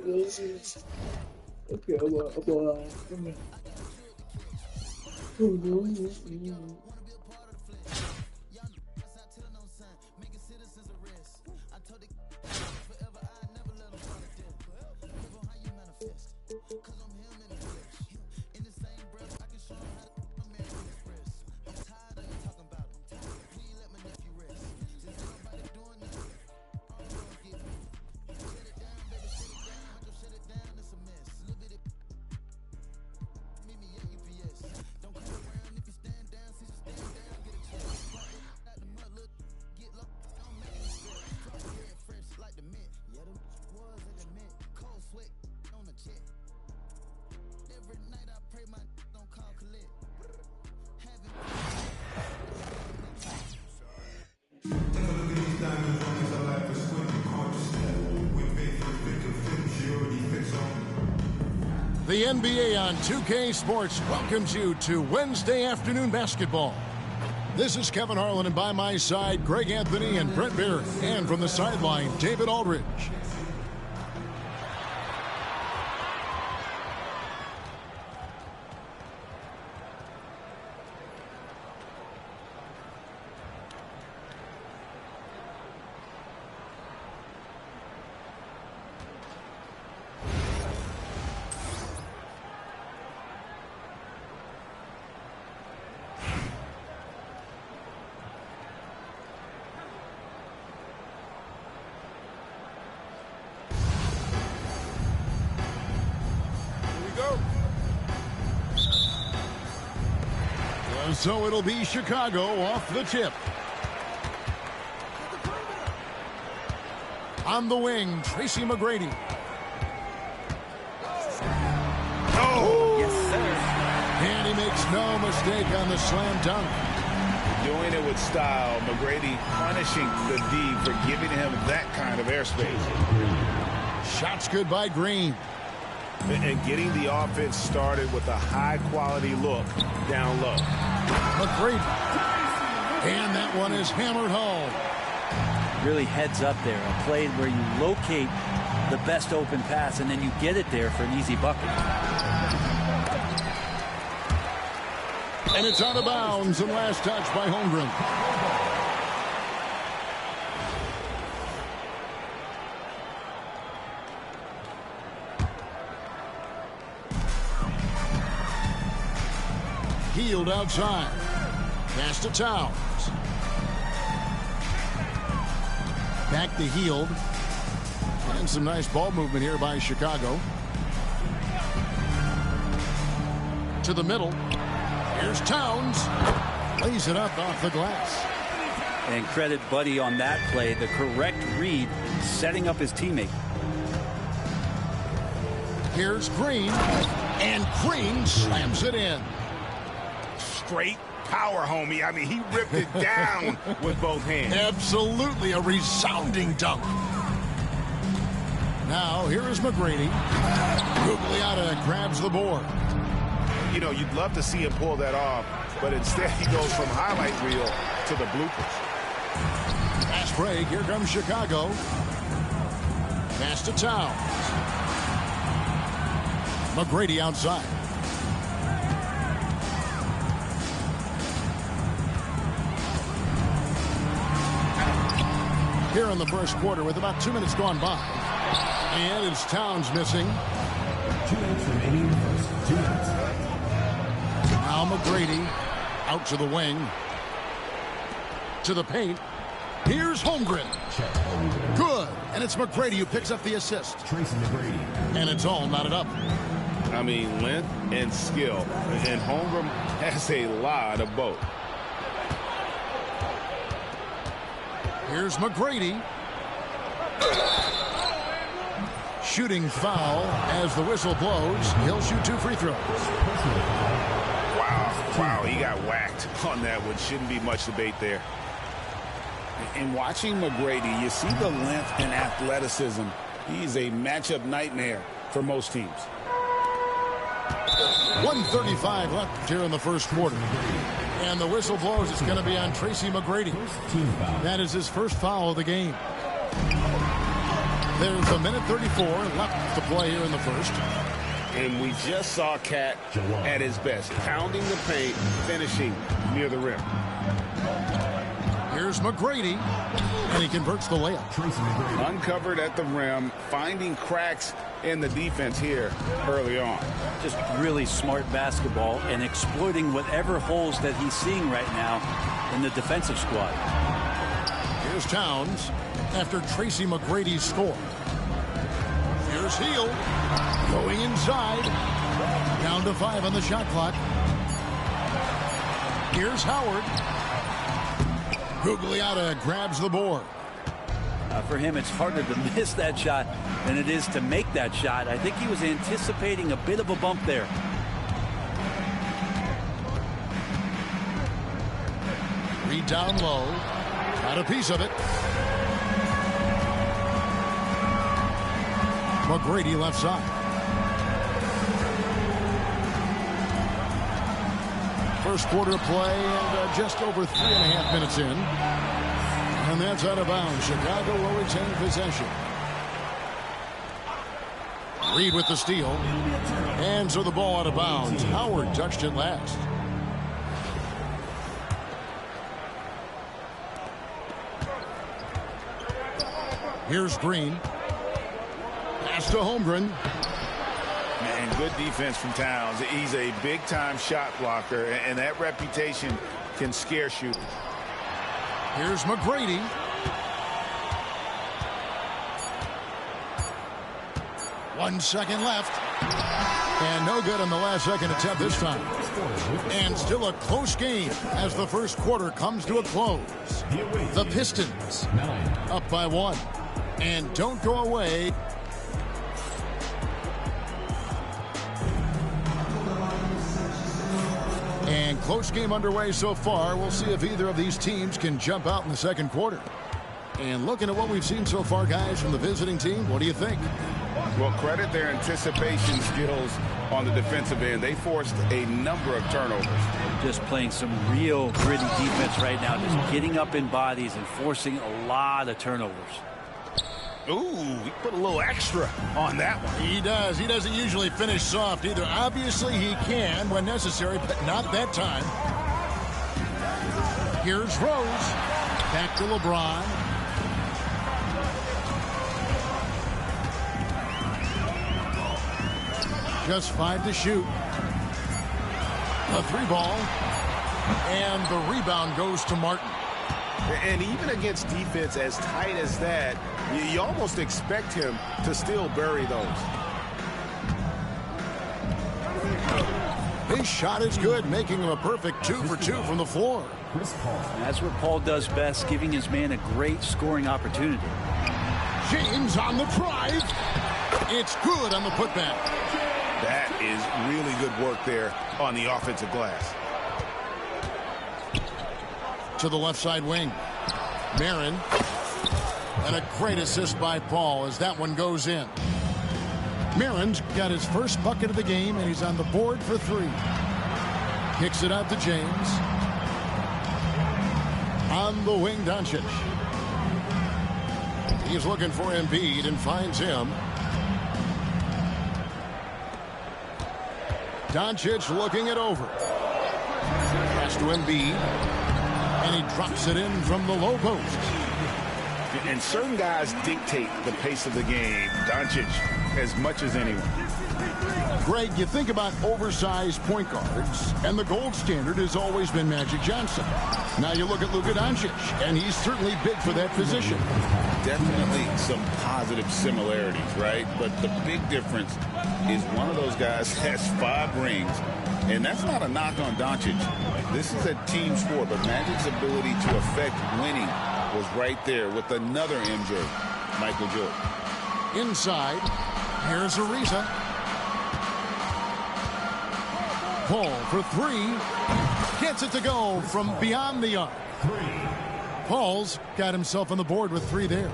Okay, The NBA on 2K Sports welcomes you to Wednesday afternoon basketball. This is Kevin Harlan, and by my side, Greg Anthony and Brent Beard. And from the sideline, David Aldridge. So it'll be Chicago off the tip. On the wing, Tracy McGrady. Oh, yes, sir. And he makes no mistake on the slam dunk. Doing it with style. McGrady punishing the D for giving him that kind of airspace. Shots good by Green. And getting the offense started with a high-quality look down low. McGrady. And that one is hammered home. Really heads up there. A play where you locate the best open pass and then you get it there for an easy bucket. And it's out of bounds and last touch by Holmgren. Healed outside. Pass to Towns. Back to Healed. And some nice ball movement here by Chicago. To the middle. Here's Towns. Lays it up off the glass. And credit Buddy on that play. The correct read, setting up his teammate. Here's Green. And Green slams it in. Straight power, homie. I mean, he ripped it down with both hands. Absolutely a resounding dunk. Now, here is McGrady. Gugliotta grabs the board. You know, you'd love to see him pull that off, but instead he goes from highlight reel to the bloopers. Fast break. Here comes Chicago. Pass to Towns. McGrady outside. Here in the first quarter with about 2 minutes gone by. And it's Towns missing. 2 minutes remaining. First 2 minutes. Now McGrady out to the wing. To the paint. Here's Holmgren. Good. And it's McGrady who picks up the assist. Tracy McGrady. And it's all knotted up. I mean, length and skill. And Holmgren has a lot of both. Here's McGrady. Shooting foul as the whistle blows. He'll shoot 2 free throws. Wow, he got whacked on that one. Shouldn't be much debate there. And watching McGrady, you see the length and athleticism. He's a matchup nightmare for most teams. 1:35 left here in the first quarter. And the whistle blows. It's going to be on Tracy McGrady. That is his first foul of the game. There's a minute 34 left to play here in the first. And we just saw Cat at his best, pounding the paint, finishing near the rim. Here's McGrady, and he converts the layup. Uncovered at the rim, finding cracks in the defense here early on. Just really smart basketball and exploiting whatever holes that he's seeing right now in the defensive squad. Here's Towns after Tracy McGrady's score. Here's Heel going inside. Down to 5 on the shot clock. Here's Howard. Gugliotta grabs the board. For him, it's harder to miss that shot than it is to make that shot. I think he was anticipating a bit of a bump there. Reed down low. Got a piece of it. McGrady left side. First quarter play and just over 3.5 minutes in. And that's out of bounds. Chicago will retain possession. Reed with the steal. And so the ball out of bounds. Howard touched it last. Here's Green. Pass to Holmgren. Man, good defense from Towns. He's a big-time shot blocker, and that reputation can scare shooters. Here's McGrady. One second left. And no good on the last second attempt this time. And still a close game as the first quarter comes to a close. The Pistons up by 1. And don't go away. And close game underway so far. We'll see if either of these teams can jump out in the second quarter. And looking at what we've seen so far, guys, from the visiting team, what do you think? Well, credit their anticipation skills on the defensive end. They forced a number of turnovers. Just playing some real gritty defense right now. Just getting up in bodies and forcing a lot of turnovers. Ooh, he put a little extra on that one. He does. He doesn't usually finish soft either. Obviously, he can when necessary, but not that time. Here's Rose. Back to LeBron. Just 5 to shoot. A 3-ball. And the rebound goes to Martin. And even against defense as tight as that, you almost expect him to still bury those. His shot is good, making him a perfect 2 for 2 from the floor. That's what Paul does best, giving his man a great scoring opportunity. James on the drive. It's good on the putback. That is really good work there on the offensive glass. To the left side wing. Marin. And a great assist by Paul as that one goes in. Marin's got his first bucket of the game, and he's on the board for 3. Kicks it out to James. On the wing, Doncic. He's looking for Embiid and finds him. Doncic looking it over. Pass to Embiid. And he drops it in from the low post. And certain guys dictate the pace of the game. Doncic as much as anyone. Greg, you think about oversized point guards, and the gold standard has always been Magic Johnson. Now you look at Luka Doncic, and he's certainly big for that position. Definitely some positive similarities, right? But the big difference is one of those guys has 5 rings, and that's not a knock on Doncic. This is a team sport, but Magic's ability to affect winning was right there with another MJ, Michael Jordan. Inside, here's Ariza. Paul for 3. Gets it to go from beyond the arc. Paul's got himself on the board with 3 there.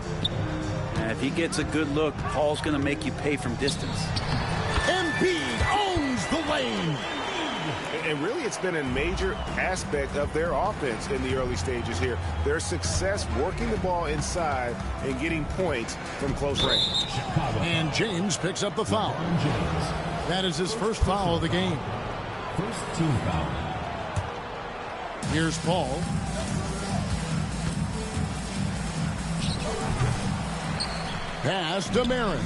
And if he gets a good look, Paul's going to make you pay from distance. Embiid owns the lane. And really, it's been a major aspect of their offense in the early stages here. Their success working the ball inside and getting points from close range. And James picks up the foul. That is his first foul of the game. First team foul. Here's Paul. Pass to Marin.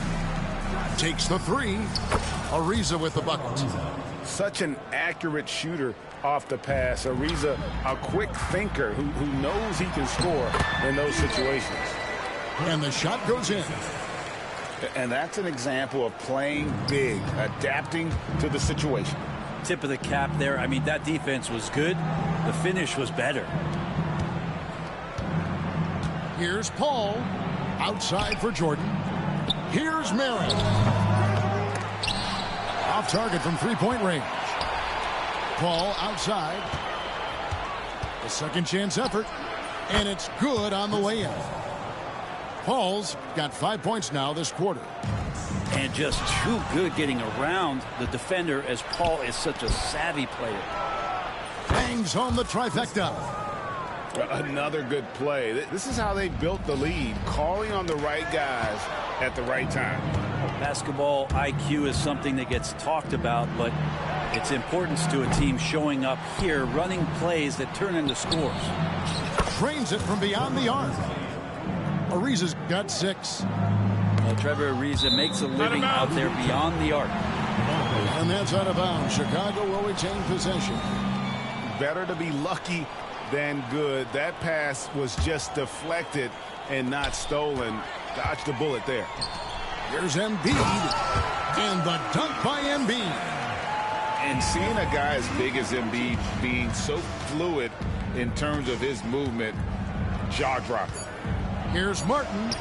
Takes the three. Ariza with the bucket. Such an accurate shooter off the pass. Ariza, a quick thinker who knows he can score in those situations. And the shot goes in. And that's an example of playing big, adapting to the situation. Tip of the cap there. I mean, that defense was good. The finish was better. Here's Paul. Outside for Jordan. Here's Marin. Off target from three-point range. Paul outside. A second chance effort. And it's good on the way in. Paul's got 5 points now this quarter. And just too good getting around the defender, as Paul is such a savvy player. Bangs home the trifecta. Another good play. This is how they built the lead, calling on the right guys at the right time. Basketball IQ is something that gets talked about, but its importance to a team showing up here, running plays that turn into scores. Trains it from beyond the arc. Ariza's got 6. Well, Trevor Ariza makes a living out there beyond the arc. And that's out of bounds. Chicago will retain possession. Better to be lucky than good. That pass was just deflected and not stolen. Dodged a bullet there. Here's Embiid. And the dunk by Embiid. And seeing a guy as big as Embiid being so fluid in terms of his movement, jaw-dropping. Here's Martin.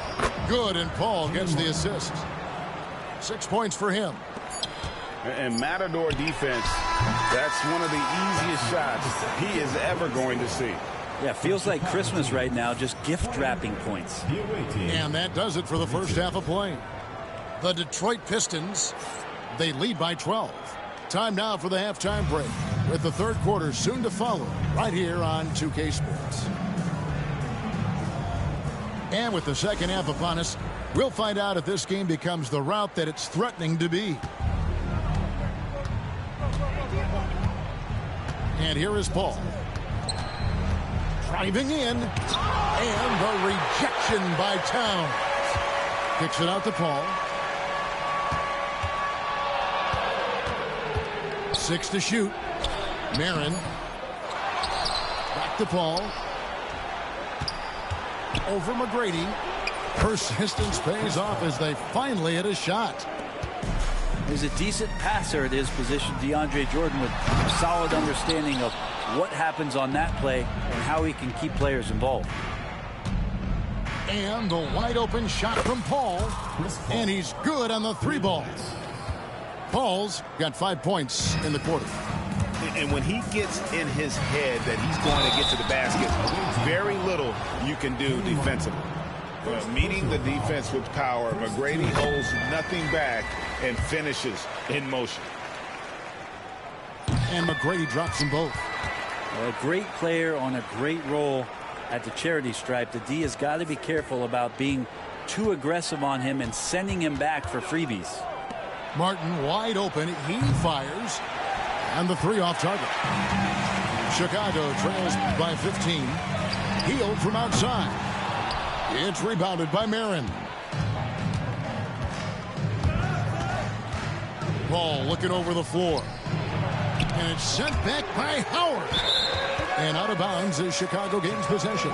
Good, and Paul gets the assist. 6 points for him. And Matador defense, that's one of the easiest shots he is ever going to see. Yeah, feels like Christmas right now, just gift wrapping points. And that does it for the first half of play. The Detroit Pistons, they lead by 12. Time now for the halftime break, with the third quarter soon to follow, right here on 2K Sports. And with the second half upon us, we'll find out if this game becomes the route that it's threatening to be. And here is Paul. Driving in. And the rejection by Towns. Kicks it out to Paul. 6 to shoot. Marin. Back to Paul. Over McGrady. Persistence pays off as they finally hit a shot. He's a decent passer at his position, DeAndre Jordan, with a solid understanding of what happens on that play and how he can keep players involved. And the wide open shot from Paul. And he's good on the 3 ball. Paul's got 5 points in the quarter. And when he gets in his head that he's going to get to the basket, very little you can do defensively. Meeting the defense with power, McGrady holds nothing back and finishes in motion. And McGrady drops them both. A great player on a great role at the charity stripe. The D has got to be careful about being too aggressive on him and sending him back for freebies. Martin wide open. He fires. And the 3 off target. Chicago trails by 15. Healed from outside. It's rebounded by Marin. Paul looking over the floor. And it's sent back by Howard. And out of bounds as Chicago gains possession.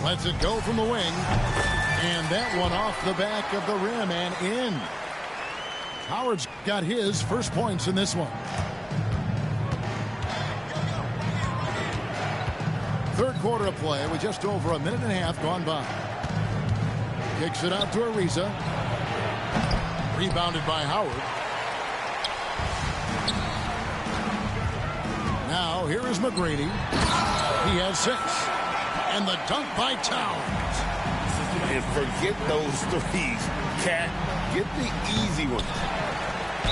Lets it go from the wing. And that one off the back of the rim and in. Howard's got his first points in this one. Third quarter of play with just over a minute and a half gone by. Kicks it out to Ariza. Rebounded by Howard. Now here is McGrady. He has 6. And the dunk by Towns. And forget those threes. Cat, get the easy one.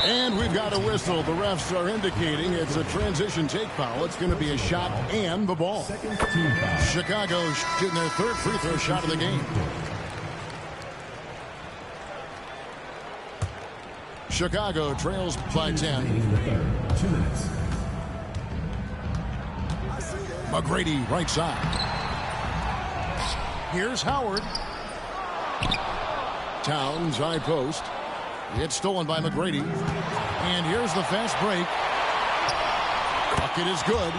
And we've got a whistle. The refs are indicating it's a transition take foul. It's going to be a shot and the ball. Chicago shooting their third free throw shot of the game. Chicago trails by 10. 2 minutes. McGrady right side. Here's Howard. Towns high post. It's stolen by McGrady. And here's the fast break. Bucket is good.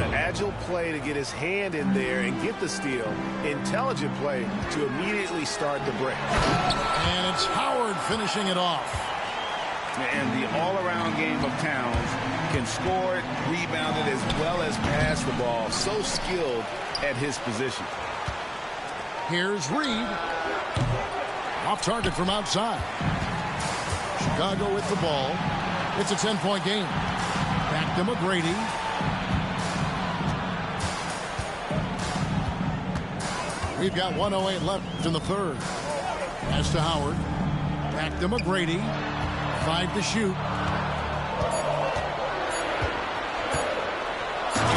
An agile play to get his hand in there and get the steal. Intelligent play to immediately start the break. And it's Howard finishing it off. And the all-around game of Towns can score it, rebound it, as well as pass the ball. So skilled at his position. Here's Reed. Off target from outside. Chicago with the ball. It's a 10-point game. Back to McGrady. We've got 1:08 left in the third. As to Howard. Back to McGrady. 5 to shoot.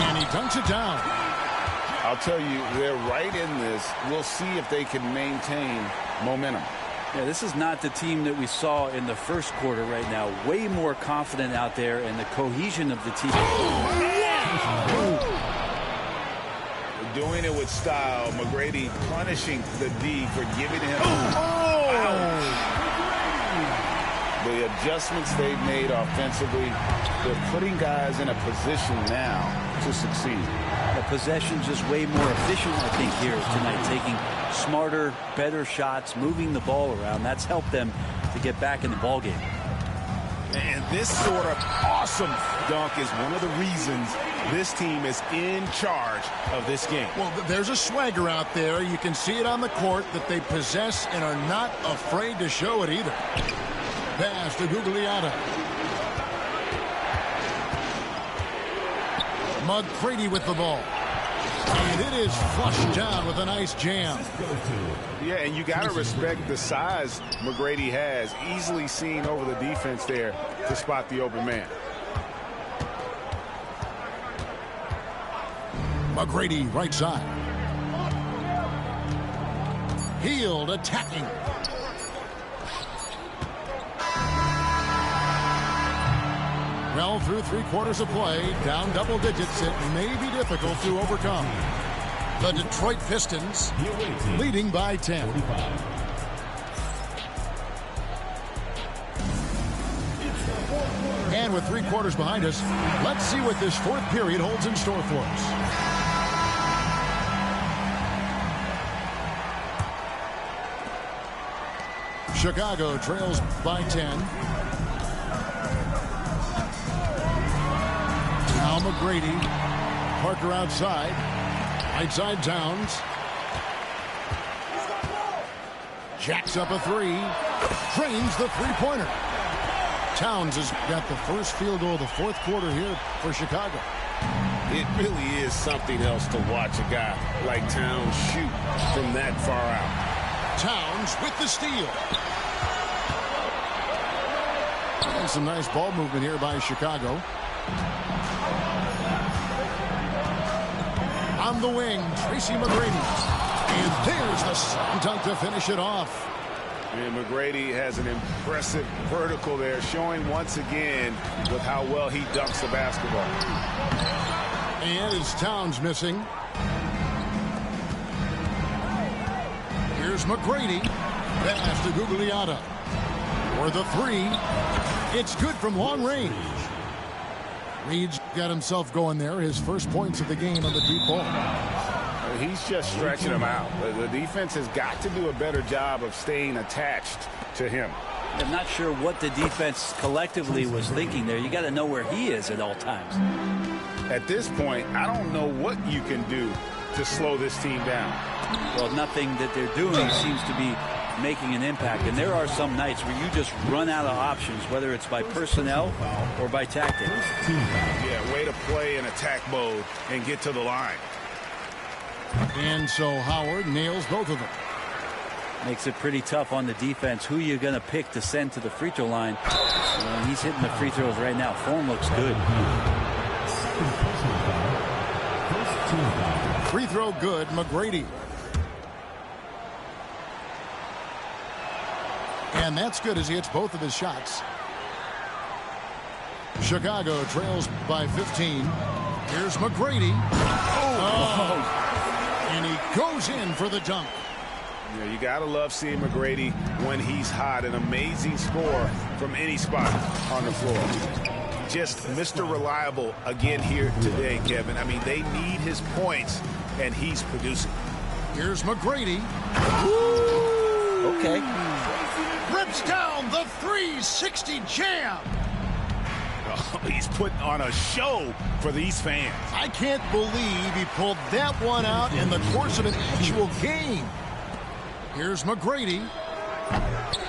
And he dunks it down. I'll tell you, they're right in this. We'll see if they can maintain momentum. Yeah, this is not the team that we saw in the first quarter right now. Way more confident out there, and the cohesion of the team. Doing it with style. McGrady punishing the D for giving him. The adjustments they've made offensively, they're putting guys in a position now to succeed. The possession just way more efficient, I think, here tonight. Taking smarter, better shots, moving the ball around. That's helped them to get back in the ball game. And this sort of awesome dunk is one of the reasons this team is in charge of this game. Well, there's a swagger out there. You can see it on the court that they possess and are not afraid to show it either. Pass to Gugliotta. McGrady with the ball. And it is flushed down with a nice jam. Yeah, and you got to respect the size McGrady has. Easily seen over the defense there to spot the open man. McGrady right side. Hield attacking. Well, through 3/4 of play, down double digits, it may be difficult to overcome. The Detroit Pistons leading by 10. And with 3/4 behind us, let's see what this fourth period holds in store for us. Chicago trails by 10. Now McGrady. Parker outside. Right side Towns. Jacks up a three. Drains the three-pointer. Towns has got the first field goal of the fourth quarter here for Chicago. It really is something else to watch a guy like Towns shoot from that far out. Towns with the steal. And some nice ball movement here by Chicago. On the wing, Tracy McGrady. And there's the slam dunk to finish it off. And McGrady has an impressive vertical there, showing once again with how well he dunks the basketball. And it's Towns missing. Here's McGrady. Pass to Gugliotta. For the three. It's good from long range. Reed's got himself going there. His first points of the game on the deep ball. He's just stretching him out. The defense has got to do a better job of staying attached to him. I'm not sure what the defense collectively was thinking there. You got to know where he is at all times. At this point, I don't know what you can do to slow this team down. Well, nothing that they're doing seems to be making an impact. And there are some nights where you just run out of options, whether it's by personnel or by tactics. Yeah, way to play in attack mode and get to the line. And so Howard nails both of them. Makes it pretty tough on the defense. Who you're going to pick to send to the free throw line. He's hitting the free throws right now. Form looks good. Free throw good, McGrady. And that's good as he hits both of his shots. Chicago trails by 15. Here's McGrady. And he goes in for the dunk. Yeah, you got to love seeing McGrady when he's hot. An amazing score from any spot on the floor. Just Mr. Reliable again here today, Kevin. I mean, they need his points, and he's producing. Here's McGrady. Okay. Rips down the 360 jam. Oh, he's putting on a show for these fans. I can't believe he pulled that one out in the course of an actual game. Here's McGrady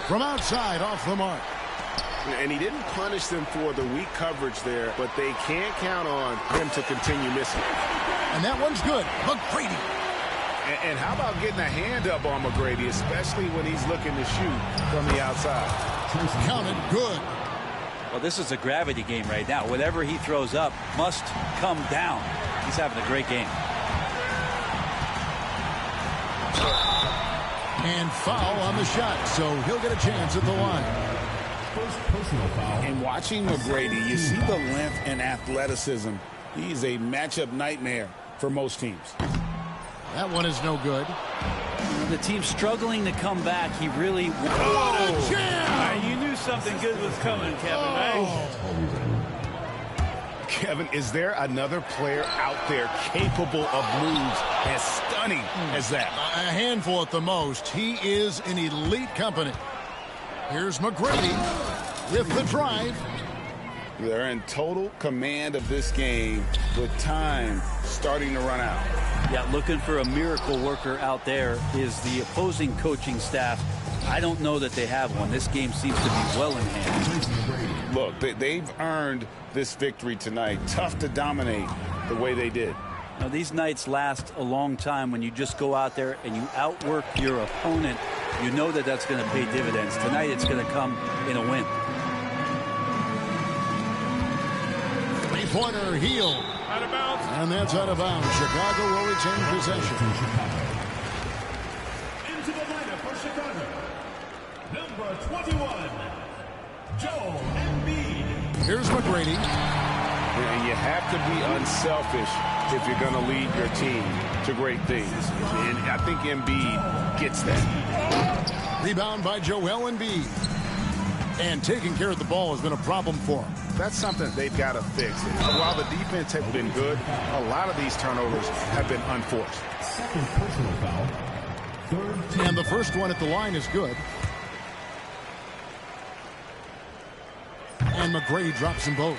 from outside off the mark. And he didn't punish them for the weak coverage there, but they can't count on him to continue missing. And that one's good. McGrady. And how about getting a hand up on McGrady, especially when he's looking to shoot from the outside? Counted good. Well, this is a gravity game right now. Whatever he throws up must come down. He's having a great game. And foul on the shot, so he'll get a chance at the line. First personal foul. And watching McGrady, you see the length and athleticism. He's a matchup nightmare for most teams. That one is no good. The team's struggling to come back. He really... What a jam! You knew something good was coming, Kevin, right? Kevin, is there another player out there capable of moves as stunning as that? A handful at the most. He is in elite company. Here's McGrady with the drive. They're in total command of this game with time starting to run out. Yeah, looking for a miracle worker out there is the opposing coaching staff. I don't know that they have one. This game seems to be well in hand. Look, they've earned this victory tonight. Tough to dominate the way they did. Now, these nights last a long time when you just go out there and you outwork your opponent. You know that that's going to pay dividends. Tonight it's going to come in a win. Three-pointer heel. Out of bounds. And that's out of bounds. Chicago will retain possession. Into the lineup for Chicago. Number 21, Joel Embiid. Here's McGrady. And you have to be unselfish if you're going to lead your team to great things. And I think Embiid gets that. Rebound by Joel Embiid. And taking care of the ball has been a problem for him. That's something they've got to fix. While the defense has been good, a lot of these turnovers have been unforced. Second personal foul. Third team. And the first one at the line is good. And McGrady drops them both.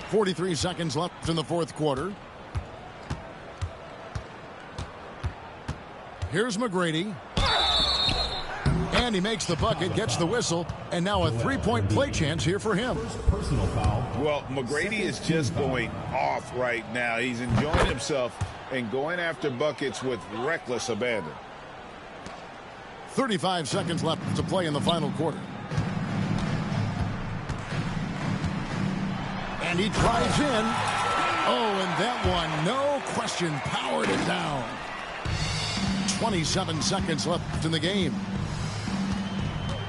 43 seconds left in the fourth quarter. Here's McGrady. And he makes the bucket, gets the whistle, and now a three-point play chance here for him. Personal foul. Well, McGrady is just going off right now. He's enjoying himself and going after buckets with reckless abandon. 35 seconds left to play in the final quarter. And he drives in. Oh, and that one, no question, powered it down. 27 seconds left in the game.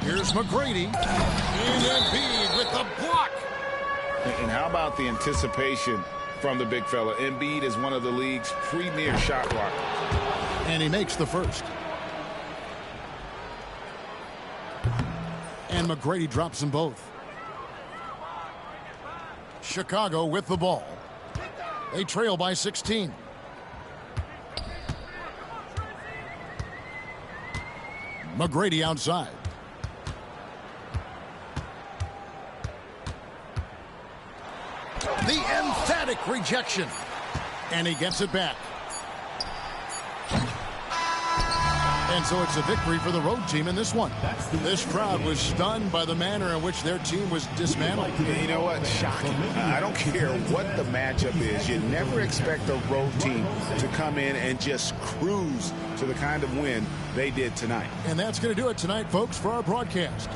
Here's McGrady. And Embiid with the block. And how about the anticipation from the big fella? Embiid is one of the league's premier shot blockers. And he makes the first. And McGrady drops them both. Chicago with the ball. They trail by 16. McGrady outside. The emphatic rejection. And he gets it back. And so it's a victory for the road team in this one. This crowd was stunned by the manner in which their team was dismantled. Yeah, you know what? Shocking. I don't care what the matchup is. You never expect a road team to come in and just cruise to the kind of win they did tonight. And that's going to do it tonight, folks, for our broadcast.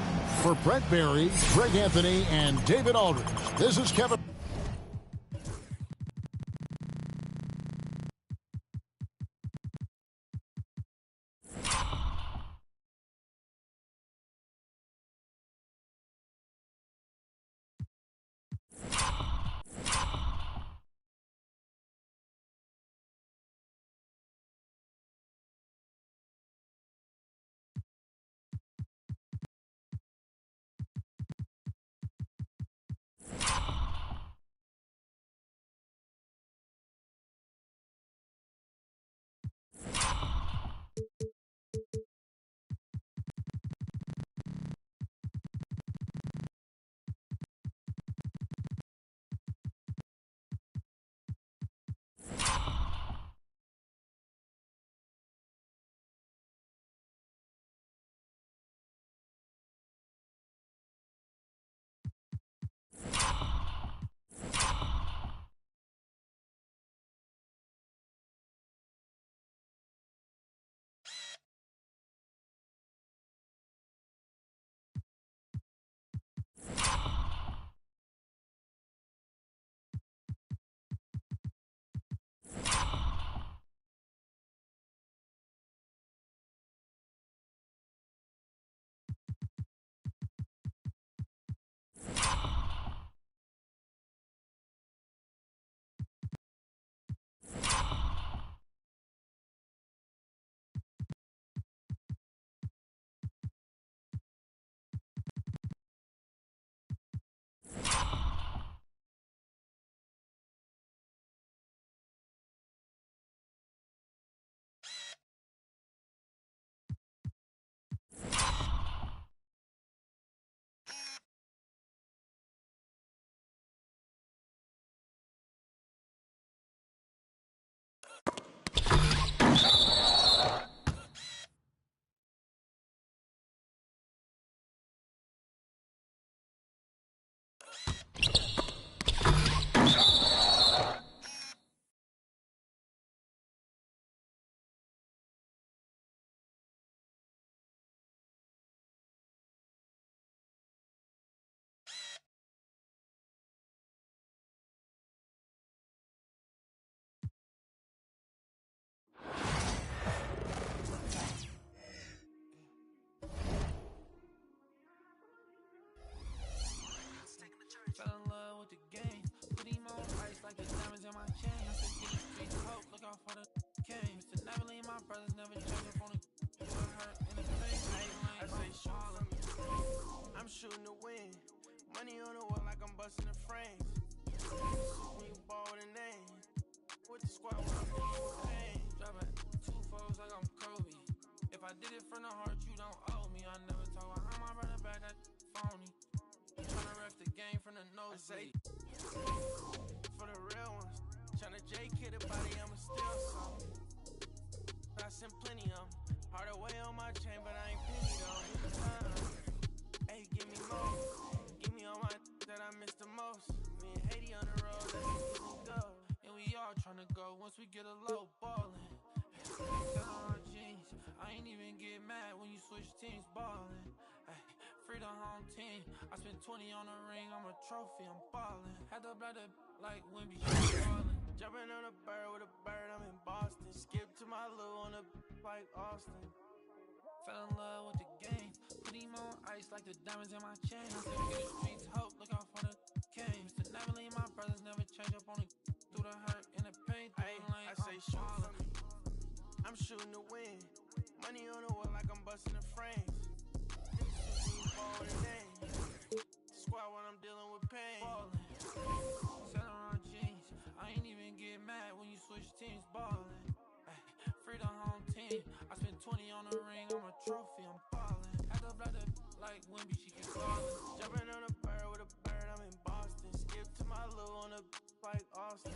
For Brett Barry, Greg Anthony, and David Aldridge, this is Kevin. Fell in love with the game. Put him on ice like the diamonds in my chain. I said, get the streets hope, look out for the king. Mr. Never leave my brothers, never change up on the hurt in the face. I say, shoot I'm shooting to win. Money on the wall like I'm busting the frames. When you ball with a name. With the squad, when I'm with pain. Dropping 2 foes like I'm Kobe. If I did it from the heart, you don't owe me. I never talk about how my brother back, that phony. Tryna ref the game from the nosebleed. For the real ones. Tryna J-kid a body, I'ma steal some. I sent plenty of them. Hard away on my chain, but I ain't penny though. Hey, give me more. Give me all my that I missed the most. Me and Haiti on the road, let's get me go. And we all tryna go once we get a low ballin'. Jeans. I ain't even get mad when you switch teams ballin'. Free the home team. I spent 20 on the ring, I'm a trophy, I'm ballin'. Had to blood like Wimby, ballin'. Jumping on a bird with a bird, I'm in Boston. Skip to my loo on a like Austin. Fell in love with the game. Put him on ice like the diamonds in my chain. I said, get the streets hope, look out for the king. Mr. Never leave my brothers, never change up on the through the hurt and the pain. I say, shoot for me. I'm shooting to win. Money on the wall like I'm busting the frames. Squad when I'm dealing with pain. Selling around jeans. I ain't even get mad when you switch teams ballin'. Free the home team. I spent 20 on the ring, I'm a trophy, I'm ballin'. Had to blood like Wimby, she keep ballin'. Jumping on a bird with a bird, I'm in Boston. Skip to my loo on a like Austin.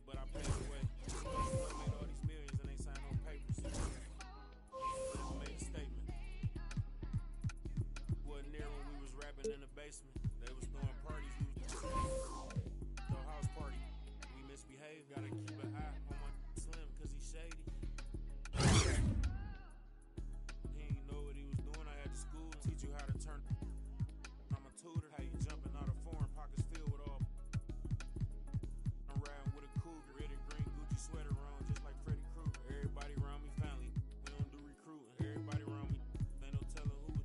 it, but I paved the way. I made all these millions and ain't signed no papers. Never made a statement. Wasn't there when we was rapping in the basement. They was throwing parties, we was the house party. We misbehaved, gotta keep an eye on my slim, cause he shady. He ain't know what he was doing. I had to school to teach you how to turn. I'm a tutor, how you jumping out of foreign pockets filled with all. I'm riding with a cougar, red and green Gucci sweater on, just like Freddy Krueger. Everybody around me family, we don't do recruiting. Everybody around me, ain't no telling who.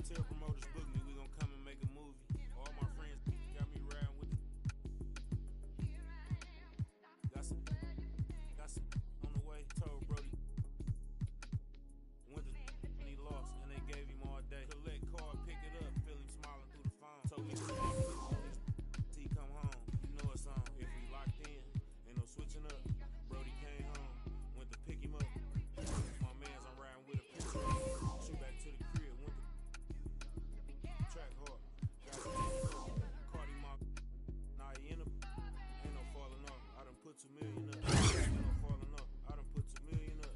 Tell promoters book me, we gon' come and make a movie. All my friends got me riding with the. Got some on the way. Told Brody went to and he lost, and they gave him all day. Collect card, pick it up, feel him smiling through the phone. Told me he come home, you know it's on. If we locked in, ain't no switching up. Brody came home, went to pick him up. My mans, I'm riding with a picture. Shoot back to the crib, went to track hard. Got it, caught him up. Now he in a. Ain't no falling off. I done put 2 million up. Ain't no falling off. I done put 2 million up.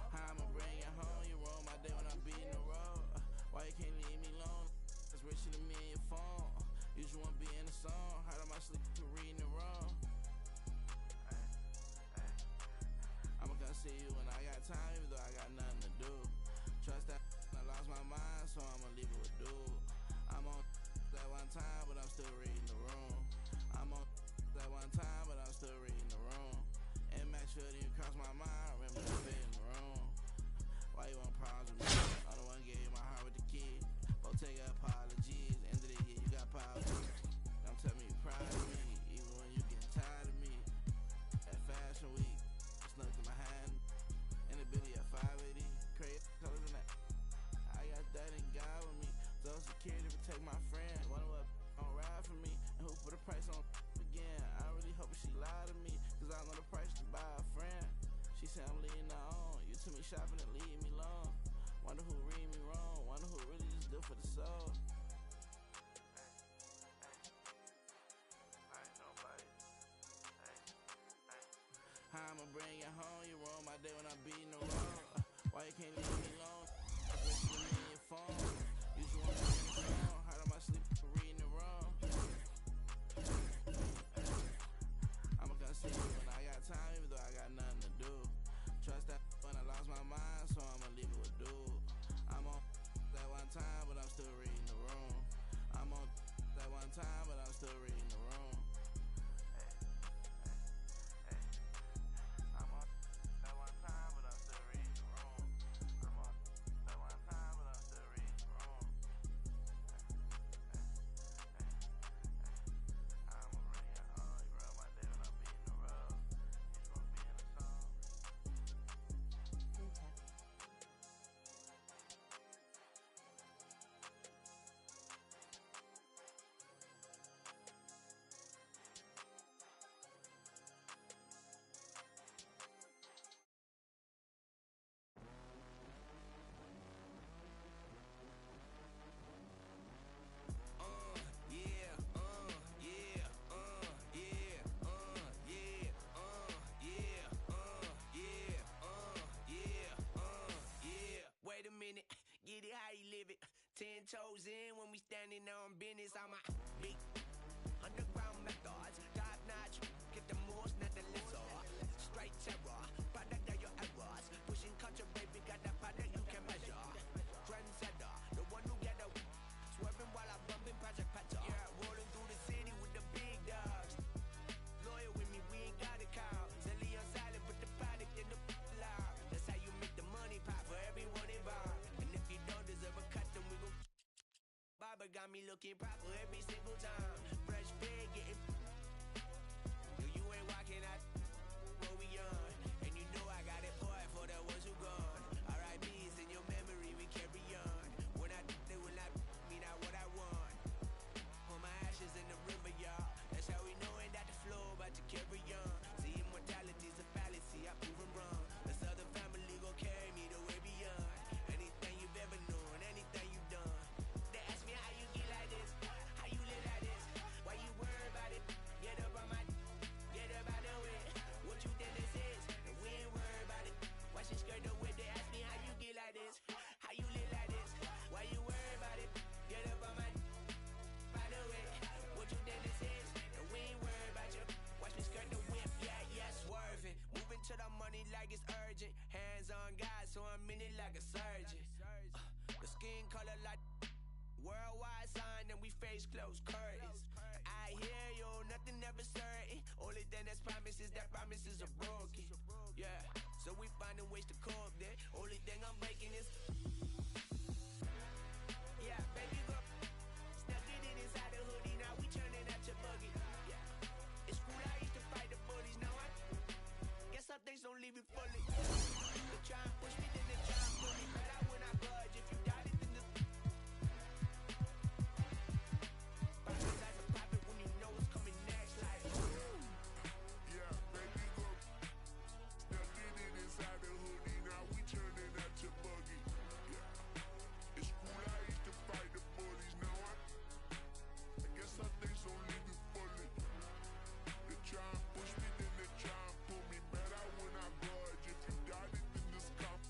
How I'ma bring you home? You roll my day when I be in the road. Why you can't leave me alone? It's richer than me and your phone. You just wanna be in the song. Hard on my sleep to reading it wrong. I'ma come see you when I got time, even though I got nothing to do. Trust that I lost my mind, so I'ma leave it with dude. I'm on that one time, but I'm still reading the room. I'm on that one time, but I'm still reading the room. And make sure it didn't cross my mind. Remember the bed in the room. Why you want problems with me? I'm the one gave you my heart with the kid. Both take your apologies. End of the year, you got power. Don't tell me you're proud of me, even when you getting tired of me. At Fashion Week, snuck in my hand. In the Billy at 580. Crazy colors in that. I got that in God with me. Social security protect my friend. Wonder what gon' ride for me. And who put a price on again? I really hope she lied to me, cause I know the price to buy a friend. She said I'm leading her on. You took me shopping and leave me alone. Wonder who read me wrong. Wonder who really just good for the soul. How I'ma bring you home? You roll my day when I be in the road. Why you can't leave me alone? It's with me in your phone. You just wanna be in the song. Hard on my sleep for reading it wrong. I'ma come see you when I got time, even though I got nothing to do. Trust that when I lost my mind, so I'ma leave it with dude. I'm on that one time, but I'm still reading the room. I'm on that one time, but I'm still reading the room. I'm on that one time, but I'm still reading the room. I'm on that one time, but I'm still reading the room. I'ma bring it on. You roll my day when I be in the road. You just wanna be in the song. Wait a minute, get it how you live it. 10 toes in when we standing on business. I'm a big underground methods, top notch. Get the most, not the lesser. Straight terror, product of your errors. Pushing culture, baby, got that product you can measure. Trendsetter, the one who get the swerving while I'm bumping Project Patcher. Yeah, rolling through the city with the big dogs. Loyal with me, we ain't got a cow. Silly on silent, put the product in the loud. That's how you make the money pop for everyone involved. And if you don't deserve a cut, then we gon' Baba got me looking proper every single time. Fresh pig getting. Yo, you ain't walking out what we on. And you know I got it boy for the ones who gone. R.I.P.'s in your memory. like a surgeon. The skin color like worldwide sign, and we face close curtains. I hear you, nothing ever certain. Only thing that's promised is that promises are broken. Yeah, so we finding ways to cope there. Only thing I'm breaking is, yeah, baby girl, stuck it inside the hoodie. Now we turning out your buggy. Yeah, it's cool. I used to fight the bullies. Now I guess some things don't leave you fully. They try and push me, then they try and pull me. But I will not budge. If you doubt it, then the profits as a profit when you know what's coming next. Like, yeah, baby girl, stuck it inside the hoodie. Now we turning out your buggy. Yeah, it's cool. I used to fight the bullies. Now I guess some things don't leave you fully. They try and push me, then they try and pull me. But I will not budge. If you doubt it, then this come.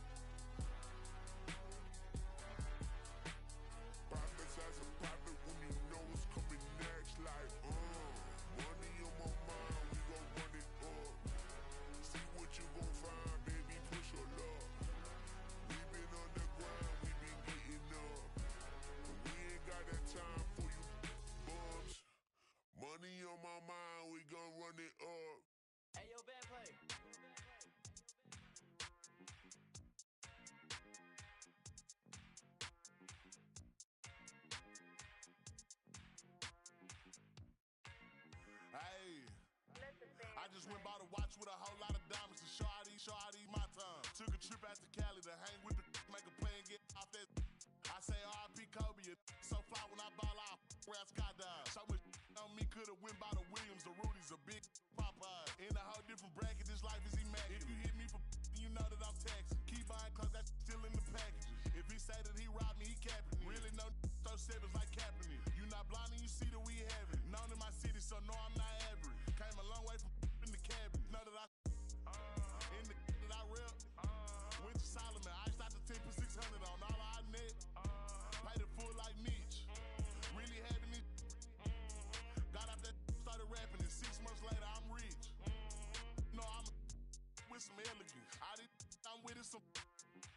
Profits as a profit when you know what's coming next. Like, money on my mind, we gon' run it up. See what you gon' find, baby, push your luck. We been on the grind, we been getting up. And we ain't got that time for you bums. Money on my mind, we gon' run it up. hey, yo, bad play. Hey, I just went by the watch with a whole lot of diamonds to shawty my time. Took a trip out to Cali to hang with the make a play and get off that. I say R.I.P. Kobe, so fly when I ball out, where I skydive. So much on me could've went by the Williams, the Rudies, a big Popeye. In a whole different bracket, this life is immaculate. If you hit me for you know that I'm taxing. Keep buying cause that still in the packages. If he say that he robbed me, he capping me. Really no throw sevens like Kaepernick. You not blind and you see that we have it. Known in my city, so no, I'm not average. Came a long way from in the cabinet. Know that I in the that I rep. Went to Solomon, I iced out the 10 for 600 on all our net. Paid it full like Mitch. Really having it. Got out that started rapping, and 6 months later I'm rich. No, I'm with some elegance. I'm with it some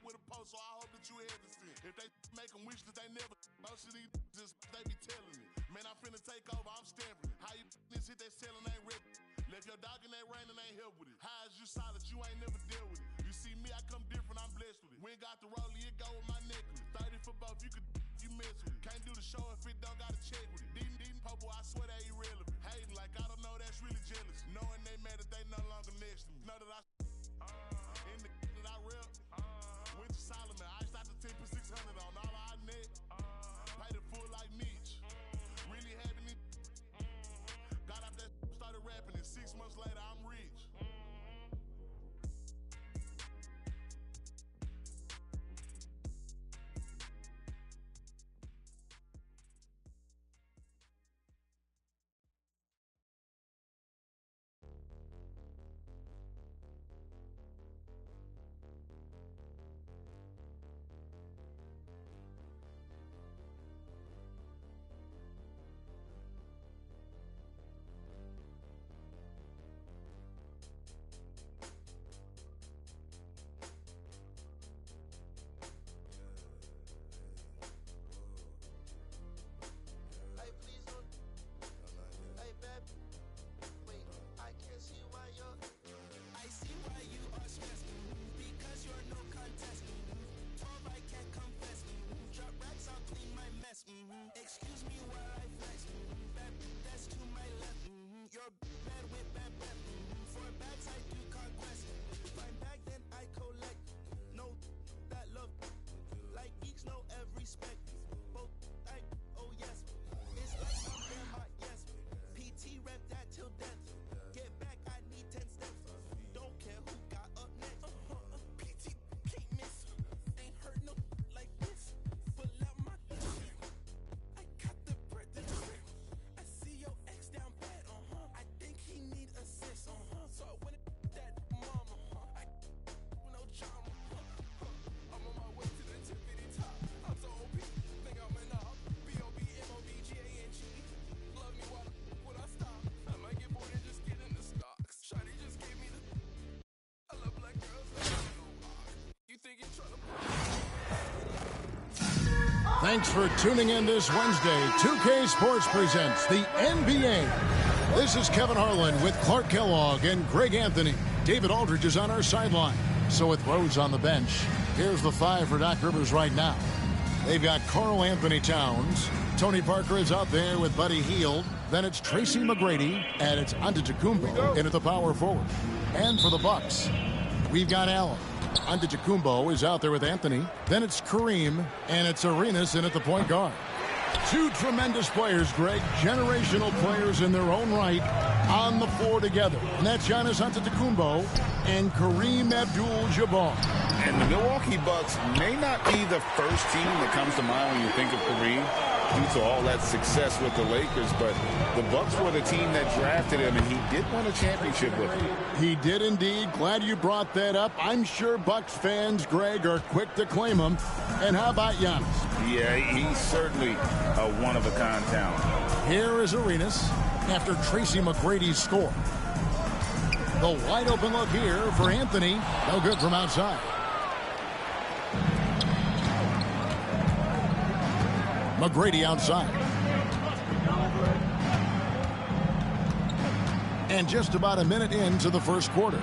with a post, so I hope that you hesitant. If they make them wish that they never most of these just they be telling me. Man, I'm finna take over, I'm stamping it. How you this hit that selling ain't rip. Left your dog in that rain and ain't help with it. How is you solid, you ain't never dealt with it. You see me, I come different, I'm blessed with it. We ain't got the rollie, it go with my necklace. 30 for both, you could you mess with it. Can't do the show if it don't gotta check with it. Dean Popo, I swear they irrelevant. Hating like I don't know, that's really jealous. Knowing they mad that they no longer next to me. Know that I in the that I rep. Went to Solomon, I iced out the 10 for 600 on all our net. Paid it full like Mitch. Really having it. Got out that started rapping, and 6 months later I'm rich. Thanks for tuning in this Wednesday. 2K Sports presents the NBA. This is Kevin Harlan with Clark Kellogg and Greg Anthony. David Aldridge is on our sideline. So with Rose on the bench, here's the five for Doc Rivers right now. They've got Karl Anthony Towns. Tony Parker is out there with Buddy Hield. Then it's Tracy McGrady, and it's Antetokounmpo in at the power forward. And for the Bucks, we've got Allen. Antetokounmpo is out there with Anthony. Then it's Kareem, and it's Arenas in at the point guard. Two tremendous players, Greg, generational players in their own right, on the floor together. And that's Giannis Antetokounmpo and Kareem Abdul-Jabbar. And the Milwaukee Bucks may not be the first team that comes to mind when you think of Kareem, due to all that success with the Lakers, but the Bucks were the team that drafted him, and he did win a championship with them. He did indeed. Glad you brought that up. I'm sure Bucks fans, Greg, are quick to claim him. And how about Giannis? Yeah, he's certainly a one-of-a-kind talent. Here is Arenas after Tracy McGrady's score. The wide-open look here for Anthony. No good from outside. McGrady outside. And just about a minute into the first quarter.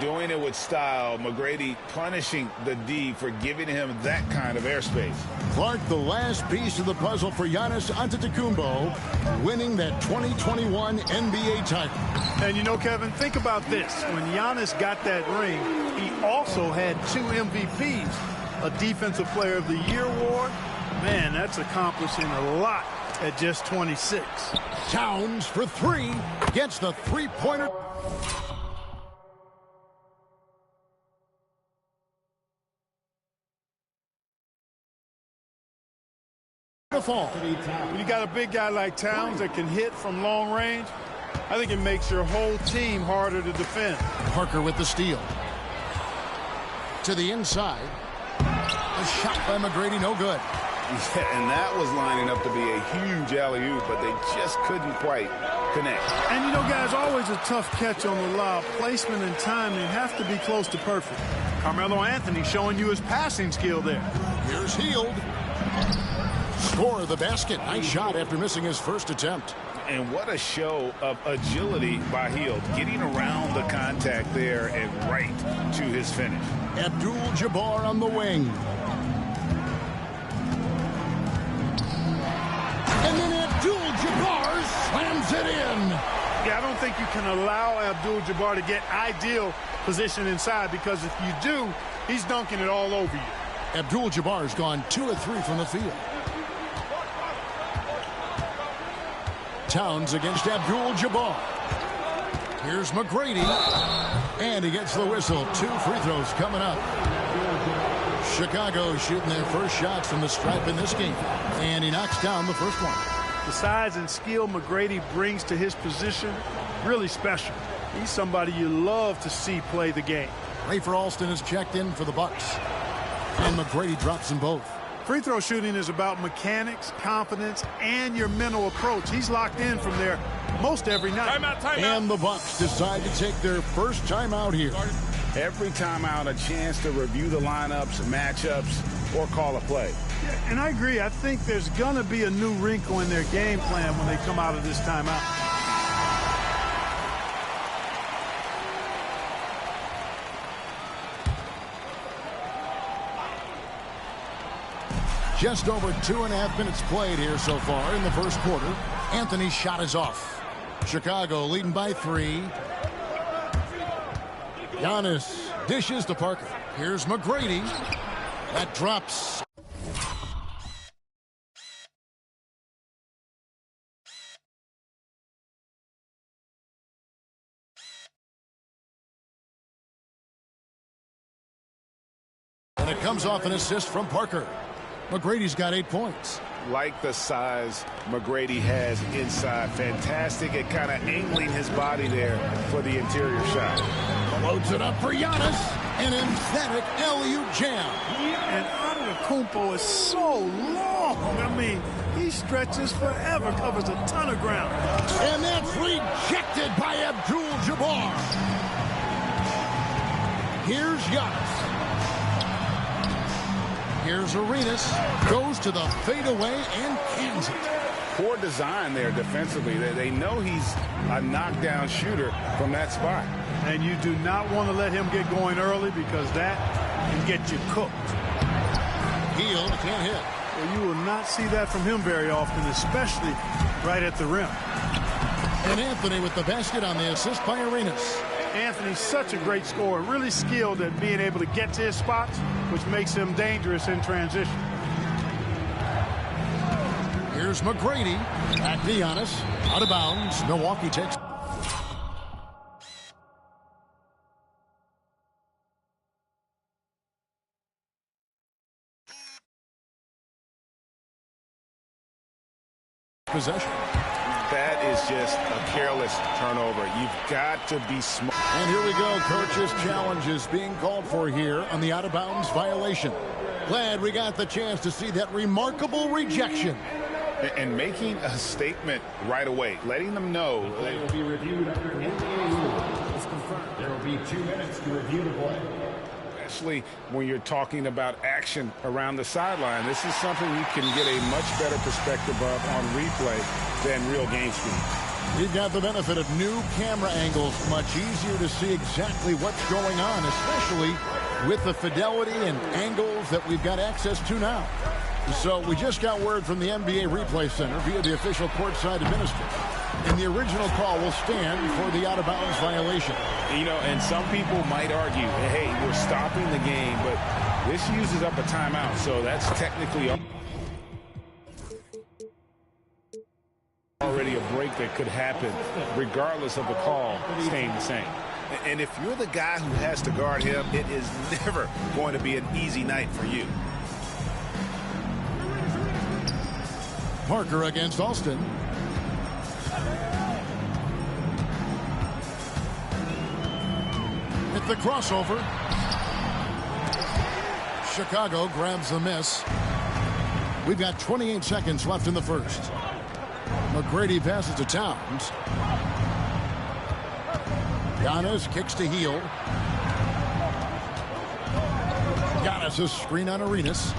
Doing it with style. McGrady punishing the D for giving him that kind of airspace. Clark, the last piece of the puzzle for Giannis Antetokounmpo, winning that 2021 NBA title. And you know, Kevin, think about this. When Giannis got that ring, he also had 2 MVPs, a Defensive Player of the Year award. Man, that's accomplishing a lot at just 26. Towns for 3, gets the three-pointer. When you got a big guy like Towns that can hit from long range, I think it makes your whole team harder to defend. Parker with the steal. To the inside. A shot by McGrady, no good. Yeah, and that was lining up to be a huge alley-oop, but they just couldn't quite connect. And, you know, guys, always a tough catch on the lob. Placement and timing have to be close to perfect. Carmelo Anthony showing you his passing skill there. Here's Hield. Score the basket. Nice shot after missing his first attempt. And what a show of agility by Hield, getting around the contact there and right to his finish. Abdul-Jabbar on the wing. And then Abdul-Jabbar slams it in. Yeah, I don't think you can allow Abdul-Jabbar to get ideal position inside, because if you do, he's dunking it all over you. Abdul-Jabbar's gone 2 of 3 from the field. Towns against Abdul-Jabbar. Here's McGrady. And he gets the whistle. 2 free throws coming up. Chicago shooting their first shots from the stripe in this game. And he knocks down the first one. The size and skill McGrady brings to his position, really special. He's somebody you love to see play the game. Rafer Alston is checked in for the Bucks. And McGrady drops them both. Free throw shooting is about mechanics, confidence, and your mental approach. He's locked in from there most every night. Timeout. And the Bucks decide to take their first timeout here. Every timeout, a chance to review the lineups, matchups, or call a play. Yeah, and I agree. I think there's going to be a new wrinkle in their game plan when they come out of this timeout. Just over 2.5 minutes played here so far in the first quarter. Anthony's shot is off. Chicago leading by 3. Giannis dishes to Parker. Here's McGrady. That drops. And it comes off an assist from Parker. McGrady's got 8 points. Like the size McGrady has inside. Fantastic at kind of angling his body there for the interior shot. Loads it up for Giannis. An emphatic alley-oop jam. And Antetokounmpo is so long. I mean, he's stretches forever, covers a ton of ground. And that's rejected by Abdul-Jabbar. Here's Giannis. Here's Arenas. Goes to the fadeaway and cans it. Poor design there defensively. They know he's a knockdown shooter from that spot. And you do not want to let him get going early because that can get you cooked. Hield can't hit. Well, you will not see that from him very often, especially right at the rim. And Anthony with the basket on the assist by Arenas. Anthony's such a great scorer, really skilled at being able to get to his spots, which makes him dangerous in transition. Here's McGrady. Back to Giannis. Out of bounds. Milwaukee takes. Possession. That is just a careless turnover. You've got to be smart. And here we go. Coach's challenge is being called for here on the out-of-bounds violation. Glad we got the chance to see that remarkable rejection. And making a statement right away, letting them know. They will be reviewed under NBA rules. It's confirmed. There will be 2 minutes to review the play. Especially when you're talking about action around the sideline. This is something you can get a much better perspective of on replay than real game speed. We've got the benefit of new camera angles. Much easier to see exactly what's going on, especially with the fidelity and angles that we've got access to now. So we just got word from the NBA Replay Center via the official courtside administrator. And the original call will stand for the out-of-bounds violation. You know, and some people might argue, hey, we're stopping the game, but this uses up a timeout, so that's technically already a break that could happen, regardless of the call staying the same. And if you're the guy who has to guard him, it is never going to be an easy night for you. Parker against Alston. Hit the crossover. Chicago grabs the miss. We've got 28 seconds left in the first. McGrady passes to Towns. Giannis kicks to Hield. Giannis' screen on Arenas.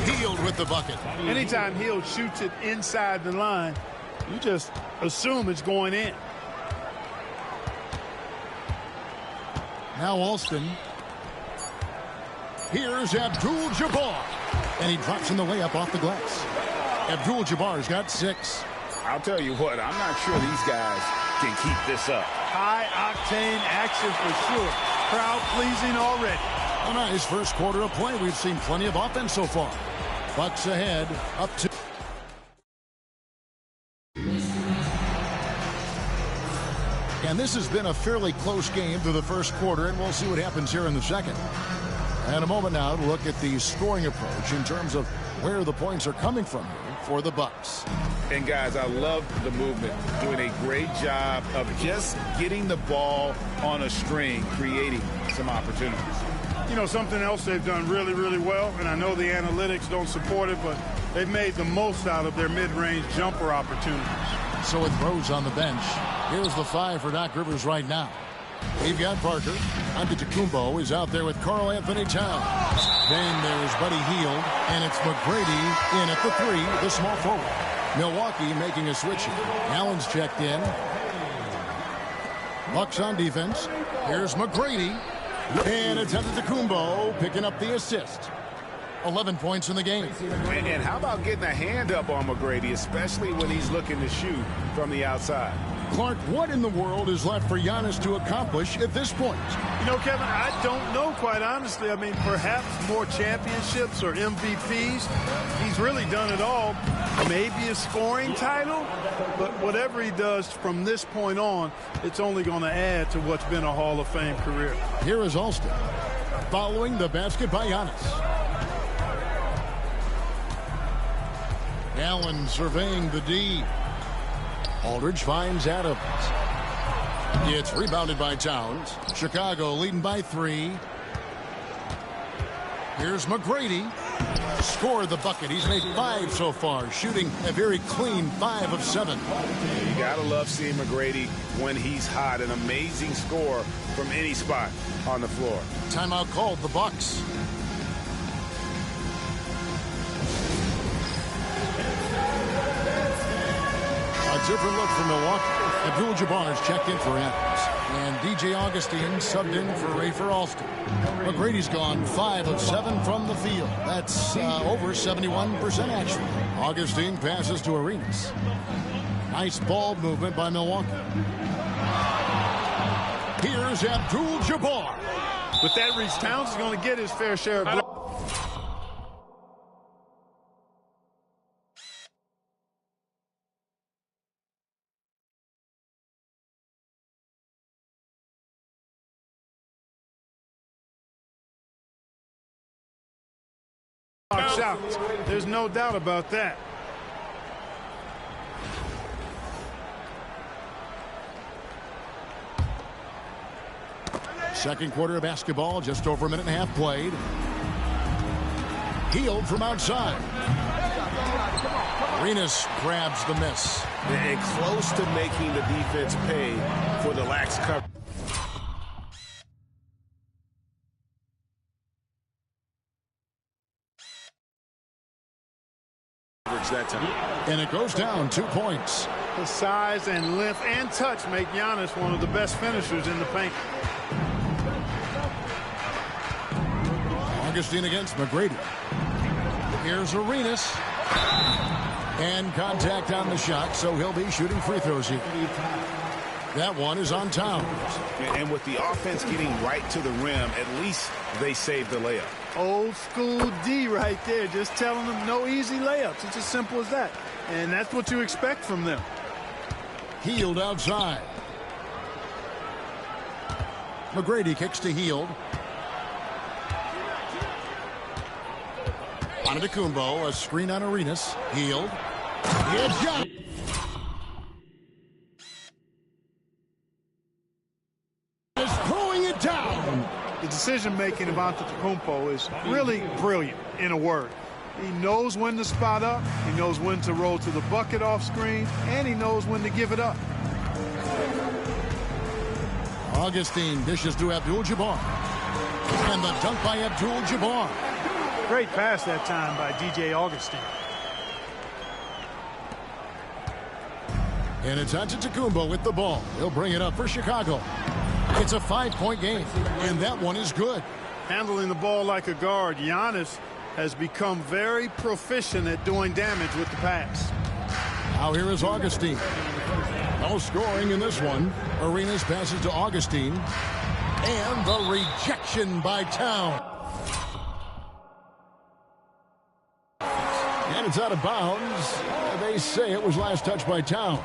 Hield with the bucket. Anytime Hield shoots it inside the line, you just assume it's going in. Now Alston. Here's Abdul-Jabbar. And he drops in the layup off the glass. Abdul-Jabbar's got 6. I'll tell you what, I'm not sure these guys can keep this up. High-octane action for sure. Crowd-pleasing already. A nice first quarter of play. We've seen plenty of offense so far. Bucks ahead, up to. And this has been a fairly close game through the first quarter, and we'll see what happens here in the second. And a moment now to look at the scoring approach in terms of where the points are coming from here for the Bucks. And guys, I love the movement, doing a great job of just getting the ball on a string, creating some opportunities. You know, something else they've done really, really well, and I know the analytics don't support it, but they've made the most out of their mid-range jumper opportunities. So with Rose on the bench, here's the 5 for Doc Rivers right now. We've got Parker. Antetokounmpo is out there with Karl Anthony Towns. Then there's Buddy Hield, and it's McGrady in at the 3, the small forward. Milwaukee making a switch here. Allen's checked in. Bucks on defense. Here's McGrady. And it's Antetokounmpo picking up the assist. 11 points in the game. And how about getting a hand up on McGrady, especially when he's looking to shoot from the outside? Clark, what in the world is left for Giannis to accomplish at this point? You know, Kevin, I don't know, quite honestly. I mean, perhaps more championships or MVPs. He's really done it all. Maybe a scoring title, but whatever he does from this point on, it's only going to add to what's been a Hall of Fame career. Here is Alston following the basket by Giannis. Allen surveying the D. Aldridge finds Adams. It's rebounded by Towns. Chicago leading by 3. Here's McGrady. Scored the bucket. He's made 5 so far, shooting a very clean 5 of 7. You gotta love seeing McGrady when he's hot. An amazing score from any spot on the floor. Timeout called, the Bucks. A different look from Milwaukee. Abdul-Jabbar is checked in for Adams. And DJ Augustine subbed in for Rafer Alston. McGrady's gone 5 of 7 from the field. That's over 71% actually. Augustine passes to Arenas. Nice ball movement by Milwaukee. Here's Abdul-Jabbar. With that reach, Towns is going to get his fair share of blocks. Shots. There's no doubt about that. Second quarter of basketball, just over a minute and a half played. Healed from outside. Arenas grabs the miss. And close to making the defense pay for the lax coverage. That time. And it goes down 2 points. The size and length and touch make Giannis one of the best finishers in the paint. Augustine against McGrady. Here's Arenas. And contact on the shot, so he'll be shooting free throws here. That one is on Towns. And with the offense getting right to the rim, at least they saved the layup. Old school D right there, just telling them no easy layups. It's as simple as that. And that's what you expect from them. Healed outside. McGrady kicks to Healed. Antetokounmpo, a screen on Arenas. Healed. It's got it. Is throwing it down. The decision-making of Antetokounmpo is really brilliant, in a word. He knows when to spot up, he knows when to roll to the bucket off screen, and he knows when to give it up. Augustine dishes to Abdul-Jabbar. And the dunk by Abdul-Jabbar. Great pass that time by DJ Augustine. And it's Antetokounmpo with the ball. He'll bring it up for Chicago. It's a 5-point game, and that one is good. Handling the ball like a guard, Giannis has become very proficient at doing damage with the pass. Now here is Augustine. No scoring in this one. Arenas passes to Augustine. And the rejection by Towns. And it's out of bounds. They say it was last touched by Towns.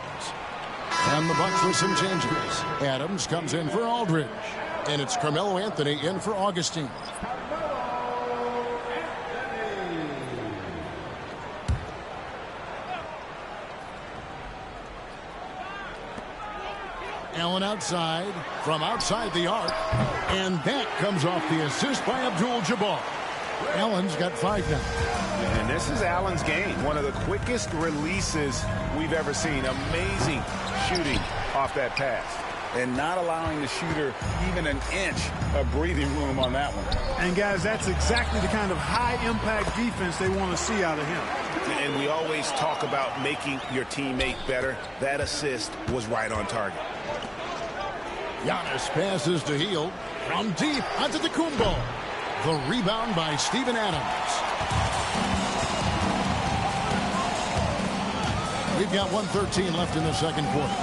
And the Bucks with some changes. Adams comes in for Aldridge. And it's Carmelo Anthony in for Augustine. Allen outside, from outside the arc. And that comes off the assist by Abdul-Jabbar. Allen's got 5 now. And this is Allen's game. One of the quickest releases we've ever seen. Amazing shooting off that pass. And not allowing the shooter even an inch of breathing room on that one. And, guys, that's exactly the kind of high-impact defense they want to see out of him. And we always talk about making your teammate better. That assist was right on target. Giannis passes to Hield. From deep onto the Antetokounmpo. The rebound by Steven Adams. We've got 1:13 left in the second quarter.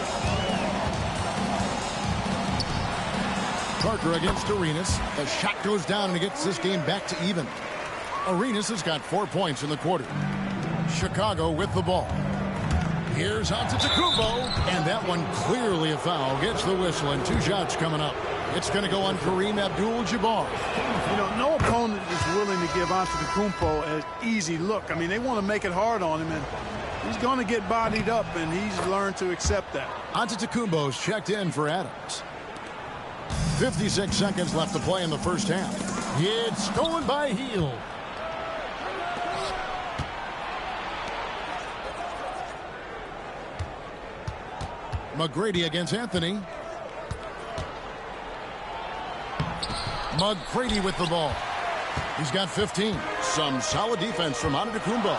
Parker against Arenas. The shot goes down and gets this game back to even. Arenas has got 4 points in the quarter. Chicago with the ball. Here's Antetokounmpo, and that one clearly a foul. Gets the whistle, and 2 shots coming up. It's going to go on Kareem Abdul-Jabbar. You know, no opponent is willing to give Antetokounmpo an easy look. I mean, they want to make it hard on him, and he's going to get bodied up, and he's learned to accept that. Antetokounmpo's checked in for Adams. 56 seconds left to play in the first half. It's stolen by Hield. McGrady against Anthony. McGrady with the ball. He's got 15. Some solid defense from Antetokounmpo.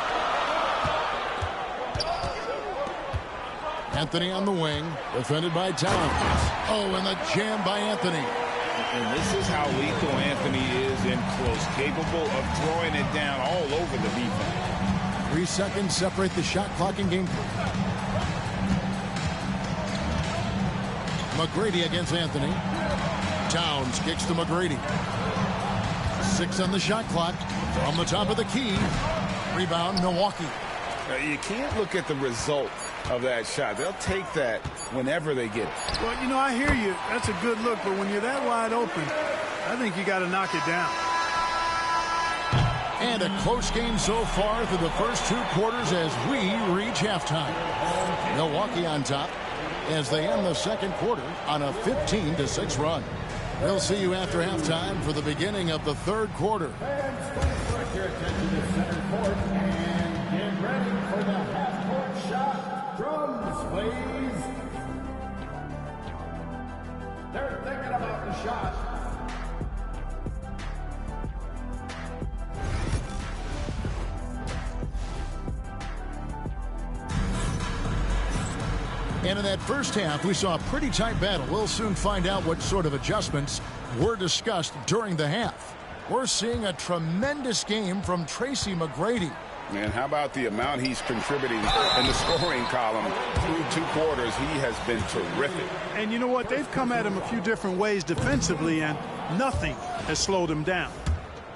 Anthony on the wing, defended by Towns. Oh, and the jam by Anthony. And this is how lethal Anthony is in close, capable of throwing it down all over the defense. 3 seconds separate the shot clock in game 3. McGrady against Anthony. Towns kicks to McGrady. 6 on the shot clock. From the top of the key. Rebound, Milwaukee. You can't look at the result of that shot. They'll take that whenever they get it. Well, you know, I hear you. That's a good look, but when you're that wide open, I think you got to knock it down. And a close game so far through the first 2 quarters as we reach halftime. Milwaukee on top as they end the second quarter on a 15-6 run. We'll see you after halftime for the beginning of the third quarter. Direct your attention to center court and get ready for the half-court shot. Drums, please. They're thinking about the shot. And in that first half, we saw a pretty tight battle. We'll soon find out what sort of adjustments were discussed during the half. We're seeing a tremendous game from Tracy McGrady. And how about the amount he's contributing in the scoring column through 2 quarters? He has been terrific. And you know what? They've come at him a few different ways defensively, and nothing has slowed him down.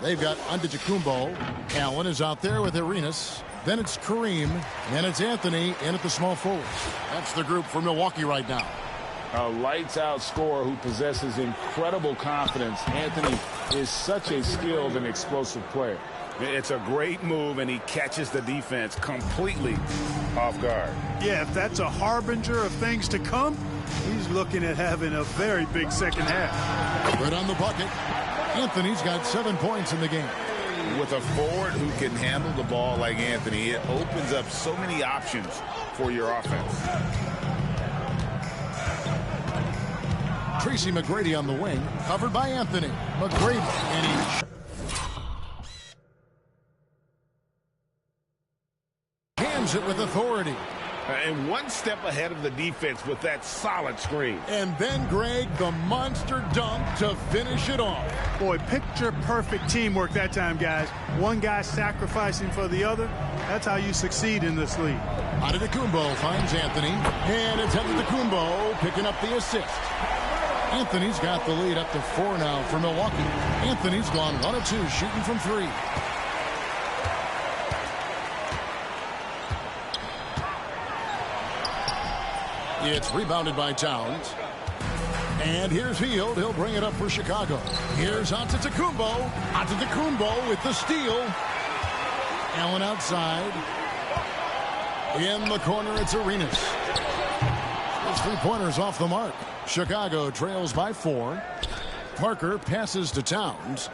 They've got Antetokounmpo. Allen is out there with Arenas. Then it's Kareem, and it's Anthony in at the small forwards. That's the group for Milwaukee right now. A lights-out scorer who possesses incredible confidence. Anthony is such a skilled and explosive player. It's a great move, and he catches the defense completely off guard. Yeah, if that's a harbinger of things to come, he's looking at having a very big second half. Good on the bucket. Anthony's got 7 points in the game. With a forward who can handle the ball like Anthony, it opens up so many options for your offense. Tracy McGrady on the wing, covered by Anthony. McGrady, and he jams it with authority. And one step ahead of the defense with that solid screen. And then, Greg, the monster dunk to finish it off. Boy, picture-perfect teamwork that time, guys. One guy sacrificing for the other. That's how you succeed in this league. Antetokounmpo finds Anthony. And it's Antetokounmpo picking up the assist. Anthony's got the lead up to 4 now for Milwaukee. Anthony's gone 1 of 2 shooting from 3. It's rebounded by Towns. And here's Hield. He'll bring it up for Chicago. Here's Antetokounmpo. Antetokounmpo with the steal. Allen outside. In the corner, it's Arenas. Those 3-pointers off the mark. Chicago trails by 4. Parker passes to Towns.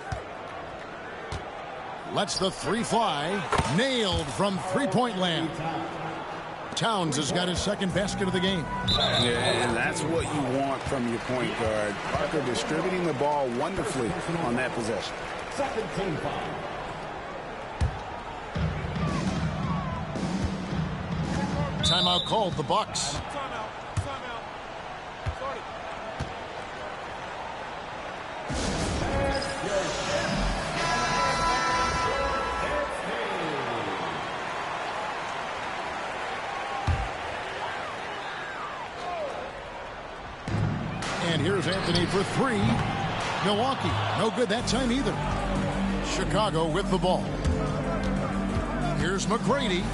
Lets the 3 fly. Nailed from 3-point land. Towns has got his second basket of the game. Yeah, and that's what you want from your point guard. Parker distributing the ball wonderfully on that possession. Second team foul. Timeout called, the Bucks. And here's Anthony for 3. Milwaukee, no good that time either. Chicago with the ball. Here's McGrady.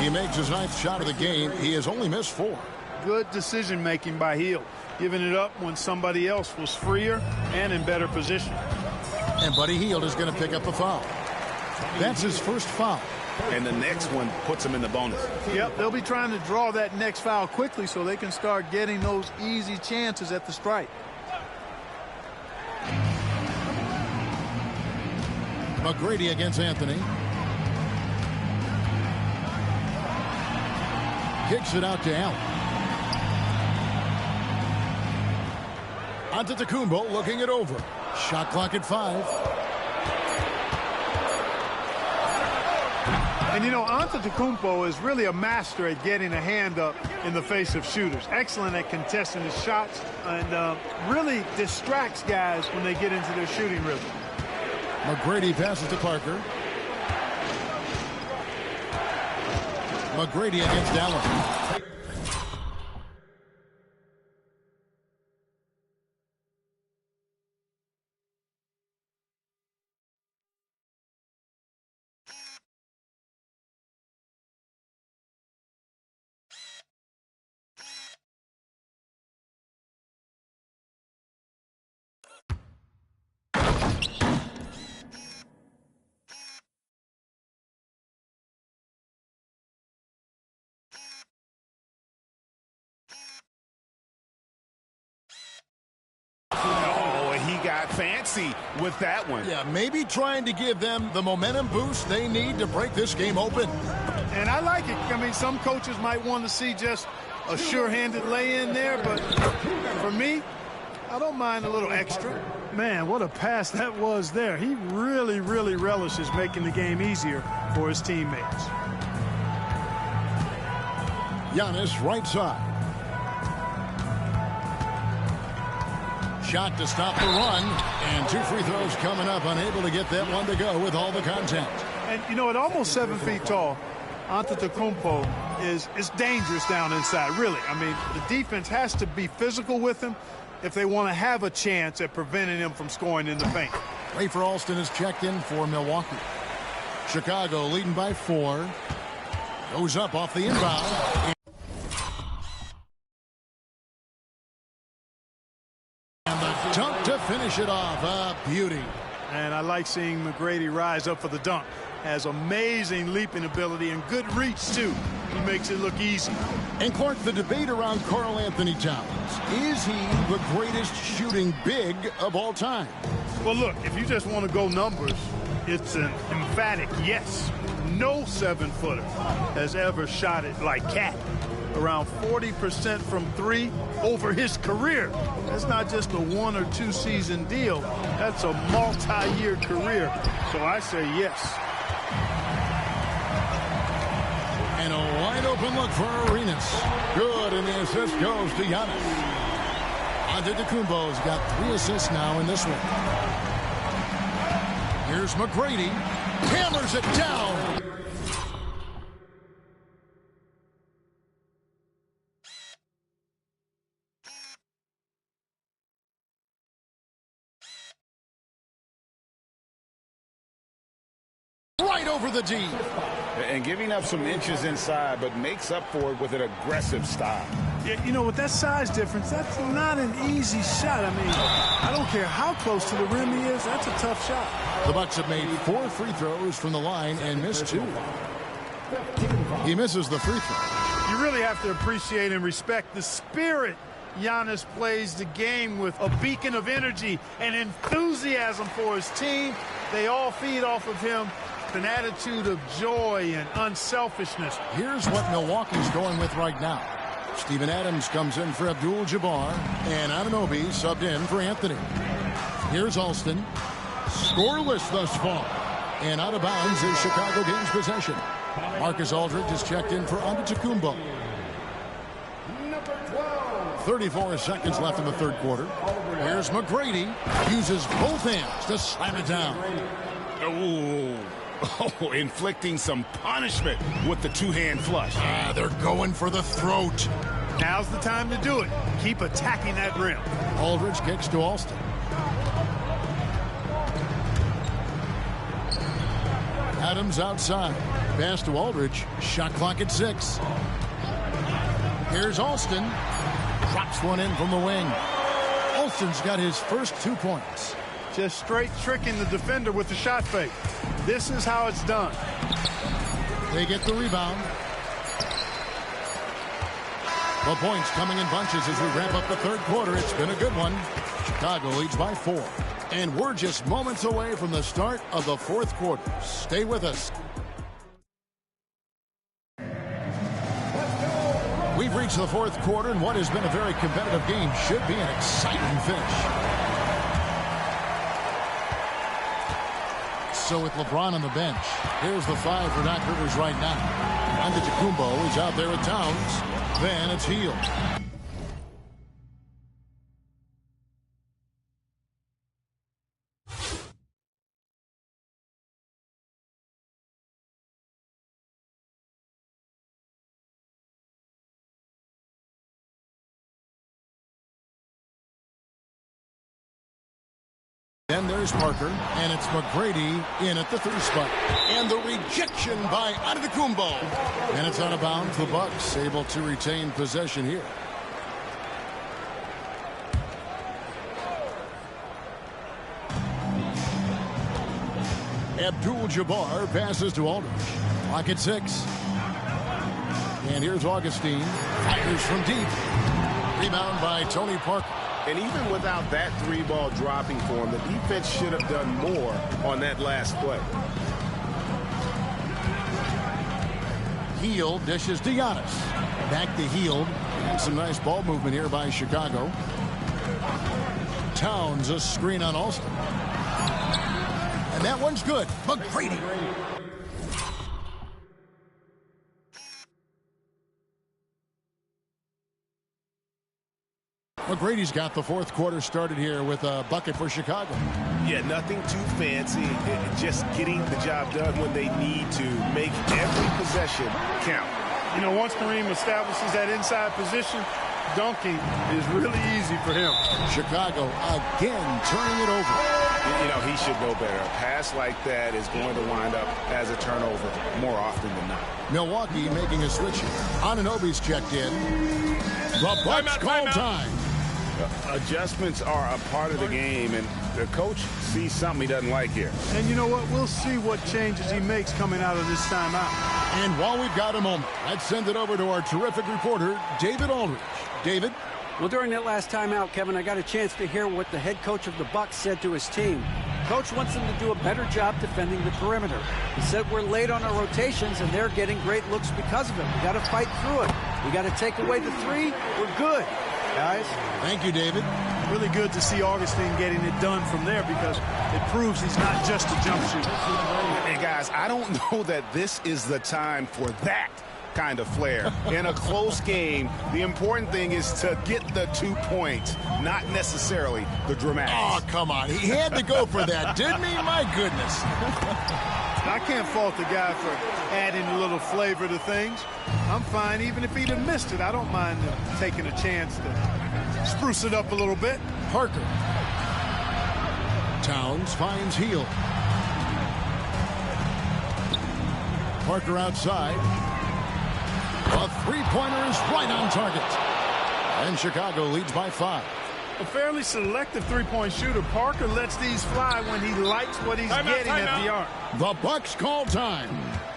He makes his 9th shot of the game. He has only missed 4. Good decision-making by Hield, giving it up when somebody else was freer and in better position. And Buddy Hield is going to pick up a foul. That's his first foul. And the next one puts him in the bonus. Yep, they'll be trying to draw that next foul quickly so they can start getting those easy chances at the stripe. McGrady against Anthony. Kicks it out to Allen. Antetokounmpo looking it over. Shot clock at 5. And, you know, Antetokounmpo is really a master at getting a hand up in the face of shooters. Excellent at contesting his shots and really distracts guys when they get into their shooting rhythm. McGrady passes to Parker. McGrady against Allen. Oh, he got fancy with that one. Yeah, maybe trying to give them the momentum boost they need to break this game open. And I like it. I mean, some coaches might want to see just a sure-handed lay-in there, but for me, I don't mind a little extra. Man, what a pass that was there. He really, really relishes making the game easier for his teammates. Giannis right side. Shot to stop the run, and 2 free throws coming up, unable to get that one to go with all the contact. And, you know, at almost 7 feet tall, Antetokounmpo is dangerous down inside, really. I mean, the defense has to be physical with him if they want to have a chance at preventing him from scoring in the paint. Rafer Alston is checked in for Milwaukee. Chicago leading by 4. Goes up off the inbound. Dunk to finish it off. A beauty. And I like seeing McGrady rise up for the dunk. Has amazing leaping ability and good reach, too. He makes it look easy. And, Clark, the debate around Karl Anthony Towns. Is he the greatest shooting big of all time? Well, look, if you just want to go numbers, it's an emphatic yes. No 7-footer has ever shot it like Cat. Around 40% from 3 over his career. That's not just a 1 or 2 season deal. That's a multi-year career. So I say yes. And a wide open look for Arenas. Good, and the assist goes to Giannis. Antetokounmpo's got 3 assists now in this one. Here's McGrady. Hammers it down. Right over the D. And giving up some inches inside, but makes up for it with an aggressive style. Yeah, you know, with that size difference, that's not an easy shot. I mean, I don't care how close to the rim he is. That's a tough shot. The Bucks have made 4 free throws from the line and missed 2. He misses the free throw. You really have to appreciate and respect the spirit Giannis plays the game with. A beacon of energy and enthusiasm for his team. They all feed off of him. An attitude of joy and unselfishness. Here's what Milwaukee's going with right now. Steven Adams comes in for Abdul-Jabbar, and Anunoby subbed in for Anthony. Here's Alston. Scoreless thus far. And out of bounds is Chicago gains possession. Marcus Aldridge is checked in for Antetokounmpo. 34 seconds left in the third quarter. Here's McGrady. Uses both hands to slam it down. Oh, inflicting some punishment with the 2-hand flush. They're going for the throat. Now's the time to do it. Keep attacking that rim. Aldridge kicks to Alston. Adams outside. Pass to Aldridge. Shot clock at 6. Here's Alston. Drops one in from the wing. Alston's got his first 2 points. Just straight tricking the defender with the shot fake. This is how it's done. They get the rebound. The points coming in bunches as we wrap up the third quarter. It's been a good one. Chicago leads by 4. And we're just moments away from the start of the fourth quarter. Stay with us. We've reached the fourth quarter, and what has been a very competitive game should be an exciting finish. So with LeBron on the bench, here's the 5 for Doc Rivers right now. Antetokounmpo is out there with Towns. Then it's Hield. Then there's Parker, and it's McGrady in at the 3 spot. And the rejection by Antetokounmpo. And it's out of bounds. The Bucks able to retain possession here. Abdul-Jabbar passes to Aldridge. Clock at 6. And here's Augustine. Fires from deep. Rebound by Tony Parker. And even without that 3-ball dropping for him, the defense should have done more on that last play. Hield dishes to Giannis. Back to Hield. And some nice ball movement here by Chicago. Towns a screen on Alston. And that one's good. McGrady. McGrady's got the fourth quarter started here with a bucket for Chicago. Yeah, nothing too fancy. Just getting the job done when they need to. Make every possession count. You know, once Kareem establishes that inside position, dunking is really easy for him. Chicago again turning it over. You know, he should know better. A pass like that is going to wind up as a turnover more often than not. Milwaukee making a switch. Anunoby's checked in. The Bucks call time. Adjustments are a part of the game, and the coach sees something he doesn't like here. And you know what? We'll see what changes he makes coming out of this timeout. And while we've got a moment, let's send it over to our terrific reporter, David Aldridge. David? Well, during that last timeout, Kevin, I got a chance to hear what the head coach of the Bucks said to his team. Coach wants them to do a better job defending the perimeter. He said we're late on our rotations, and they're getting great looks because of it. We got to fight through it. We got to take away the 3. We're good, guys. Thank you, David. Really good to see Augustine getting it done from there because it proves he's not just a jump shooter. Hey, guys, I don't know that this is the time for that kind of flair. In a close game, the important thing is to get the 2 points, not necessarily the dramatics. Oh, come on. He had to go for that, didn't he? My goodness. I can't fault the guy for adding a little flavor to things. I'm fine even if he'd have missed it. I don't mind taking a chance to spruce it up a little bit. Parker. Towns finds Hield. Parker outside. A 3-pointer is right on target. And Chicago leads by 5. A fairly selective 3-point shooter. Parker lets these fly when he likes what he's getting at the arc. The Bucks call time.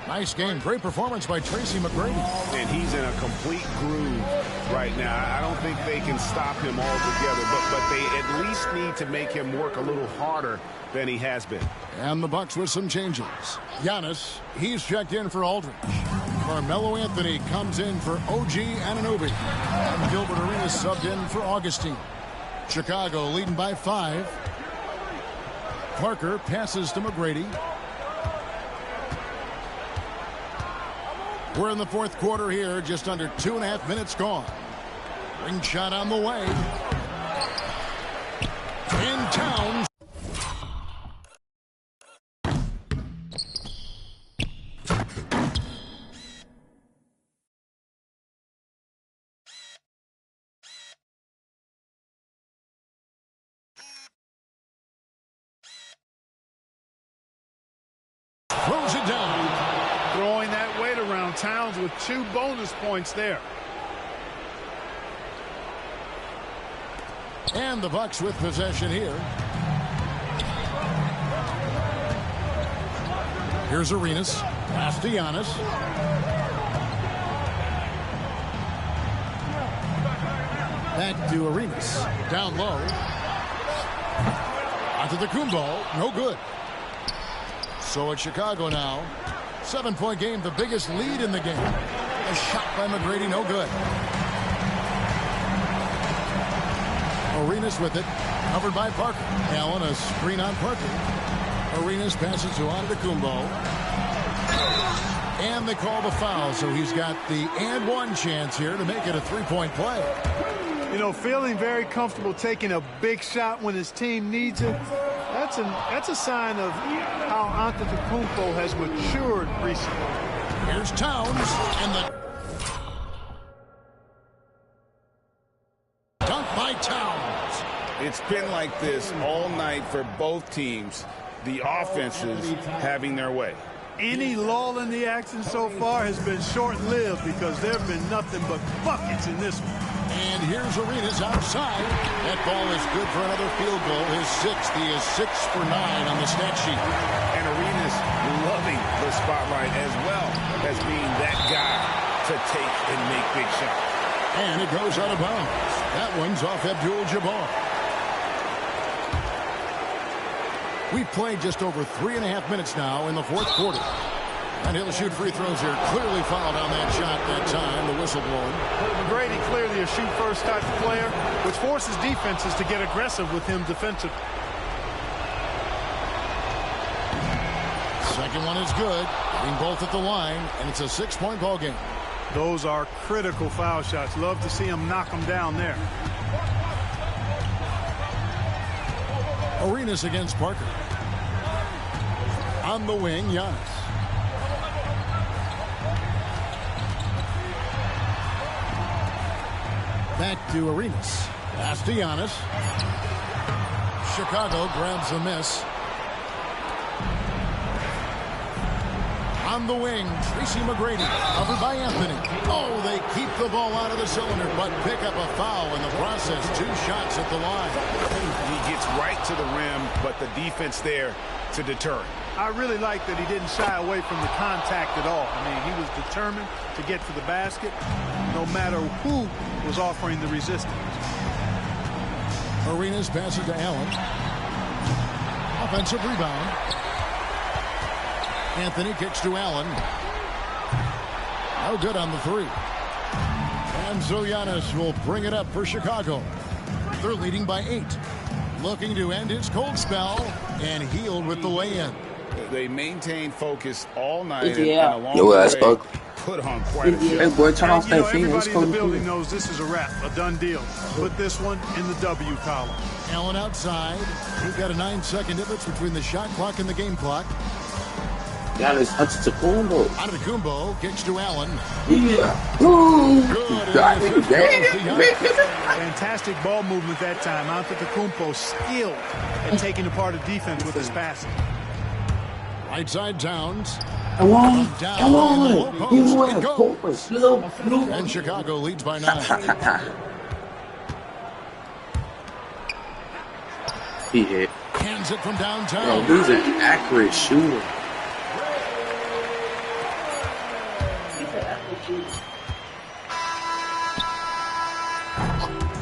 Nice game. Great performance by Tracy McGrady. And he's in a complete groove right now. I don't think they can stop him altogether, but they at least need to make him work a little harder than he has been. And the Bucks with some changes. Giannis, he's checked in for Aldridge. Carmelo Anthony comes in for OG Anunoby. And Gilbert Arenas subbed in for Augustine. Chicago leading by 5. Parker passes to McGrady. We're in the fourth quarter here, just under 2.5 minutes gone. Ring shot on the way. In Towns. Throws it down. Throwing that weight around. Towns with 2 bonus points there. And the Bucks with possession here. Here's Arenas. Pass to Giannis. Back to Arenas. Down low. Antetokounmpo. No good. So it's Chicago now. 7-point game, the biggest lead in the game. A shot by McGrady, no good. Arenas with it. Covered by Parker. Allen, a screen on Parker. Arenas passes to Antetokounmpo. And they call the foul, so he's got the and one chance here to make it a three-point play. You know, feeling very comfortable taking a big shot when his team needs it. That's a sign of how Antetokounmpo has matured recently. Here's Towns, and the dunk by Towns. It's been like this all night for both teams. The offenses having their way. Any lull in the action so far has been short-lived because there have been nothing but buckets in this one. And here's Arenas outside. That ball is good for another field goal. His sixth. He is 6 for 9 on the stat sheet. And Arenas loving the spotlight as well as being that guy to take and make big shots. And it goes out of bounds. That one's off Abdul-Jabbar. We've played just over 3.5 minutes now in the fourth quarter. And he'll shoot free throws here. Clearly fouled on that shot that time. The whistle blowing. McGrady clearly a shoot-first type of player, which forces defenses to get aggressive with him defensively. Second one is good. Getting both at the line, and it's a 6-point ball game. Those are critical foul shots. Love to see him knock them down there. Arenas against Parker. On the wing, Giannis. Back to Arenas. Pass to Giannis. Chicago grabs a miss. On the wing, Tracy McGrady, covered by Anthony. Oh, they keep the ball out of the cylinder, but pick up a foul in the process. 2 shots at the line. He gets right to the rim, but the defense there to deter. I really like that he didn't shy away from the contact at all. I mean, he was determined to get to the basket, no matter who was offering the resistance. Arenas passes to Allen. Offensive rebound. Anthony kicks to Allen. No good on the 3. And so Giannis will bring it up for Chicago. They're leading by 8. Looking to end his cold spell and healed with the lay-in. They maintained focus all night. Yeah. And along the way, put on quite a show. Hey, boy, turn off that thing. Everybody in the building knows this is a wrap, a done deal. Put this one in the W column. Allen outside. We've got a 9-second difference between the shot clock and the game clock. Giannis Antetokounmpo. Antetokounmpo kicks to Allen. Yeah. Good. Fantastic ball movement that time. Antetokounmpo skilled at taking apart a defense with his passing. Right side Towns. Come on. Come on. And Chicago leads by 9. He hit. Hands it from downtown. Bro, he's an accurate shooter.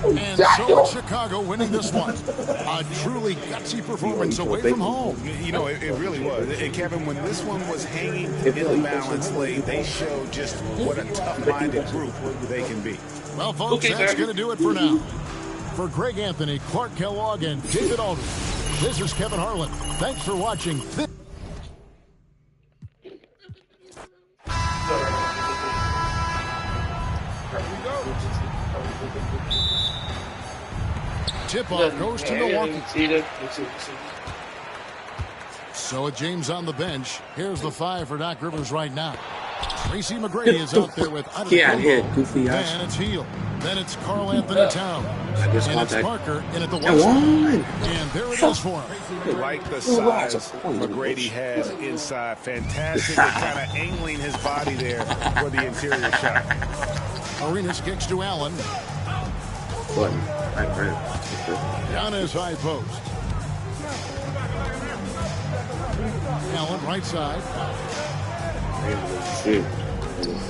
And so it's Chicago winning this one. A truly gutsy performance away from home. You know, it really was. And Kevin, when this one was hanging in the balance lane, they showed just what a tough-minded group they can be. Well, folks, that's going to do it for now. For Greg Anthony, Clark Kellogg, and David Aldridge, this is Kevin Harlan. Thanks for watching. Tip-off goes to Milwaukee. So with James on the bench, here's the 5 for Doc Rivers right now. Tracy McGrady is out there with goofy ass. Then it's Hield. Then it's Karl Anthony Towns. And it's Parker in at the one. And there it is for him. Like the size McGrady has inside. Fantastic at kind of angling his body there for the interior shot. Arenas kicks to Allen. Giannis high post. Allen right side. And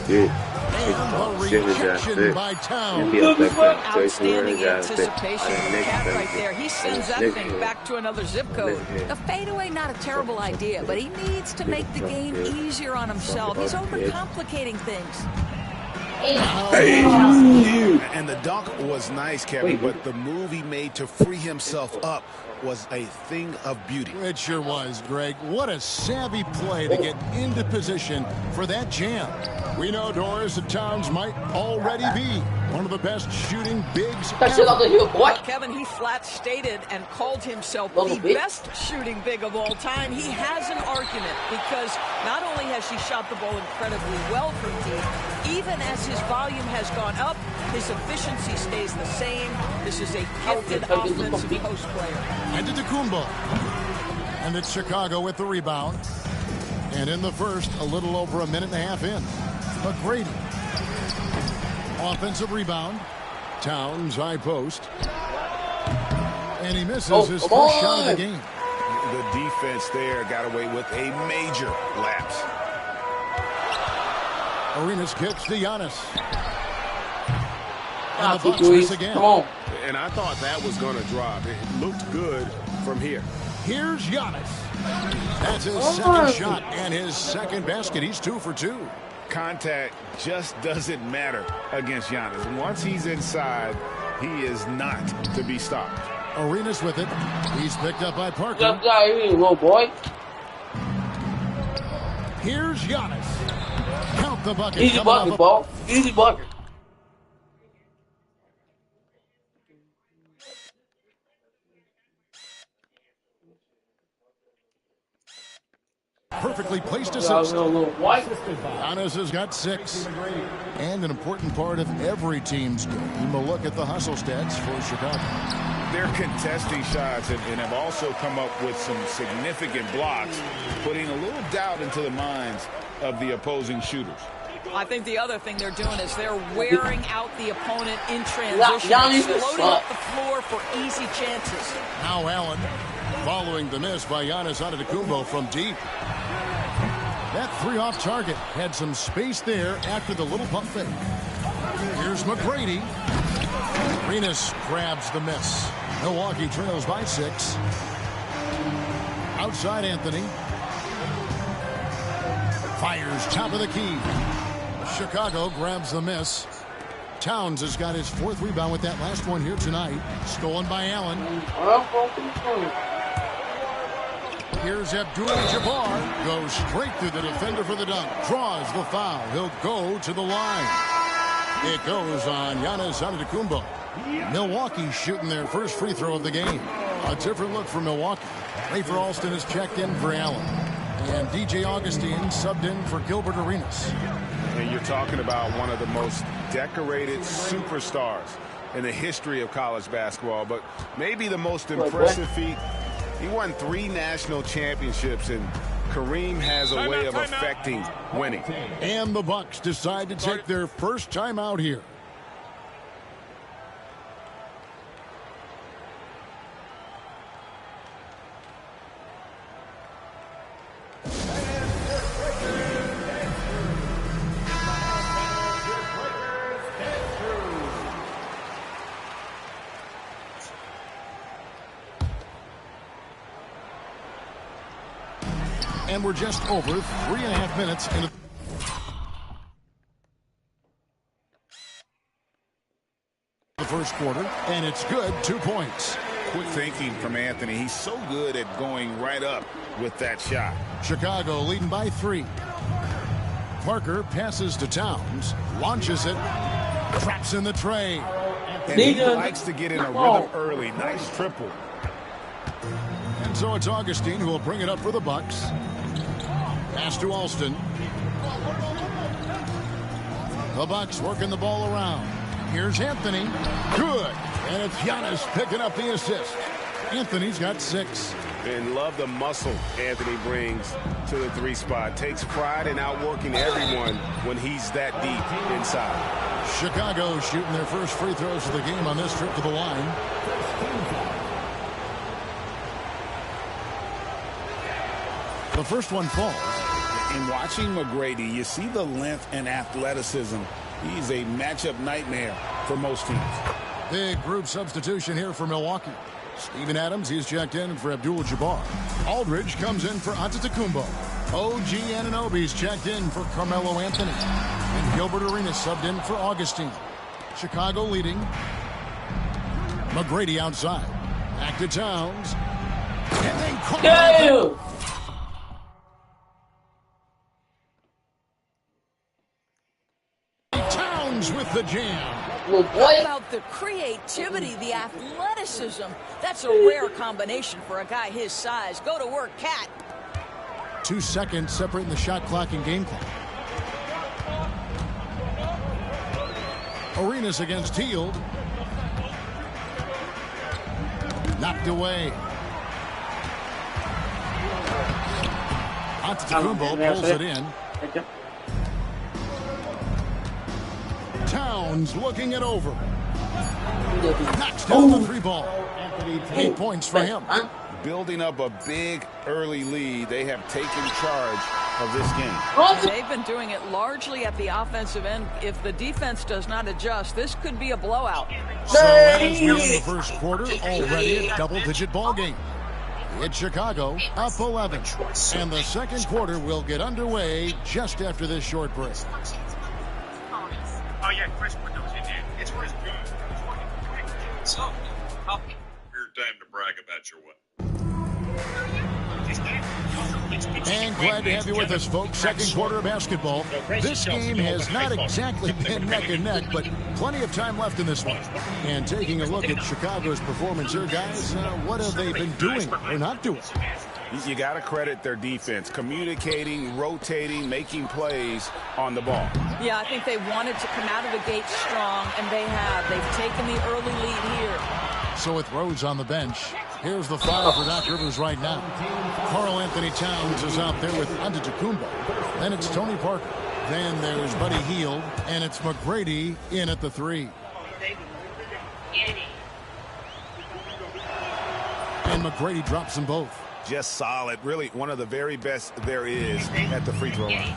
the rejection by Towns. Outstanding anticipation. Cat right there. He sends that thing back to another zip code. The fadeaway, not a terrible idea, but he needs to make the game easier on himself. He's overcomplicating things. And the dunk was nice, Kevin, but the move he made to free himself up was a thing of beauty. It sure was, Greg. What a savvy play to get into position for that jam. We know Doris and Towns might already be one of the best shooting bigs ever. Well, Kevin, he flat stated and called himself the best shooting big of all time. He has an argument because not only has he shot the ball incredibly well from deep, even as his volume has gone up, his efficiency stays the same. This is a gifted offensive post player. And to Kumbo. And it's Chicago with the rebound. And in the first, a little over a minute and a half in. McGrady. Offensive rebound. Towns, high post. And he misses his first shot of the game. The defense there got away with a major lapse. Arenas kicks to Giannis. And the Bucks miss again. Come on. And I thought that was going to drop. It looked good from here. Here's Giannis. That's his second shot and his second basket. He's 2 for 2. Contact just doesn't matter against Giannis. Once he's inside, he is not to be stopped. Arenas with it. He's picked up by Parker. Jump down here, little boy. Here's Giannis. Count the bucket. Easy bucket, ball. Easy bucket. Perfectly placed assist. Giannis has got 6. And an important part of every team's game. A look at the hustle stats for Chicago. They're contesting shots and have also come up with some significant blocks, putting a little doubt into the minds of the opposing shooters. I think the other thing they're doing is they're wearing out the opponent in transition, loading up the floor for easy chances. Now Allen following the miss by Giannis Antetokounmpo from deep. That 3 off target had some space there after the little pump fake. Here's McGrady. Arenas grabs the miss. Milwaukee trails by 6. Outside Anthony. Fires top of the key. Chicago grabs the miss. Towns has got his 4th rebound with that last one here tonight. Stolen by Allen. Here's Abdul-Jabbar. Goes straight through the defender for the dunk. Draws the foul. He'll go to the line. It goes on Giannis Antetokounmpo. Milwaukee shooting their first free throw of the game. A different look for Milwaukee. Rafer Alston is checked in for Allen. And DJ Augustine subbed in for Gilbert Arenas. And you're talking about one of the most decorated superstars in the history of college basketball. But maybe the most impressive feat, he won 3 national championships, and Kareem has a way of affecting winning. And the Bucks decide to take their first time out here. And we're just over 3.5 minutes into the first quarter, and it's good. 2 points. Quick thinking from Anthony. He's so good at going right up with that shot. Chicago leading by 3. Parker passes to Towns, launches it, traps in the tray. And he likes to get in a rhythm early. Nice triple. And so it's Augustine who will bring it up for the Bucks. Pass to Alston. The Bucks working the ball around. Here's Anthony. Good. And it's Giannis picking up the assist. Anthony's got 6. And love the muscle Anthony brings to the 3 spot. Takes pride in outworking everyone when he's that deep inside. Chicago shooting their first free throws of the game on this trip to the line. The first one falls. In watching McGrady, you see the length and athleticism. He's a matchup nightmare for most teams. Big group substitution here for Milwaukee. Steven Adams, he's checked in for Abdul-Jabbar. Aldridge comes in for Antetokounmpo. OG Anunoby's checked in for Carmelo Anthony. And Gilbert Arenas subbed in for Augustine. Chicago leading. McGrady outside. Back to Towns. And then Go! Towns with the jam. How about the creativity, the athleticism? That's a rare combination for a guy his size. Go to work, Cat. 2 seconds separating the shot clock and game clock. Arenas against Hield. Knocked away. Antetokounmpo pulls it in. Towns looking it over. Knocks down the 3 ball. 8 points for him. Building up a big early lead. They have taken charge of this game. They've been doing it largely at the offensive end. If the defense does not adjust, this could be a blowout. So as we're in the first quarter, already a double-digit ball game. It's Chicago up 11. And the second quarter will get underway just after this short break. Oh yeah, Chris put those in there. It's Chris good. So, weird time to brag about your what? And glad to have you with us, folks. Second quarter of basketball. This game has not exactly been neck and neck, but plenty of time left in this one. And taking a look at Chicago's performance here, guys, what have they been doing or not doing? You got to credit their defense, communicating, rotating, making plays on the ball. Yeah, I think they wanted to come out of the gate strong, and they have. They've taken the early lead here. So with Rhodes on the bench, here's the foul for Doc Rivers right now. Karl Anthony Towns is out there with Antetokounmpo. Then it's Tony Parker. Then there's Buddy Hield, and it's McGrady in at the 3. And McGrady drops them both. Just solid. Really one of the very best there is at the free throw line.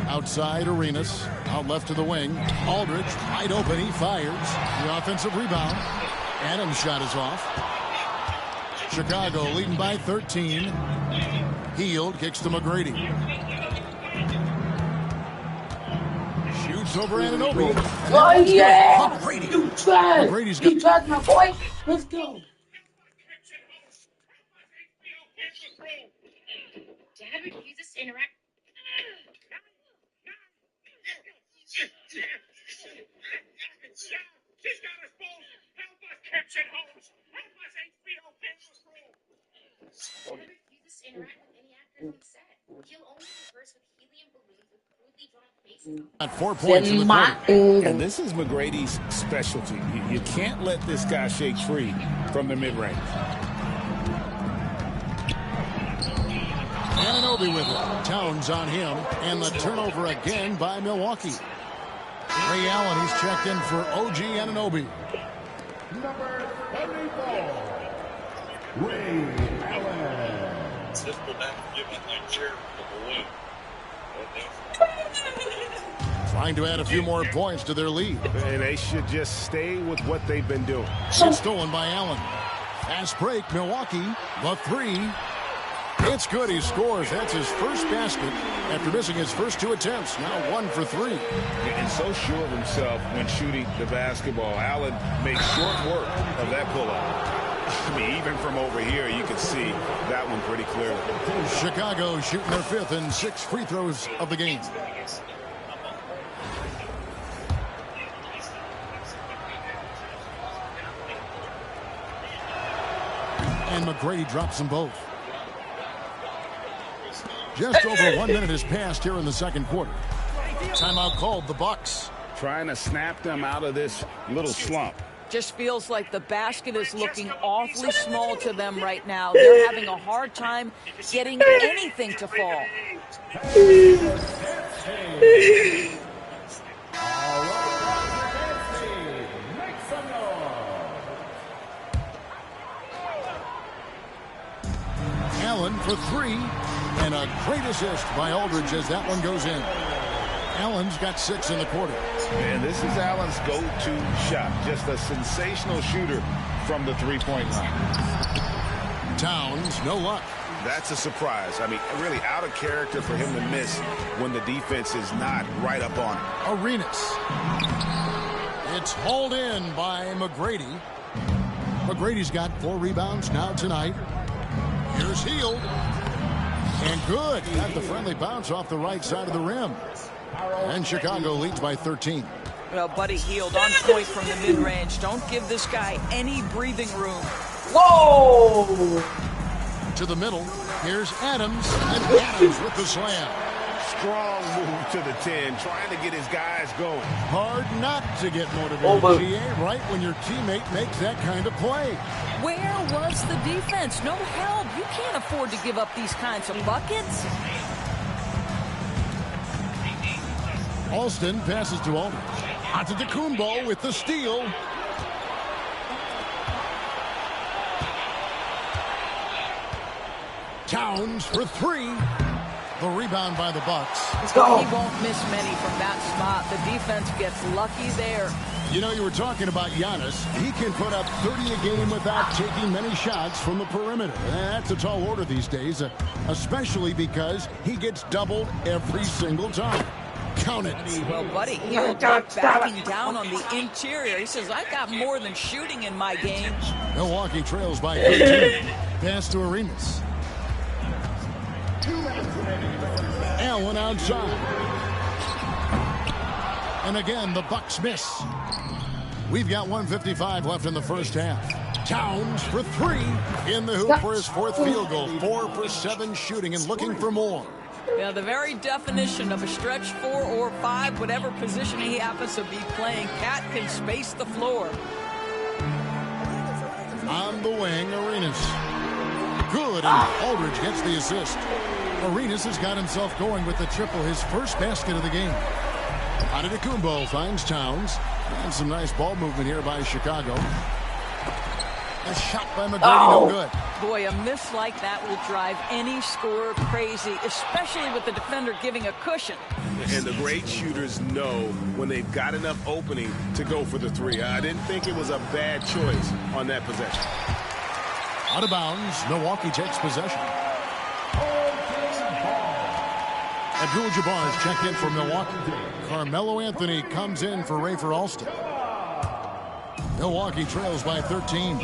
Outside Arenas. Out left to the wing. Aldridge wide open. He fires. The offensive rebound. Adams' shot is off. Chicago leading by 13. Hield kicks to McGrady. Shoots over Anunoby. Oh yeah! McGrady. McGrady's got. You tried my boy. Let's go. Dad would use this to interact. She's got us both. Help us, Captain Holmes. Help us, HBO Dad would use this to interact with any actors on set. He'll only converse with helium balloons with crudely drawn faces. At 4 points in the quarter. And this is McGrady's specialty. You can't let this guy shake free from the mid-range. Anunoby with it. Towns on him. And the turnover again by Milwaukee. Ray Allen, he's checked in for OG Anunoby. Number 34, Ray Allen. Just go down and give my thing chair a balloon. Trying to add a few more points to their lead. And they should just stay with what they've been doing. It's stolen by Allen. Fast break, Milwaukee. The 3. It's good. He scores. That's his first basket after missing his first 2 attempts. Now 1 for 3. And so sure of himself when shooting the basketball. Allen makes short work of that pull-up. I mean, even from over here, you can see that one pretty clearly. Chicago shooting their 5th and 6th free throws of the game. And McGrady drops them both. Just over 1 minute has passed here in the second quarter. Timeout called, the Bucks. Trying to snap them out of this little slump. Just feels like the basket is looking awfully small to them right now. They're having a hard time getting anything to fall. Allen for 3, and a great assist by Aldridge as that one goes in. Allen's got 6 in the quarter. And this is Allen's go-to shot. Just a sensational shooter from the three-point line. Towns, no luck. That's a surprise. I mean, really out of character for him to miss when the defense is not right up on him. Arenas. It's hauled in by McGrady. McGrady's got 4 rebounds now tonight. Here's Hield. And good. Got the friendly bounce off the right side of the rim. And Chicago leads by 13. Well, Buddy Hield on point from the mid-range. Don't give this guy any breathing room. Whoa! To the middle. Here's Adams. And Adams with the slam. Strong move to the 10, trying to get his guys going. Hard not to get motivated, GA, right when your teammate makes that kind of play. Where was the defense? No help. You can't afford to give up these kinds of buckets. Alston passes to Aldridge. Antetokounmpo with the steal. Towns for 3. The rebound by the Bucks. He won't miss many from that spot. The defense gets lucky there. You know, you were talking about Giannis. He can put up 30 a game without taking many shots from the perimeter. That's a tall order these days, especially because he gets doubled every single time. Count it. Well, Buddy Hield backing down on the interior. He says, I got more than shooting in my game. Milwaukee trails by 13. Pass to Arenas. Allen outside. And again, the Bucks miss. We've got 1:55 left in the first half. Towns for 3 in the hoop for his 4th field goal. 4 for 7 shooting and looking for more. Yeah, the very definition of a stretch 4 or 5, whatever position he happens to be playing, Cat can space the floor. On the wing, Arenas. Good, and Aldridge gets the assist. Arenas has got himself going with the triple, his first basket of the game. Antetokounmpo finds Towns. And some nice ball movement here by Chicago. A shot by McGrady, no good. Boy, a miss like that will drive any scorer crazy, especially with the defender giving a cushion. And the great shooters know when they've got enough opening to go for the 3. I didn't think it was a bad choice on that possession. Out of bounds, Milwaukee takes possession. Abdul-Jabbar is checked in for Milwaukee. Carmelo Anthony comes in for Rafer Alston. Milwaukee trails by 13.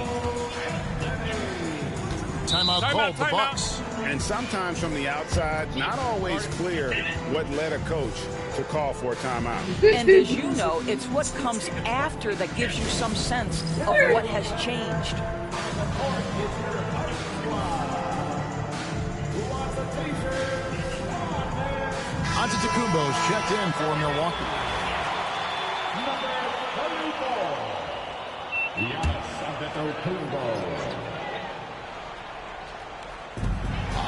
Timeout called the Bucks. And sometimes from the outside, not always clear what led a coach to call for a timeout. And as you know, it's what comes after that gives you some sense of what has changed. Antetokounmpo's checked in for Milwaukee.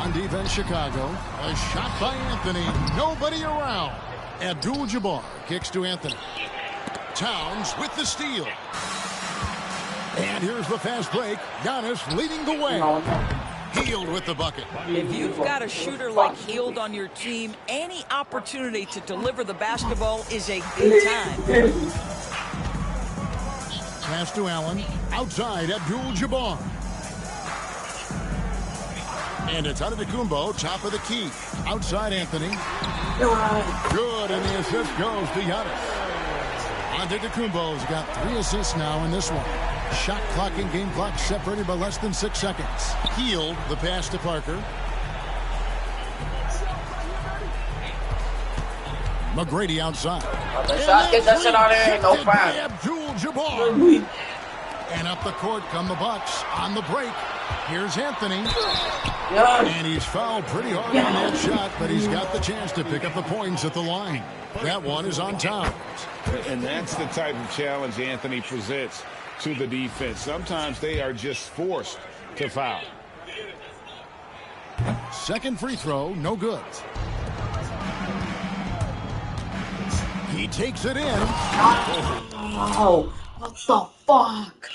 On defense, Chicago. A shot by Anthony. Nobody around. Abdul-Jabbar kicks to Anthony. Towns with the steal. And here's the fast break. Giannis leading the way. Hield with the bucket. If you've got a shooter like Hield on your team, any opportunity to deliver the basketball is a good time. Pass to Allen. Outside, Abdul-Jabbar. And it's Antetokounmpo, top of the key. Outside, Anthony. Good, and the assist goes to Giannis. Antetokounmpo's got 3 assists now in this one. Shot clock and game clock separated by less than 6 seconds. Hield, the pass to Parker. McGrady outside. Get that shit out of here. No foul. Abdul-Jabbar. And up the court come the Bucks on the break. Here's Anthony. And he's fouled pretty hard on that shot, but he's got the chance to pick up the points at the line. That one is on Towns. And that's the type of challenge Anthony presents to the defense. Sometimes they are just forced to foul. Second free throw, no good. He takes it in. Oh, what the fuck?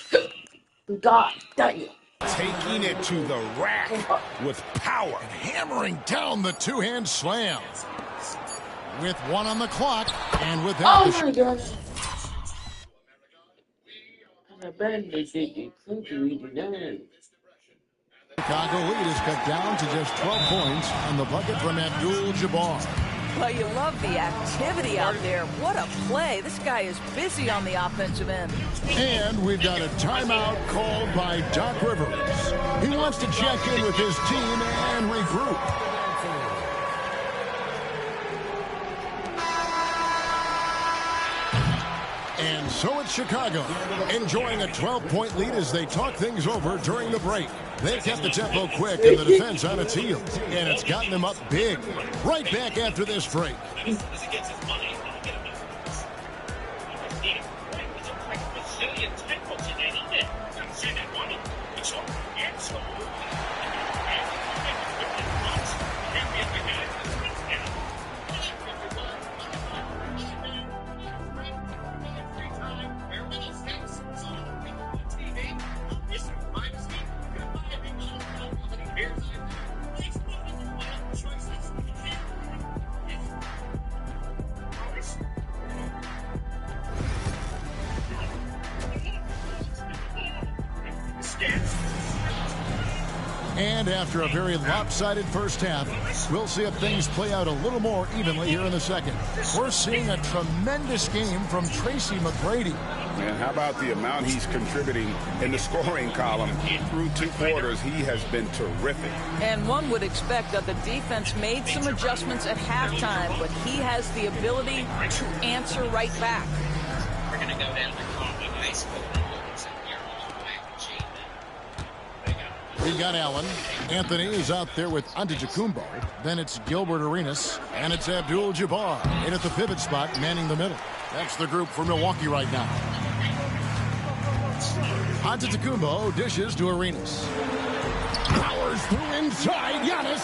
God damn. Taking it to the rack with power. And hammering down the two-hand slam. With 1 on the clock, and with that... Oh my God. Chicago lead is cut down to just 12 points on the bucket from Abdul-Jabbar. Well, you love the activity out there. What a play. This guy is busy on the offensive end. And we've got a timeout called by Doc Rivers. He wants to check in with his team and regroup. And so it's Chicago, enjoying a 12-point lead as they talk things over during the break. They kept the tempo quick and the defense on its heels, and it's gotten them up big. Right back after this break. And after a very lopsided first half, we'll see if things play out a little more evenly here in the second. We're seeing a tremendous game from Tracy McGrady. And how about the amount he's contributing in the scoring column? Through 2 quarters, he has been terrific. And one would expect that the defense made some adjustments at halftime, but he has the ability to answer right back. We're going to go down to Coffee High School. We've got Allen. Anthony is out there with Antetokounmpo. Then it's Gilbert Arenas. And it's Abdul-Jabbar in at the pivot spot, manning the middle. That's the group for Milwaukee right now. Antetokounmpo dishes to Arenas. Powers through inside. Giannis.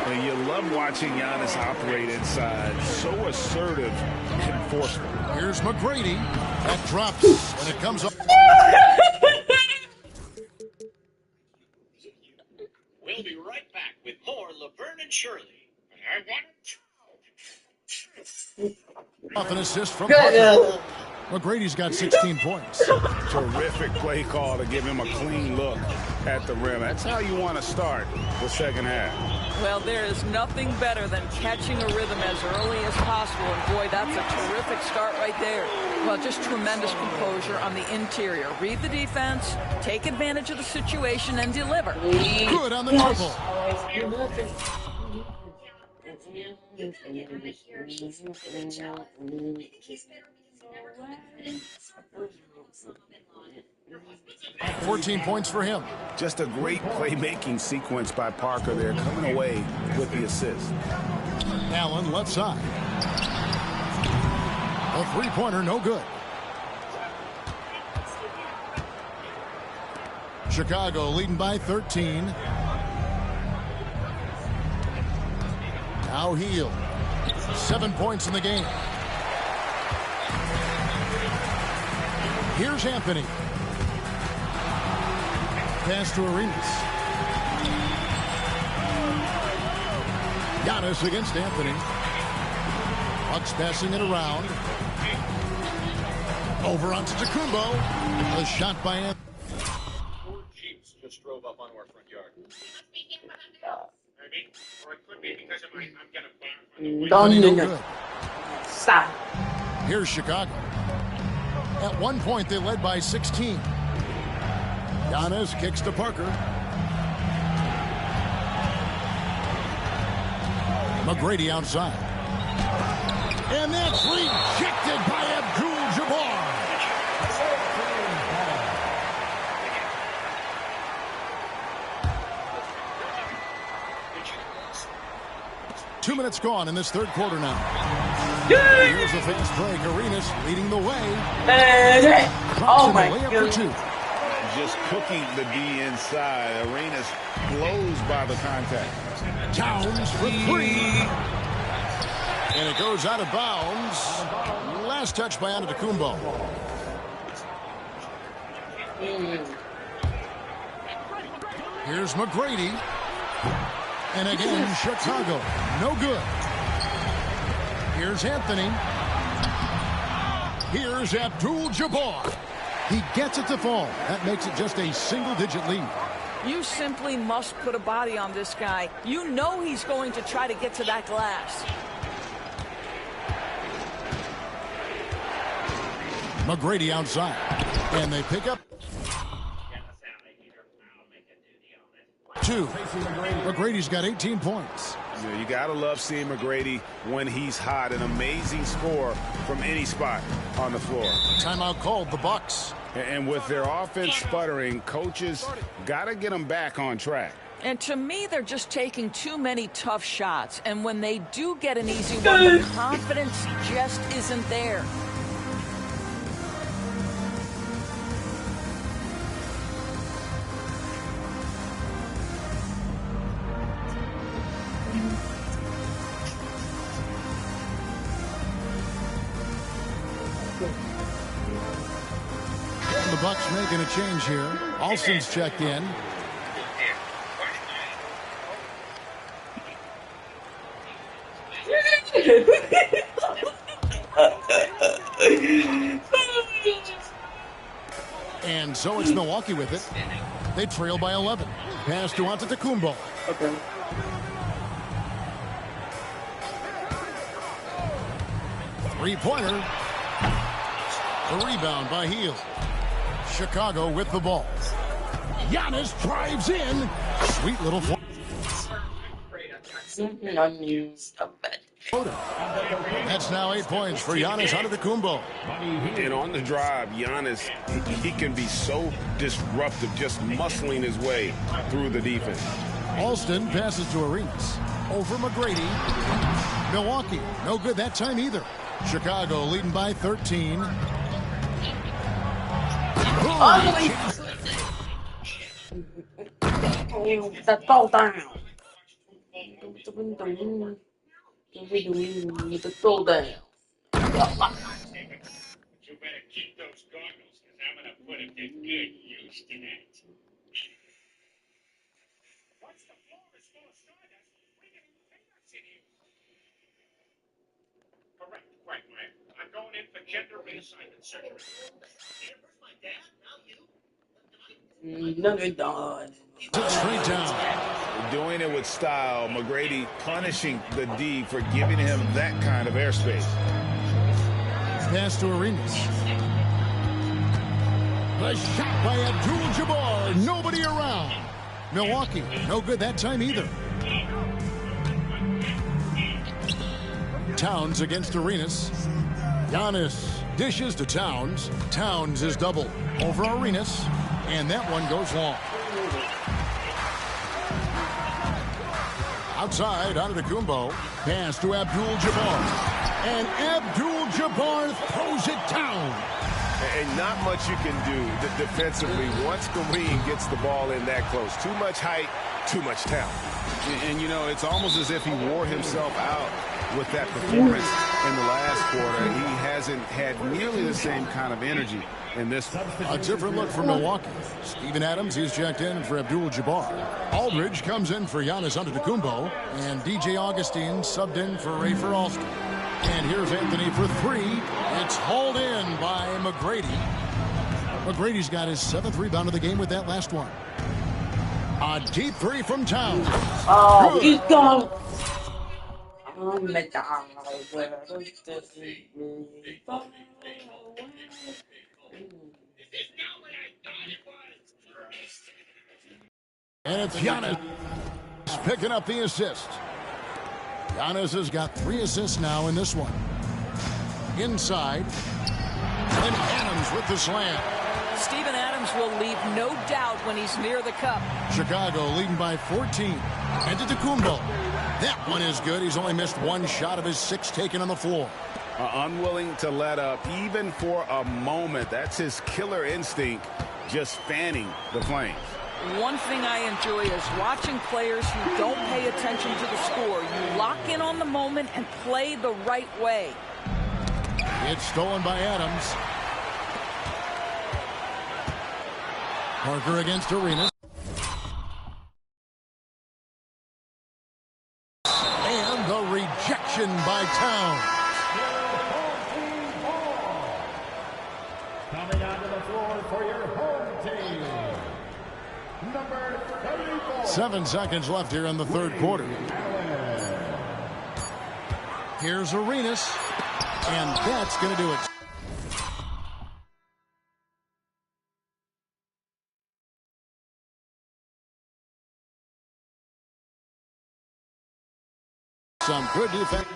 And you love watching Giannis operate inside. So assertive and forceful. Here's McGrady. That drops, and it comes up. We'll be right back with more Laverne and Shirley. Off an assist from Parker. McGrady's got 16 points. Terrific play call to give him a clean look at the rim. That's how you want to start the second half. Well, there is nothing better than catching a rhythm as early as possible. And boy, that's a terrific start right there. Well, just tremendous composure on the interior. Read the defense, take advantage of the situation, and deliver. Good on the triple. Never 14 points for him. Just a great playmaking sequence by Parker there, coming away with the assist. Allen left side. A three-pointer, no good. Chicago leading by 13. Now Heel. 7 points in the game. Here's Anthony. Pass to Arenas. Giannis against Anthony. Bucks passing it around. Over onto Antetokounmpo. A shot by Anthony. 4 Jeeps just drove up onto our front yard. Or it could be because of my, I'm gonna No. Stop. Here's Chicago. At one point, they led by 16. Giannis kicks to Parker. McGrady outside. And that's rejected by Abdul-Jabbar. 2 minutes gone in this third quarter now. Here's the fast break. Arenas leading the way. Oh my God. Just cooking the D inside. Arenas blows by the contact. Towns for three. And it goes out of bounds. Last touch by Antetokounmpo. Here's McGrady. And again, Chicago. No good. Here's Anthony. Here's Abdul-Jabbar. He gets it to fall. That makes it just a single-digit lead. You simply must put a body on this guy. You know he's going to try to get to that glass. McGrady outside. And they pick up 2. McGrady's got 18 points. You got to love seeing McGrady when he's hot. An amazing score from any spot on the floor. Timeout called, the Bucks. And with their offense sputtering, coaches got to get them back on track. And to me, they're just taking too many tough shots. And when they do get an easy one, the confidence just isn't there. The Bucks making a change here. Alston's checked in. And so it's Milwaukee with it. They trail by 11. Pass to Antetokounmpo. Okay. Three-pointer. The rebound by Hield. Chicago with the ball. Giannis drives in. Sweet little Unused. That's now 8 points for Giannis Antetokounmpo. And on the drive, Giannis, he can be so disruptive, just muscling his way through the defense. Alston passes to Arenas. Over McGrady. Milwaukee, no good that time either. Chicago leading by 13. The throw down. The throw down. You better keep those goggles, because I'm going to put a good use to that. Once the floor is full of stardust, we can take us in here. Correct, Mike. I'm going in for gender reassignment surgery. Here, where's my dad? Now you. No, they're done. Straight down. Doing it with style. McGrady punishing the D for giving him that kind of airspace. Pass to Arenas. The shot by Abdul-Jabbar. Nobody around. Milwaukee, no good that time either. Towns against Arenas. Giannis dishes to Towns. Towns is double over Arenas. And that one goes long. Outside, Antetokounmpo. Pass to Abdul-Jabbar. And Abdul-Jabbar throws it down. And not much you can do defensively once Kareem gets the ball in that close. Too much height, too much talent. And you know, it's almost as if he wore himself out with that performance in the last quarter. He hasn't had nearly the same kind of energy in this one. A different look for Milwaukee. Steven Adams, he's checked in for Abdul-Jabbar. Aldridge comes in for Giannis Antetokounmpo. And DJ Augustine subbed in for Rafer Alston. And here's Anthony for three. It's hauled in by McGrady. McGrady's got his 7th rebound of the game with that last one. A deep three from Towns. Oh, he's gone. Oh, my God. And it's Giannis picking up the assist. Giannis has got 3 assists now in this one. Inside. And Adams with the slam. Steven Adams will leave no doubt when he's near the cup. Chicago leading by 14. And Antetokounmpo. That one is good. He's only missed 1 shot of his 6 taken on the floor. Unwilling to let up even for a moment. That's his killer instinct, just fanning the flames. One thing I enjoy is watching players who don't pay attention to the score. You lock in on the moment and play the right way. It's stolen by Adams. Parker against Arenas. And the rejection by Towns. Coming onto the floor for your home team. number 34. 7 seconds left here in the third quarter. Here's Arenas, and that's going to do it. Some good defense.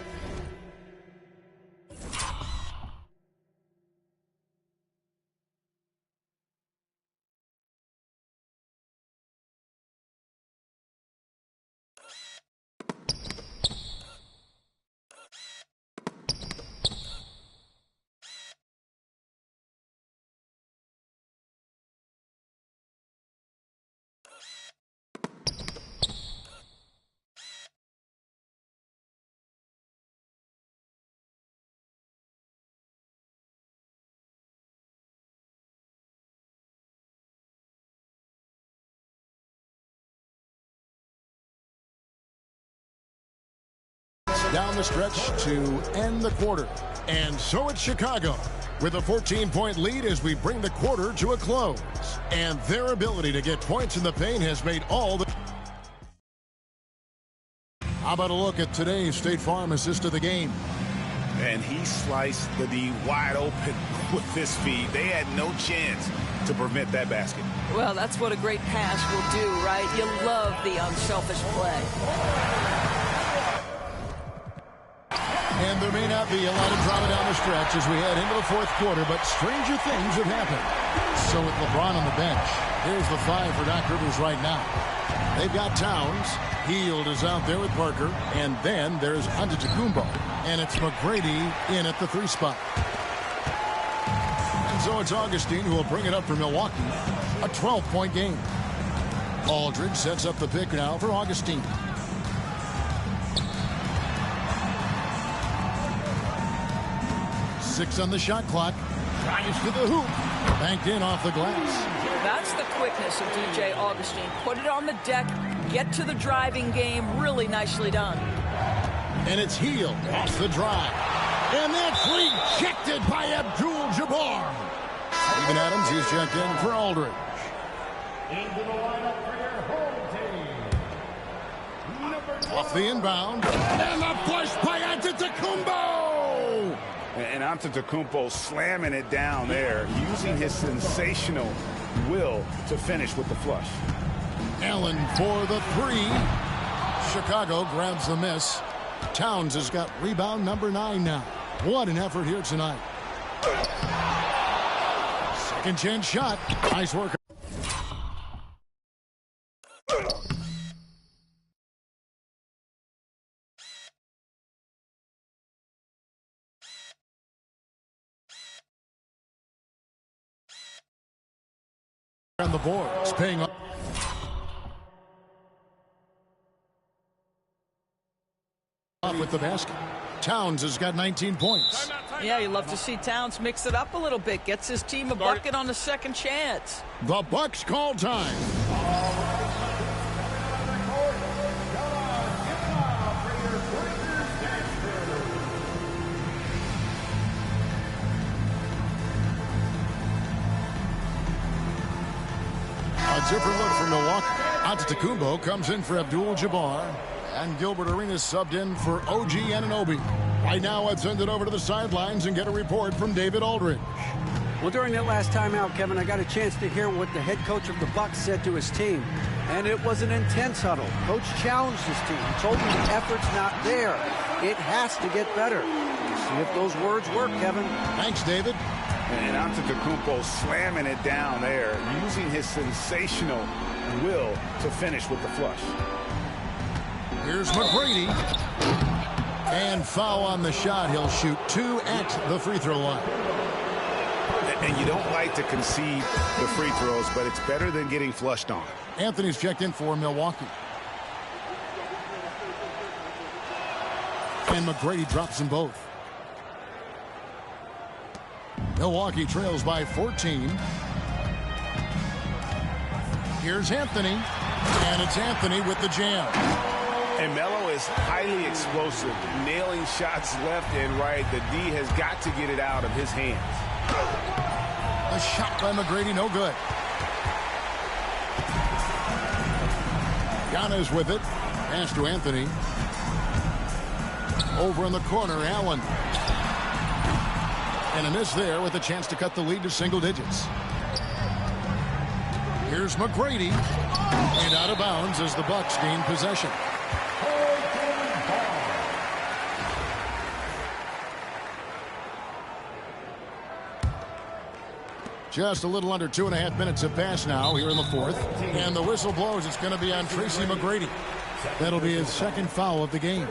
Down the stretch to end the quarter. And so it's Chicago with a 14-point lead as we bring the quarter to a close. And their ability to get points in the paint has made all the... How about a look at today's State Farm assist of the game? And he sliced the D wide open with his feed. They had no chance to prevent that basket. Well, that's what a great pass will do, right? You love the unselfish play. And there may not be a lot of drama down the stretch as we head into the fourth quarter, but stranger things have happened. So with LeBron on the bench, here's the 5 for Doc Rivers right now. They've got Towns. Hield is out there with Parker. And then there's Antetokounmpo. And it's McGrady in at the 3 spot. And so it's Augustine who will bring it up for Milwaukee. A 12-point game. Aldridge sets up the pick now for Augustine. 6 on the shot clock. Drives to the hoop. Banked in off the glass. That's the quickness of DJ Augustine. Put it on the deck. Get to the driving game. Really nicely done. And it's Hield off the drive. And that's rejected by Abdul-Jabbar. Steven Adams is checked in for Aldridge. Into the lineup for your home team. Off the inbound. And the push by Antetokounmpo. And Antetokounmpo slamming it down there, using his sensational will to finish with the flush. Allen for the 3. Chicago grabs the miss. Towns has got rebound number 9 now. What an effort here tonight. Second chance shot. Nice work. On the boards, paying off with the basket. Towns has got 19 points. Yeah, you love to see Towns mix it up a little bit. Gets his team a bucket on the second chance. The Bucks call time. A different look for Milwaukee. Antetokounmpo comes in for Abdul-Jabbar. And Gilbert Arenas subbed in for OG Anunoby. Right now, let's send it over to the sidelines and get a report from David Aldridge. Well, during that last timeout, Kevin, I got a chance to hear what the head coach of the Bucks said to his team. And it was an intense huddle. Coach challenged his team. He told them the effort's not there. It has to get better. We'll see if those words work, Kevin. Thanks, David. And Antetokounmpo slamming it down there, using his sensational will to finish with the flush. Here's McGrady. And foul on the shot. He'll shoot 2 at the free throw line. And you don't like to concede the free throws, but it's better than getting flushed on. Anthony's checked in for Milwaukee. And McGrady drops them both. Milwaukee trails by 14. Here's Anthony. And it's Anthony with the jam. And Melo is highly explosive, nailing shots left and right. The D has got to get it out of his hands. A shot by McGrady, no good. Giannis with it. Pass to Anthony. Over in the corner, Allen. And a miss there with a chance to cut the lead to single digits. Here's McGrady. And out of bounds as the Bucks gain possession. Just a little under 2.5 minutes have passed now here in the fourth. And the whistle blows. It's going to be on Tracy McGrady. That'll be his second foul of the game.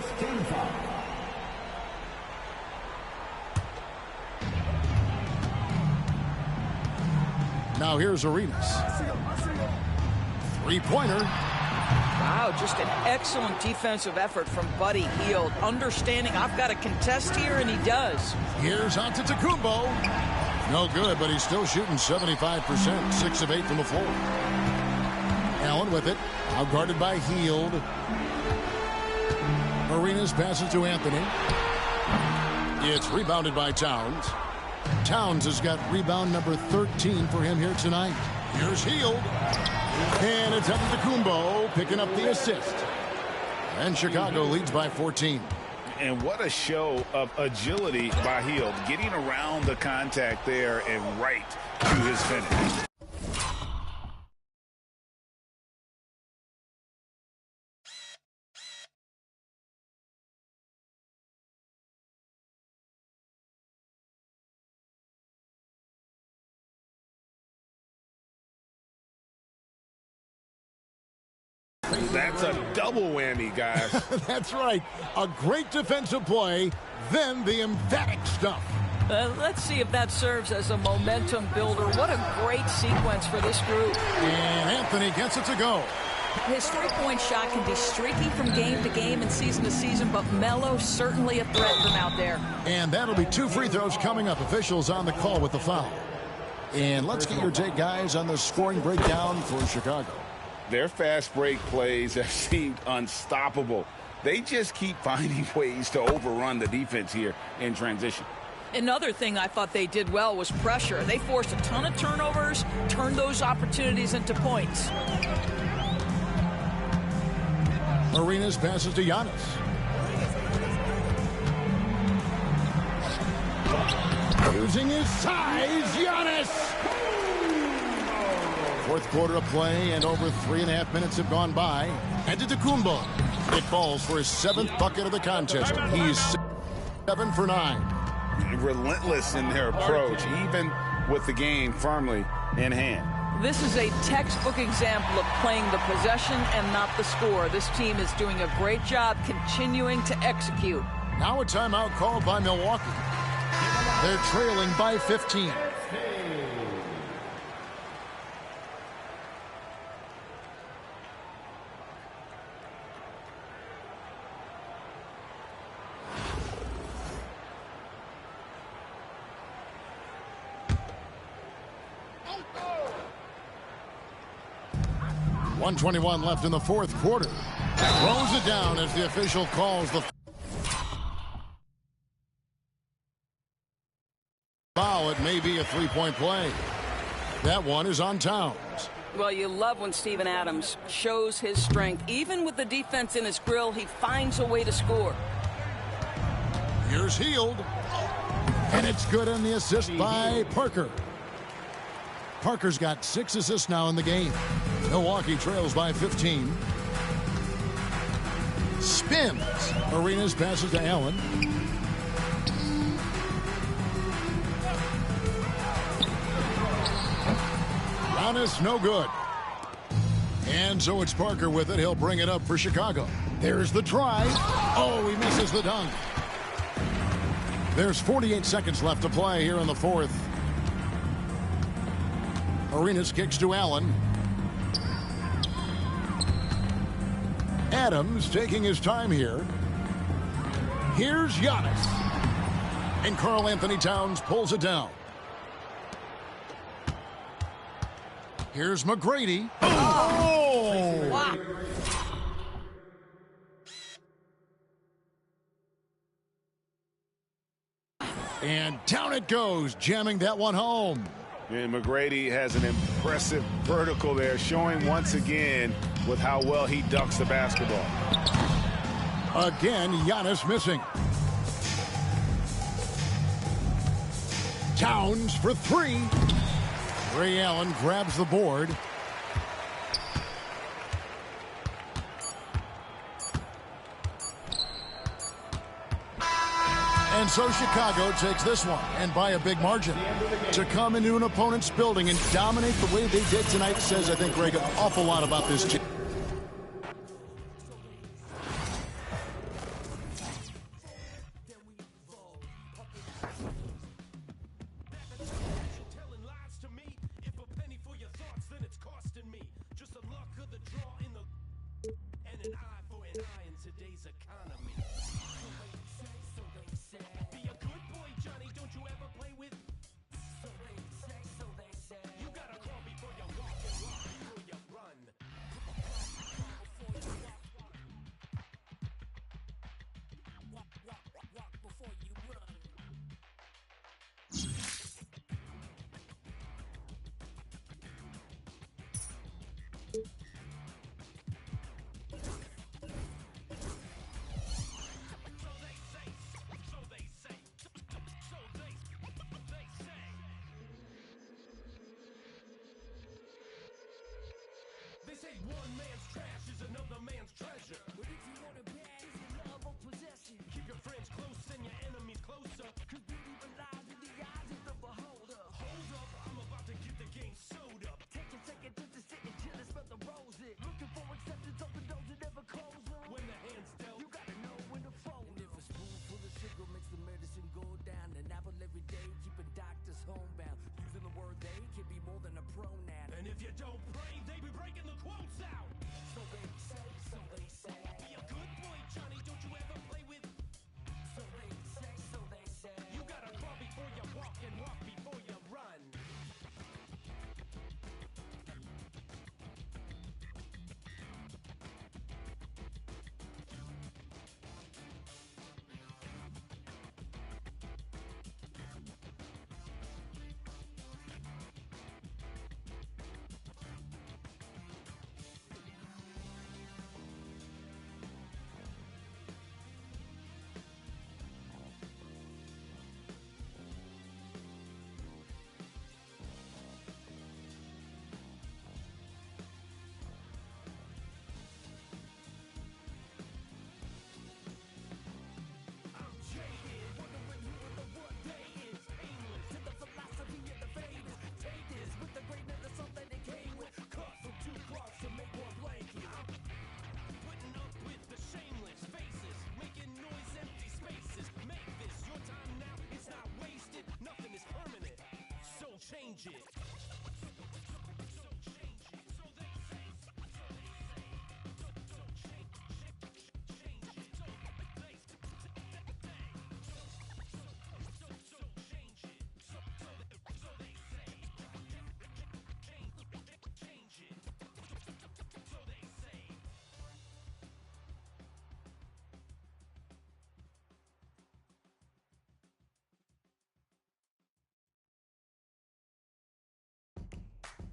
Now here's Arenas. Three-pointer. Wow, just an excellent defensive effort from Buddy Hield. Understanding I've got to contest here, and he does. Here's Antetokounmpo. No good, but he's still shooting 75%. 6 of 8 from the floor. Allen with it. Out guarded by Hield. Arenas passes to Anthony. It's rebounded by Towns. Towns has got rebound number 13 for him here tonight. Here's Hield. And it's Antetokounmpo picking up the assist. And Chicago leads by 14. And what a show of agility by Hield, getting around the contact there and right to his finish. That's a double whammy, guys. That's right. A great defensive play, then the emphatic stuff. Let's see if that serves as a momentum builder. What a great sequence for this group. And Anthony gets it to go. His three-point shot can be streaky from game to game and season to season, but Melo certainly a threat from out there. And that'll be 2 free throws coming up. Officials on the call with the foul. And let's get your take, guys, on the scoring breakdown for Chicago. Their fast break plays have seemed unstoppable. They just keep finding ways to overrun the defense here in transition. Another thing I thought they did well was pressure. They forced a ton of turnovers, turned those opportunities into points. Arenas passes to Giannis. Using his size, Giannis! Fourth quarter of play, and over 3.5 minutes have gone by. Antetokounmpo. It falls for his 7th bucket of the contest. He's 7 for 9. Relentless in their approach, even with the game firmly in hand. This is a textbook example of playing the possession and not the score. This team is doing a great job continuing to execute. Now a timeout called by Milwaukee. They're trailing by 15. .121 left in the fourth quarter. Throws it down as the official calls the foul. It may be a three-point play. That one is on Towns. Well, you love when Steven Adams shows his strength. Even with the defense in his grill, he finds a way to score. Here's Hield. And it's good on the assist by Parker. Parker's got 6 assists now in the game. Milwaukee trails by 15. Spins. Arenas passes to Allen. Giannis, no good. And so it's Parker with it. He'll bring it up for Chicago. There's the try. Oh, he misses the dunk. There's 48 seconds left to play here in the fourth. Arenas kicks to Allen. Adams taking his time here. Here's Giannis. And Karl Anthony Towns pulls it down. Here's McGrady. Oh! Wow. And down it goes, jamming that one home. And McGrady has an impressive vertical there, showing once again with how well he dunks the basketball. Again, Giannis missing. Towns for three. Ray Allen grabs the board. And so Chicago takes this one, and by a big margin. To come into an opponent's building and dominate the way they did tonight says, I think, Greg, an awful lot about this team. They say one man's trash is another man's treasure. But if you want it bad, it's the love of possession. Keep your friends close and your enemies closer. Cause beauty lies in the eyes of the beholder. Hold up, I'm about to get the game sewed up. Take a second just to sit and chill and smell the roses. Looking for acceptance, open doors and never close them. When the hand's dealt, you gotta know when to fold. And if a spoonful of sugar makes the medicine go down, an apple every day, keeping doctors homebound. Using the word they can be more than a pronoun. And if you don't pray, they be breaking the quotes out. So they say, so they say. Be a good boy, Johnny, don't you ever play with. So they say, so they say. You gotta crawl before you walk and walk before you run. Change it.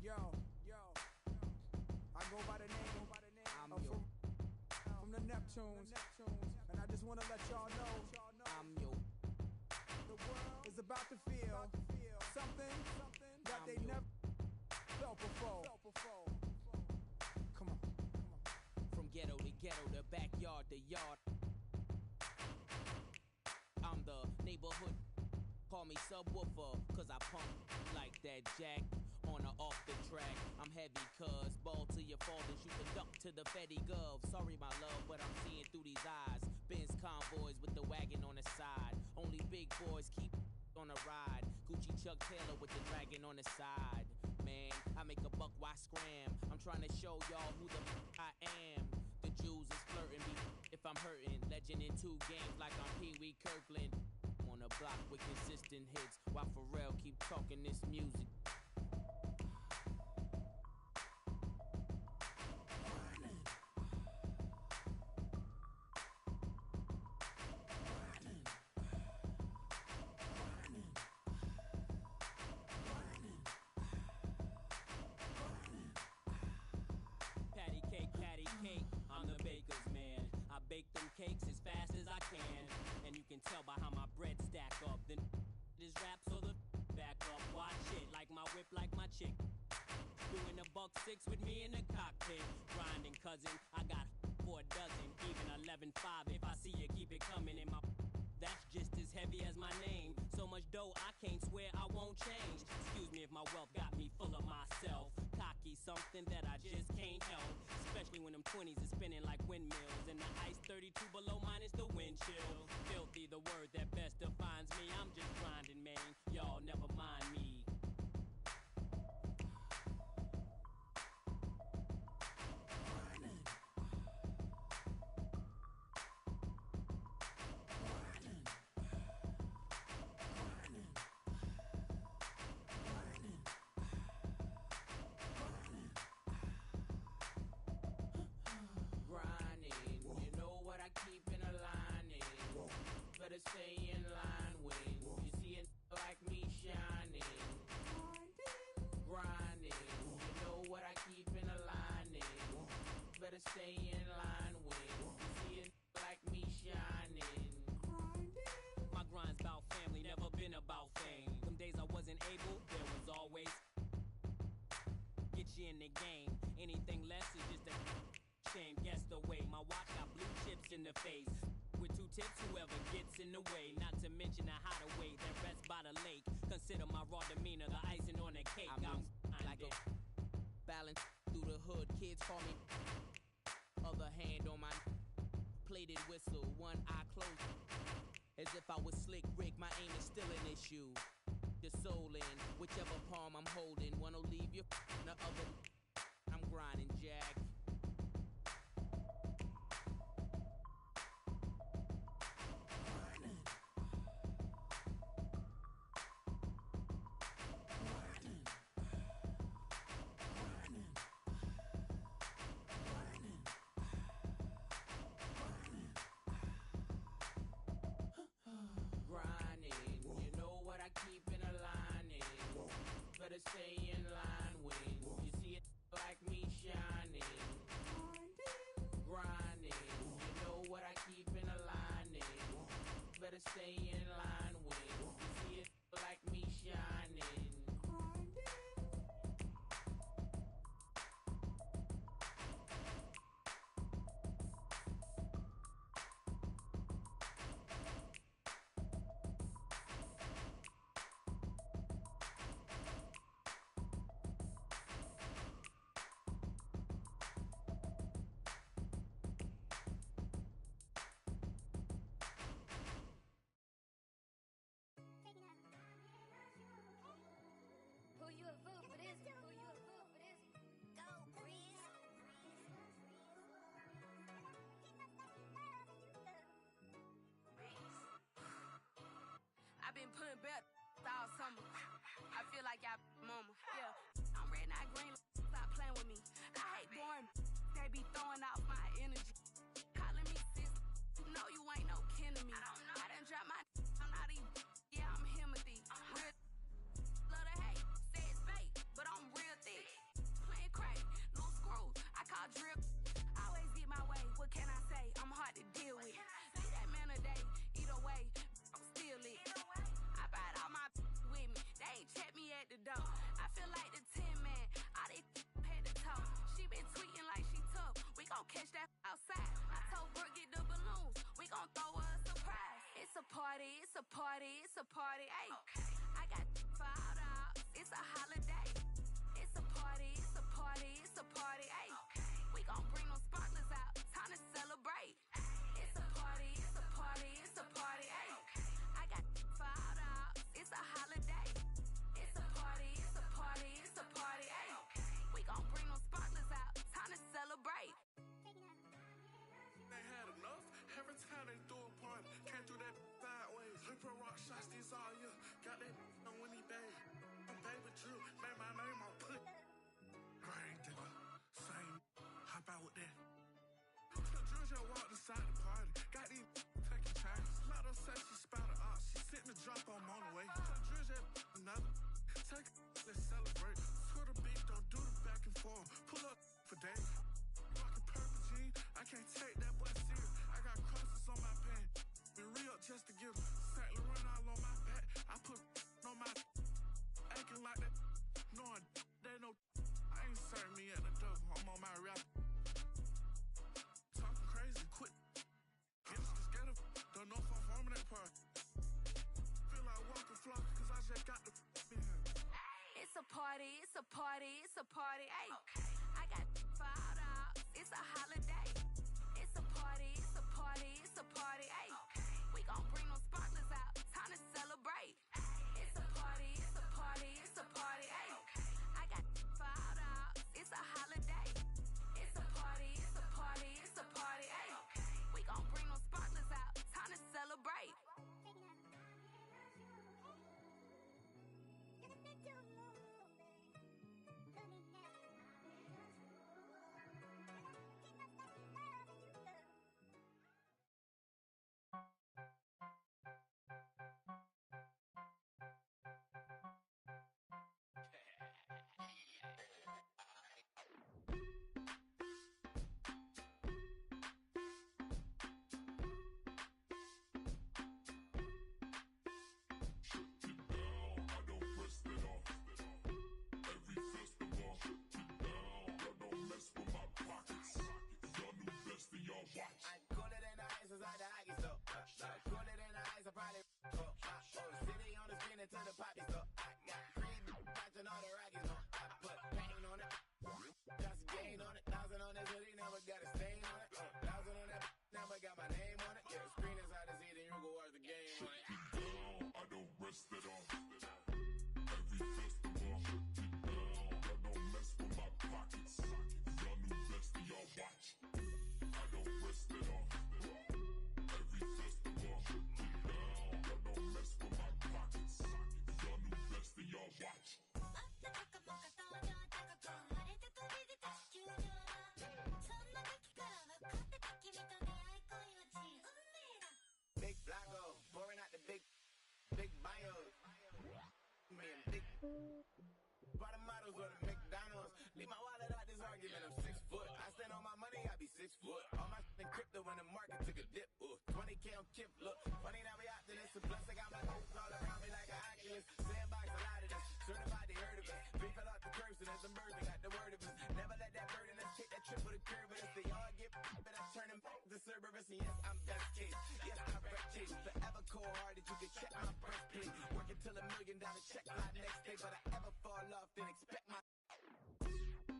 Yo, I go by the name from the Neptunes, and I just want to let y'all know the world is about to feel something that they never felt before. Come on. From ghetto to ghetto, the backyard to yard. I'm the neighborhood. Call me subwoofer, cause I pump like that jack on or off the track. I'm heavy cuz ball to your fall and shoot the duck to the Fetty Gov. Sorry my love, but I'm seeing through these eyes. Benz convoys with the wagon on the side. Only big boys keep on a ride. Gucci Chuck Taylor with the dragon on the side. Man, I make a buck, why scram? I'm trying to show y'all who the I am. The Jews is flirting me if I'm hurting. Legend in 2 games like I'm Pee Wee Kirkland. On a block with consistent hits while Pharrell keep talking this music. whip like my chick. Doing a $1.6 with me in the cockpit. Grinding, cousin, I got for a dozen, even 11.5. If I see you, keep it coming in my. That's just as heavy as my name. So much dough, I can't swear I won't change. Excuse me if my wealth got me full of myself. Cocky, something that I just can't help. Especially when them 20s is spinning like windmills. And the ice 32 below minus the wind chill. Filthy, the word that best defines me. I'm just grinding, man. Y'all never mind me. Better stay in line when you see it like me shining, grinding. You know what I keep in a lining. Better stay in line when you see it like me shining. My grind's about family, never been about fame. Them days I wasn't able, there was always get you in the game. Anything less is just a shame. Guess the way my watch got blue chips in the face. With 2 tips, whoever gets in the way. Not to mention the hideaway that rests by the lake. Consider my raw demeanor the icing on the cake. I'm like a balance through the hood. Kids call me. Other hand on my plated whistle. One eye closed. As if I was slick Rick, my aim is still an issue. The soul in whichever palm I'm holding. One will leave you, the other. I'm grinding, Jack. Better stay in line when you see it like me shining, grinding. You know what I keep in a lining. Better stay in line when you see it like me shining. I've been putting back all summer. I feel like y'all mama. Yeah, I'm red, not green. Stop playing with me. I hate boring. They be throwing off my energy. Calling me sis. You know you ain't no kin to me. I done dropped my. I'm not even. Yeah, I'm Timothy. Real. Love to hate. Say it's fake, but I'm real thick. Playing crazy. Loose screws. I call drip. Always get my way. What can I say? I'm hard to deal with. See that man a day. Either way, I'm still lit. I brought all my with me. They ain't check me at the door. I feel like the 10 man. All they had to talk. She been tweeting like she tough. We gon' catch that outside. I told Brooke get the balloons. We gon' throw her a surprise. It's a party. It's a party. It's a party. Ay. I got for all the ops. It's a holiday. It's a party. It's a party. It's a party. Ay. We gon' bring them sparklers out. Time to celebrate. It's a party. It's a party. It's a party. Ay. I got for all the ops. It's a holiday. It's a party. It's a party. It's a party. Ay. We gon' bring them sparklers out. Time to celebrate. They had enough. Every time they threw a party, can't do that sideways. Hyper rock shots this all year. Got that on Winnie Day. I'm baby Drew. Made my name on put. Great digger. Same. Hop out with that. Drew just walked inside the party. Got these taking chances. Lot of said she spout her out. She sitting the drop on the way. Drew just another. Take let's celebrate. Twitter beat, don't do the back and forth. Pull up for days. Rockin' purple jeans, I can't take that boy serious. I got crosses on my pants. Been re-up just to give St. Laurent all on my back. I put on my acting like that. at the door. I'm on my rap. Talking crazy, quit. Gangsters scared of. Don't know if I'm forming that part. Feel like walking flock, cause I just got the in here. It's a party, it's a party, it's a party. Hey, I got filed out. It's a holiday. It's a party, it's a party, it's a party. Hey, we gon' bring those sparklers out. Time to celebrate. It's a party, it's a party, it's a party. Hey, I got filed out. It's a holiday. It's a party, it's a party, it's a party. Hey, we gon' bring those sparklers out. Time to celebrate. I cooler than the ice inside the hockey store. Cooler than the ice, I probably city on the screen into the poppy store. I got creed watching all the Rockies on. I put paint on it, just gain on it. 1,000 on this hoodie, never got a stain on it. 1,000 on that, never got my name on it. Yeah, screen is hard to see, then you go watch the game on it. I don't rest it off. Every festival, I don't mess with my pockets. Y'all new best and y'all watch. I don't rest it off. Every festival, I don't mess with my pockets. Y'all new best and y'all watch. Big Blanco, pouring out the big bio. Man, big bottom models or the McDonald's. Leave my wallet out this argument, I'm 6 foot. I stand on my money, I be 6 foot. All my shit in crypto when the market took a dip. 20K on Kip, look. Funny now we out to this. Plus I got my notes all around me like an Oculus. Sandbox, a lot of this. Certified, they heard of us. We fell out the curves and there's some birds that got the word of us. Never let that burden us take that trip with a curve with us. They all get but I turn them back to Cerberus. And yes, I'm best case. Yes, I wreck chase. Forever cold hearted, you can check my breastplate. Working till $1 million check my next day. But I ever fall off, then expect my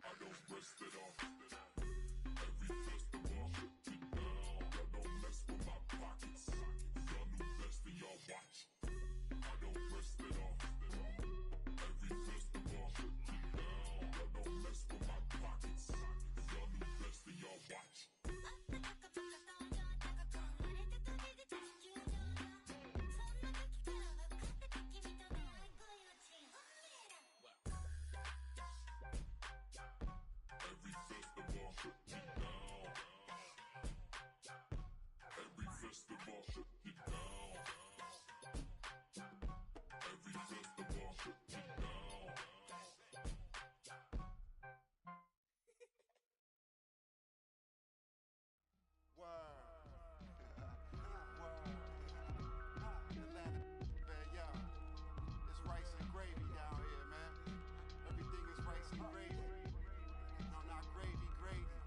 I don't rest it off. Every festival, I don't mess with my pockets. Y'all new best and y'all watch. I don't rest it off. Every festival, I don't mess with my pockets. Y'all new best and y'all watch. Every festival, every festival, get down. Every festival, get down. Atlanta, man, yo. It's rice and gravy down here, man. Everything is rice and gravy. No, not gravy, gravy.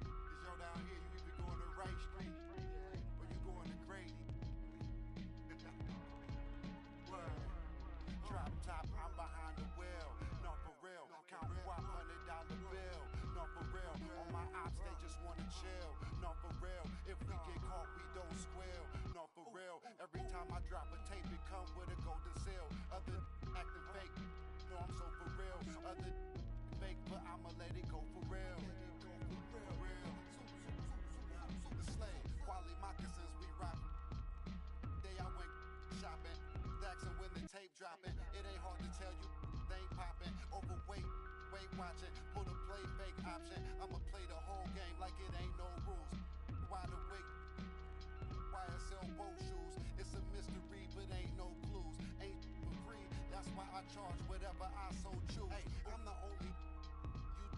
Cause yo down here, you either going to Rice Street or you going to Grady. Word. Drop top, I'm behind the wheel. No, for real. Count WAP $100 bill. No, for real. On my ops, they just wanna chill. No, for real. If we get caught, we don't squeal. No, for real. Every time I drop a tape, it come with a golden seal. Other acting fake. No, I'm so for real. Other fake, but I'ma let it go for real. Real. The slave. Quality moccasins, we rock. Day I went shopping. Daxing when the tape dropping. It ain't hard to tell you they ain't popping. Overweight, weight watching. Pull the play fake option. I'ma play the whole game like it ain't no rules. Wide awake. YSL bow shoes. It's a mystery, but ain't no clues. Ain't for free. That's why I charge whatever I so choose. Hey, I'm the only you.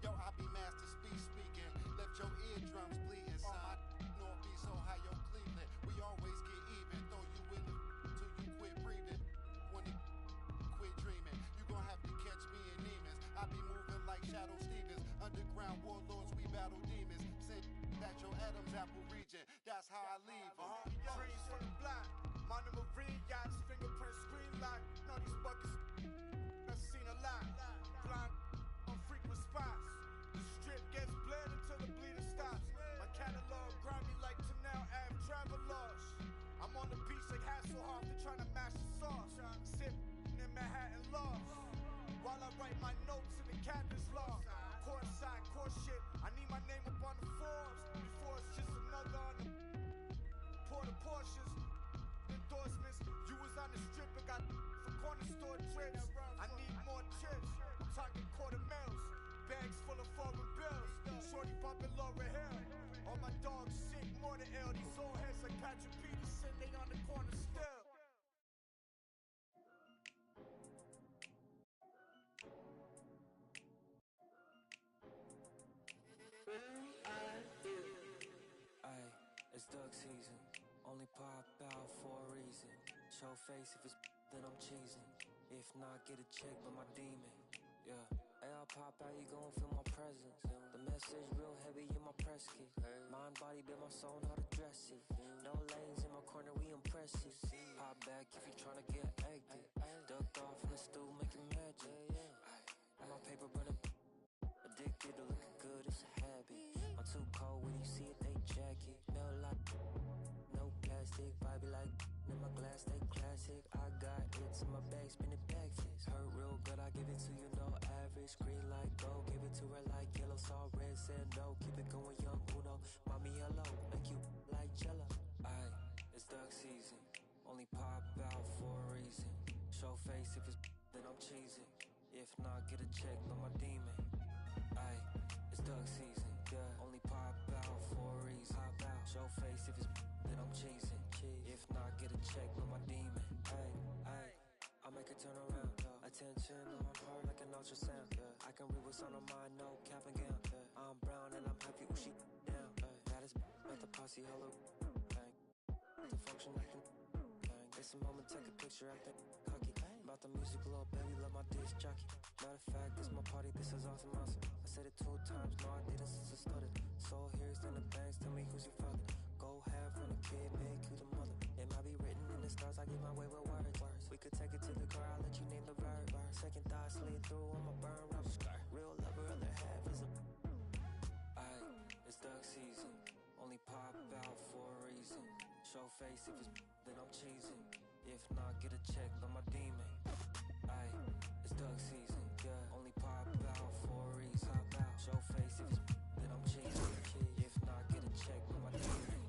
Yo, I be master speaking. Left your eardrums bleeding, son. Northeast Ohio, Cleveland. We always get even. Throw you in the till you quit breathing. When it quit dreaming, you gon' have to catch me in Neiman's. I be moving like Shadow Steve. Underground warlords, we battle demons. Send at your Adam's apple region. That's how I leave them. Trees from the block, Mono Marine yachts, fingerprint screen lock. Know these buckets, I've seen a lot. Blind on frequent spots. The strip gets bled until the bleeding stops. My catalog grimy like Canal Ave travelers. I'm on the beach like Hasselhoff, they're trying to mash the sauce. Sip in Manhattan lost. While I write my notes in the captain's log. Court side, court shit. I need my name up on the Forbes before it's just another on the Porta Porsches. Endorsements. You was on the strip and got for corner store trips. I need more trips. I'm talking quarter mils. Bags full of foreign bills. Shorty bumping Laura Hill. All my dogs sick, more than ill. These old heads like Patrick Peterson, they on the corner still. Aye, it's duck season. Only pop out for a reason. Show face if it's then I'm cheesing. If not, get a check by my demon. Yeah. Hey, I'll pop out, you gon' feel my presence. The message real heavy in my press kit. Mind, body, build my soul, how to dress it. No lanes in my corner, we impressive. Pop back if you tryna get active. Ducked off in the stool, making magic. And my paper burning. Addicted to looking good, it's a habit. I'm too cold when you see it, they jacket. Melt like no plastic, vibe like in my glass, stay classic. I got it in my bag, spin it back fist. Hurt real good, I give it to you, no average. Green light, go, give it to her like yellow, saw red, said no. Keep it going, young Uno. Mommy, hello, make you like jello. Aye, it's duck season. Only pop out for a reason. Show face if it's then I'm cheesing. If not, get a check on my demon. Aye, it's duck season, yeah. Only pop out for a reason. Pop out, show face if it's then I'm cheesing. If not, get a check on my demon. Aye, aye, I'll make her turn around. Attention on her like an ultrasound. I can read what's on her mind, no cap and gown. I'm brown and I'm happy when she down. Baddest at the posse, hello. The function like a it's a moment, take a picture, acting cocky. About the music, little baby, love my disc jockey. Matter of fact, this my party, this is awesome. I said it 2 times, no I didn't since I started. Soul here, stand the bangs, tell me who's your father. Go half on a kid, make you the mother. It might be written in the stars, I get my way with words. We could take it to the car, I'll let you name the verb. Second thought, slid through on my burn rubber scar. Real lover, other half is a Aye, it's duck season. Only pop out for a reason. Show face if it's then I'm cheesing. If not, get a check on my demon. Aye, it's duck season. Yeah, only pop out for a reason. Pop out, show face if it's then I'm cheesing. If not, get a check on my demon.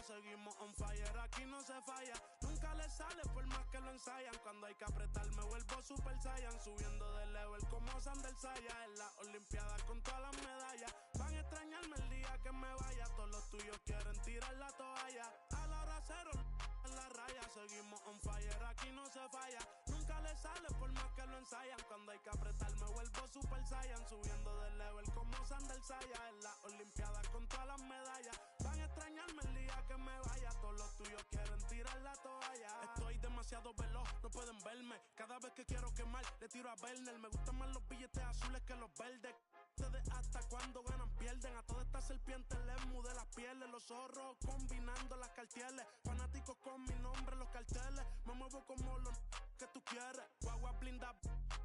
Seguimos on fire, aquí no se falla. Nunca le sale por más que lo ensayan. Cuando hay que apretar me vuelvo super saiyan. Subiendo de level como Sander Saya. En las olimpiadas con todas las medallas. Van a extrañarme el día que me vaya. Todos los tuyos quieren tirar la toalla. A la hora cero en la raya. Seguimos on fire, aquí no se falla. Nunca le sale por más que lo ensayan. Cuando hay que apretar me vuelvo super saiyan. Subiendo de level como Sander Saya. En las olimpiadas con todas las medallas. Van a extrañarme el día que me vaya. Todos los tuyos quieren tirar la toalla. Estoy demasiado veloz, no pueden verme. Cada vez que quiero quemar, le tiro a Werner. Me gustan más los billetes azules que los verdes. Ustedes hasta cuando ganan pierden. A todas estas serpientes les mudé las pieles. Los zorros combinando las cartieles. Fanáticos con mi nombre en los carteles. Me muevo como los que tú quieres. Guagua blinda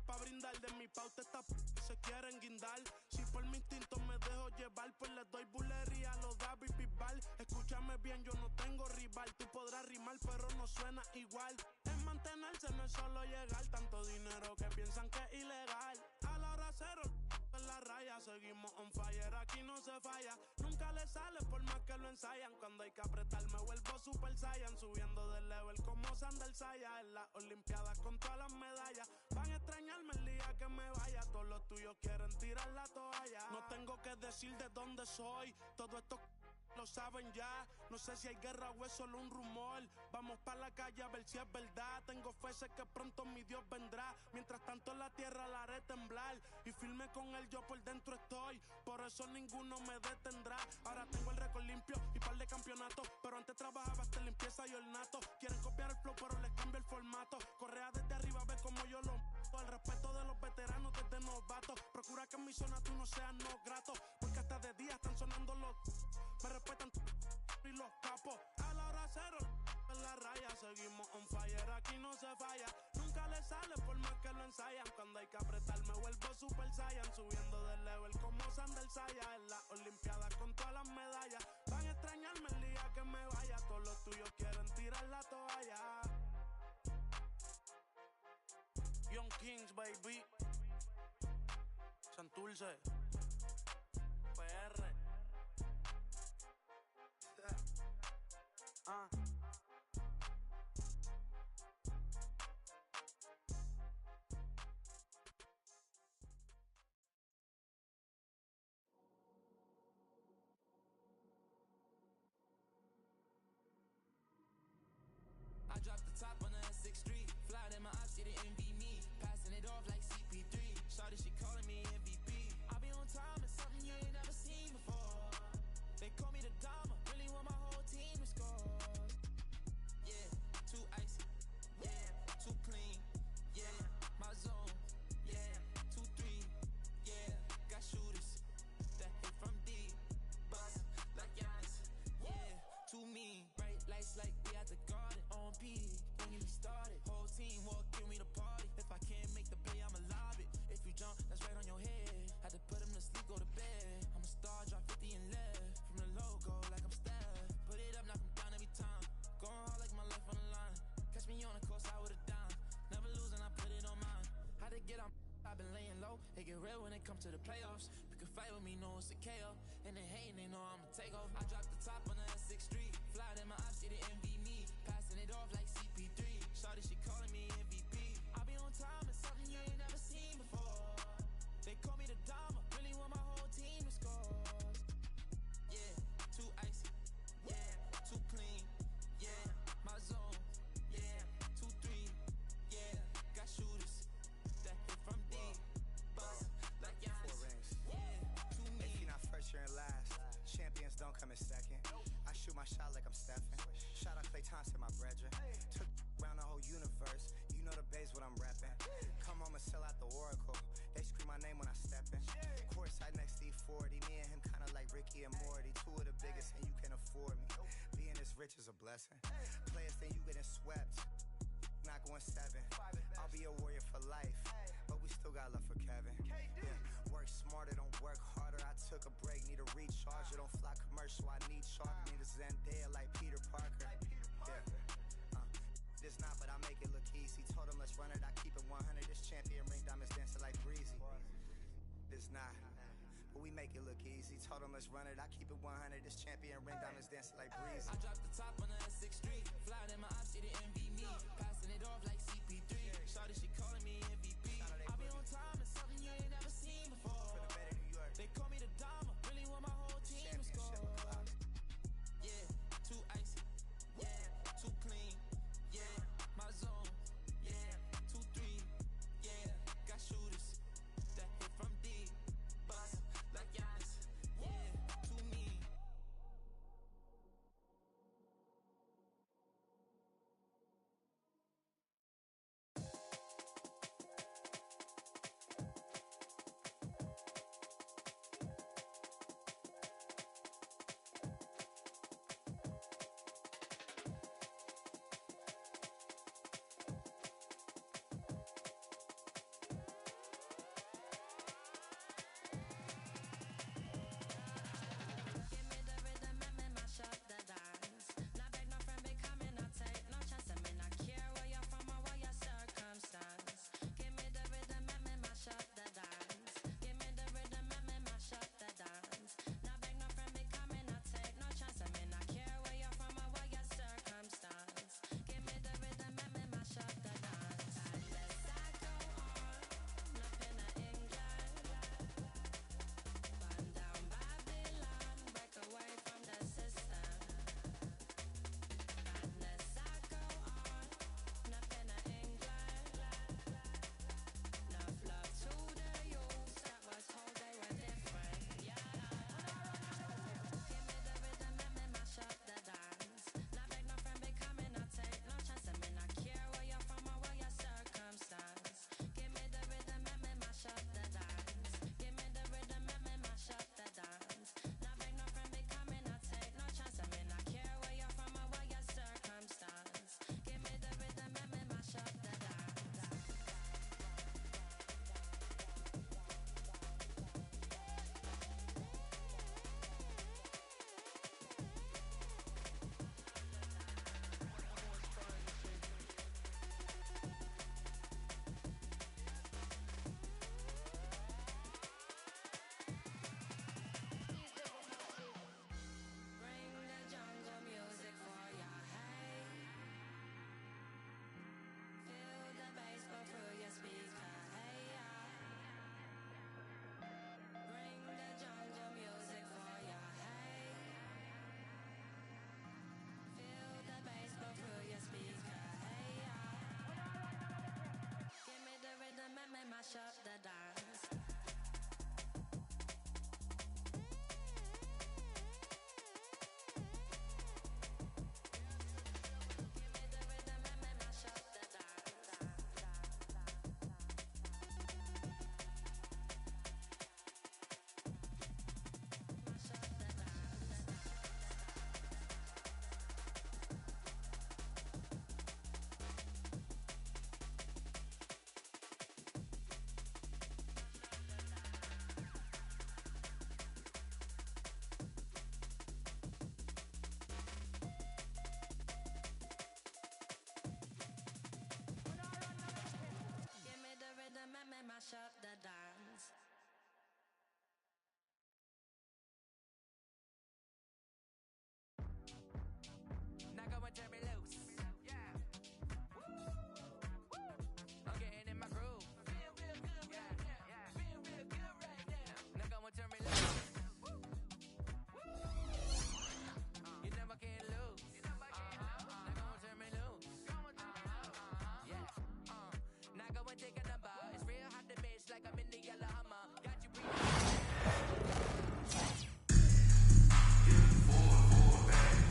pa' brindar. De mi pauta esta se quieren guindar. Si por mi instinto me dejo llevar, pues les doy bulería a los David Bisbal. Escúchame bien, yo no tengo rival. Tú podrás rimar, pero no suena igual. Es mantenerse, no es solo llegar. Tanto dinero que piensan que es ilegal. A la hora cero en la raya, seguimos on fire, aquí no se falla. Nunca le sale por más que lo ensayan. Cuando hay que apretar me vuelvo super saiyan. Subiendo de level como Sander Saya. En las olimpiadas con todas las medallas. Van a extrañarme el día que me vaya. Todos los tuyos quieren tirar la toalla. No tengo que decir de dónde soy. Todo esto lo saben ya. No sé si hay guerra o es solo un rumor. Vamos pa' la calle a ver si es verdad. Tengo fe, sé que pronto mi Dios vendrá. Mientras tanto la tierra la haré temblar. Y firme con él yo por dentro estoy. Por eso ninguno me detendrá. Ahora tengo el récord limpio y par de campeonatos. Pero antes trabajaba hasta limpieza y ornato. Quieren copiar el flow pero les cambio el formato. Correa desde arriba, ve como yo lo el respeto de los veteranos desde novatos. Procura que en mi zona tú no seas no grato. Porque hasta de día están sonando los... Me respetan y los capos. A la hora cero en la raya. Seguimos on fire, aquí no se falla. Nunca le sale por más que lo ensayan. Cuando hay que apretar me vuelvo super saiyan. Subiendo de level como Sander Saya. En las olimpiadas con todas las medallas. Van a extrañarme el día que me vaya. Todos los tuyos quieren tirar la toalla. Young Kings, baby. Santurce. PR. I dropped the top on the S6 Street. Fly in my ops, yeah, they envy me. Passing it off like CP3. Shawty, she calling me MVP. I be on time, it's something you ain't never seen before. already started. Whole team walk in, we the party. If I can't make the play, I'ma lob it. If you jump, that's right on your head. Had to put him to sleep, go to bed. I'm a star, drop 50 and left. From the logo, like I'm Steph. Put it up, knock him down every time. Going hard like my life on the line. Catch me on the course, I would've dime. Never losing, I put it on mine. How to get on, I've been laying low. It get real when it comes to the playoffs. You can fight with me, know it's a KO. And they hating, they know I'ma take off. I dropped the top on the S6 Street. Fly in my ops, she the envy me. Passing it off like CP3. Shawty, she calling me MVP. I be on time, it's something you ain't never seen before. They call me the Dama, really want my whole team to score. Yeah, too icy. Yeah, too clean. Yeah, my zone. Yeah, 2-3. Yeah, got shooters that hit from deep. Bust like Giannis. 4 rings. Yeah, too mean. If you're not first, you're in last. Champions don't come in second. I shoot my shot like I'm Stephen. Shout out Klay Thompson, my brethren. Took around the whole universe. You know the base what I'm rapping. Come home and sell out the Oracle. They scream my name when I step in. Courtside next to E40. Me and him kinda like Ricky and Morty. 2 of the biggest and you can't afford me. Being this rich is a blessing. Players think you getting swept. Not going 7. I'll be a warrior for life. But we still got love for Kevin. Yeah. Work smarter, don't work harder. I took a break, need a recharger. Don't fly commercial, I need shark. Need a Zendaya like Peter Parker. Yeah. This not, but I make it look easy. Told him let's run it, I keep it 100. This champion ring diamonds dancing like breezy. This not, but we make it look easy. Told him let's run it, I keep it 100. This champion ring diamonds dancing like breezy. I dropped the top on the S6 Street. Fly in my ops, she the envy me. Passing it off like CP3. Shawty, she calling me MVP. I be on time, it's something you ain't never seen before. They call me the Dama, really want my whole team to score. Yeah, too icy. Yeah, too clean. Yeah, my zone. Yeah, 2-3. Yeah, got shooters that hit from deep. Bust like Giannis. Yeah, too mean.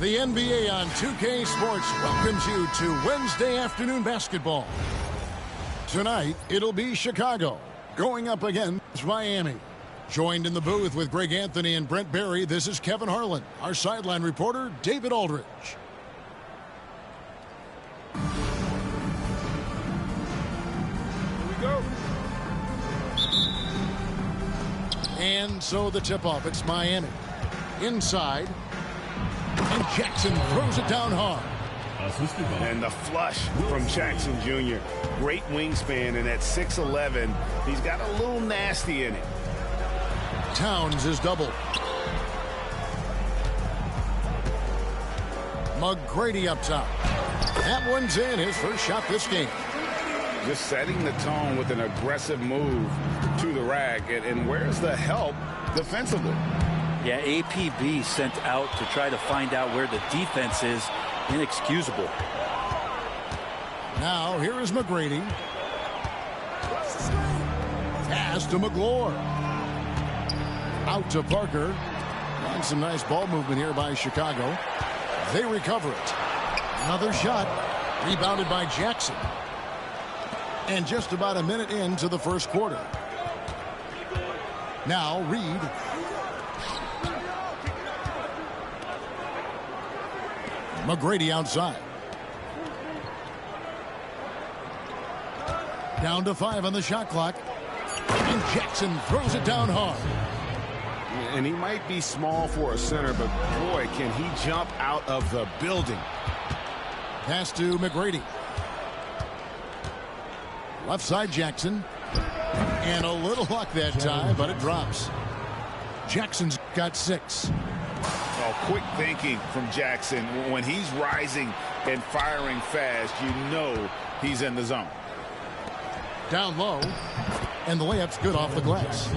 The NBA on 2K Sports welcomes you to Wednesday afternoon basketball. Tonight, it'll be Chicago going up against Miami. Joined in the booth with Greg Anthony and Brent Barry, this is Kevin Harlan. Our sideline reporter, David Aldridge. Here we go. And so the tip-off, it's Miami. Inside. And Jackson throws it down hard. And the flush from Jackson Jr. Great wingspan, and at 6'11", he's got a little nasty in it. Towns is doubled. McGrady up top. That one's in, his first shot this game. Just setting the tone with an aggressive move to the rack. And where's the help defensively? Yeah, APB sent out to try to find out where the defense is. Inexcusable. Now, here is McGrady. Pass to McGlure. Out to Parker. And some nice ball movement here by Chicago. They recover it. Another shot. Rebounded by Jackson. And just about a minute into the first quarter. Now, Reed. McGrady outside. Down to 5 on the shot clock. And Jackson throws it down hard. And he might be small for a center, but boy, can he jump out of the building. Pass to McGrady. Left side Jackson. And a little luck that time, but it drops. Jackson's got 6. Oh, quick thinking from Jackson. When he's rising and firing fast, you know he's in the zone. Down low. And the layup's good off the glass.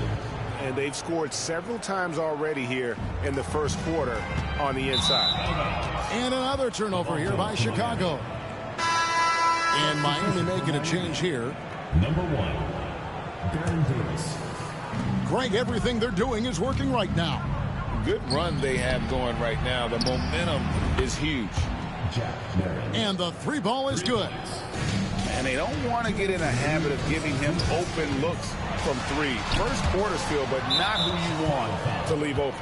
And they've scored several times already here in the first quarter on the inside. And another turnover here by Chicago. And Miami making a change here. Number 1, Baron Davis. Greg, everything they're doing is working right now. Good run they have going right now. The momentum is huge. And the 3 ball is good. And they don't want to get in a habit of giving him open looks from 3. First quarter's feel, but not who you want to leave open.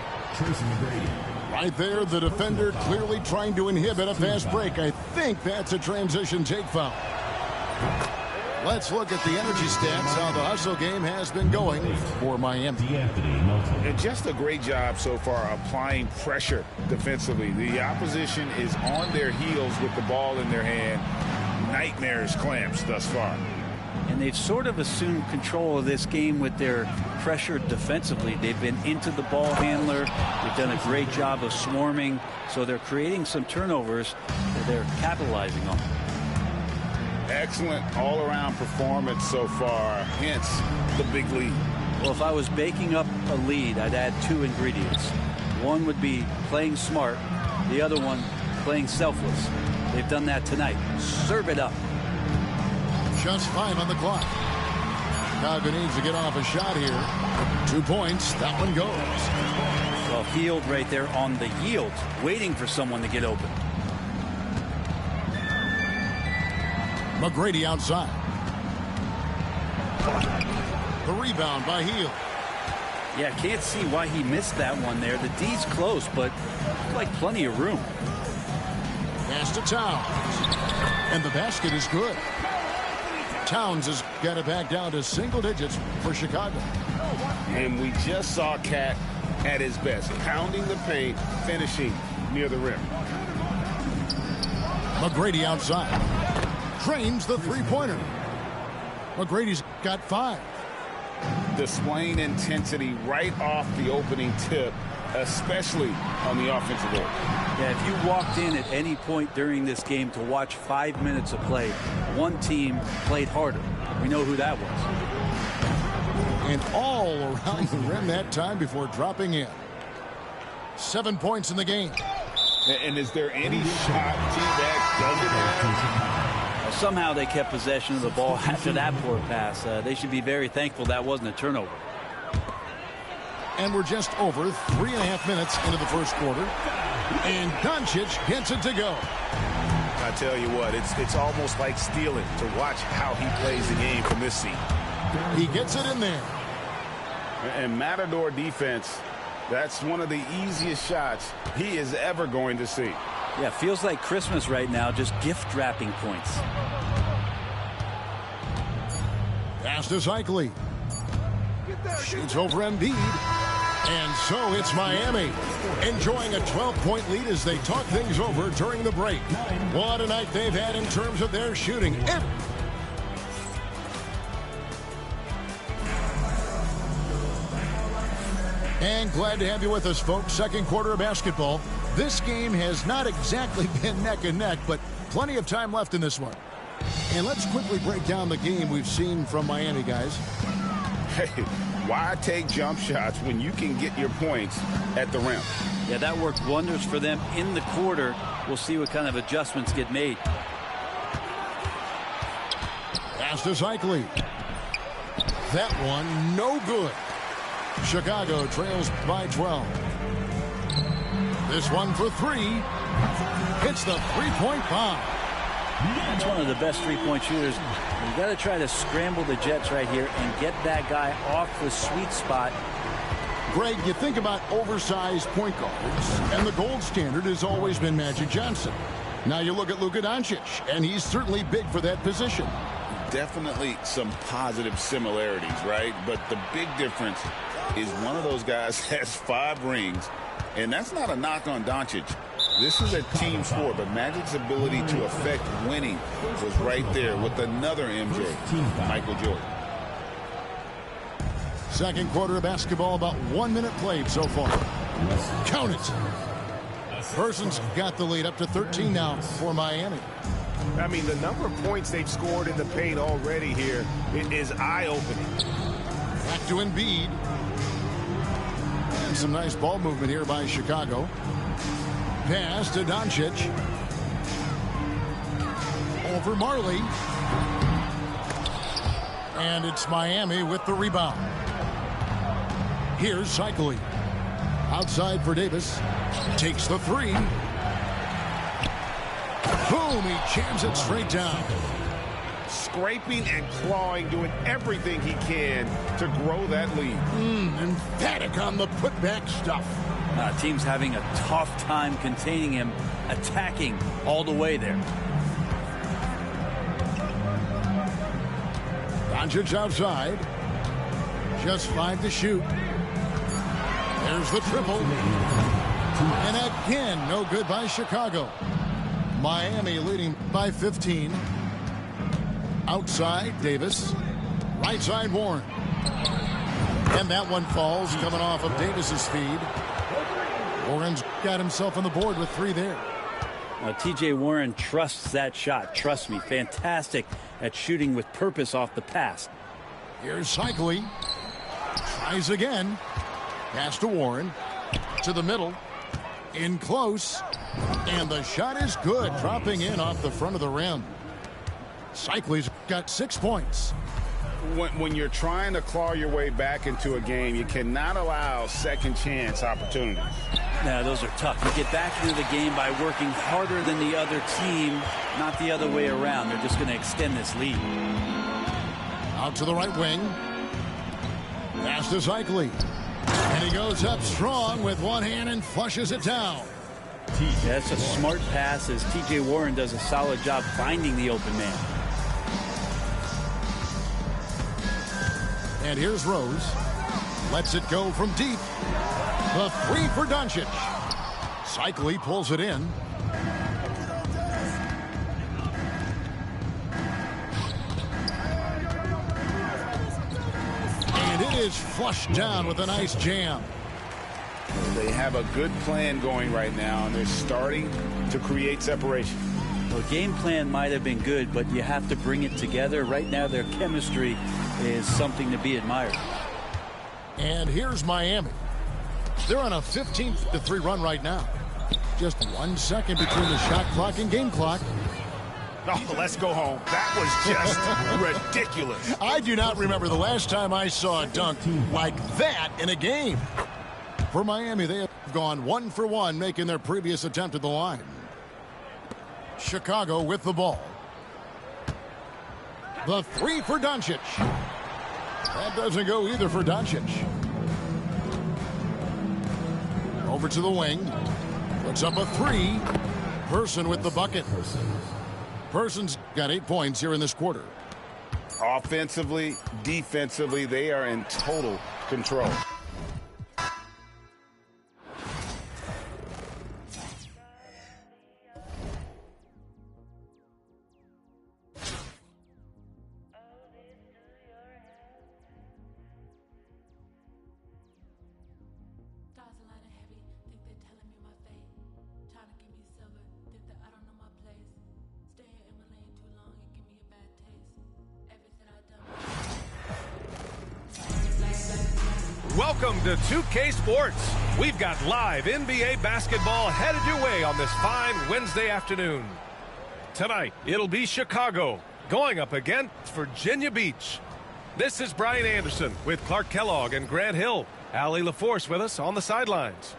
Right there, the defender clearly trying to inhibit a fast break. I think that's a transition take foul. Let's look at the energy stats, how the hustle game has been going for Miami. And just a great job so far applying pressure defensively. The opposition is on their heels with the ball in their hand. Nightmares clamps thus far. And they've sort of assumed control of this game with their pressure defensively. They've been into the ball handler. They've done a great job of swarming. So they're creating some turnovers that they're capitalizing on. Excellent all-around performance so far, hence the big lead. Well, if I was baking up a lead, I'd add 2 ingredients. One would be playing smart. The other one, playing selfless. They've done that tonight. Serve it up. Just 5 on the clock. Chicago needs to get off a shot here. 2 points. That one goes. Well, Hield right there on the yield, waiting for someone to get open. McGrady outside. The rebound by Hield. Yeah, can't see why he missed that one there. The D's close, but like plenty of room. Pass to Towns. And the basket is good. Towns has got it back down to single digits for Chicago. And we just saw Cat at his best, pounding the paint, finishing near the rim. McGrady outside. Drains the 3-pointer. McGrady's got 5. Displaying intensity right off the opening tip, especially on the offensive end. Yeah, if you walked in at any point during this game to watch 5 minutes of play, one team played harder. We know who that was. And all around the rim that time before dropping in. 7 points in the game. And is there any shot T-Back doesn't have? Somehow they kept possession of the ball after that poor pass. They should be very thankful that wasn't a turnover. And we're just over 3.5 minutes into the first quarter. And Doncic gets it to go. I tell you what, it's almost like stealing to watch how he plays the game from this seat. He gets it in there. And Matador defense, that's one of the easiest shots he is ever going to see. Yeah, feels like Christmas right now, just gift wrapping points. Pass to Cycli. Shoots over Embiid. And so it's Miami enjoying a 12-point lead as they talk things over during the break. What a night they've had in terms of their shooting. And glad to have you with us, folks. Second quarter of basketball. This game has not exactly been neck and neck, but plenty of time left in this one. And let's quickly break down the game we've seen from Miami, guys. Hey, why take jump shots when you can get your points at the rim? Yeah, that worked wonders for them in the quarter. We'll see what kind of adjustments get made. Pass to Cycli. That one, no good. Chicago trails by 12. This one for three. Hits the three-point bomb. That's one of the best three-point shooters. You got to try to scramble the Jets right here and get that guy off the sweet spot. Greg, you think about oversized point guards, and the gold standard has always been Magic Johnson. Now you look at Luka Doncic, and he's certainly big for that position. Definitely some positive similarities, right? But the big difference is one of those guys has 5 rings, and that's not a knock on Doncic. This is a team sport, but Magic's ability to affect winning was right there with another MJ, Michael Jordan. Second quarter of basketball, about 1 minute played so far. Count it. Person's got the lead up to 13 now for Miami. I mean, the number of points they've scored in the paint already here is eye-opening. Back to Embiid. And some nice ball movement here by Chicago. Pass to Doncic. Over Marley. And it's Miami with the rebound. Here's Cycli. Outside for Davis. Takes the three. Boom, he jams it straight down. Scraping and clawing, doing everything he can to grow that lead. Emphatic on the putback stuff. Team's having a tough time containing him, attacking all the way there. Doncic outside. Just 5 to shoot. There's the triple. And again, no good by Chicago. Miami leading by 15. Outside, Davis. Right side, Warren. And that one falls, coming off of Davis's feed. Warren's got himself on the board with 3 there. TJ Warren trusts that shot. Trust me, fantastic at shooting with purpose off the pass. Here's Cycli. Tries again. Pass to Warren. To the middle. In close. And the shot is good. Dropping in off the front of the rim. Cycli's got 6 points. When you're trying to claw your way back into a game, you cannot allow second chance opportunities. No, those are tough. You get back into the game by working harder than the other team, not the other way around. They're just going to extend this lead. Out to the right wing. Pass to Cycli. And he goes up strong with one hand and flushes it down. Yeah, that's a smart pass as TJ Warren does a solid job finding the open man. And here's Rose. Lets it go from deep. The three for Doncic. Cycli pulls it in. And it is flushed down with a nice jam. They have a good plan going right now, and they're starting to create separation. Well, game plan might have been good, but you have to bring it together. Right now, their chemistry is something to be admired. And here's Miami. They're on a 15-3 run right now. Just 1 second between the shot clock and game clock. Oh, let's go home. That was just ridiculous. I do not remember the last time I saw a dunk like that in a game. For Miami, they have gone 1 for 1, making their previous attempt at the line. Chicago with the ball. The 3 for Doncic. That doesn't go either for Doncic. Over to the wing. Puts up a 3. Person with the bucket. Person's got 8 points here in this quarter. Offensively, defensively, they are in total control. Welcome to 2K Sports. We've got live NBA basketball headed your way on this fine Wednesday afternoon. Tonight, it'll be Chicago going up against Virginia Beach. This is Brian Anderson with Clark Kellogg and Grant Hill. Allie LaForce with us on the sidelines.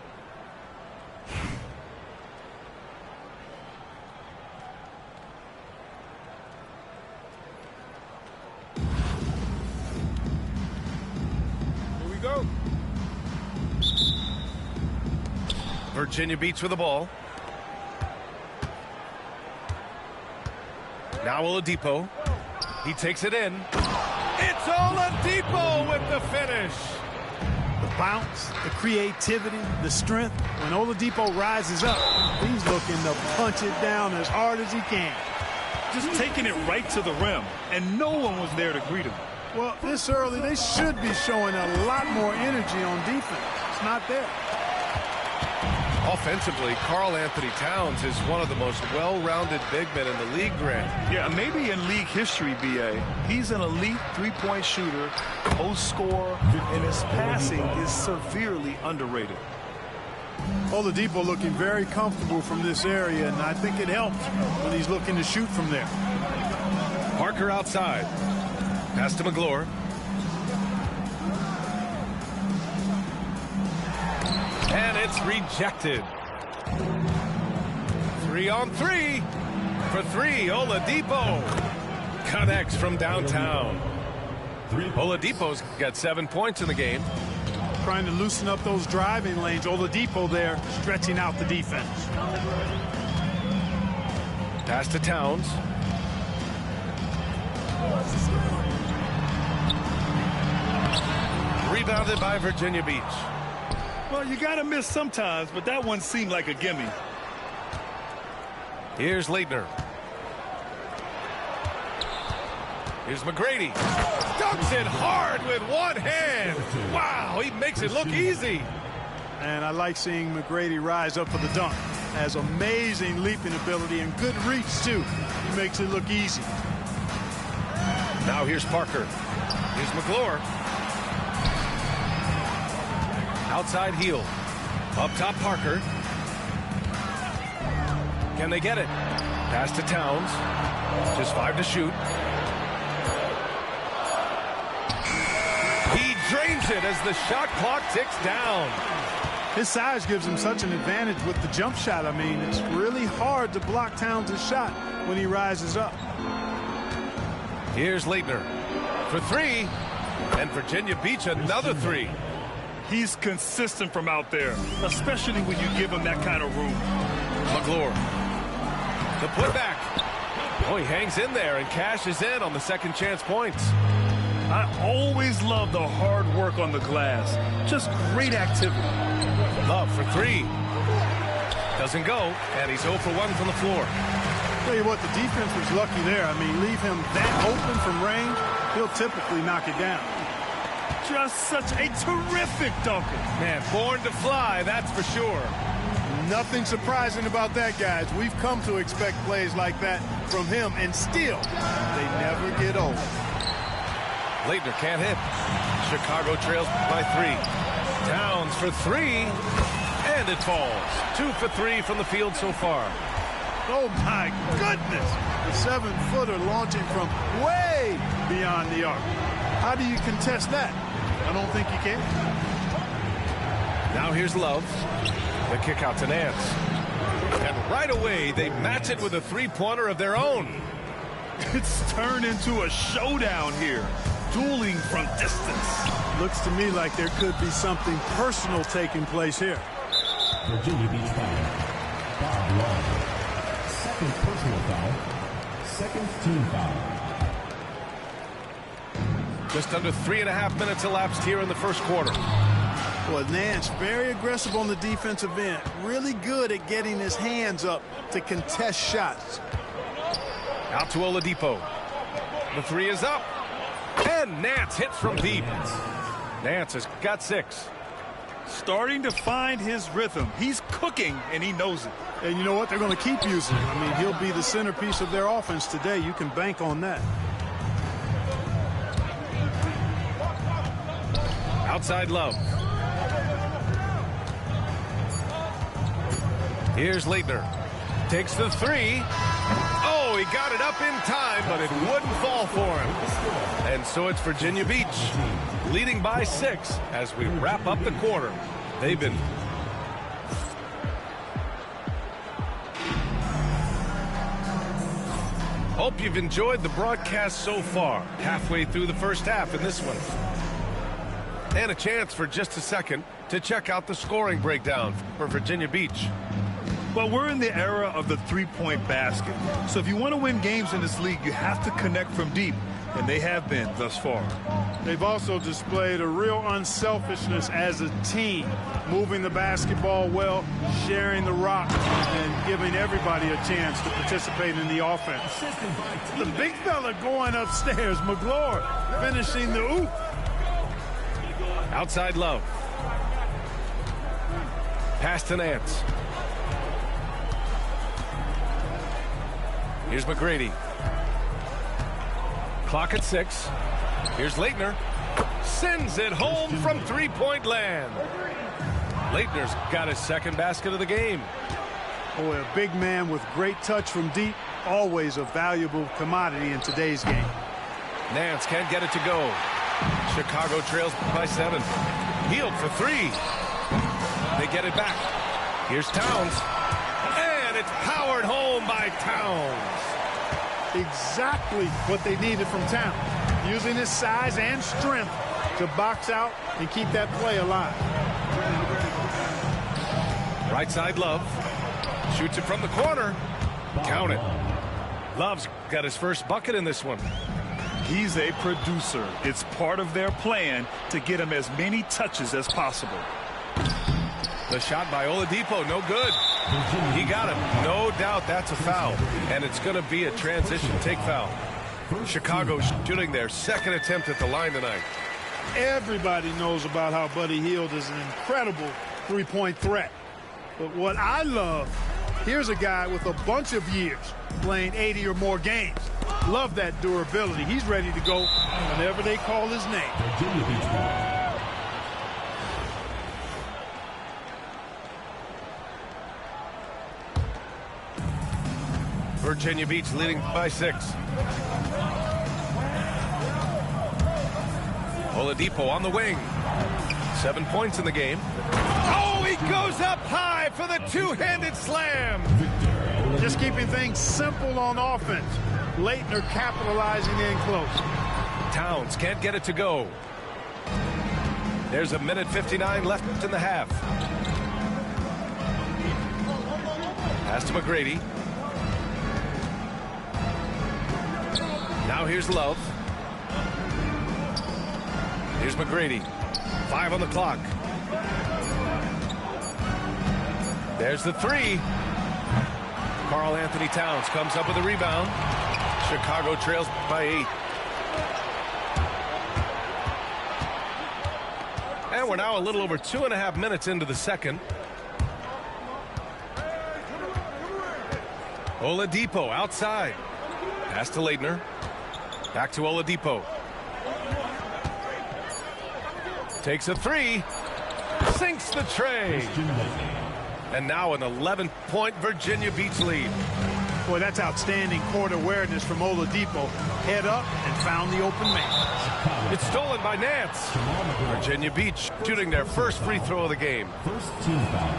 Go. Virginia Beach with the ball. Now Oladipo. He takes it in. It's Oladipo with the finish. The bounce, the creativity, the strength. When Oladipo rises up, he's looking to punch it down as hard as he can. Just taking it right to the rim, and no one was there to greet him. Well, this early, they should be showing a lot more energy on defense. It's not there. Offensively, Karl Anthony Towns is one of the most well-rounded big men in the league, Grant. Yeah, maybe in league history, B.A. He's an elite three-point shooter, post scorer, and his passing is severely underrated. Oladipo looking very comfortable from this area, and I think it helps when he's looking to shoot from there. Parker outside. Pass to McGlure. And it's rejected. 3 on 3. For 3, Oladipo connects from downtown. Oladipo's got 7 points in the game. Trying to loosen up those driving lanes. Oladipo there stretching out the defense. Pass to Towns. Rebounded by Virginia Beach. Well, you got to miss sometimes, but that one seemed like a gimme. Here's Leitner. Here's McGrady. Dunks it hard with one hand. Wow, he makes it look easy. And I like seeing McGrady rise up for the dunk. Has amazing leaping ability and good reach, too. He makes it look easy. Now here's Parker. Here's McGlure. Outside heel. Up top, Parker. Can they get it? Pass to Towns. Just 5 to shoot. He drains it as the shot clock ticks down. His size gives him such an advantage with the jump shot. I mean, it's really hard to block Towns' shot when he rises up. Here's Leitner for 3. And Virginia Beach another 3. He's consistent from out there, especially when you give him that kind of room. McGlure. The putback. Oh, he hangs in there and cashes in on the second chance points. I always love the hard work on the glass. Just great activity. Love for 3. Doesn't go, and he's 0 for 1 from the floor. Tell you what, the defense was lucky there. I mean, leave him that open from range, he'll typically knock it down. Just such a terrific dunker. Man, born to fly, that's for sure. Nothing surprising about that, guys. We've come to expect plays like that from him, and still, they never get old. Leitner can't hit. Chicago trails by 3. Towns for 3, and it falls. 2 for 3 from the field so far. Oh, my goodness. The 7-footer launching from way beyond the arc. How do you contest that? I don't think you can. Now here's Love. The kick out to Nance. And right away, they match it with a three-pointer of their own. It's turned into a showdown here. Dueling from distance. Looks to me like there could be something personal taking place here. Virginia Beach foul. Bob Love. Second personal foul. Second team foul. Just under 3.5 minutes elapsed here in the first quarter. Well, Nance, very aggressive on the defensive end. Really good at getting his hands up to contest shots. Out to Oladipo. The three is up. And Nance hits from deep. Nance has got 6. Starting to find his rhythm. He's cooking, and he knows it. And you know what? They're going to keep using him. I mean, he'll be the centerpiece of their offense today. You can bank on that. Outside Love. Here's Leitner. Takes the 3. Oh, he got it up in time, but it wouldn't fall for him. And so it's Virginia Beach leading by 6 as we wrap up the quarter. They've been hope you've enjoyed the broadcast so far. Halfway through the first half in this one. And a chance for just a second to check out the scoring breakdown for Virginia Beach. Well, we're in the era of the three-point basket. So if you want to win games in this league, you have to connect from deep. And they have been thus far. They've also displayed a real unselfishness as a team, moving the basketball well, sharing the rock, and giving everybody a chance to participate in the offense. The big fella going upstairs, McGlure, finishing the oop. Outside Love. Pass to Nance. Here's McGrady. Clock at 6. Here's Leitner. Sends it home from three-point land. Leitner's got his second basket of the game. Boy, a big man with great touch from deep, always a valuable commodity in today's game. Nance can't get it to go. Chicago trails by 7. Healed for 3. They get it back. Here's Towns. And it's powered home by Towns. Exactly what they needed from Towns. Using his size and strength to box out and keep that play alive. Right side Love. Shoots it from the corner. Count it. Love's got his first bucket in this one. He's a producer. It's part of their plan to get him as many touches as possible. The shot by Oladipo, no good. He got it. No doubt that's a foul. And it's going to be a transition take foul. Chicago shooting their second attempt at the line tonight. Everybody knows about how Buddy Hield is an incredible three-point threat. But what I love, here's a guy with a bunch of years playing 80 or more games. Love that durability. He's ready to go whenever they call his name. Virginia Beach leading by 6. Oladipo on the wing. 7 points in the game. Oh, he goes up high for the two-handed slam. Just keeping things simple on offense. Leitner capitalizing in close. Towns can't get it to go. There's a minute 59 left in the half. Pass to McGrady. Now here's Love. Here's McGrady. 5 on the clock. There's the 3. Karl Anthony Towns comes up with a rebound. Chicago trails by 8. And we're now a little over 2.5 minutes into the second. Oladipo outside. Pass to Leitner. Back to Oladipo. Takes a 3. Sinks the tray. And now an 11-point Virginia Beach lead. Boy, that's outstanding court awareness from Oladipo. Head up and found the open man. It's stolen by Nance. Virginia Beach shooting their first free throw of the game. First team foul.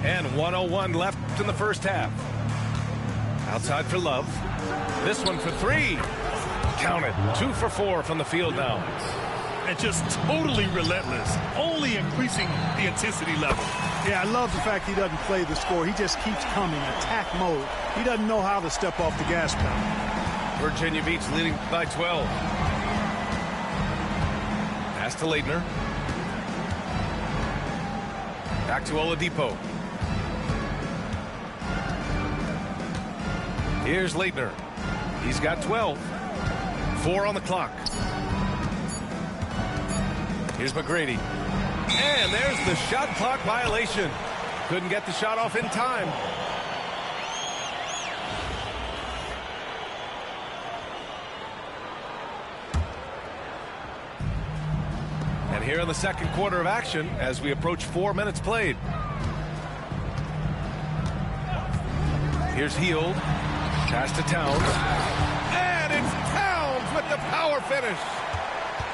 And 1:01 left in the first half. Outside for Love. This one for three. Count it. 2 for 4 from the field now. And just totally relentless, only increasing the intensity level. Yeah, I love the fact he doesn't play the score. He just keeps coming, attack mode. He doesn't know how to step off the gas pedal. Virginia Beach leading by 12. Pass to Leitner. Back to Oladipo. Here's Leitner. He's got 12. 4 on the clock. Here's McGrady. And there's the shot clock violation. Couldn't get the shot off in time. And here in the second quarter of action as we approach 4 minutes played. Here's Hield. Pass to Towns. And it's Towns with the power finish.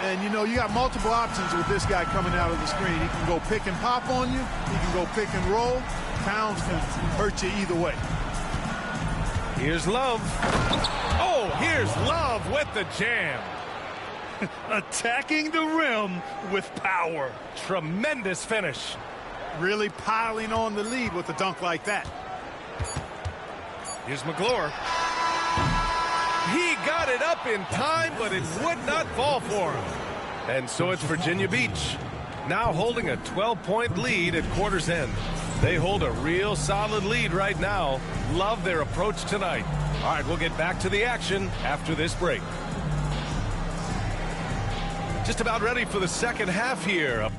And, you know, you got multiple options with this guy coming out of the screen. He can go pick and pop on you. He can go pick and roll. Towns can hurt you either way. Here's Love. Oh, here's Love with the jam. Attacking the rim with power. Tremendous finish. Really piling on the lead with a dunk like that. Here's McGlure. He got it up in time, but it would not fall for him. And so it's Virginia Beach, now holding a 12-point lead at quarter's end. They hold a real solid lead right now. Love their approach tonight. All right, we'll get back to the action after this break. Just about ready for the second half here.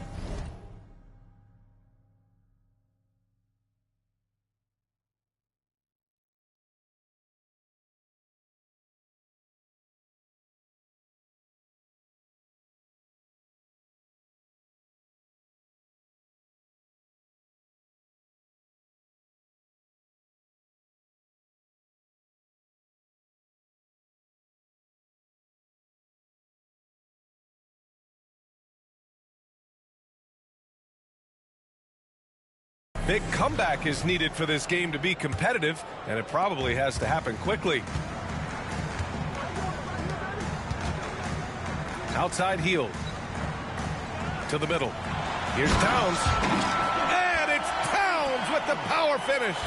Big comeback is needed for this game to be competitive, and it probably has to happen quickly. Outside Hield. To the middle. Here's Towns. And it's Towns with the power finish.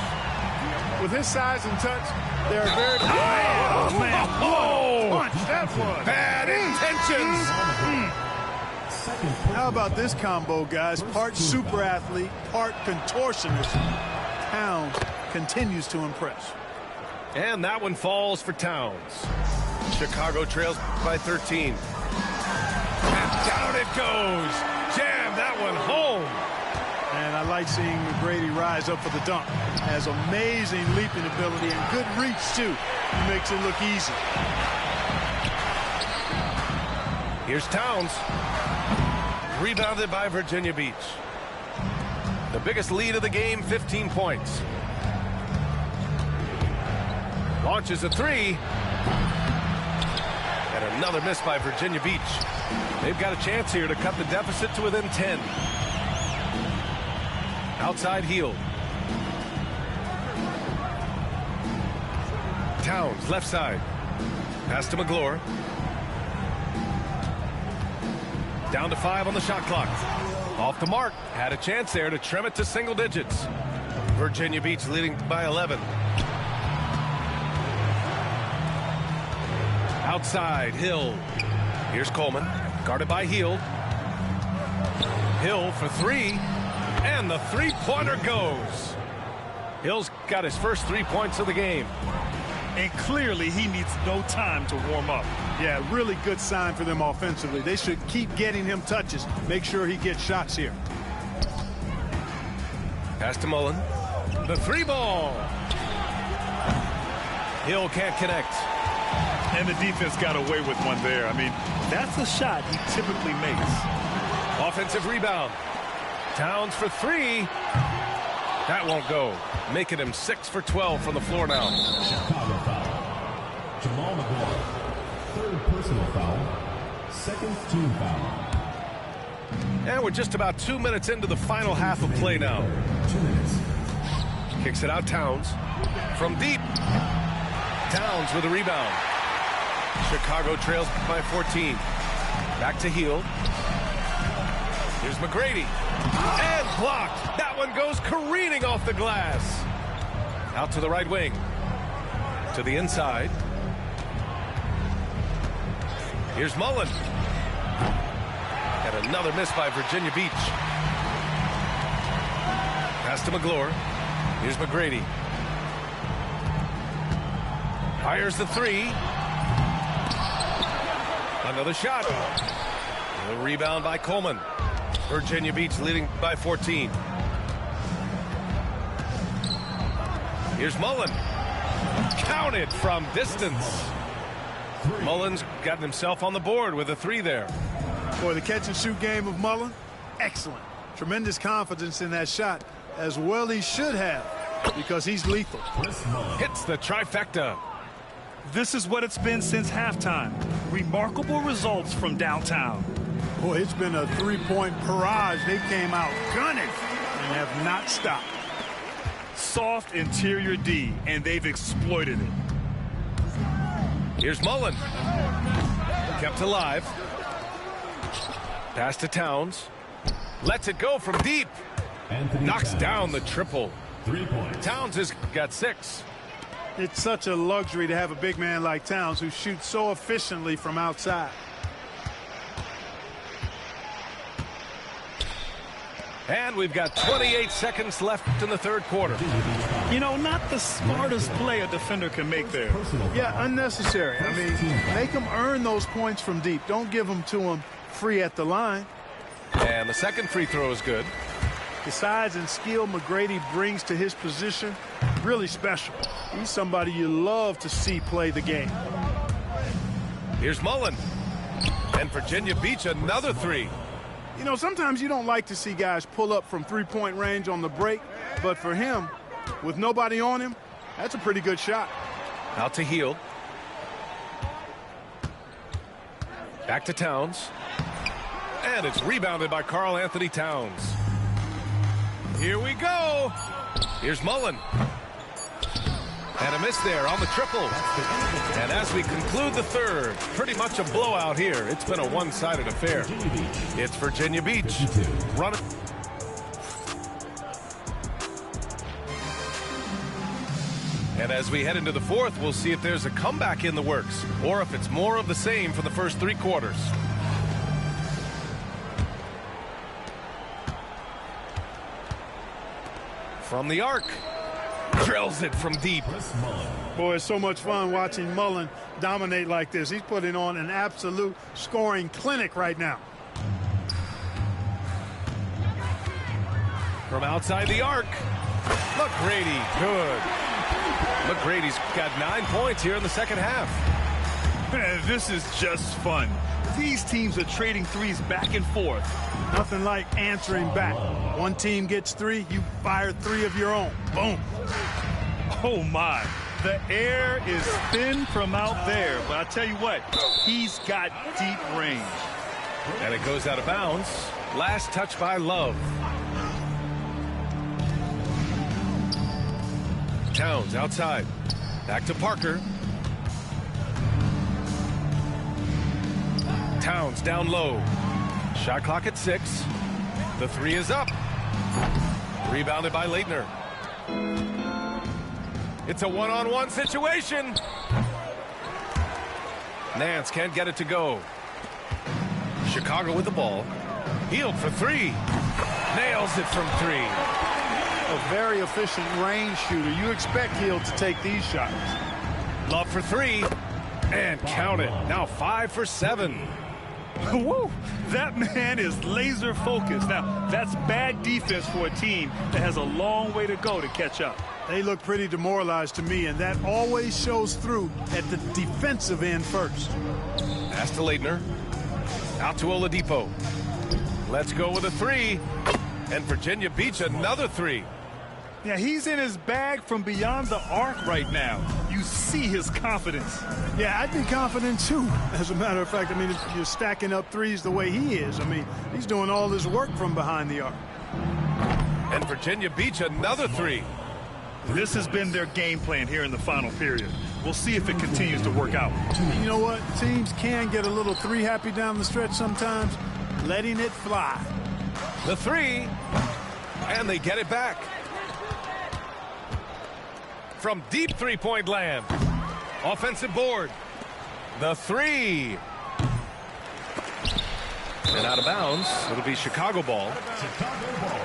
With his size and touch, they're very... Oh, man. Oh, punch that was. Bad intentions. How about this combo, guys? Part super athlete, part contortionist. Towns continues to impress. And that one falls for Towns. Chicago trails by 13. And down it goes. Jam that one home. And I like seeing McGrady rise up for the dunk. Has amazing leaping ability and good reach, too. He makes it look easy. Here's Towns. Rebounded by Virginia Beach. The biggest lead of the game, 15 points. Launches a three. And another miss by Virginia Beach. They've got a chance here to cut the deficit to within 10. Outside Hield. Towns, left side. Pass to McGlure. Down to 5 on the shot clock. Off the mark. Had a chance there to trim it to single digits. Virginia Beach leading by 11. Outside, Hill. Here's Coleman. Guarded by Hield. Hill for three. And the three-pointer goes. Hill's got his first 3 points of the game. And clearly he needs no time to warm up. Yeah, really good sign for them offensively. They should keep getting him touches. Make sure he gets shots here. Pass to Mullen. The three ball. Hill can't connect. And the defense got away with one there. I mean, that's a shot he typically makes. Offensive rebound. Towns for three. That won't go. Making him 6 for 12 from the floor now. Chicago foul. Jamal McGuire. Third personal foul. Second team foul. And we're just about 2 minutes into the final half of play now. 2 minutes. Kicks it out, Towns. From deep. Towns with a rebound. Chicago trails by 14. Back to Hield. Here's McGrady. And blocked. That one goes careening off the glass. Out to the right wing. To the inside. Here's Mullen. And another miss by Virginia Beach. Pass to McGlure. Here's McGrady. Fires the three. Another shot. A rebound by Coleman. Virginia Beach leading by 14. Here's Mullen. Counted from distance. Mullen's gotten himself on the board with a three there. Boy, the catch-and-shoot game of Mullen, excellent. Tremendous confidence in that shot, as well he should have, because he's lethal. Hits the trifecta. This is what it's been since halftime. Remarkable results from downtown. Boy, it's been a three-point barrage. They came out gunning and have not stopped. Soft interior D, and they've exploited it. Here's Mullen. Kept alive. Pass to Towns. Lets it go from deep. Knocks down the triple. 3 points. Towns has got 6. It's such a luxury to have a big man like Towns who shoots so efficiently from outside. And we've got 28 seconds left in the third quarter. You know, not the smartest play a defender can make there. Yeah, unnecessary. I mean, make them earn those points from deep. Don't give them to them free at the line. And the second free throw is good. The size and skill McGrady brings to his position, really special. He's somebody you love to see play the game. Here's Mullen. And Virginia Beach another three. You know, sometimes you don't like to see guys pull up from three-point range on the break, but for him, with nobody on him, that's a pretty good shot. Out to Hield. Back to Towns. And it's rebounded by Karl Anthony Towns. Here we go. Here's Mullen. And a miss there on the triple. And as we conclude the third, pretty much a blowout here. It's been a one-sided affair. It's Virginia Beach. Run it. And as we head into the fourth, we'll see if there's a comeback in the works or if it's more of the same for the first 3 quarters. From the arc. Drills it from deep. Boy, it's so much fun watching Mullen dominate like this. He's putting on an absolute scoring clinic right now. From outside the arc. McGrady, good. McGrady's got 9 points here in the second half. This is just fun. These teams are trading threes back and forth. Nothing like answering back. One team gets 3, you fire 3 of your own. Boom. Oh, my. The air is thin from out there, but I tell you what, he's got deep range. And it goes out of bounds. Last touch by Love. Towns outside. Back to Parker. Towns down low. Shot clock at 6. The 3 is up. Rebounded by Leitner. It's a one-on-one situation. Nance can't get it to go. Chicago with the ball. Hield for 3. Nails it from 3. A very efficient range shooter. You expect Hield to take these shots. Love for 3. And count it. Now 5 for 7. Whoa, that man is laser focused. Now, that's bad defense for a team that has a long way to go to catch up. They look pretty demoralized to me, and that always shows through at the defensive end first. Pass to Leitner. Out to Oladipo. Let's go with a three. And Virginia Beach another three. Yeah, he's in his bag from beyond the arc right now. You see his confidence. Yeah, I'd be confident too. As a matter of fact, I mean, if you're stacking up threes the way he is, I mean, he's doing all this work from behind the arc. And Virginia Beach another three. This has been their game plan here in the final period. We'll see if it continues to work out. You know what? Teams can get a little three happy down the stretch sometimes. Letting it fly. The three. And they get it back. From deep three-point land. Offensive board. The three. And out of bounds. It'll be Chicago ball. Chicago ball.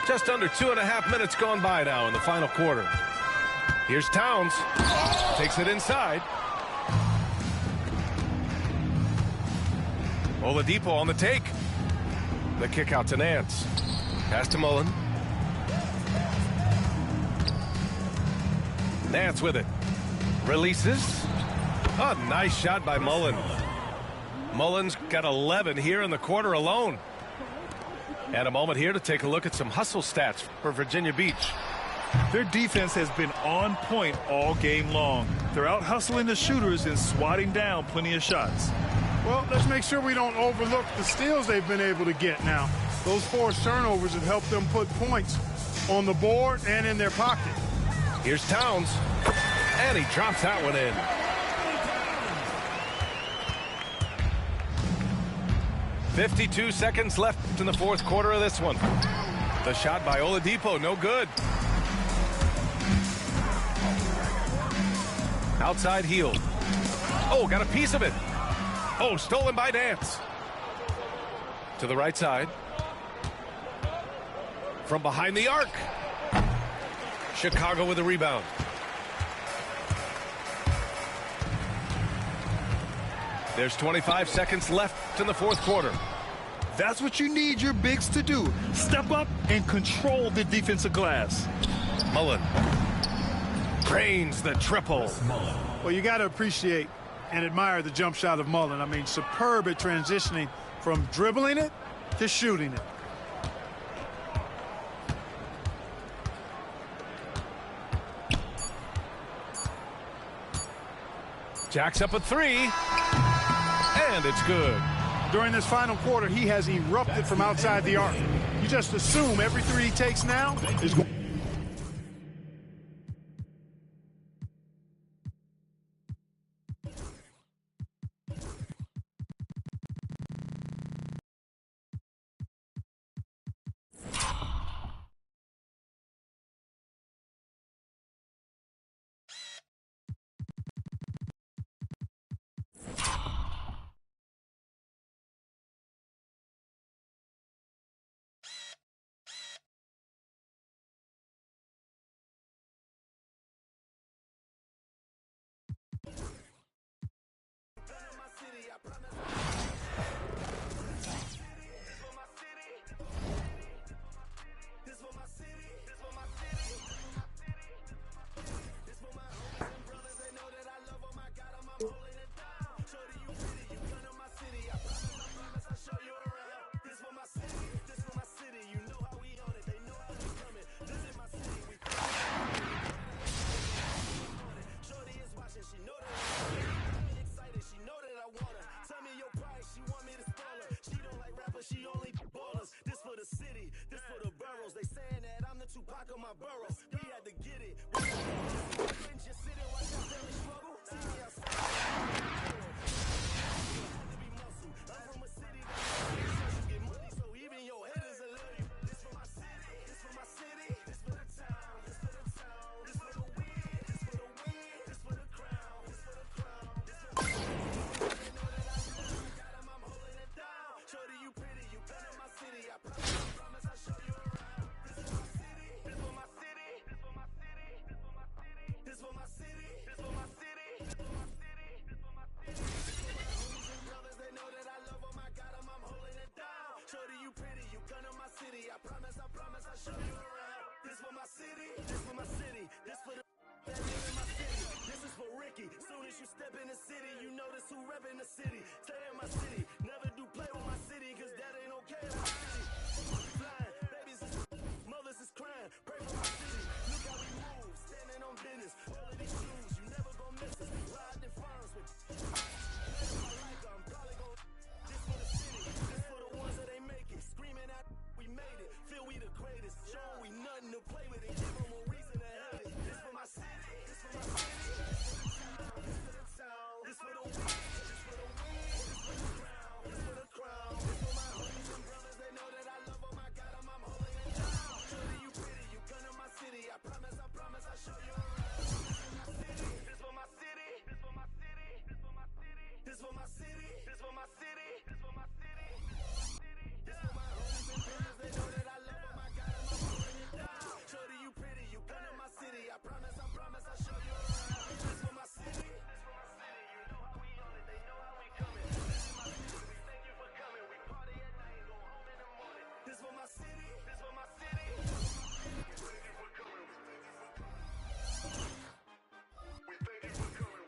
Just under 2.5 minutes gone by now in the final quarter. Here's Towns. Takes it inside. Oladipo on the take. The kick out to Nance. Pass to Mullen. Nance with it. Releases. A nice shot by Mullen. Mullen's got 11 here in the quarter alone. And a moment here to take a look at some hustle stats for Virginia Beach. Their defense has been on point all game long. They're out hustling the shooters and swatting down plenty of shots. Well, let's make sure we don't overlook the steals they've been able to get now. Those forced turnovers have helped them put points on the board and in their pocket. Here's Towns. And he drops that one in. .52 seconds left in the fourth quarter of this one. The shot by Oladipo, no good. Outside heel. Oh, got a piece of it. Oh, stolen by Nance. To the right side. From behind the arc. Chicago with a rebound. There's 25 seconds left in the fourth quarter. That's what you need your bigs to do. Step up and control the defensive glass. Mullen drains the triple. Well, you got to appreciate and admire the jump shot of Mullen. I mean, superb at transitioning from dribbling it to shooting it. Jacks up a three. And it's good. During this final quarter, he has erupted from outside the arc. You just assume every three he takes now is going. my city, stay in my city. Never do play with my city, cause that ain't okay in my city. Flying, babies is mothers is crying. Pray for my city. Look how we move, standing on business. All of these shoes, you never gon' miss us. Ride the farms with like I'm probably gon' this for the city, this for the ones that ain't make it. Screaming out, we made it. Feel we the greatest. Show we nothing to play with and give them a reason to hate it. This for my city, this for my city, this for the town, this for the weed, this for the weed, this for the crown, this for the crown, this for my homies and brothers. They know that I love them. I got them. I'm holding it down. Shorty, you pretty, you come to my city. I promise, I show you around. This for my city, this for my city, this for my city, this for my city, this for my city, this for my city, this for my homies and brothers. They know that I love them. I got them. I'm holding it down. Shorty, you pretty, you come to my city. I promise, I show you around. This for my city, this for my city. You know how we on it. They know how we coming. This is my city. We thank you for coming. We party at night, go home in the morning. This for my city, this for my city. We thank you for coming. We thank you for coming. We thank you for coming.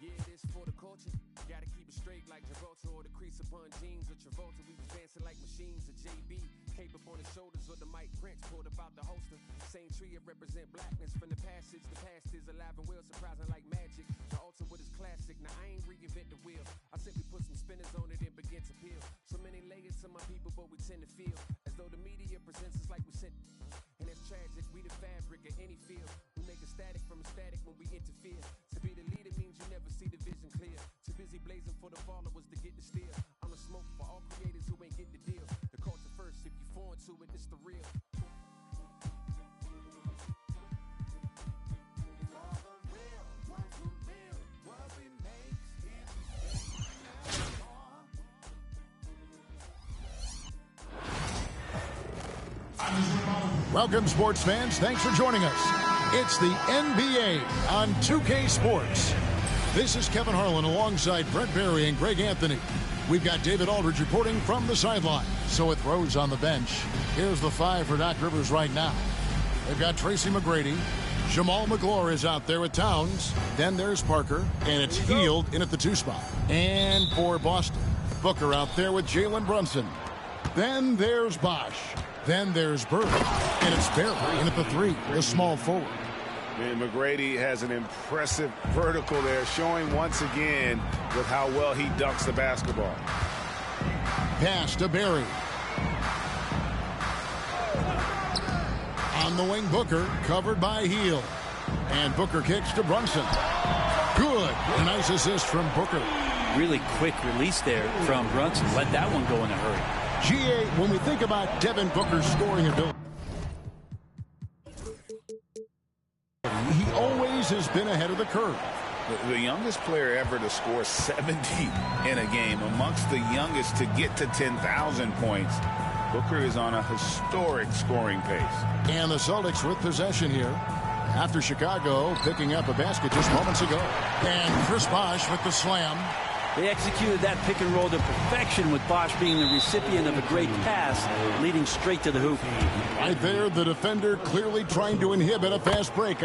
Yeah, this for the culture. Gotta keep it straight like Gibraltar or the crease upon jeans or Travolta. We was dancing like machines or JB. Cape up on the shoulders or the Mike Prince pulled up out the holster. Same tree, it represent blackness from the passage. The past is alive and well, surprising like magic. The ultimate is classic. Now I ain't reinvent the wheel. I simply put some spinners on it and begin to peel. So many layers to my people, but we tend to feel as though the media presents us like we sent. And it's tragic, we the fabric of any field. We make a static from a static when we interfere. To be the leader means you never see the vision clear. Too busy blazing for the followers to get the steal. I'm a smoke for all creators who ain't get the deal. The culture first, if you foreign to it, it's the real. Welcome, sports fans. Thanks for joining us. It's the NBA on 2K Sports. This is Kevin Harlan alongside Brent Barry and Greg Anthony. We've got David Aldridge reporting from the sideline. So with Rose on the bench, here's the five for Doc Rivers right now. They've got Tracy McGrady. Jamal McGlure is out there with Towns. Then there's Parker, and it's Hield in at the 2 spot. And for Boston, Booker out there with Jalen Brunson. Then there's Bosch. Then there's Bird, and it's Barry in at the 3, the small forward. And McGrady has an impressive vertical there, showing once again with how well he dunks the basketball. Pass to Barry. On the wing, Booker, covered by Hield. And Booker kicks to Brunson. Good. A nice assist from Booker. Really quick release there from Brunson. Let that one go in a hurry. GA, when we think about Devin Booker's scoring ability, he always has been ahead of the curve. The youngest player ever to score 70 in a game, amongst the youngest to get to 10,000 points. Booker is on a historic scoring pace. And the Celtics with possession here after Chicago picking up a basket just moments ago. And Chris Bosh with the slam. They executed that pick and roll to perfection, with Bosch being the recipient of a great pass leading straight to the hoop. Right there, the defender clearly trying to inhibit a fast break.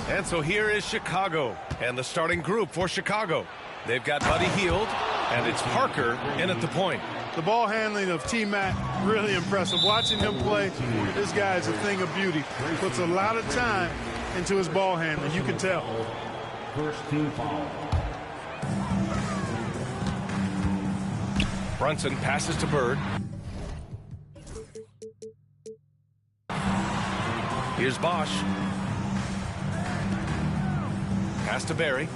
And so here is Chicago and the starting group for Chicago. They've got Buddy Hield, and it's Parker in at the point. The ball handling of T-Mac, really impressive. Watching him play, this guy is a thing of beauty. He puts a lot of time into his ball handling, you can tell. First team foul. Brunson passes to Bird. Here's Bosch. Pass to Barry.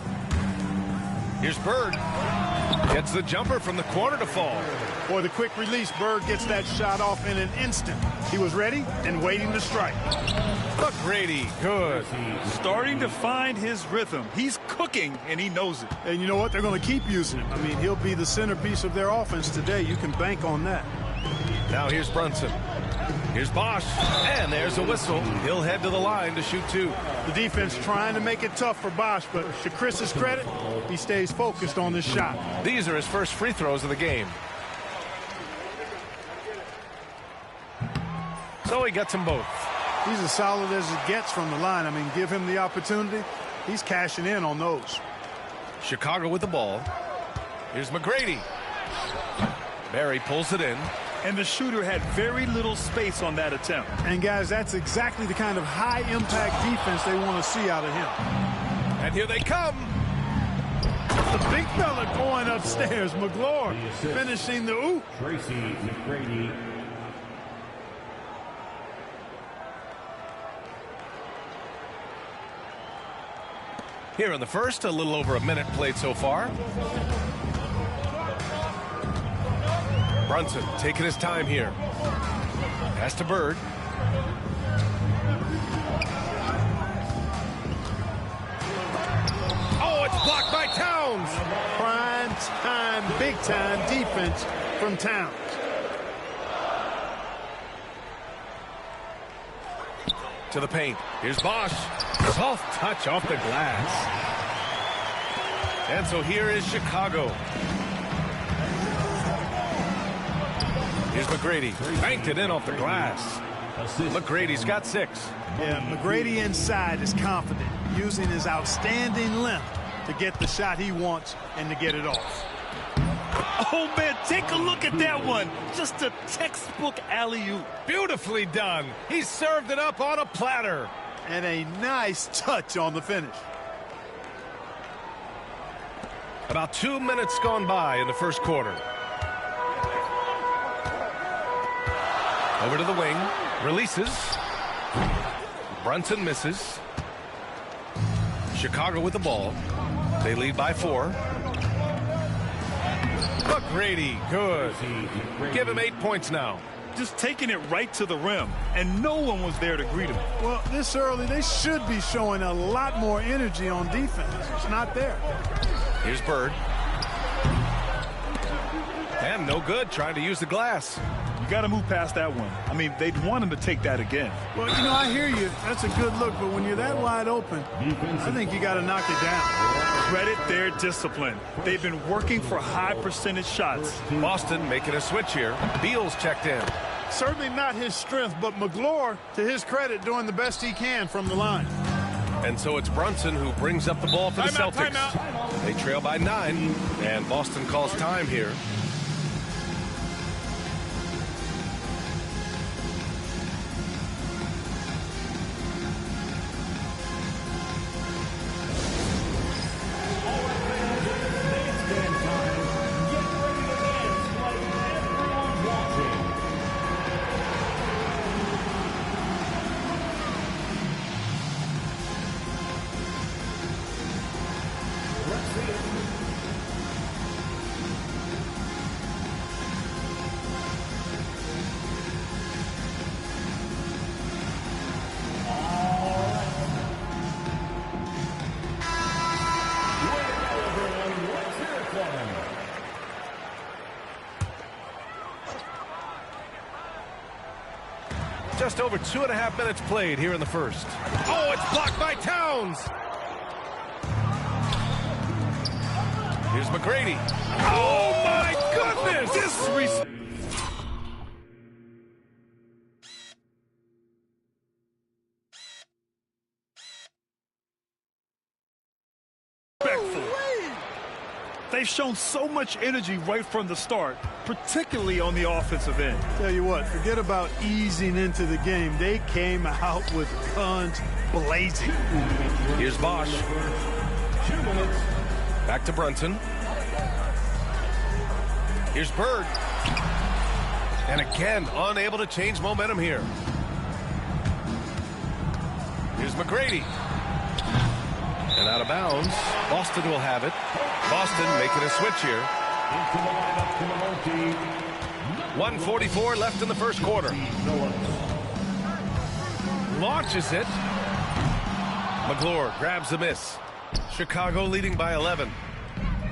Here's Bird. Gets the jumper from the corner to fall. Boy, the quick release, Bird gets that shot off in an instant. He was ready and waiting to strike. McGrady, good. Starting to find his rhythm. He's cooking, and he knows it. And you know what? They're going to keep using him. I mean, he'll be the centerpiece of their offense today. You can bank on that. Now here's Brunson. Here's Bosch, and there's a whistle. He'll head to the line to shoot 2. The defense trying to make it tough for Bosch, but to Chris's credit, he stays focused on this shot. These are his first free throws of the game. So he gets them both. He's as solid as it gets from the line. I mean, give him the opportunity. He's cashing in on those. Chicago with the ball. Here's McGrady. Barry pulls it in. And the shooter had very little space on that attempt. And, guys, that's exactly the kind of high-impact defense they want to see out of him. And here they come. The big fella going upstairs. McGlure finishing the oop. Tracy McGrady. Here in the first, a little over a minute played so far. Brunson taking his time here. Pass to Bird. Oh, it's blocked by Towns. Prime time, big time defense from Towns. To the paint. Here's Bosch. Soft touch off the glass. And so here is Chicago. Here's McGrady. Banked it in off the glass. McGrady's got 6. Yeah, McGrady inside is confident, using his outstanding length to get the shot he wants and to get it off. Oh, man, take a look at that one. Just a textbook alley-oop. Beautifully done. He served it up on a platter. And a nice touch on the finish. About 2 minutes gone by in the first quarter. Over to the wing. Releases. Brunson misses. Chicago with the ball. They lead by 4. McGrady, good. Give him 8 points now. Just taking it right to the rim, and no one was there to greet him. Well, this early, they should be showing a lot more energy on defense. It's not there. Here's Bird. And no good, trying to use the glass. You got to move past that one. I mean, they'd want him to take that again. Well, you know, I hear you. That's a good look, but when you're that wide open, I think you got to knock it down. Credit their discipline. They've been working for high percentage shots. Boston making a switch here. Beal's checked in. Certainly not his strength, but McGlure, to his credit, doing the best he can from the line. And so it's Brunson who brings up the ball for the Celtics. Timeout. They trail by 9, and Boston calls time here. Just over 2.5 minutes played here in the first. Oh, it's blocked by Towns. Here's McGrady. Oh, my goodness. Disrespect. They've shown so much energy right from the start, particularly on the offensive end. Tell you what, forget about easing into the game. They came out with guns blazing. Here's Bosch. Back to Brunson. Here's Bird. And again, unable to change momentum here. Here's McGrady. And out of bounds. Boston will have it. Boston making a switch here. 1:44 left in the first quarter. Launches it. McGlure grabs the miss. Chicago leading by 11.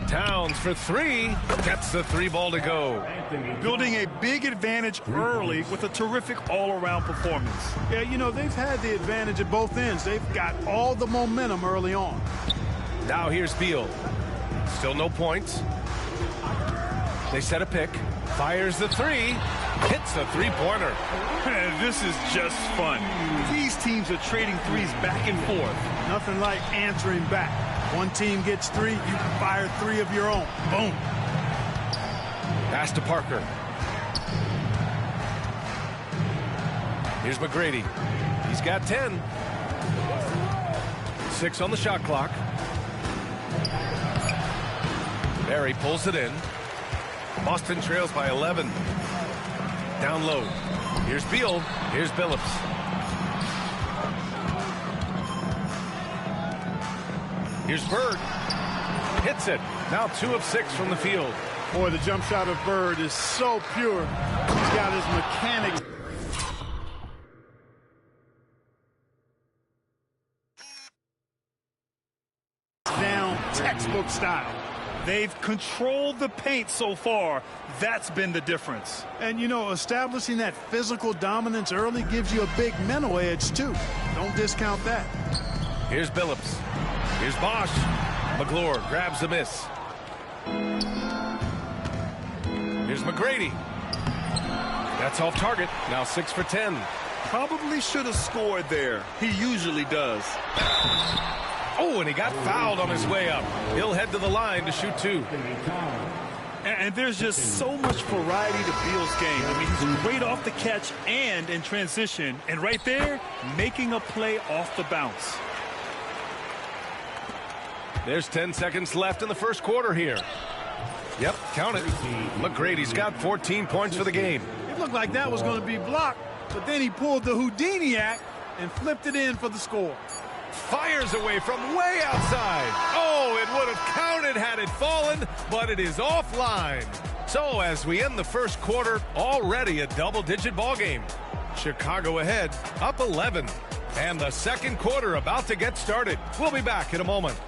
Towns for three. Gets the three ball to go. Building a big advantage early with a terrific all-around performance. Yeah, you know, they've had the advantage at both ends. They've got all the momentum early on. Now here's Beal. Still no points. They set a pick. Fires the three. Hits a three-pointer. This is just fun. These teams are trading threes back and forth. Nothing like answering back. One team gets three, you can fire three of your own. Boom. Pass to Parker. Here's McGrady. He's got 10. 6 on the shot clock. Barry pulls it in. Boston trails by 11. Down low. Here's Beal. Here's Billups. Here's Bird. Hits it. Now 2 of 6 from the field. Boy, the jump shot of Bird is so pure. He's got his mechanics. Down textbook style. They've controlled the paint so far. That's been the difference. And, you know, establishing that physical dominance early gives you a big mental edge, too. Don't discount that. Here's Billups. Here's Bosch. McGlure grabs the miss. Here's McGrady. That's off target. Now 6 for 10. Probably should have scored there. He usually does. Oh, and he got fouled on his way up. He'll head to the line to shoot 2. And there's just so much variety to Beal's game. I mean, he's great off the catch and in transition. And right there, making a play off the bounce. There's 10 seconds left in the first quarter here. Yep, count it. McGrady's got 14 points for the game. It looked like that was going to be blocked, but then he pulled the Houdini act and flipped it in for the score. Fires away from way outside. Oh, it would have counted had it fallen, but it is offline. So as we end the first quarter, already a double-digit ball game. Chicago ahead, up 11. And the second quarter about to get started. We'll be back in a moment.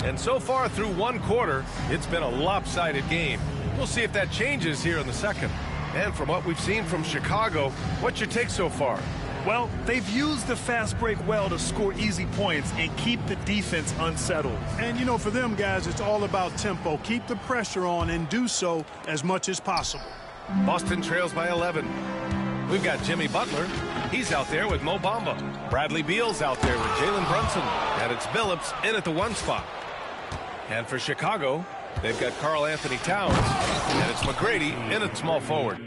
And so far through one quarter, it's been a lopsided game. We'll see if that changes here in the second. And from what we've seen from Chicago, what's your take so far? Well, they've used the fast break well to score easy points and keep the defense unsettled. And, you know, for them guys, it's all about tempo. Keep the pressure on and do so as much as possible. Boston trails by 11. We've got Jimmy Butler. He's out there with Mo Bamba. Bradley Beal's out there with Jalen Brunson. And it's Billups in at the 1 spot. And for Chicago, they've got Karl Anthony Towns, and it's McGrady in at small forward.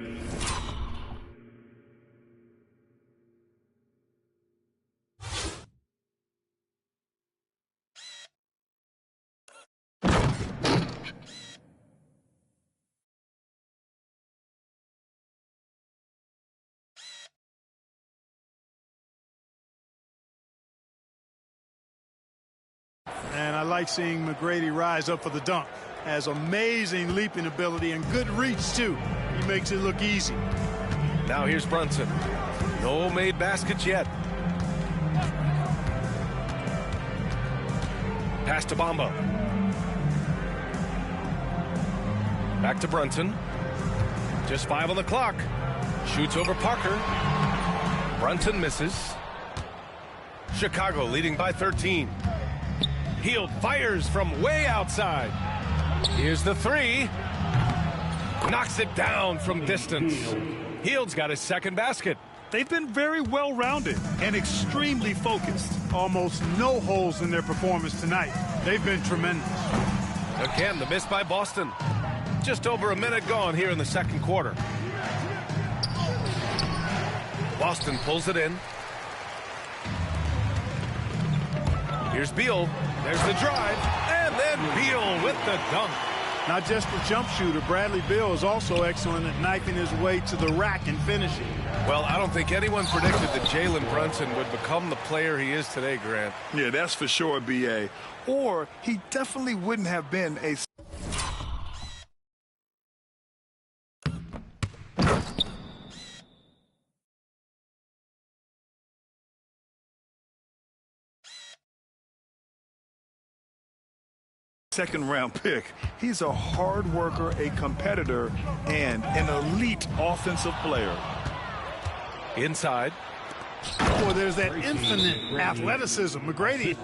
And I like seeing McGrady rise up for the dunk. Has amazing leaping ability and good reach, too. He makes it look easy. Now here's Brunson. No made baskets yet. Pass to Bamba. Back to Brunson. Just 5 on the clock. Shoots over Parker. Brunson misses. Chicago leading by 13. Hield fires from way outside. Here's the 3. Knocks it down from distance. Hield's got his second basket. They've been very well-rounded and extremely focused. Almost no holes in their performance tonight. They've been tremendous. Again, the miss by Boston. Just over a minute gone here in the second quarter. Boston pulls it in. Here's Beal. There's the drive. And then Beal with the dunk. Not just a jump shooter, Bradley Beal is also excellent at knifing his way to the rack and finishing. Well, I don't think anyone predicted that Jalen Brunson would become the player he is today, Grant. Yeah, that's for sure, B.A. Or he definitely wouldn't have been a second-round pick. He's a hard worker, a competitor, and an elite offensive player. Inside. Boy, there's that infinite athleticism. McGrady.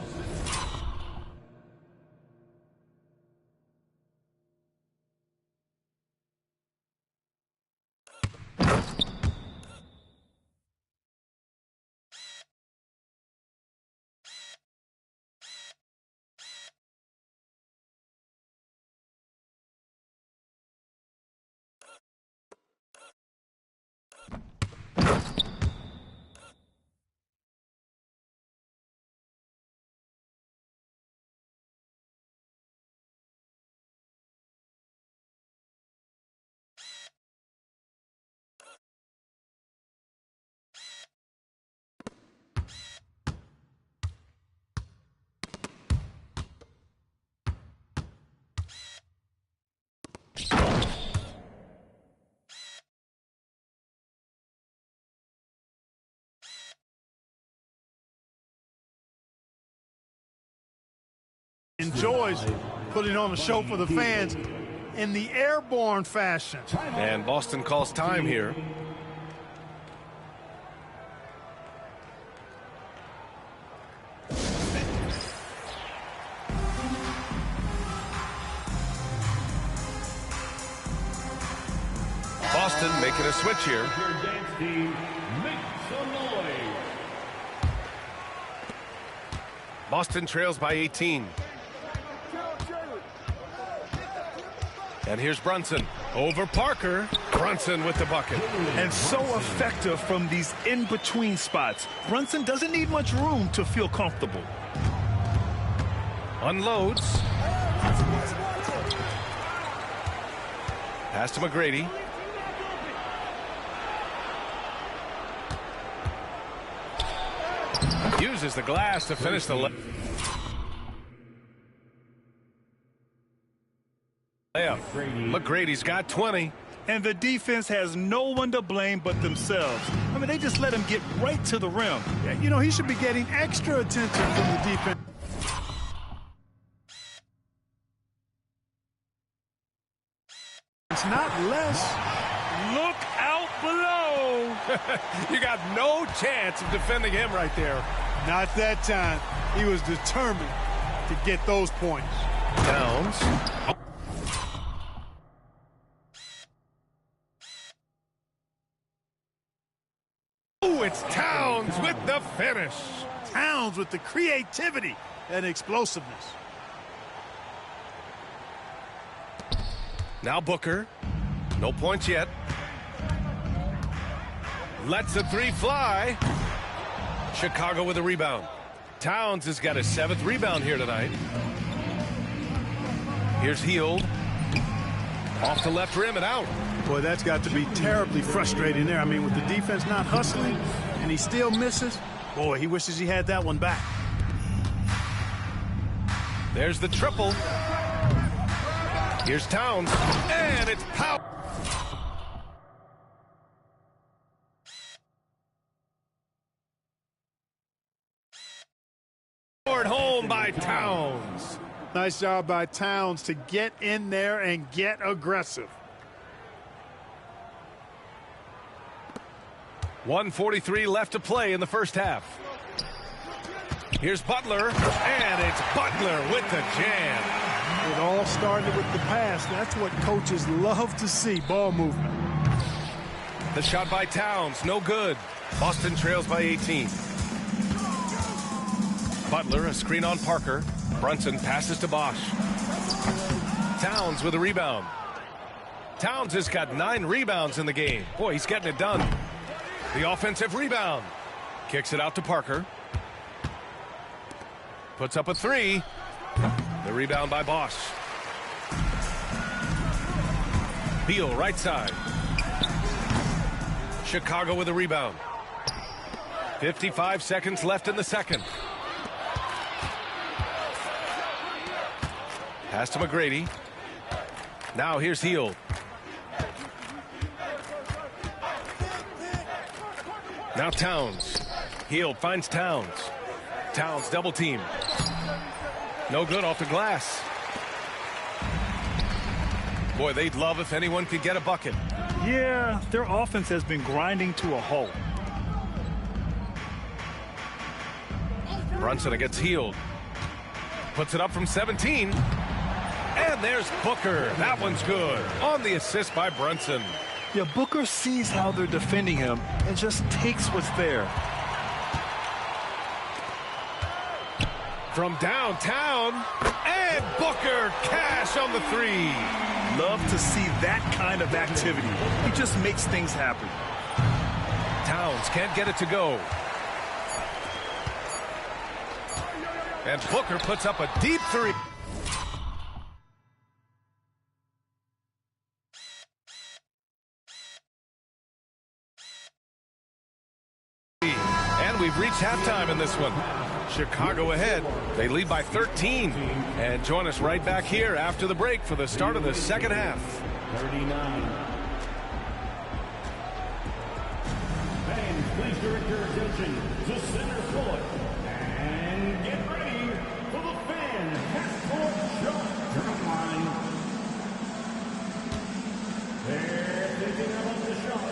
Enjoys putting on a show for the fans in the airborne fashion. And Boston calls time here. Boston making a switch here. Boston trails by 18. And here's Brunson over Parker. Brunson with the bucket. And so effective from these in-between spots. Brunson doesn't need much room to feel comfortable. Unloads. Pass to McGrady. Uses the glass to finish the layup. McGrady's got 20. And the defense has no one to blame but themselves. I mean, they just let him get right to the rim. You know, he should be getting extra attention from the defense. It's not less. Look out below. You got no chance of defending him right there. Not that time. He was determined to get those points. Downs. Oh, it's Towns with the finish. Towns with the creativity and explosiveness. Now Booker. No points yet. Lets the three fly. Chicago with a rebound. Towns has got his 7th rebound here tonight. Here's Hield. Off the left rim and out. Boy, that's got to be terribly frustrating there. I mean, with the defense not hustling and he still misses, boy, he wishes he had that one back. There's the triple. Here's Towns. And it's power. Home by Towns. Nice job by Towns to get in there and get aggressive. 1:43 left to play in the first half. Here's Butler, and it's Butler with the jam. It all started with the pass. That's what coaches love to see, ball movement. The shot by Towns, no good. Boston trails by 18. Butler, a screen on Parker. Brunson passes to Bosch. Towns with a rebound. Towns has got 9 rebounds in the game. Boy, he's getting it done. The offensive rebound. Kicks it out to Parker. Puts up a 3. The rebound by Bosch. Beal, right side. Chicago with a rebound. 55 seconds left in the second. Pass to McGrady. Now here's Hield. Now Towns. Hield finds Towns. Towns double team. No good off the glass. Boy, they'd love if anyone could get a bucket. Yeah, their offense has been grinding to a halt. Brunson against Hield. Puts it up from 17. And there's Booker. That one's good. On the assist by Brunson. Yeah, Booker sees how they're defending him and just takes what's there. From downtown, and Booker cash on the three. Love to see that kind of activity. He just makes things happen. Towns can't get it to go. And Booker puts up a deep three. And we've reached halftime in this one. Chicago ahead. They lead by 13. And join us right back here after the break for the start of the second half. 39. Fans, please direct your attention to center court. And get ready for the fan half-court shot drum line. They're thinking about the shot.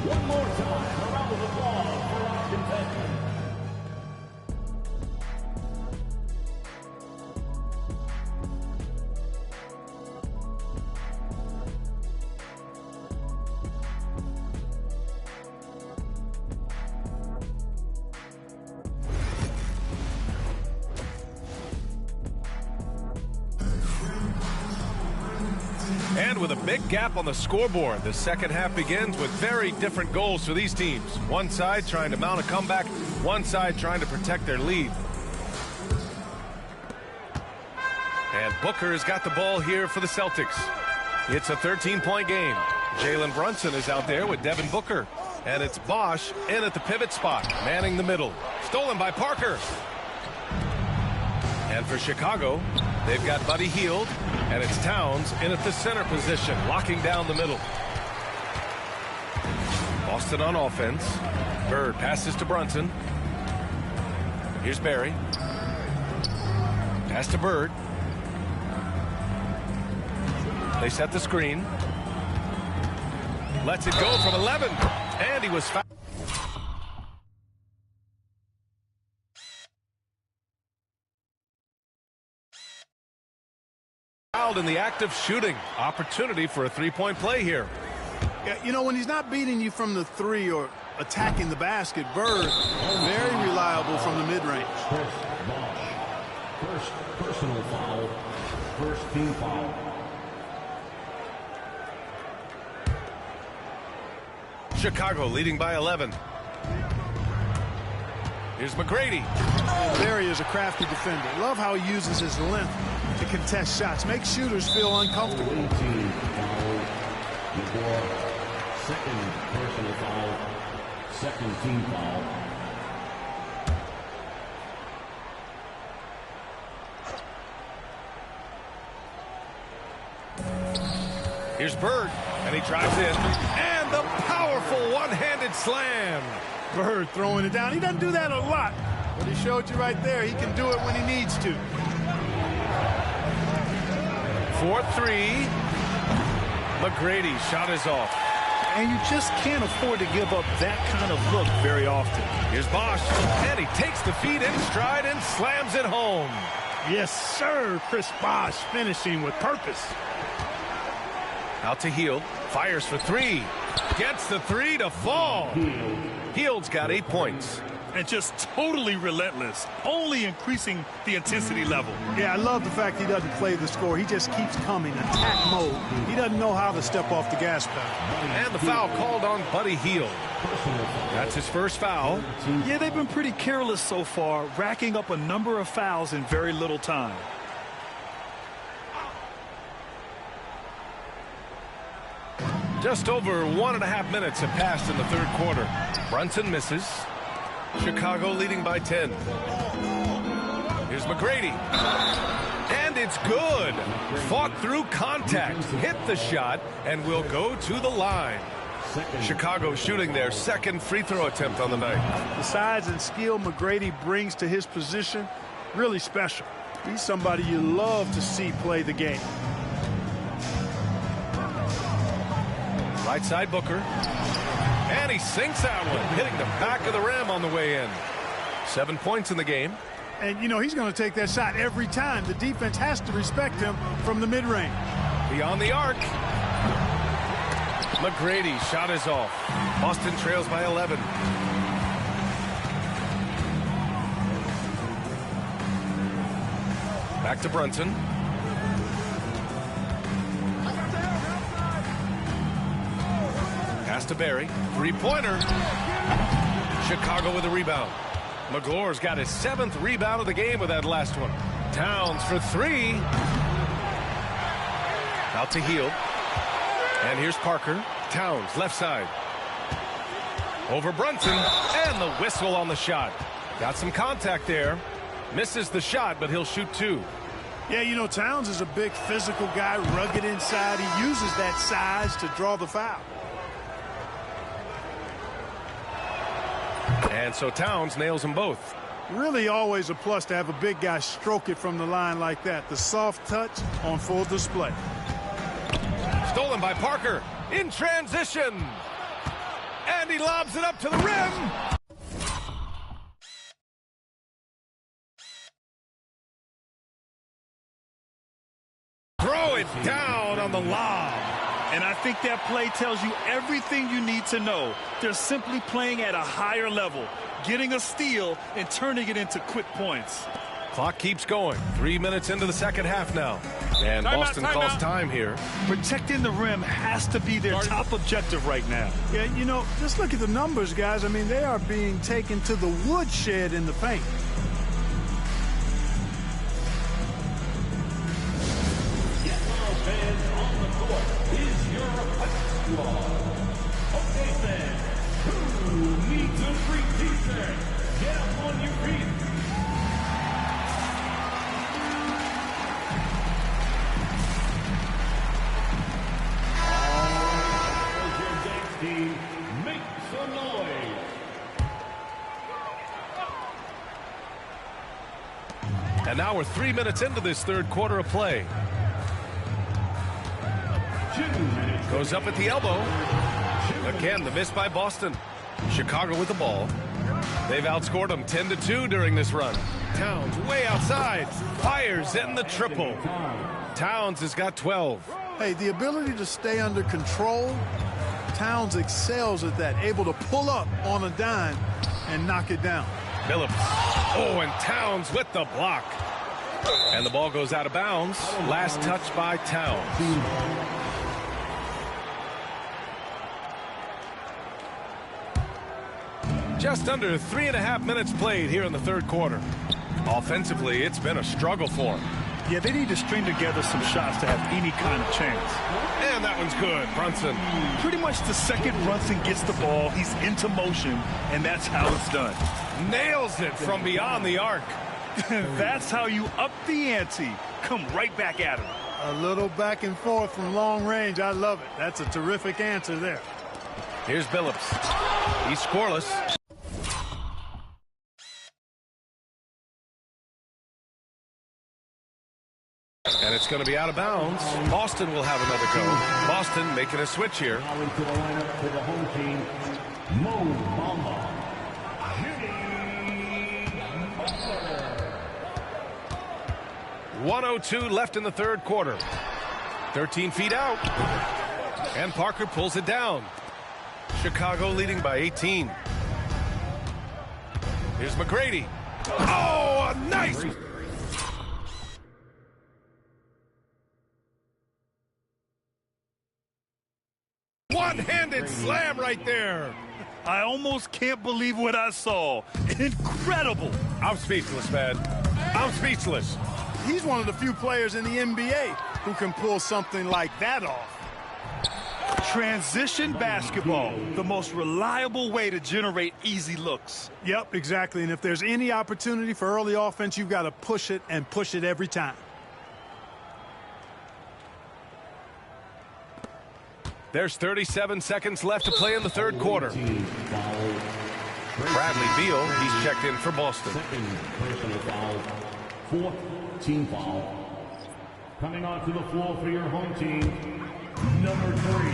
One more time, a round of applause for our contestant. And with a big gap on the scoreboard, the second half begins with very different goals for these teams. One side trying to mount a comeback, one side trying to protect their lead. And Booker has got the ball here for the Celtics. It's a 13-point game. Jalen Brunson is out there with Devin Booker. And it's Bosch in at the pivot spot, manning the middle. Stolen by Parker. And for Chicago, they've got Buddy Hield, and it's Towns in at the center position, locking down the middle. Boston on offense. Bird passes to Brunson. Here's Barry. Pass to Bird. They set the screen. Lets it go from 11. And he was fouled. In the act of shooting. Opportunity for a three-point play here. Yeah, you know, when he's not beating you from the three or attacking the basket, Bird, very reliable from the mid-range. First personal foul. First team foul. Chicago leading by 11. Here's McGrady. Barry is a crafty defender. Love how he uses his length to contest shots. Make shooters feel uncomfortable. Team foul. Second personal foul. Second team foul. Here's Bird, and he drives in. And the powerful one-handed slam. Bird throwing it down. He doesn't do that a lot, but he showed you right there he can do it when he needs to. 4-3. McGrady shot is off. And you just can't afford to give up that kind of look very often. Here's Bosch, and he takes the feed in stride and slams it home. Yes, sir. Chris Bosch finishing with purpose. Out to Hield. Fires for three. Gets the three to fall. Hield's got 8 points. and just totally relentless, only increasing the intensity level. Yeah, I love the fact he doesn't play the score. He just keeps coming, attack mode. He doesn't know how to step off the gas pedal. And the foul called on Buddy Hield. That's his first foul. Yeah, they've been pretty careless so far, racking up a number of fouls in very little time. Just over 1.5 minutes have passed in the third quarter. Brunson misses. Chicago leading by 10. Here's McGrady. And it's good. Fought through contact, hit the shot, and will go to the line. Chicago shooting their second free throw attempt on the night. The size and skill McGrady brings to his position, really special. He's somebody you love to see play the game. Right side Booker. And he sinks that one, hitting the back of the rim on the way in. 7 points in the game. And, you know, he's going to take that shot every time. The defense has to respect him from the mid-range. Beyond the arc. McGrady shot is off. Boston trails by 11. Back to Brunson. Pass to Barry. Three-pointer. Chicago with a rebound. McGlore's got his 7th rebound of the game with that last one. Towns for 3. Out to Hield. And here's Parker. Towns, left side. Over Brunson. And the whistle on the shot. Got some contact there. Misses the shot, but he'll shoot 2. Yeah, you know, Towns is a big physical guy, rugged inside. He uses that size to draw the foul. And so Towns nails them both. Really always a plus to have a big guy stroke it from the line like that. The soft touch on full display. Stolen by Parker in transition. And he lobs it up to the rim. Throw it down on the lob. And I think that play tells you everything you need to know. They're simply playing at a higher level, getting a steal and turning it into quick points. Clock keeps going. 3 minutes into the second half now. And Boston calls time here. Protecting the rim has to be their top objective right now. Yeah, you know, just look at the numbers, guys. I mean, they are being taken to the woodshed in the paint. Okay, fans, who needs a free t-shirt? Get up on your feet. All your dance team, make some noise. And now we're 3 minutes into this third quarter of play. Goes up at the elbow. Again, the miss by Boston. Chicago with the ball. They've outscored them 10-2 during this run. Towns way outside. Fires in the triple. Towns has got 12. Hey, the ability to stay under control, Towns excels at that. Able to pull up on a dime and knock it down. Phillips. Oh, and Towns with the block. And the ball goes out of bounds. Last touch by Towns. Just under 3.5 minutes played here in the third quarter. Offensively, it's been a struggle for them. Yeah, they need to string together some shots to have any kind of chance. And that one's good. Brunson. Pretty much the second Brunson gets the ball, he's into motion, and that's how it's done. Nails it from beyond the arc. That's how you up the ante. Come right back at him. A little back and forth from long range. I love it. That's a terrific answer there. Here's Billups. He's scoreless. And it's going to be out of bounds. Boston will have another go. Boston making a switch here. Now into the lineup for the home team, Mo Bamba. 1:02 left in the third quarter. 13 feet out. And Parker pulls it down. Chicago leading by 18. Here's McGrady. Oh, a nice. One-handed slam right there. I almost can't believe what I saw. Incredible. I'm speechless, man. I'm speechless. He's one of the few players in the NBA who can pull something like that off. Transition basketball, the most reliable way to generate easy looks. Yep, exactly. And if there's any opportunity for early offense, you've got to push it and push it every time. There's 37 seconds left to play in the third quarter. Bradley Beal, he's checked in for Boston. Personal foul. Fourth team foul. Coming onto the floor for your home team, number 3,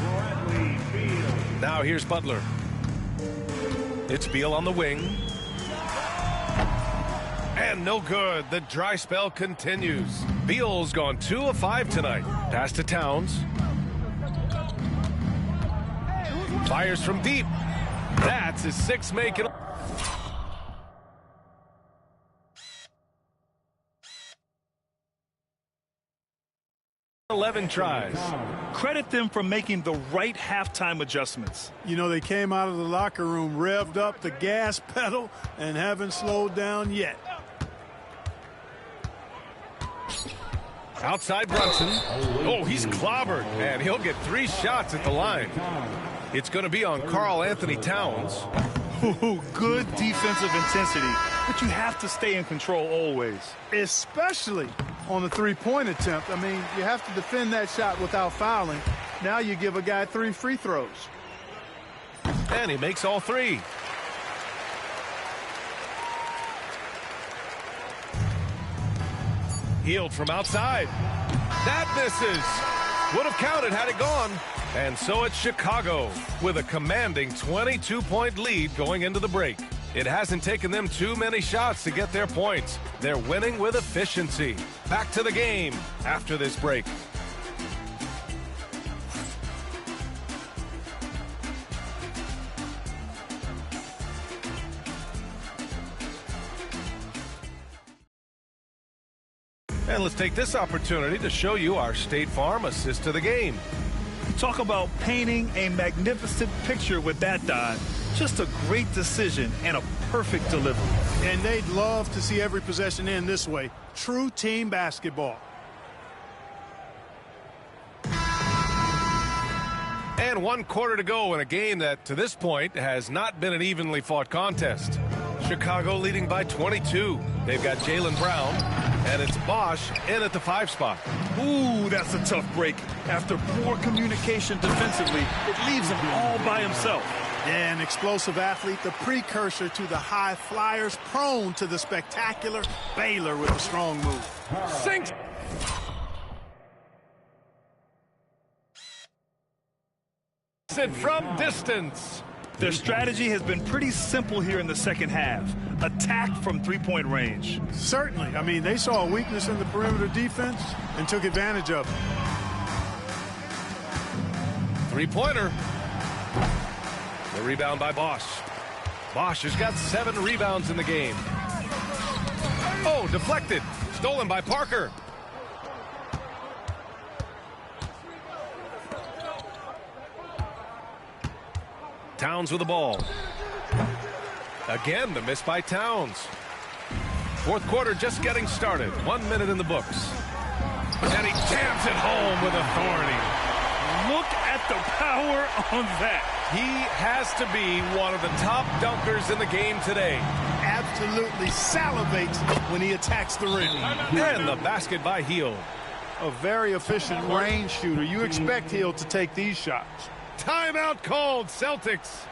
Bradley Beal. Now here's Butler. It's Beal on the wing. And no good. The dry spell continues. Beal's gone 2 of 5 tonight. Pass to Towns. Fires from deep. That's his 6th make. 11 tries. Credit them for making the right halftime adjustments. You know, they came out of the locker room, revved up the gas pedal, and haven't slowed down yet. Outside Brunson. Oh, he's clobbered, and he'll get 3 shots at the line. It's going to be on Karl Anthony Towns. Ooh, good defensive intensity, but you have to stay in control always. Especially on the three-point attempt. I mean, you have to defend that shot without fouling. Now you give a guy 3 free throws. And he makes all 3. Healed from outside. That misses. Would have counted had it gone. And so it's Chicago with a commanding 22-point lead going into the break. It hasn't taken them too many shots to get their points. They're winning with efficiency. Back to the game after this break. And let's take this opportunity to show you our State Farm assist to the game. Talk about painting a magnificent picture with that dive. Just a great decision and a perfect delivery. And they'd love to see every possession end this way. True team basketball. And 1 quarter to go in a game that, to this point, has not been an evenly fought contest. Chicago leading by 22. They've got Jaylen Brown, and it's Bosch in at the 5 spot. Ooh, that's a tough break. After poor communication defensively, it leaves him all by himself. Yeah, an explosive athlete, the precursor to the high flyers, prone to the spectacular. Baylor with a strong move. Sinks. It from distance. Their strategy has been pretty simple here in the second half. Attack from three-point range. Certainly. I mean, they saw a weakness in the perimeter defense and took advantage of it. Three-pointer. The rebound by Bosch. Bosch has got 7 rebounds in the game. Oh, deflected. Stolen by Parker. Towns with the ball. Again, the miss by Towns. Fourth quarter just getting started. 1 minute in the books. And he jams it home with authority. Look at the power on that. He has to be one of the top dunkers in the game today. Absolutely salivates when he attacks the rim. And the basket by Hield. A very efficient range shooter. You expect Hield to take these shots. Timeout called, Celtics.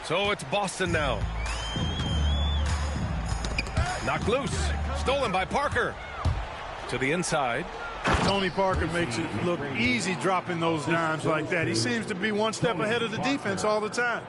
So it's Boston now. Knocked loose. Stolen by Parker. To the inside. Tony Parker makes it look easy dropping those dimes like that. He seems to be one step ahead of the defense all the time.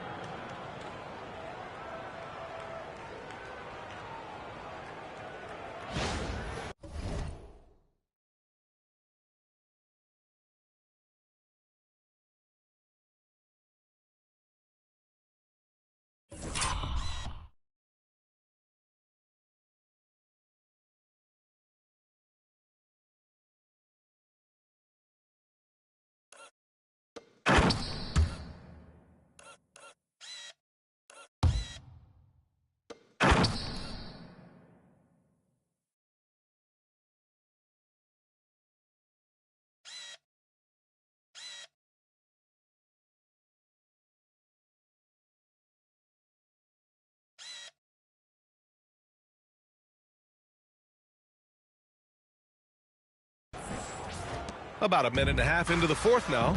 About a minute and a half into the fourth now.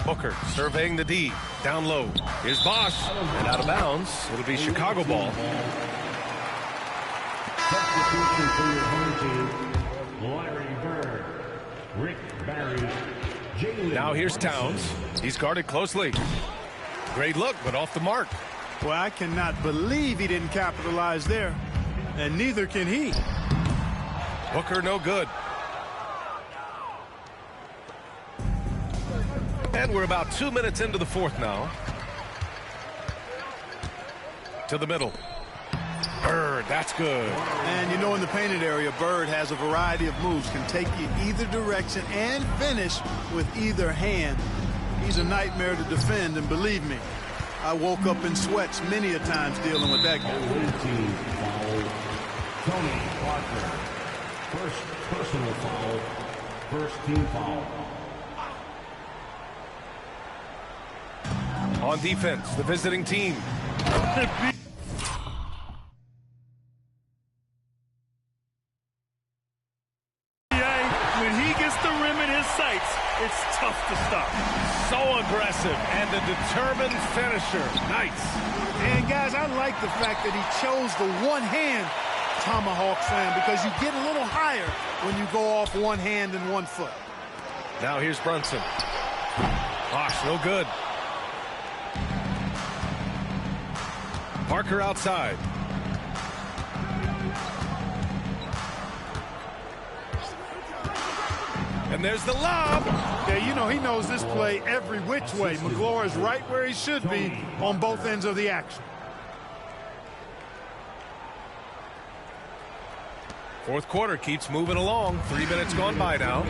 Booker surveying the D. Down low. Here's Bosch. And out of bounds. It'll be Chicago ball. Substitution for your home team, Larry Bird, Rick Barry, Jalen. Now here's Towns. He's guarded closely. Great look, but off the mark. Well, I cannot believe he didn't capitalize there. And neither can he. Booker no good. And we're about 2 minutes into the fourth now. To the middle. Bird, that's good. And you know, in the painted area, Bird has a variety of moves. Can take you either direction and finish with either hand. He's a nightmare to defend, and believe me, I woke up in sweats many a times dealing with that guy. Tony Parker. First personal foul, first team foul. On defense, the visiting team. When he gets the rim in his sights, it's tough to stop. So aggressive and a determined finisher. Nice. And guys, I like the fact that he chose the one-hand tomahawk slam, because you get a little higher when you go off one hand and 1 foot. Now here's Brunson. Bosch, no good. Parker outside. And there's the lob. Yeah, you know, he knows this play every which way. McGlure is right where he should be on both ends of the action. Fourth quarter keeps moving along. 3 minutes gone by now.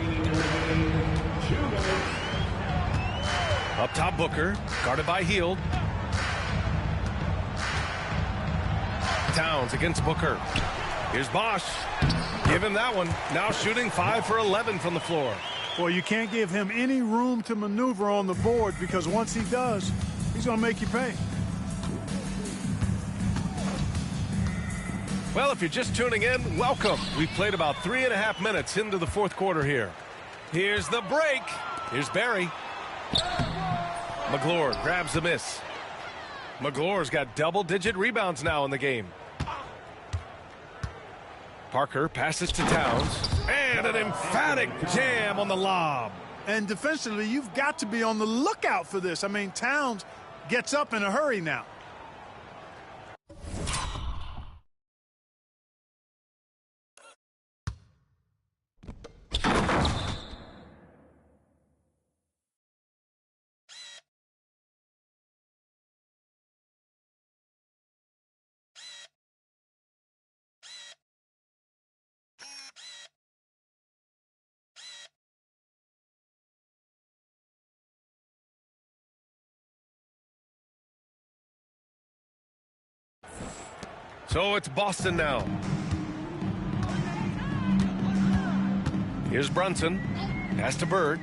Up top, Booker. Guarded by Hield. Towns against Booker. Here's Bosch. Give him that one. Now shooting 5 for 11 from the floor. Well, you can't give him any room to maneuver on the board, because once he does, he's going to make you pay. Well, if you're just tuning in, welcome. We've played about 3.5 minutes into the fourth quarter here. Here's the break. Here's Barry. McGlure grabs the miss. McGlure's got double-digit rebounds now in the game. Parker passes to Towns. And an emphatic jam on the lob. And defensively, you've got to be on the lookout for this. I mean, Towns gets up in a hurry now. So it's Boston now. Here's Brunson. Pass to Bird.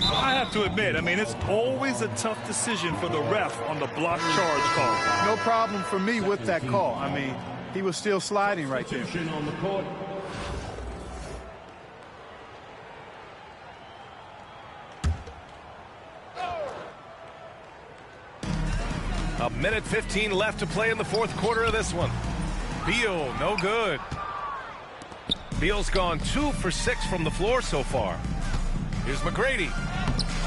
I have to admit, I mean, it's always a tough decision for the ref on the block charge call. No problem for me with that call. I mean, he was still sliding right there. On the court. A minute 15 left to play in the fourth quarter of this one. Beal, no good. Beal's gone 2 for 6 from the floor so far. Here's McGrady.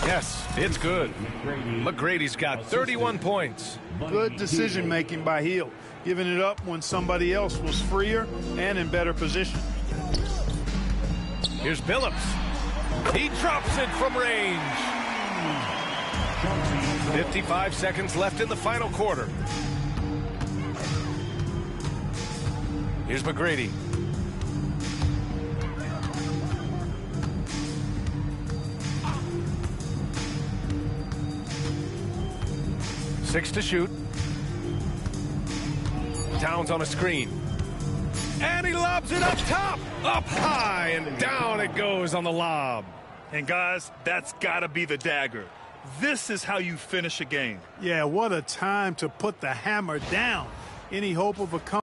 Yes, it's good. McGrady's got 31 points. Good decision-making by Hield, giving it up when somebody else was freer and in better position. Here's Billups. He drops it from range. 55 seconds left in the final quarter. Here's McGrady. Six to shoot. Towns on a screen. And he lobs it up top. Up high and down it goes on the lob. And guys, that's got to be the dagger. This is how you finish a game. Yeah, what a time to put the hammer down. Any hope of a comeback?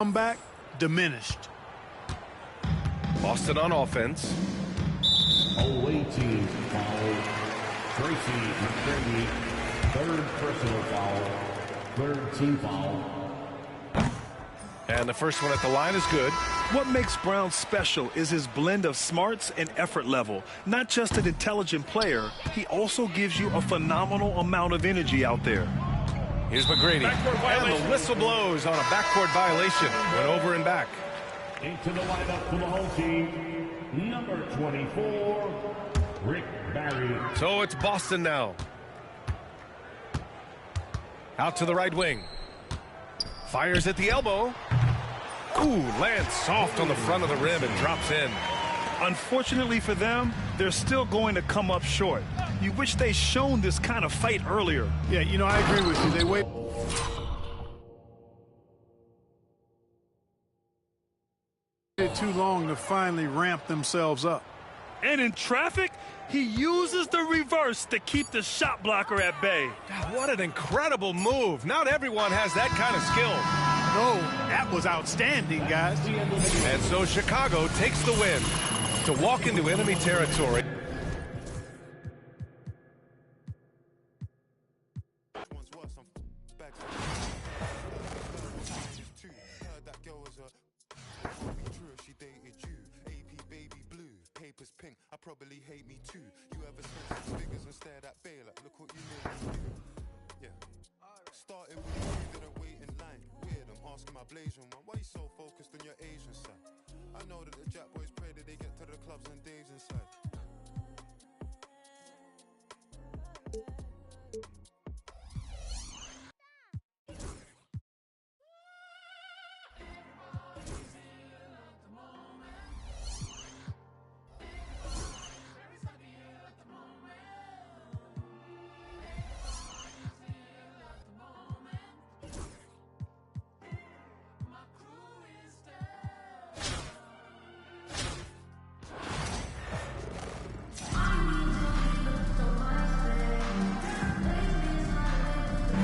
Comeback diminished. Boston on offense. Away team foul. Tracy McGrady, third personal foul. Third team foul. And the first one at the line is good. What makes Brown special is his blend of smarts and effort level. Not just an intelligent player, he also gives you a phenomenal amount of energy out there. Here's McGrady. And the whistle blows on a backcourt violation. Went over and back. Into the lineup for the home team, number 24, Rick Barry. So it's Boston now. Out to the right wing. Fires at the elbow. Ooh, lands soft on the front of the rim and drops in. Unfortunately for them, they're still going to come up short. You wish they'd shown this kind of fight earlier. Yeah, you know, I agree with you. They wait too long to finally ramp themselves up. And in traffic, he uses the reverse to keep the shot blocker at bay. God, what an incredible move. Not everyone has that kind of skill. No, that was outstanding, guys. And so Chicago takes the win to walk into enemy territory. I probably hate me too. You ever spent 6 figures and stared at Bay like, look what you made me do. Yeah. Started with you, didn't wait in line. Weird, I'm asking my Blasian one, why you so focused on your Asian side? I know that the Jack boys pray that they get to the clubs and Dave's inside.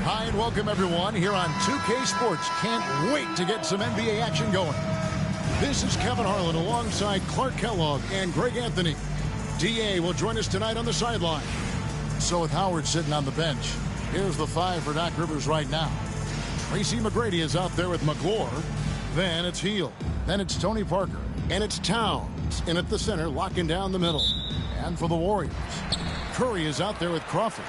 Hi, and welcome everyone here on 2K Sports. Can't wait to get some NBA action going. This is Kevin Harlan alongside Clark Kellogg and Greg Anthony. DA will join us tonight on the sideline. So with Howard sitting on the bench, here's the 5 for Doc Rivers right now. Tracy McGrady is out there with McGlure. Then it's Hield. Then it's Tony Parker. And it's Towns in at the center, locking down the middle. And for the Warriors, Curry is out there with Crawford.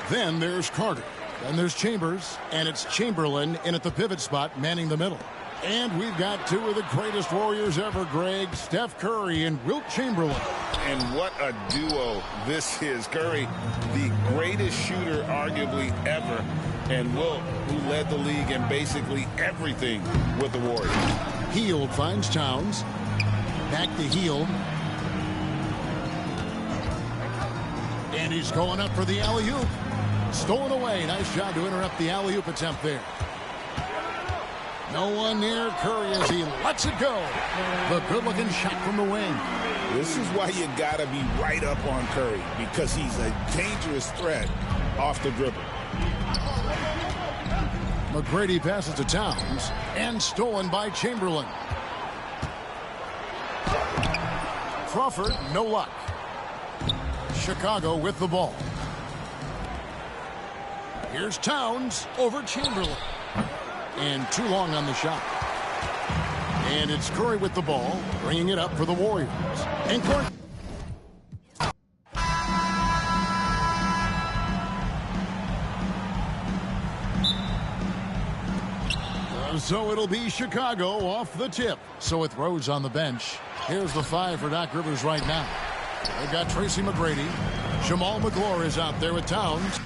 Then there's Carter. Then there's Chambers, and it's Chamberlain in at the pivot spot, manning the middle. And we've got 2 of the greatest Warriors ever, Greg, Steph Curry and Wilt Chamberlain. And what a duo this is. Curry, the greatest shooter arguably ever, and Wilt, who led the league in basically everything with the Warriors. Hield finds Towns. Back to Hield. And he's going up for the alley-oop. Stolen away. Nice job to interrupt the alley-oop attempt there. No one near Curry as he lets it go. The good-looking shot from the wing. This is why you got to be right up on Curry, because he's a dangerous threat off the dribble. McGrady passes to Towns, and stolen by Chamberlain. Crawford, no luck. Chicago with the ball. Here's Towns over Chamberlain. And too long on the shot. And it's Curry with the ball, bringing it up for the Warriors. And Curry. So it'll be Chicago off the tip. So with Rhodes on the bench, here's the 5 for Doc Rivers right now. They've got Tracy McGrady. Jamal McGlure is out there with Towns.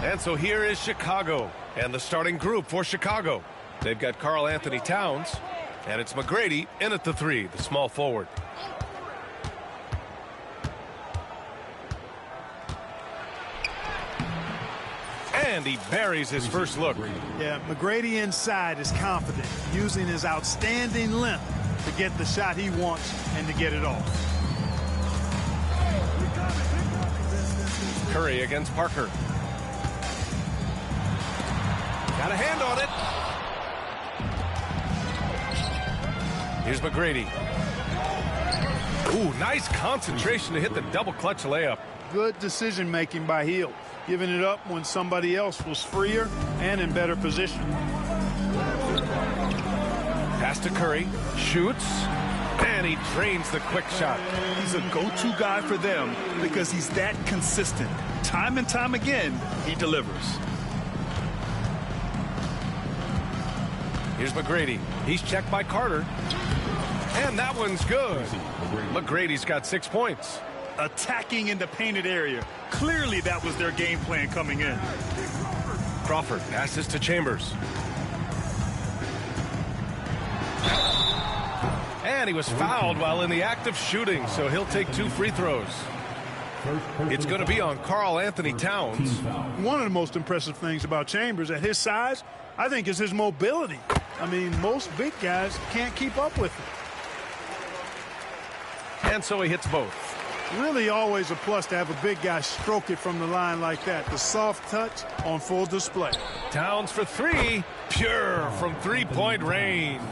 And so here is Chicago and the starting group for Chicago. They've got Karl Anthony Towns, and it's McGrady in at the 3, the small forward. And he buries his first look. Yeah, McGrady inside is confident, using his outstanding length to get the shot he wants and to get it off. Curry against Parker. Got a hand on it. Here's McGrady. Ooh, nice concentration to hit the double clutch layup. Good decision making by Hield, giving it up when somebody else was freer and in better position. Pass to Curry, shoots, and he drains the quick shot. He's a go-to guy for them because he's that consistent. Time and time again, he delivers. Here's McGrady. He's checked by Carter. And that one's good. McGrady's got 6 points. Attacking in the painted area. Clearly that was their game plan coming in. Crawford passes to Chambers. And he was fouled while in the act of shooting, so he'll take 2 free throws. It's going to be on Karl Anthony Towns. One of the most impressive things about Chambers at his size, I think, is his mobility. I mean, most big guys can't keep up with him. And so he hits both. Really always a plus to have a big guy stroke it from the line like that. The soft touch on full display. Towns for 3, pure from 3-point range.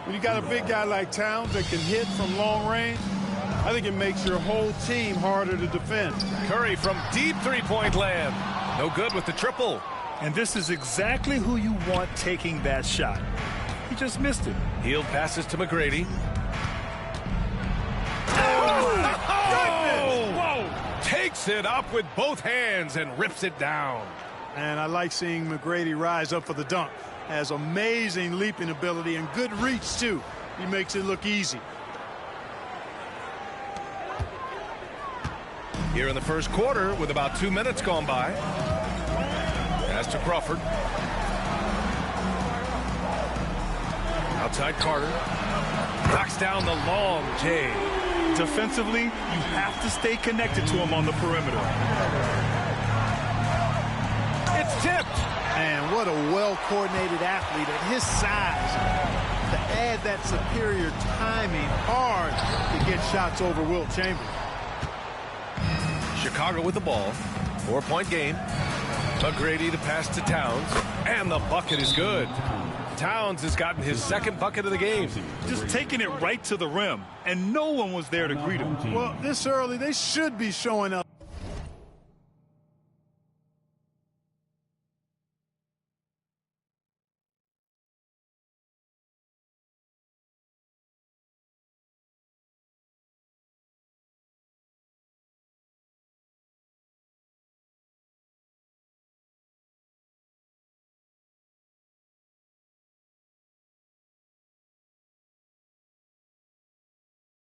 When you got a big guy like Towns that can hit from long range, I think it makes your whole team harder to defend. Curry from deep 3-point land. No good with the triple. And this is exactly who you want taking that shot. He just missed it. Hield passes to McGrady. Whoa! Takes it up with both hands and rips it down. And I like seeing McGrady rise up for the dunk. Has amazing leaping ability and good reach, too. He makes it look easy. Here in the first quarter with about 2 minutes gone by. Pass to Crawford. Outside Carter. Knocks down the long J. Defensively, you have to stay connected to him on the perimeter. It's tipped. And what a well-coordinated athlete at his size. To add that superior timing, hard to get shots over Wilt Chamberlain. Chicago with the ball. 4-point game. McGrady to pass to Towns. And the bucket is good. Towns has gotten his 2nd bucket of the game. Just taking it right to the rim, and no one was there to greet him. Well, this early, they should be showing up.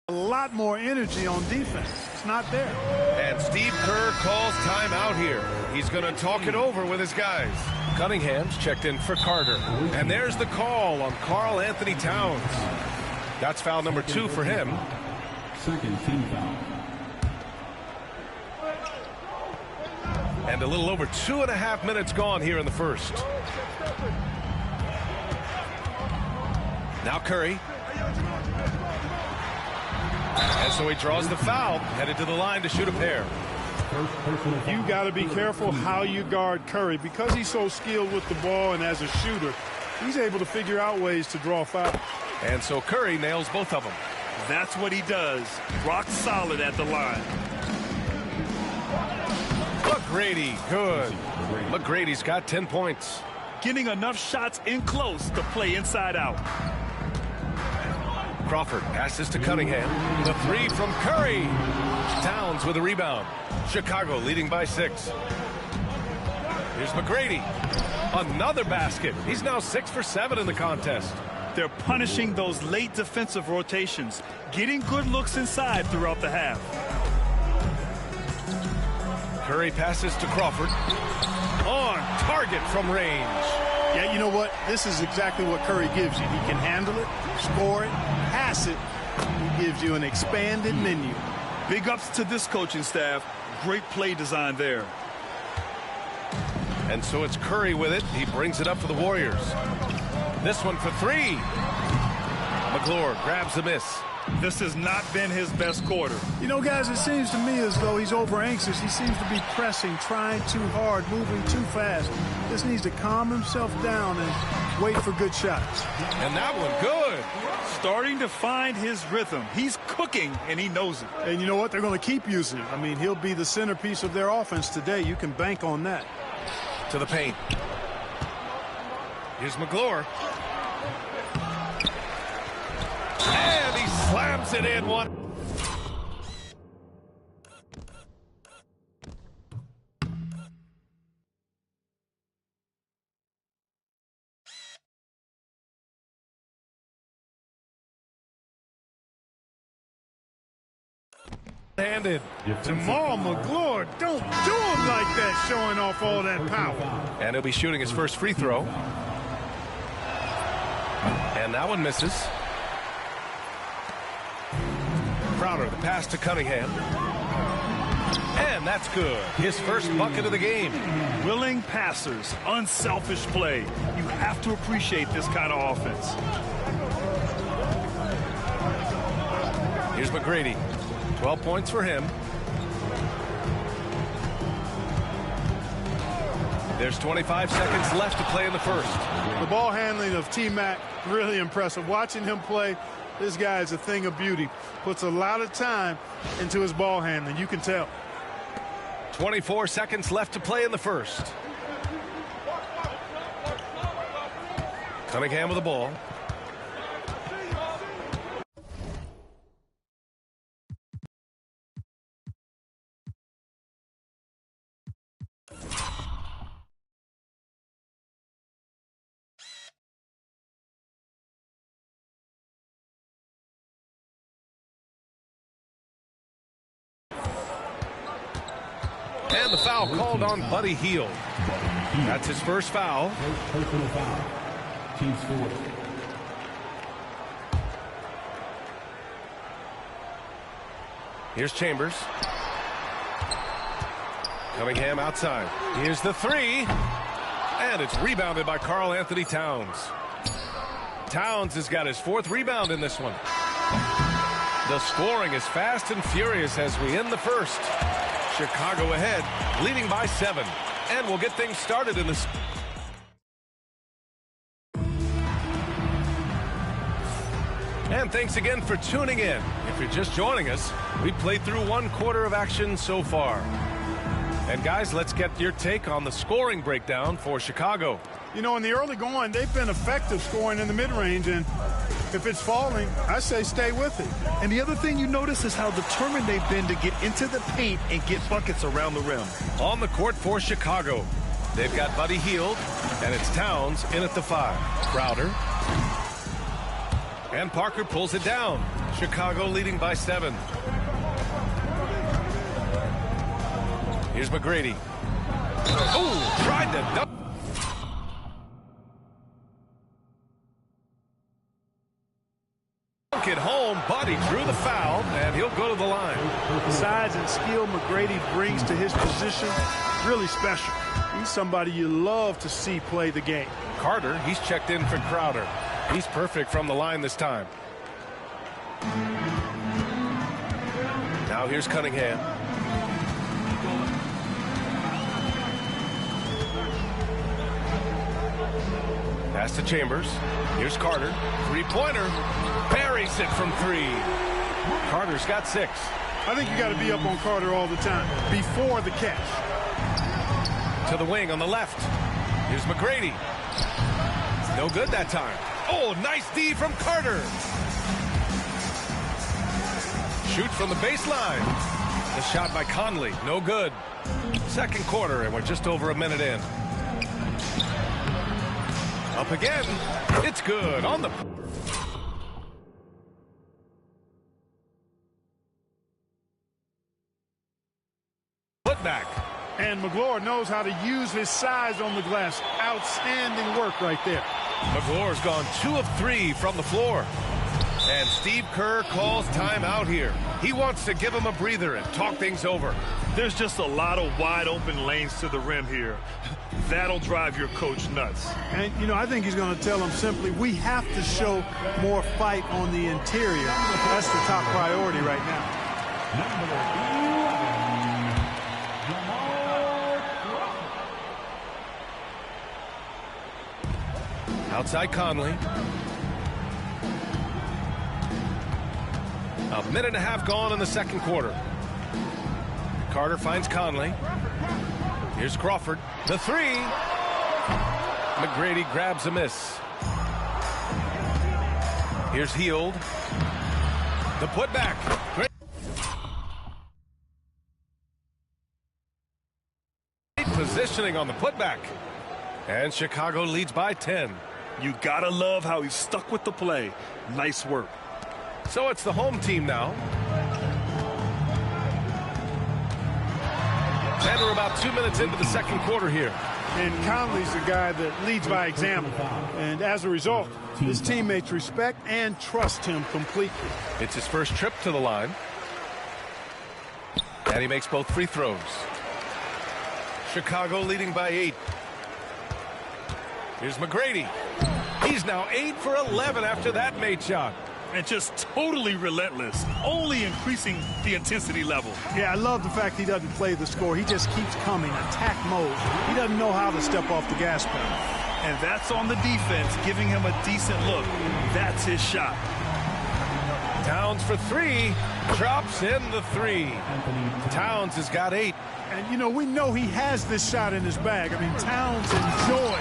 A lot more energy on defense. just not there. And Steve Kerr calls timeout here. He's going to talk it over with his guys. Cunningham's checked in for Carter. And there's the call on Karl Anthony Towns. That's foul number 2 for him. Second team foul. And a little over 2.5 minutes gone here in the first. Now Curry. And so he draws the foul, headed to the line to shoot a pair. You got to be careful how you guard Curry. Because he's so skilled with the ball and as a shooter, he's able to figure out ways to draw fouls. And so Curry nails both of them. That's what he does. Rock solid at the line. McGrady, good. McGrady's got 10 points. Getting enough shots in close to play inside out. Crawford passes to Cunningham. The 3 from Curry. Towns with a rebound. Chicago leading by 6. Here's McGrady. Another basket. He's now 6 for 7 in the contest. They're punishing those late defensive rotations, getting good looks inside throughout the half. Curry passes to Crawford. On target from range. Yeah, you know what? This is exactly what Curry gives you. He can handle it, score it, pass it. He gives you an expanded menu. Big ups to this coaching staff. Great play design there. And so it's Curry with it. He brings it up for the Warriors. This one for 3. McClure grabs the miss. This has not been his best quarter. You know, guys, it seems to me as though he's over anxious. He seems to be pressing, trying too hard, moving too fast. Just needs to calm himself down and wait for good shots. And that one good. Starting to find his rhythm. He's cooking, and he knows it. And you know what? They're going to keep using him. I mean, he'll be the centerpiece of their offense today. You can bank on that. To the paint. Here's McClure. And he slams it in one. Handed. Jamal McClure, don't do him like that, showing off all that power. And he'll be shooting his first free throw. And that one misses. Crowder, the pass to Cunningham. And that's good. His first bucket of the game. Willing passers, unselfish play. You have to appreciate this kind of offense. Here's McGrady. 12 points for him. There's 25 seconds left to play in the first. The ball handling of T-Mac, really impressive. Watching him play, this guy is a thing of beauty. Puts a lot of time into his ball handling. You can tell. 24 seconds left to play in the first. Cunningham with the ball. And the foul called on Buddy Hield. That's his first foul. Personal foul. Team score. Here's Chambers. Cunningham outside. Here's the 3. And it's rebounded by Karl Anthony Towns. Towns has got his 4th rebound in this one. The scoring is fast and furious as we end the first. Chicago ahead, leading by 7. And we'll get things started in this. And thanks again for tuning in. If you're just joining us, we've played through 1 quarter of action so far. And guys, let's get your take on the scoring breakdown for Chicago. You know, in the early going, they've been effective scoring in the mid-range, and if it's falling, I say stay with it. And the other thing you notice is how determined they've been to get into the paint and get buckets around the rim. On the court for Chicago, they've got Buddy Hield, and it's Towns in at the 5. Crowder. And Parker pulls it down. Chicago leading by 7. Here's McGrady. Oh, tried to dunk. It home, but he drew the foul, and he'll go to the line. The size and skill McGrady brings to his position, really special. He's somebody you love to see play the game. Carter, he's checked in for Crowder. He's perfect from the line this time. Now here's Cunningham. Pass to Chambers. Here's Carter. Three-pointer. Buries it from 3. Carter's got 6. I think you got to be up on Carter all the time before the catch. To the wing on the left. Here's McGrady. No good that time. Oh, nice D from Carter. Shoot from the baseline. The shot by Conley. No good. Second quarter, and we're just over a minute in. Up again. It's good on the... Putback. And McGlure knows how to use his size on the glass. Outstanding work right there. McGlure's gone 2 of 3 from the floor. And Steve Kerr calls timeout here. He wants to give him a breather and talk things over. There's just a lot of wide open lanes to the rim here. That'll drive your coach nuts. And, you know, I think he's going to tell him simply, we have to show more fight on the interior. That's the top priority right now. Outside Conley. A minute and a half gone in the second quarter. Carter finds Conley. Here's Crawford. The 3. McGrady grabs a miss. Here's Hield. The putback. Great positioning on the putback. And Chicago leads by 10. You gotta love how he stuck with the play. Nice work. So it's the home team now. And we're about 2 minutes into the second quarter here. And Conley's the guy that leads by example. And as a result, his teammates respect and trust him completely. It's his first trip to the line. And he makes both free throws. Chicago leading by 8. Here's McGrady. He's now 8 for 11 after that made shot. And just totally relentless, only increasing the intensity level. Yeah, I love the fact he doesn't play the score. He just keeps coming, attack mode. He doesn't know how to step off the gas pedal. And that's on the defense, giving him a decent look. That's his shot. Towns for 3. Drops in the 3. Towns has got 8. And, you know, we know he has this shot in his bag. I mean, Towns enjoys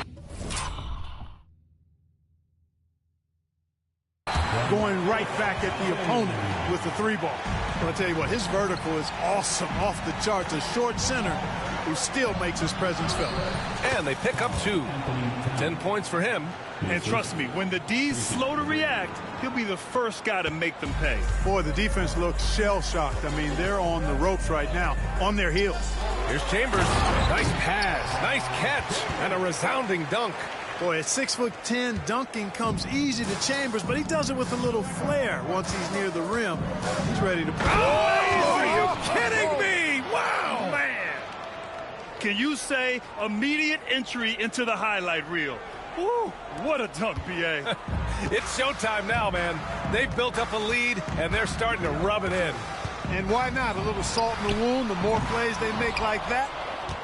going right back at the opponent with the 3-ball. I'll tell you what, his vertical is awesome, off the charts. A short center who still makes his presence felt. And they pick up 2. 10 points for him. And trust me, when the D's slow to react, he'll be the first guy to make them pay. Boy, the defense looks shell-shocked. I mean, they're on the ropes right now, on their heels. Here's Chambers. Nice pass, nice catch, and a resounding dunk. Boy, at 6'10", dunking comes easy to Chambers, but he does it with a little flair once he's near the rim. He's ready to play. Oh, are you kidding me? Wow, man. Can you say immediate entry into the highlight reel? Woo, what a dunk, B.A. It's showtime now, man. They've built up a lead, and they're starting to rub it in. And why not? A little salt in the wound. The more plays they make like that,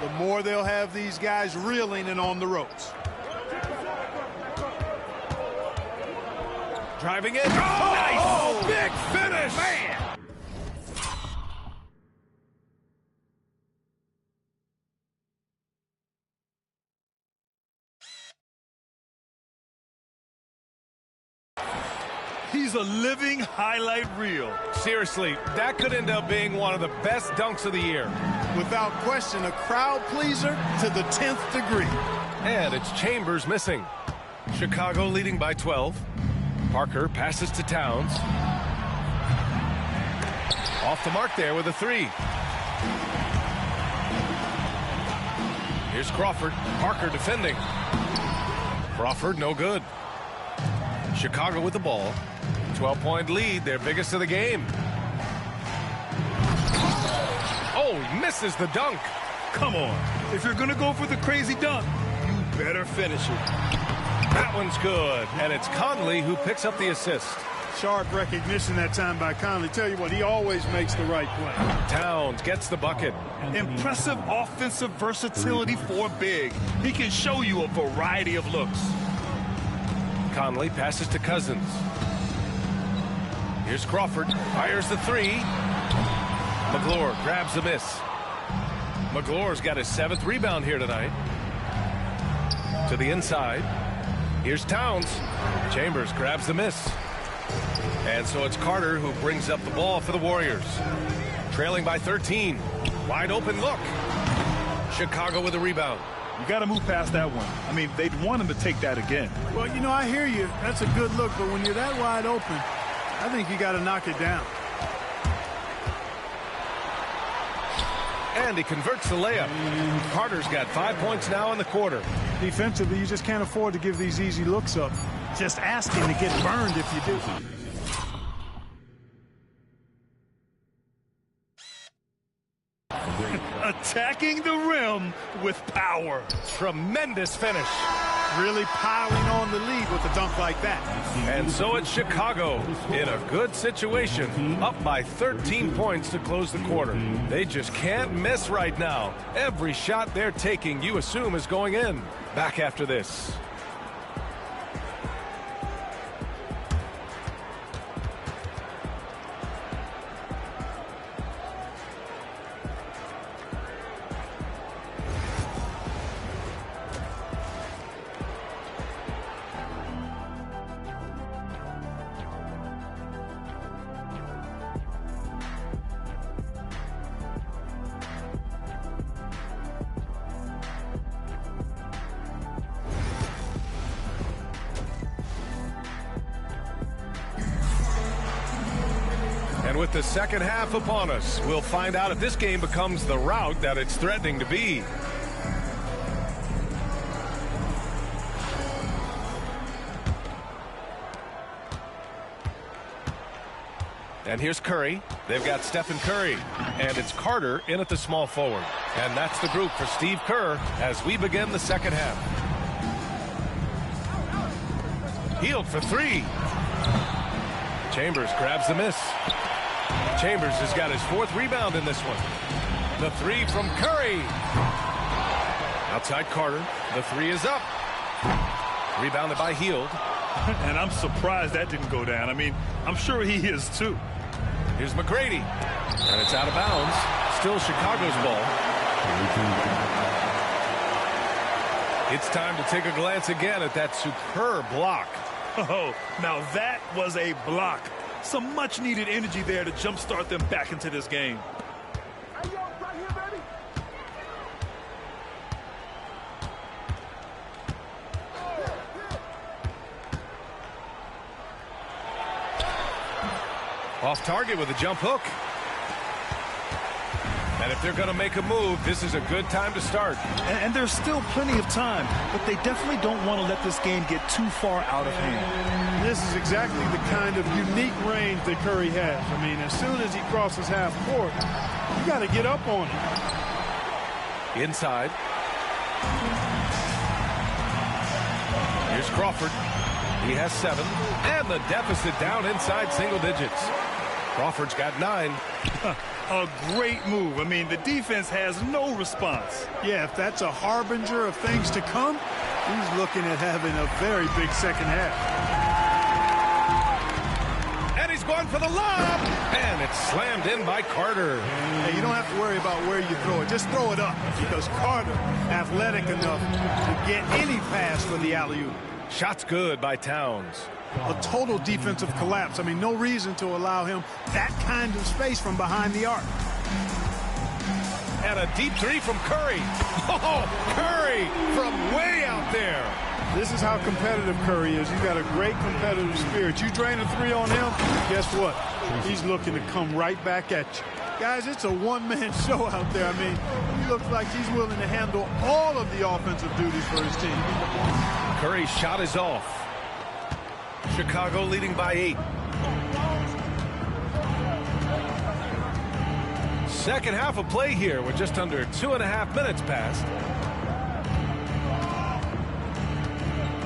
the more they'll have these guys reeling and on the ropes. Driving it. Oh, nice. Big finish. Man. He's a living highlight reel. Seriously, that could end up being one of the best dunks of the year. Without question, a crowd pleaser to the 10th degree. And it's Chambers missing. Chicago leading by 12. Parker passes to Towns. Off the mark there with a 3. Here's Crawford. Parker defending. Crawford, no good. Chicago with the ball. 12-point lead, their biggest of the game. Oh, he misses the dunk. Come on. If you're going to go for the crazy dunk, you better finish it. That one's good. And it's Conley who picks up the assist. Sharp recognition that time by Conley. Tell you what, he always makes the right play. Towns gets the bucket. Impressive offensive versatility for a big. He can show you a variety of looks. Conley passes to Cousins. Here's Crawford. Fires the three. McGlure grabs the miss. McGlure's got his 7th rebound here tonight. To the inside. Here's Towns. Chambers grabs the miss. And so it's Carter who brings up the ball for the Warriors. Trailing by 13. Wide open look. Chicago with a rebound. You got to move past that one. I mean, they'd want him to take that again. Well, you know, I hear you. That's a good look, but when you're that wide open, I think you got to knock it down. And he converts the layup. Carter's got 5 points now in the quarter. Defensively, you just can't afford to give these easy looks up. Just asking to get burned if you do. Attacking the rim with power. Tremendous finish. Really piling on the lead with a dunk like that. And so it's Chicago in a good situation, up by 13 points to close the quarter. They just can't miss right now. Every shot they're taking, you assume, is going in. Back after this. And with the second half upon us, we'll find out if this game becomes the rout that it's threatening to be. And here's Curry. They've got Stephen Curry. And it's Carter in at the small forward. And that's the group for Steve Kerr as we begin the second half. Hield for three. Chambers grabs the miss. Chambers has got his 4th rebound in this one. The three from Curry. Outside Carter. The three is up. Rebounded by Hield. And I'm surprised that didn't go down. I mean, I'm sure he is too. Here's McGrady. And it's out of bounds. Still Chicago's ball. It's time to take a glance again at that superb block. Oh, now that was a block. Some much-needed energy there to jumpstart them back into this game. Hey, yo, right here, baby. Off target with a jump hook. And if they're going to make a move, this is a good time to start. And there's still plenty of time, but they definitely don't want to let this game get too far out of hand. This is exactly the kind of unique range that Curry has. I mean, as soon as he crosses half court, you got to get up on him. Inside. Here's Crawford. He has 7. And the deficit down inside single digits. Crawford's got 9. A great move. I mean, the defense has no response. Yeah, if that's a harbinger of things to come, he's looking at having a very big second half. And he's going for the lob. And it's slammed in by Carter. Hey, you don't have to worry about where you throw it. Just throw it up because Carter, athletic enough to get any pass for the alley-oop. Shot's good by Towns. A total defensive collapse. I mean, no reason to allow him that kind of space from behind the arc. And a deep three from Curry. Oh, Curry from way out there. This is how competitive Curry is. He's got a great competitive spirit. You drain a three on him, guess what? He's looking to come right back at you. Guys, it's a one-man show out there. I mean, he looks like he's willing to handle all of the offensive duties for his team. Curry's shot is off. Chicago leading by 8. Second half of play here with just under 2.5 minutes passed.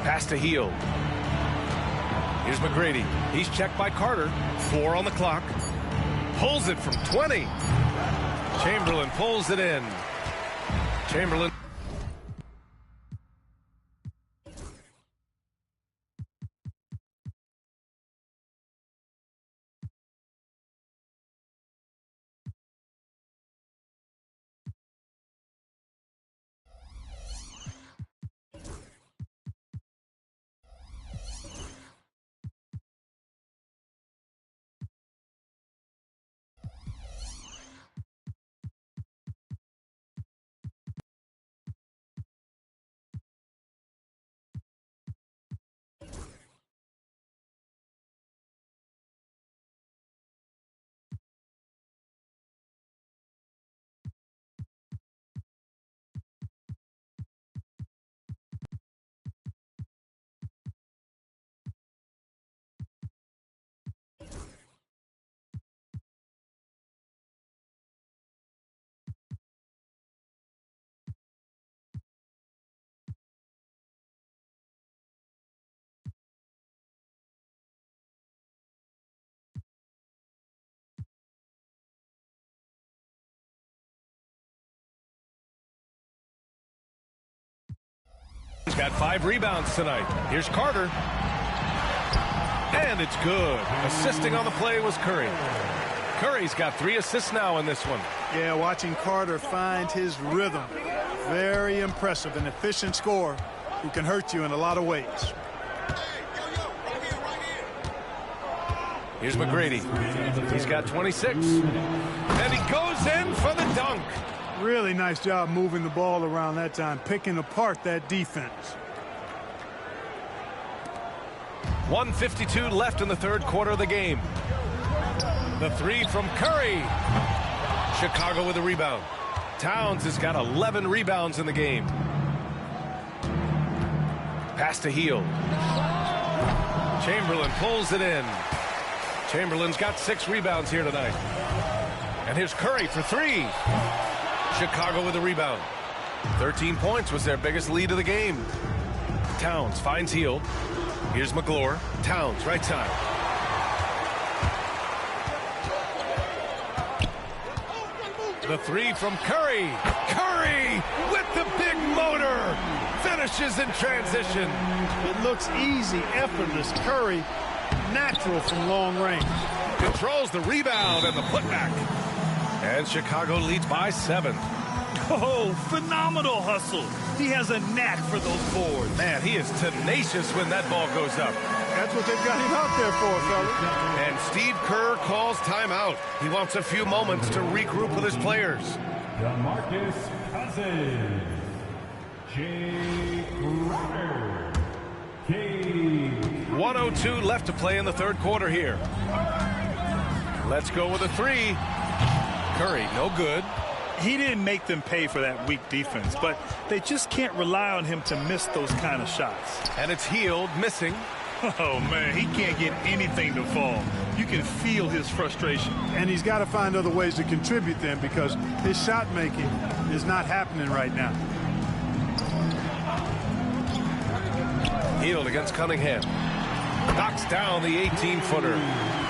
Pass to Hield. Here's McGrady. He's checked by Carter. 4 on the clock. Pulls it from 20. Chamberlain pulls it in. Chamberlain. He's got 5 rebounds tonight. Here's Carter. And it's good. Assisting on the play was Curry. Curry's got 3 assists now in this one. Yeah, watching Carter find his rhythm. Very impressive. An efficient scorer who can hurt you in a lot of ways. Here's McGrady. He's got 26. And he goes in for the dunk. Really nice job moving the ball around that time, picking apart that defense. 1:52 left in the third quarter of the game. The 3 from Curry. Chicago with a rebound. Towns has got 11 rebounds in the game. Pass to Hield. Chamberlain pulls it in. Chamberlain's got 6 rebounds here tonight. And here's Curry for 3. Chicago with a rebound. 13 points was their biggest lead of the game. Towns finds Hield. Here's McGlure. Towns, right side. The 3 from Curry. Curry with the big motor. Finishes in transition. It looks easy, effortless. Curry, natural from long range. Controls the rebound and the putback. And Chicago leads by 7. Oh, phenomenal hustle. He has a knack for those boards. Man, he is tenacious when that ball goes up. That's what they've got him out there for, fellas. And Steve Kerr calls timeout. He wants a few moments to regroup with his players. DeMarcus Cousins. Jay Crowder. 1:02 left to play in the third quarter here. Let's go with a 3. Curry, no good. He didn't make them pay for that weak defense, but they just can't rely on him to miss those kind of shots. And it's Hield missing. Oh, man, he can't get anything to fall. You can feel his frustration. And he's got to find other ways to contribute then, because his shot making is not happening right now. Hield against Cunningham. Knocks down the 18-footer.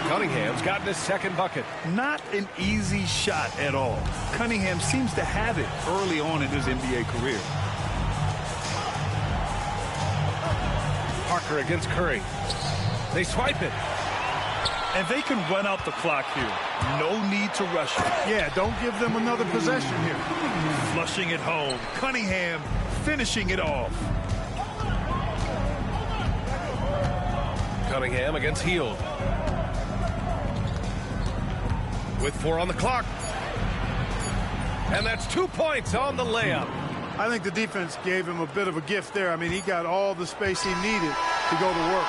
Cunningham's gotten his second bucket. Not an easy shot at all. Cunningham seems to have it early on in his NBA career. Parker against Curry. They swipe it. And they can run out the clock here. No need to rush it. Yeah, don't give them another possession here. Flushing it home. Cunningham finishing it off. Cunningham against Hield. With 4 on the clock. And that's 2 points on the layup. I think the defense gave him a bit of a gift there. I mean, he got all the space he needed to go to work.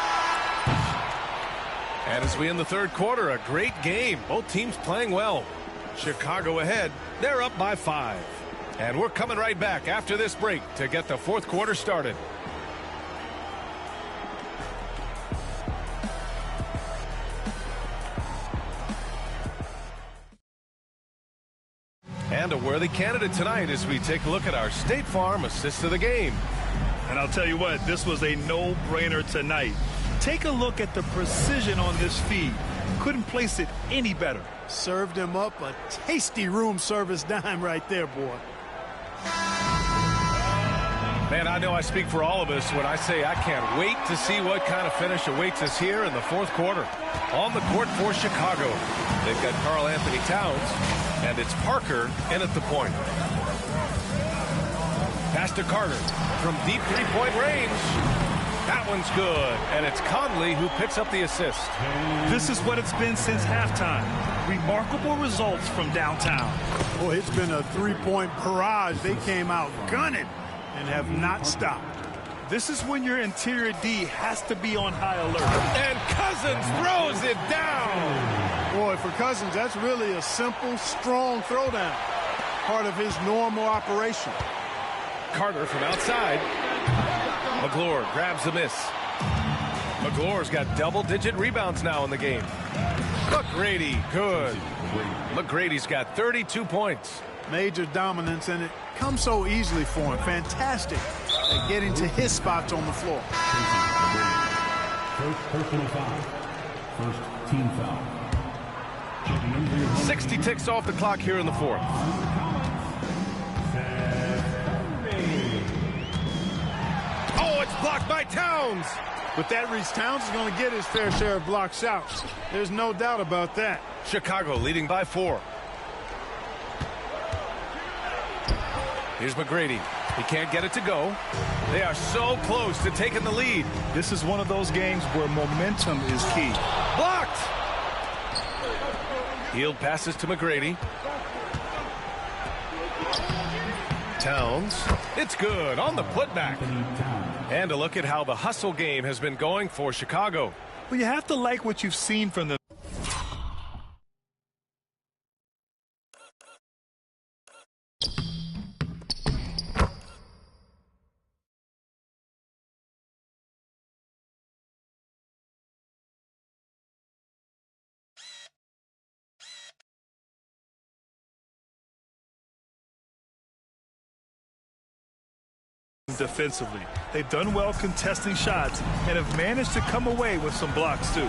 And as we end the third quarter, a great game. Both teams playing well. Chicago ahead. They're up by 5. And we're coming right back after this break to get the fourth quarter started. And a worthy candidate tonight as we take a look at our State Farm assist of the game. And I'll tell you what, this was a no-brainer tonight. Take a look at the precision on this feed. Couldn't place it any better. Served him up a tasty room service dime right there, boy. Man, I know I speak for all of us when I say I can't wait to see what kind of finish awaits us here in the fourth quarter. On the court for Chicago, they've got Karl Anthony Towns, and it's Parker in at the point. Pass to Carter from deep three-point range. That one's good, and it's Conley who picks up the assist. This is what it's been since halftime. Remarkable results from downtown. Boy, it's been a three-point barrage. They came out gunning and have not stopped. This is when your interior D has to be on high alert. And Cousins throws it down. Boy, for Cousins, that's really a simple, strong throwdown. Part of his normal operation. Carter from outside. McGlure grabs the miss. McGlure's got double-digit rebounds now in the game. McGrady, good. McGrady's got 32 points. Major dominance, and it comes so easily for him. Fantastic at getting to his spots on the floor. First personal foul. First team foul. 60 ticks off the clock here in the fourth. Oh, it's blocked by Towns. With that reach, Towns is going to get his fair share of block shots. There's no doubt about that. Chicago leading by 4. Here's McGrady. He can't get it to go. They are so close to taking the lead. This is one of those games where momentum is key. Blocked. Hield passes to McGrady. Towns. It's good on the putback. And a look at how the hustle game has been going for Chicago. Well, you have to like what you've seen from them. Defensively, they've done well contesting shots and have managed to come away with some blocks too.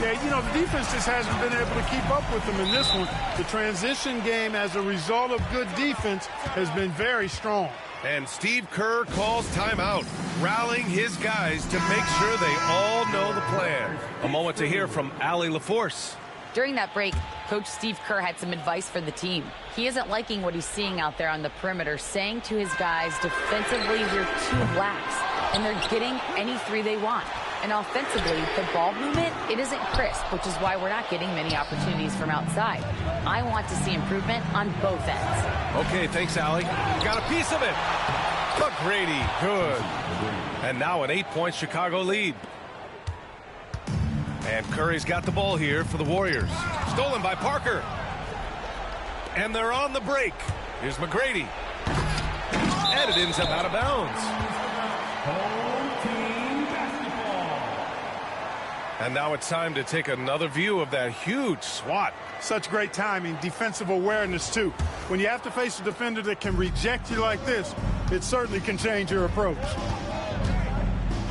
Yeah, you know, the defense just hasn't been able to keep up with them in this one. The transition game as a result of good defense has been very strong. And Steve Kerr calls timeout, rallying his guys to make sure they all know the plan. A moment to hear from Allie LaForce. During that break, Coach Steve Kerr had some advice for the team. He isn't liking what he's seeing out there on the perimeter, saying to his guys, defensively, you're too lax, and they're getting any three they want. And offensively, the ball movement, it isn't crisp, which is why we're not getting many opportunities from outside. I want to see improvement on both ends. Okay, thanks, Allie. Got a piece of it. McGrady, good. And now an 8-point Chicago lead. And Curry's got the ball here for the Warriors. Stolen by Parker. And they're on the break. Here's McGrady. And it ends up out of bounds. And now it's time to take another view of that huge swat. Such great timing, defensive awareness, too. When you have to face a defender that can reject you like this, it certainly can change your approach.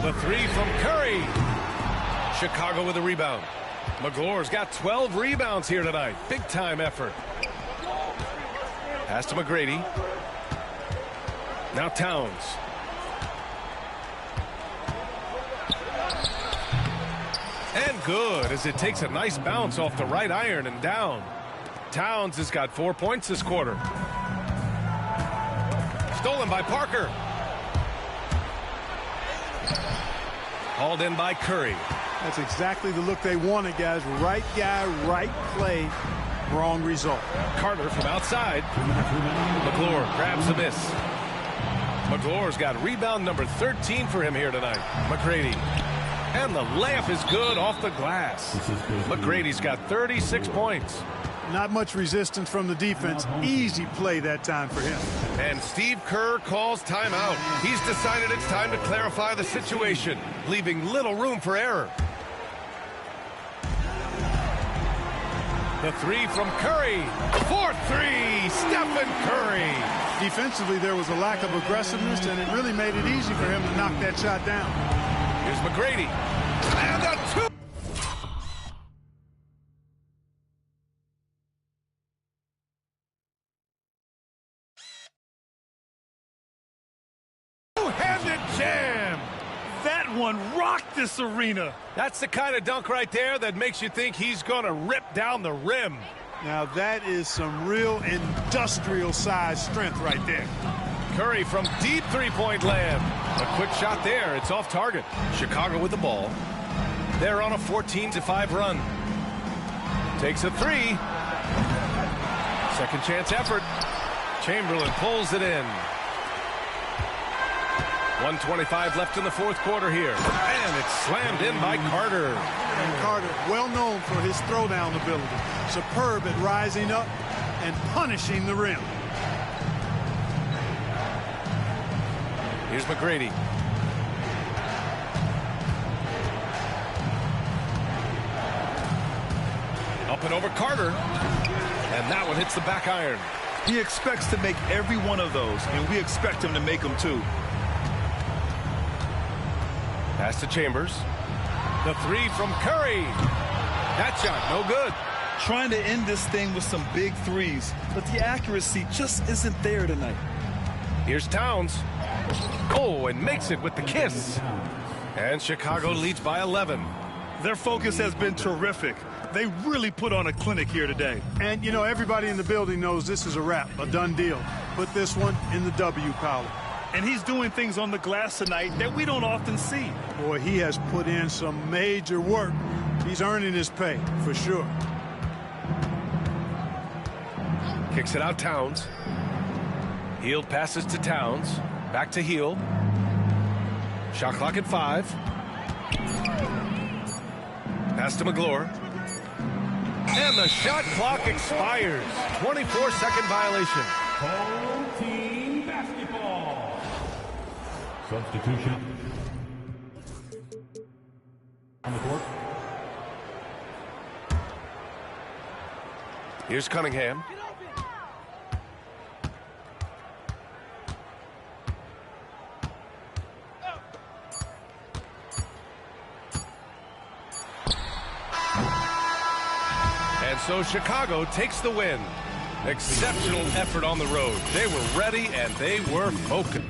The three from Curry. Chicago with a rebound. McGlure's got 12 rebounds here tonight. Big time effort. Pass to McGrady. Now Towns. And good as it takes a nice bounce off the right iron and down. Towns has got 4 points this quarter. Stolen by Parker. Hauled in by Curry. That's exactly the look they wanted, guys. Right guy, right play, wrong result. Carter from outside. McGlure grabs the miss. McGlure's got rebound number 13 for him here tonight. McGrady. And the layup is good off the glass. McGrady's got 36 points. Not much resistance from the defense. Easy play that time for him. And Steve Kerr calls timeout. He's decided it's time to clarify the situation, leaving little room for error. The three from Curry. 4-3, Stephen Curry. Defensively, there was a lack of aggressiveness, and it really made it easy for him to knock that shot down. Here's McGrady. And a two. Two-handed jam. That one rocked this arena. That's the kind of dunk right there that makes you think he's going to rip down the rim. Now that is some real industrial size strength right there. Curry from deep three-point land. A quick shot there. It's off target. Chicago with the ball. They're on a 14-5 run. Takes a three. Second chance effort. Chamberlain pulls it in. 1:25 left in the fourth quarter here. And it's slammed in by Carter. And Carter, well known for his throwdown ability. Superb at rising up and punishing the rim. Here's McGrady. Up and over Carter. And that one hits the back iron. He expects to make every one of those, and we expect him to make them too. Pass to Chambers. The three from Curry. That shot, no good. Trying to end this thing with some big threes, but the accuracy just isn't there tonight. Here's Towns. Oh, and makes it with the kiss. And Chicago leads by 11. Their focus has been terrific. They really put on a clinic here today. And, you know, everybody in the building knows this is a wrap, a done deal. Put this one in the W column. And he's doing things on the glass tonight that we don't often see. Boy, he has put in some major work. He's earning his pay, for sure. Kicks it out, Towns. Hield passes to Towns. Back to Hield. Shot clock at 5. Pass to McGlure. And the shot clock expires. 24-second violation. Home team basketball. Substitution. On the court. Here's Cunningham. And so Chicago takes the win. Exceptional effort on the road. They were ready and they were focused.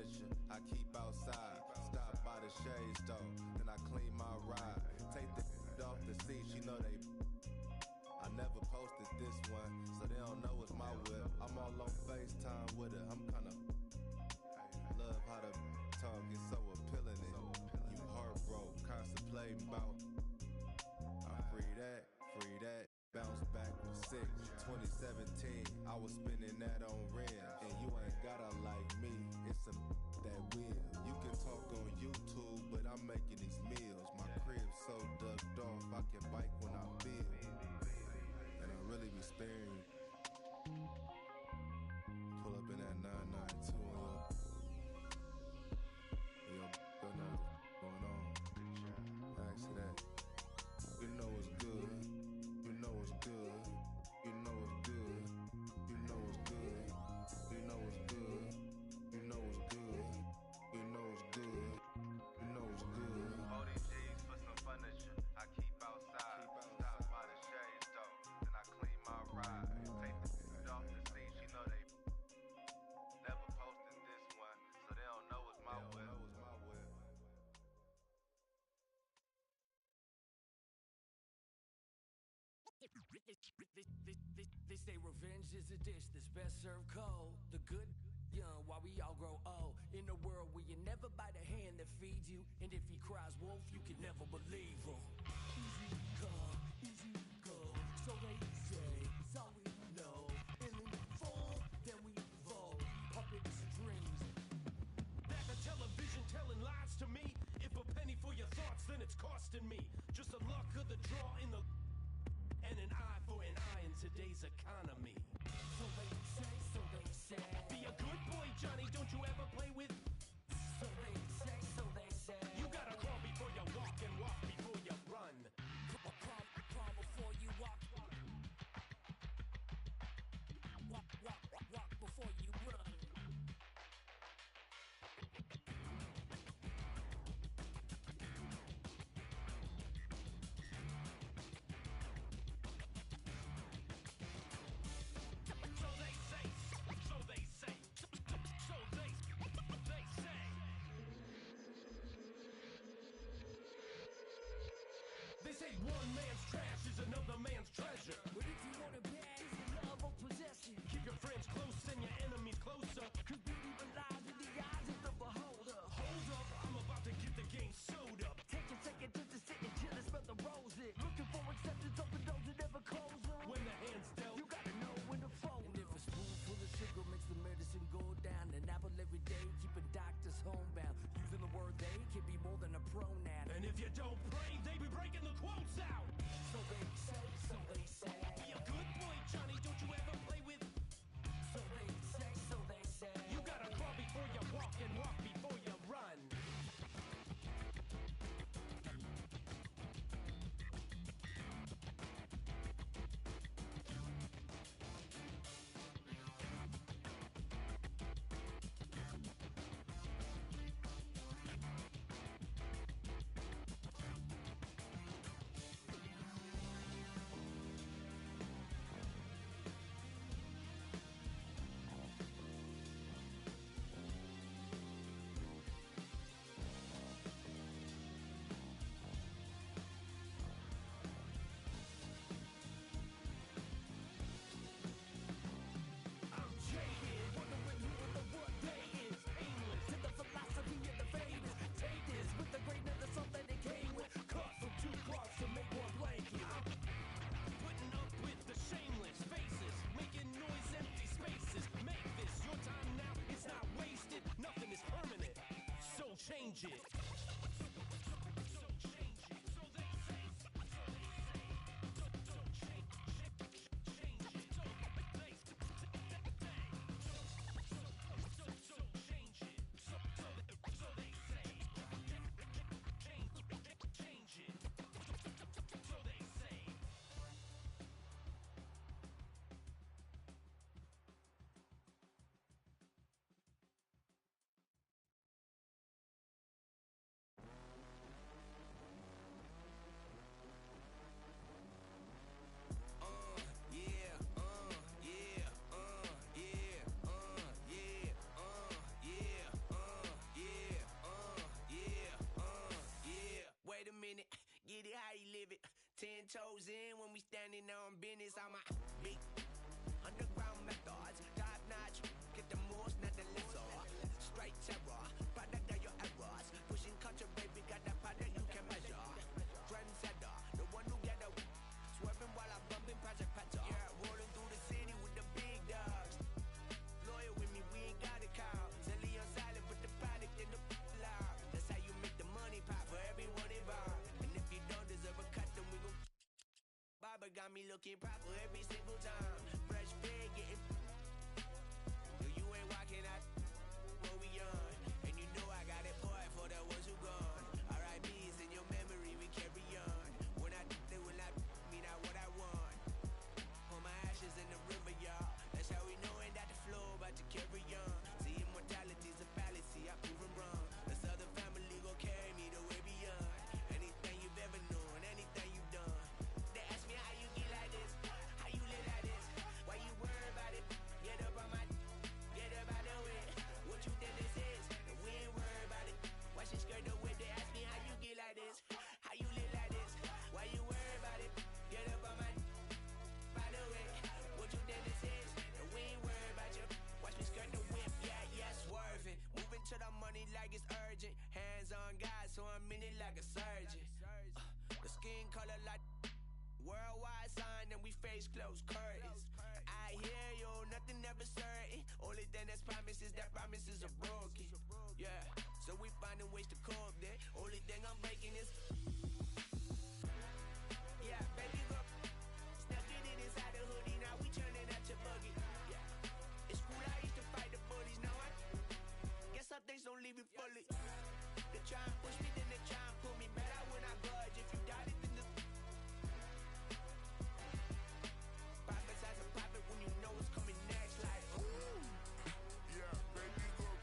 furniture I keep outside. Stop by the shade store, then I clean my ride. Take the off the seat, she know they. I never posted this one, so they don't know it's my whip. I'm all on FaceTime with her, I'm kinda love how the talk is so appealing. You heartbroke, contemplating about. I free that, bounce back with 6. 2017, I was spending that on rims. And you ain't gotta like me, it's some that will. You can talk on YouTube, but I'm making these meals. My crib's so ducked off, I can bike when I feel. And I really be sparing you. Pull up in that 992 and yo, don't know what's going on. Ask that. You know it's good. You know it's good. You know it's good. You know it's good. You know it's good. You know it's good. You know it's good. You know it's good. 40 G's for some furniture I keep outside. Stop by the shade store, then I clean my ride. Take the off the seat, you know they never posted this one, so they don't know it's my whip. They say revenge is a dish that's best served cold. The good young while we all grow old. In a world where you never bite a hand that feeds you, and if he cries wolf, you can never believe him. Easy come, easy go. So they say, so we know. And in fall, then we fall. Puppet strings. Back on television telling lies to me. If a penny for your thoughts, then it's costing me. Just the luck of the draw in the. And an eye for an eye in today's economy. So they say. Be a good boy, Johnny, don't you ever play with. So they say. You gotta crawl before you walk and walk before you run. Crawl before you walk. Walk before you run. So they say. They say one man's trash is another man's treasure. But if you want it bad, it's the love of possession. Keep your friends close and your enemies closer. Cause beauty relies in the eyes of the beholder. Hold up, I'm about to get the game sewed up. Take a second just to sit and chill and smell the roses. Looking for acceptance, open doors and never close them. When the hand's dealt, you gotta know when to fold. And if a spoonful of sugar makes the medicine go down, an apple every day, keeping doctors homebound. Using the word they can be more than a pronoun. And if you don't pray, they be breaking the quotes out. So they say. Be a good boy, Johnny, don't you ever play with. So they say. You gotta crawl before you walk and walk before you run. Change it. looking proper every single time. Fresh fit, getting. You ain't walking out what we on. And you know I got it, boy, for the ones who gone. R.I.P.'s in your memory, we carry on. When I do, when I mean out what I want. Put my ashes in the river, y'all. That's how we knowin' that the flow about to carry on. See, immortality's a fallacy, I prove 'em wrong. The Southern family gon' carry me the way beyond. Anything you've ever known, anything you've done. They ask me how you get like this, how you live like this. Why you worry about it? Get up on my, get up out the way. What you think this is? And we ain't worried about it. Watch your skirt the way they ask me how you get like this, how you live like this. Why you worry about it? Get up on my, by the way. What you think this is? And we ain't worried about you. Watch me skirt the whip, yeah, swerving. Moving to the money like it's urgent. Hands on God, so I'm in it like a surgeon. The skin color like worldwide sign, and we face closed curtains. I hear you, nothing ever certain. Only thing that's promised is that promises are broken. Yeah, so we finding ways to cope there. Only thing I'm breaking is. Yeah, baby girl. Snuck it in inside the hoodie, now we turning out your buggy. Yeah, it's cool, I used to fight the bullies, now I guess some things don't leave me fully. They try and push me, then they try and pull me better when I budge. If you doubt it, then the prophesize a prophet when you know what's coming next. Like, ooh. Yeah, baby, look.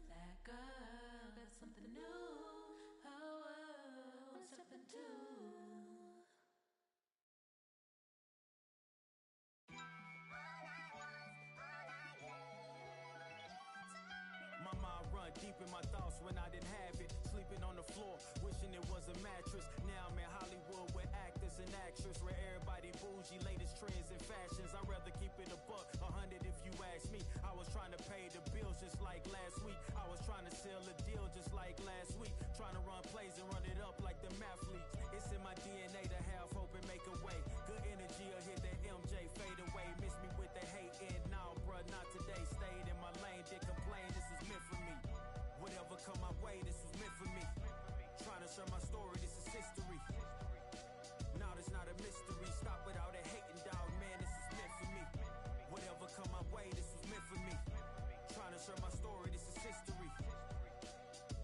That girl got something new. Oh, something too. My mind run deep in my thoughts when I didn't have it. Sleeping on the floor, wishing it was a mattress. Now I'm in Hollywood with actors and actresses, where everybody bougie, latest trends and fashions. I'd rather keep it a buck, 100 if you ask me. I was trying to pay the bills just like last week. I was trying to sell a deal just like last week. Trying to run plays and run it up like the mathletes. It's in my DNA to have hope and make a way. Good energy will hit that MJ, fade away. Miss me with the hate and now, bruh, not today. Stayed in my lane, did complain, this was meant for me. Whatever come my way, this was meant for me. Trying to share my story, this is history. Now it's not a mystery. Stop without a hating, dog, man, this is meant for me. Whatever come my way, this was meant for me. Trying to share my story, this is history.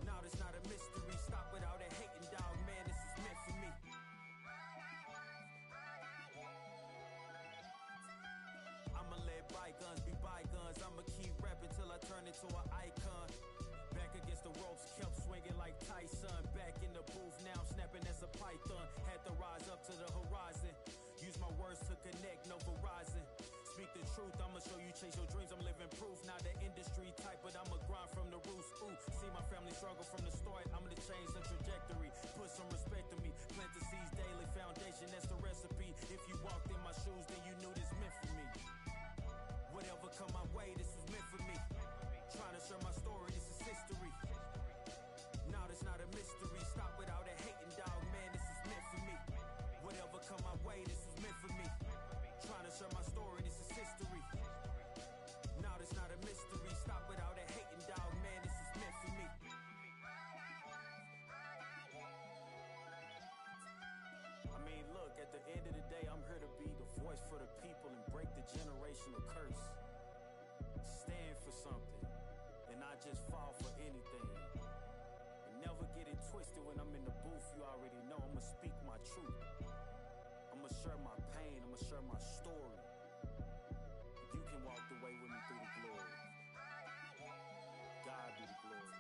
Now it's not a mystery. Stop without a hating, dog, man, this is meant for me. I'ma let bygones be bygones. I'ma keep rapping till I turn into an icon. Back against the ropes, kept swinging like Tyson. Back in the booth now, snapping as a python. Had to rise up to the horizon. Use my words to connect, no Verizon. Speak the truth, I'ma show you chase your dreams. I'm living proof, not the industry type, but I'ma grind from the roots. Ooh, see my family struggle from the start. I'm gonna change the trajectory. Put some respect to me. Plant the seeds daily, foundation, that's the recipe. If you walked in my shoes, then you knew this meant for me. Whatever come my way, this was meant for me. Trying to share my story, this is history. Now it's not a mystery. Stop without a hating, dog, man, this is meant for me. Whatever come my way, this was meant for me. Trying to share my story, this is history. Now it's not a mystery. Stop without a hating, dog, man, this is meant for me. I mean, look, at the end of the day, I'm here to be the voice for the people and break the generational curse. Stand for something and not just fall for anything. And never get it twisted when I'm in the booth. You already know I'ma speak my truth. I'ma share my pain. I'ma share my story. You can walk the way with me through the glory. God be the glory.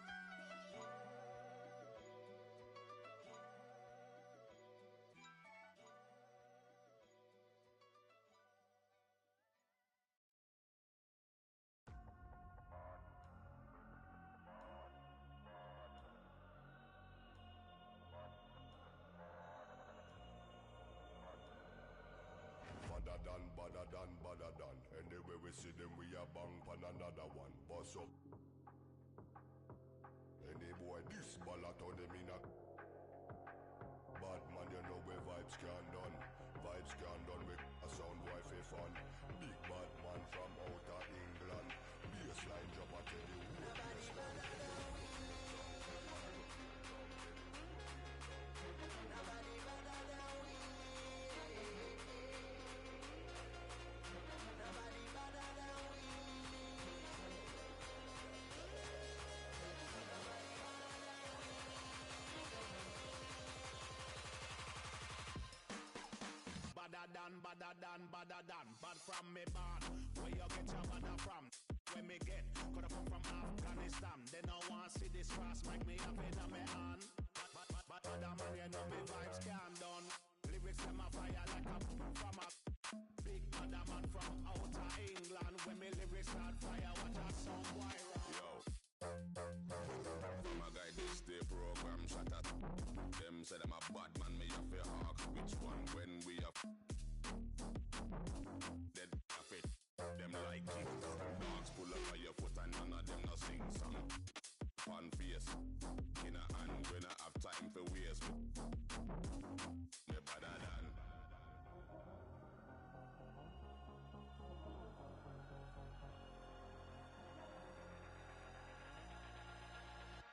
Badder done. Anyway we see them, we a bang pan another one. Boss up. Any boy this ballot on them in a bad man, you know where vibes can done. Vibes can done with a sound boy for fun. Big bad man from outer England. Baseline drop a tell you badder than, bad from me born. Where you get your badder from? Where me get? Coulda come from Afghanistan. They don't want see this cross, make me up in my hand. But other man, you know me vibes can done. Lyrics them a fire like a from a big other man from outer England. When me lyrics start fire, watch a song boy run. Yo. My guy this day program shut up. Them say them a bad man, me have to hawk. Which one when we have dead off it. Them like it. Dogs pull up on your foot and none of them no sing song. Fun face. In a hand when I have time for waste. Me better than.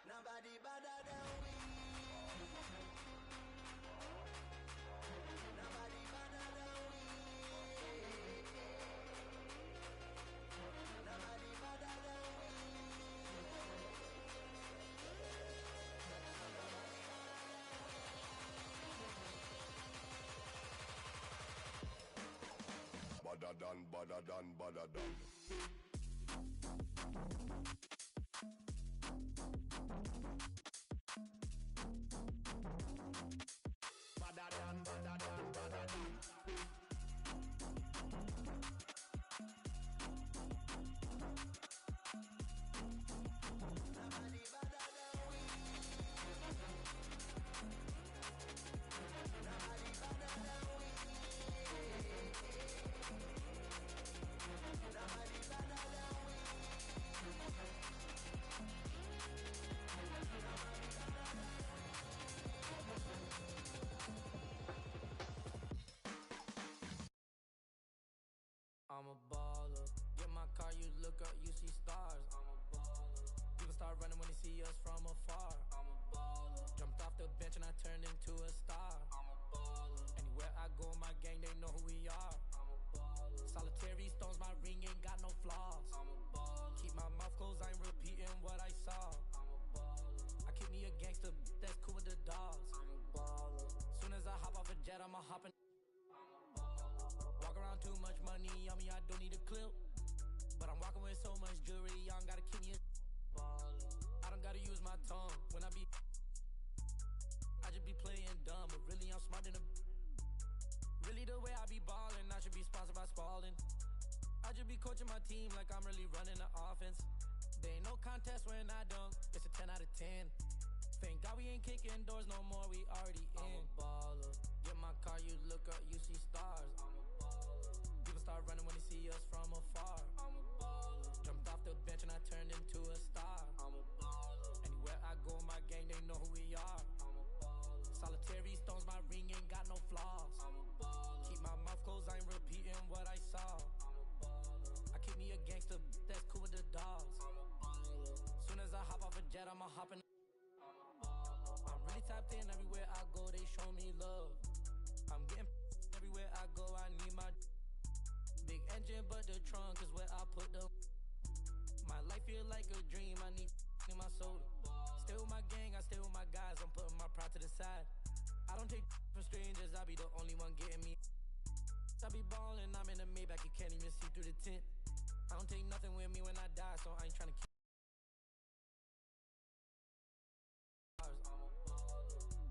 Nobody better than we. Nobody better than we. Nobody better than we. badder than. go with my gang, they know who we are. Solitary stones, my ring ain't got no flaws. Keep my mouth closed, I ain't repeating what I saw. I keep me a gangster, that's cool with the dogs. Soon as I hop off a jet, I'ma hop in. Walk around too much money on me, I don't need a clip. But I'm walking with so much jewelry, y'all gotta keep me a. I don't gotta use my tongue when I be. I just be playing dumb, but really I'm smart than a. Really the way I be ballin', I should be sponsored by Spalding. I just be coaching my team like I'm really running the offense. There ain't no contest when I dunk, it's a 10 out of 10. Thank God we ain't kicking doors no more, we already in. I'm a baller. Get my car, you look up, you see stars. I'm a baller. People start running when they see us from afar. I'm a baller. Jumped off the bench and I turned into a star. I'm a baller. Anywhere I go, my gang, they know who we are. I'm a baller. Solitary stones, my ring ain't got no flaws. I'm a baller. Keep my mouth closed, I ain't repeating what I saw. I'm a baller. I keep me a gangster, that's cool with the dogs. I'm a baller. Soon as I hop off a jet, I'ma hop in. I'm really tapped in everywhere I go, they show me love. I'm getting everywhere I go, I need my big engine, but the trunk is where I put them. My life feel like a dream, I need in my soda. Stay with my gang, I stay with my guys, I'm putting my pride to the side. I don't take from strangers, I be the only one getting me. I be ballin', I'm in the Maybach, you can't even see through the tent. I don't take nothing with me when I die, so I ain't tryna keep.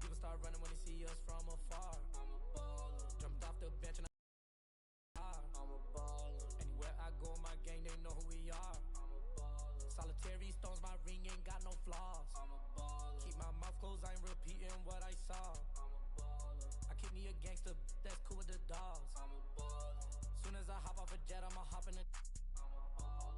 People start running when they see us from afar. I'm a baller. Jumped off the bench and I'm a baller. Anywhere I go, my gang, they know who we are. I'm a baller. Solitary stones, my ring ain't got no flaws. I'm a baller. Keep my mouth closed, I ain't repeating what I saw. I'm a baller. I keep me a gangster, that's cool with the dogs. I'm a baller. Soon as I hop off a jet, I'ma hop in the. I'm a baller.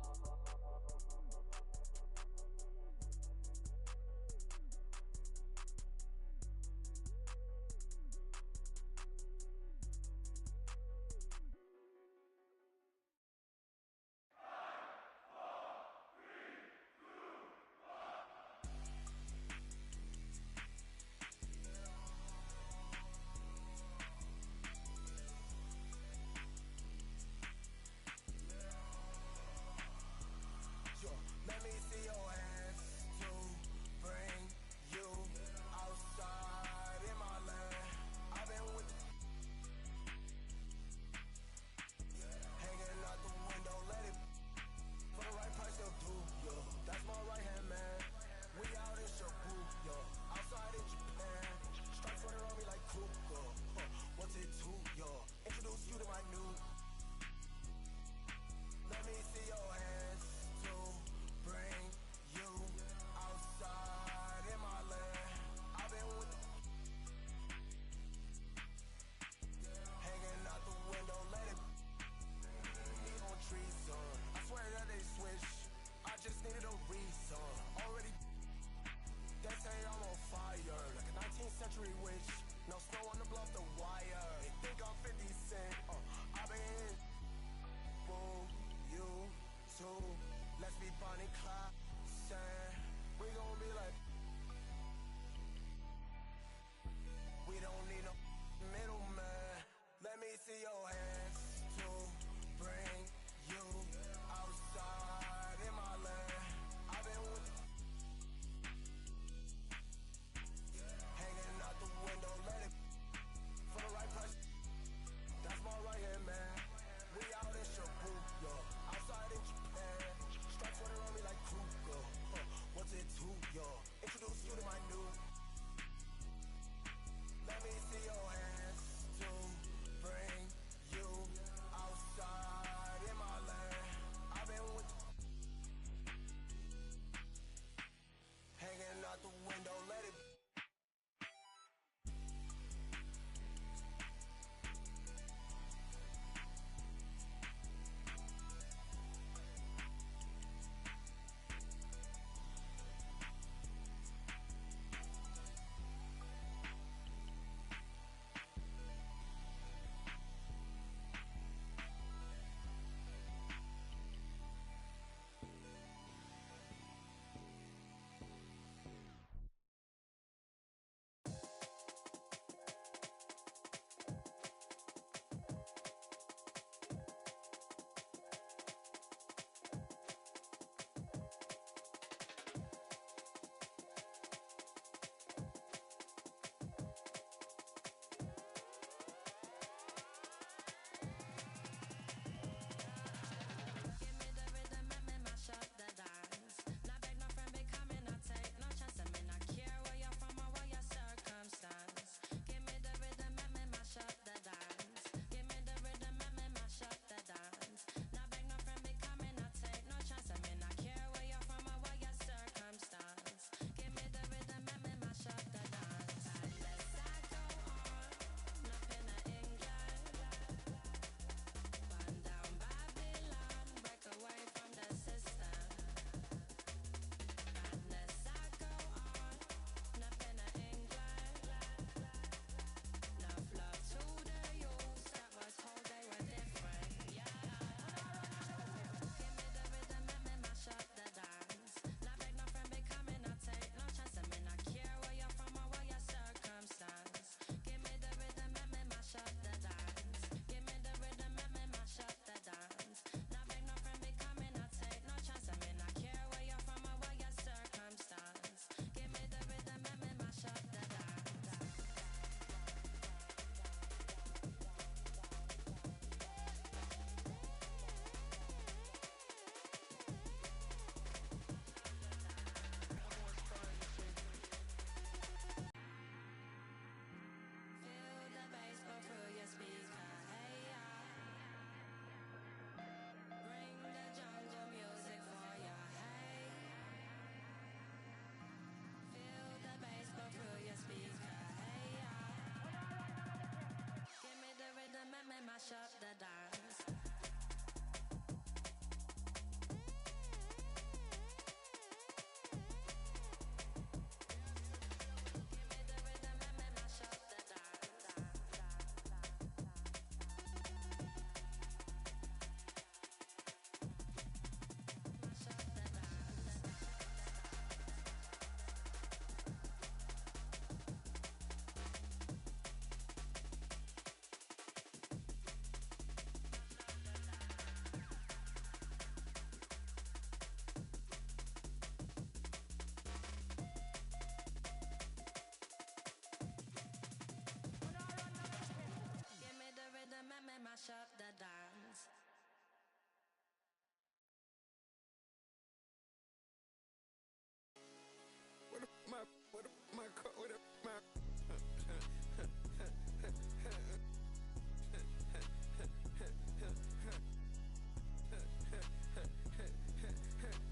mash up the dance. Mash up the dance. What my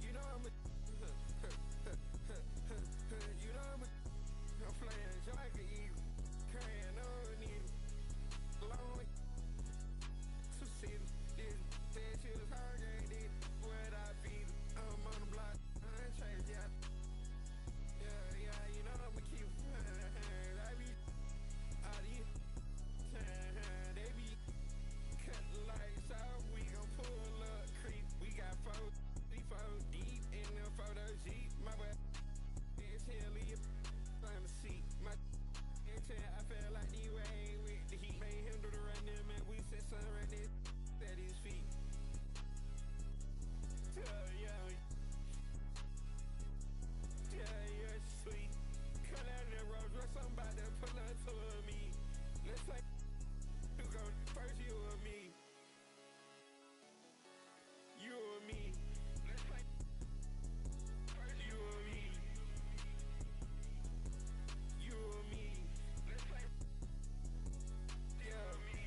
you know I'm playing like an eagle, carrying on it long to see this that shit is hard game this what I feel I'm on the block unchanged yeah you know I'ma keep I be out here they be cutting lights out we gon' pull up creep we got 4 deep in the photo Jeep my butt is hilly on the seat my I feel like the way with the heat made him do the run them and we said something right there at his feet yeah sweet cut out that road dress somebody pull up to me let's like who go first you or me let's like first you or me let's play yeah me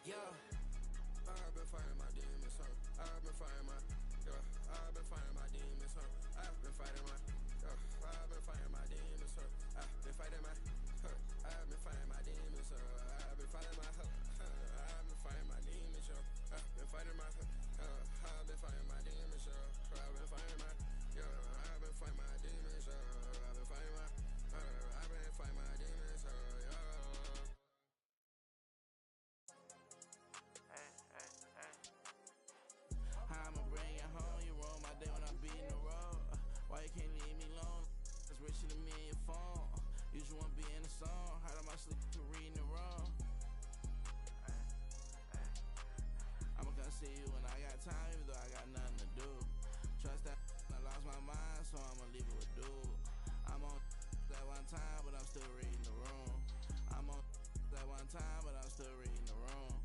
yeah, I've been fighting my demons, huh? I've been fighting my, I've been fighting my demons, huh? I've been fighting my, I've been fighting my demons, huh? I've been fighting my, I've been fighting my demons, I've been fighting my, I've been fighting my demons, I've been fighting my, I've been fighting my demons, I've been fighting my, I've been fighting my demons, I've been fighting my, I've been fighting my demons, I'ma bring it home, you roll my day when I'm beating the road. Why you can't leave me alone? It's richer than me and your phone. You just wanna be in the song. How am I sleeping for reading it wrong? I'ma come see you when I got time, even though I got nothing to do. Trust that I lost my mind, so I'ma leave it with dude. I'm on that one time, but I'm still reading the room. I'm on that one time, but I'm still reading the room.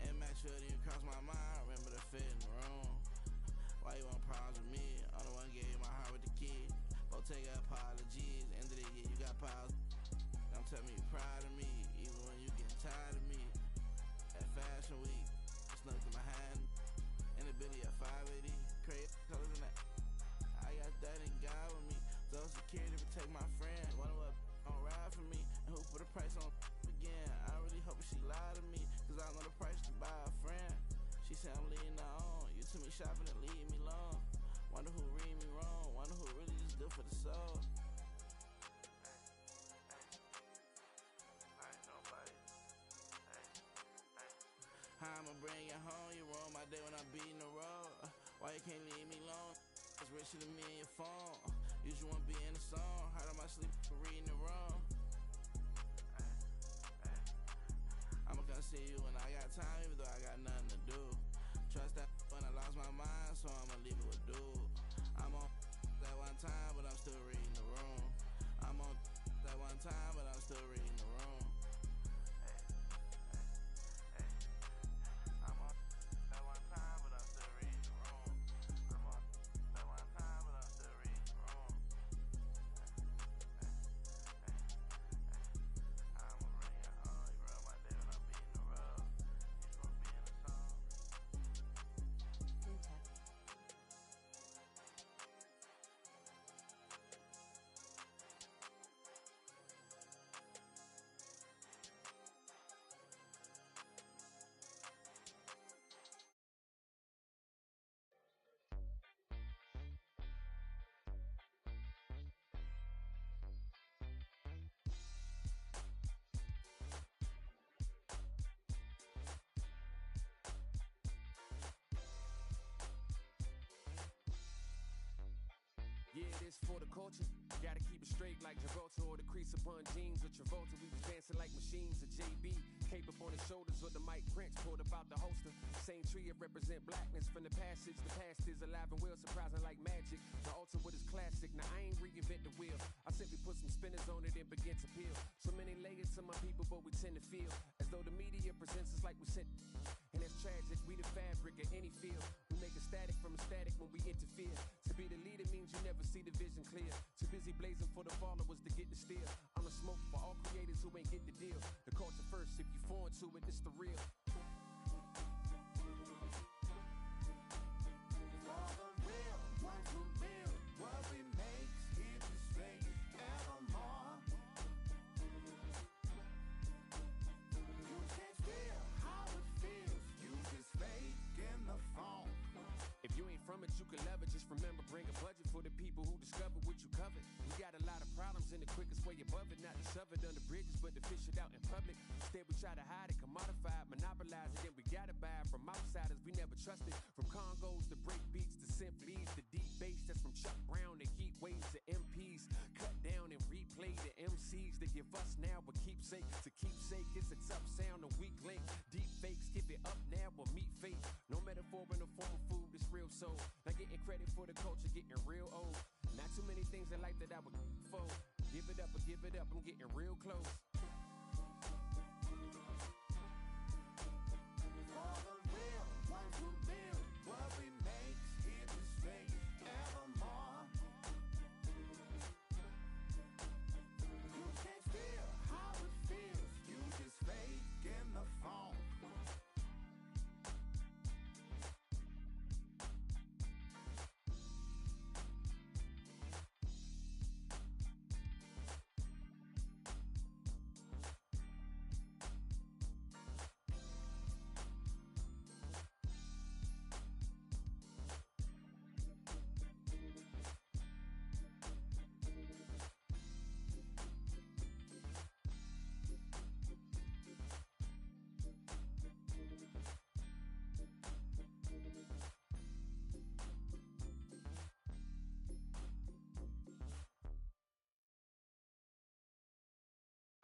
And make sure that you cross my mind, remember the fit in the room. Why you want problems with me? I'm the one gave you my heart with the key. Go take apologies, end of the year you got piles. Don't tell me you're proud of me, even when you getting tired of me. At Fashion Week, snuck in my hand, in the Billy at 580, crazy colors in that. I got that in God with me, so security protect my friend. Wonder what don't ride for me, and who put a price on again. I really hope she lied to me, cause I know the price to buy a friend. She said I'm leading her on, you took me shopping and leave me alone. Wonder who read me wrong, wonder who really just good for the soul. I'ma bring it home, you roll my day when I'm beating the road. Why you can't leave me alone? It's richer than me and your phone. You just wanna be in the song. How am I sleeping for reading it wrong? I'ma come see you when I got time, even though I got nothing to do. Trust that when I lost my mind, so I'ma leave it with dude. I'm on time, but I'm still reading the room. I'm on that one time, but I'm still reading the room. I'm on that one time, but I'm still reading the room. I'm on that one time, but I'm still reading the room. I'm a ring, you rub my day when I'm beating the road. You just wanna be in the song. Yeah, this for the culture. Gotta keep it straight like Gibraltar or the crease upon jeans with Travolta. We was dancing like machines at JB. Cape up on his shoulders with the mic Prince pulled up out the holster. Same tree, it represent blackness from the passage. The past is alive and well, surprising like magic. The altar with his classic. Now I ain't reinvent the wheel. I simply put some spinners on it and begin to peel. So many layers to my people, but we tend to feel as though the media presents us like we sent. And that's tragic, we the fabric of any field. We make a static from a static when we interfere. To be the leader means you never see the vision clear. Too busy blazing for the followers to get the steal. I'm the smoke for all creators who ain't get the deal. The culture first, if you foreign to it, it's the real. For the real ones who build what we makes here to stay evermore. You can't feel how it feels. You just fake in the phone. If you ain't from it, you can love it. Just remember, bring a budget for the people who discover what you covered. We got a lot of problems, and the quickest way above it, not to shove it under bridges, but to fish it out in public. Instead, we try to hide it, commodify it, monopolize it, then we gotta buy it from outsiders we never trusted. From Congos to break beats to symphonies to deep bass, that's from Chuck Brown to heat waves to MPs. Cut down and replay the MCs that give us now, but keepsake to keepsake. It's a tough sound, a weak link. Deep fakes, give it up now or meet fate. No metaphor in the form of food, it's real soul. Not getting credit for the culture, getting real old. Not too many things in life that I would for. Give it up or give it up, I'm getting real close. For the real ones who build what we makes here to stay evermore. You can't feel how it feels. You just fake in the phone.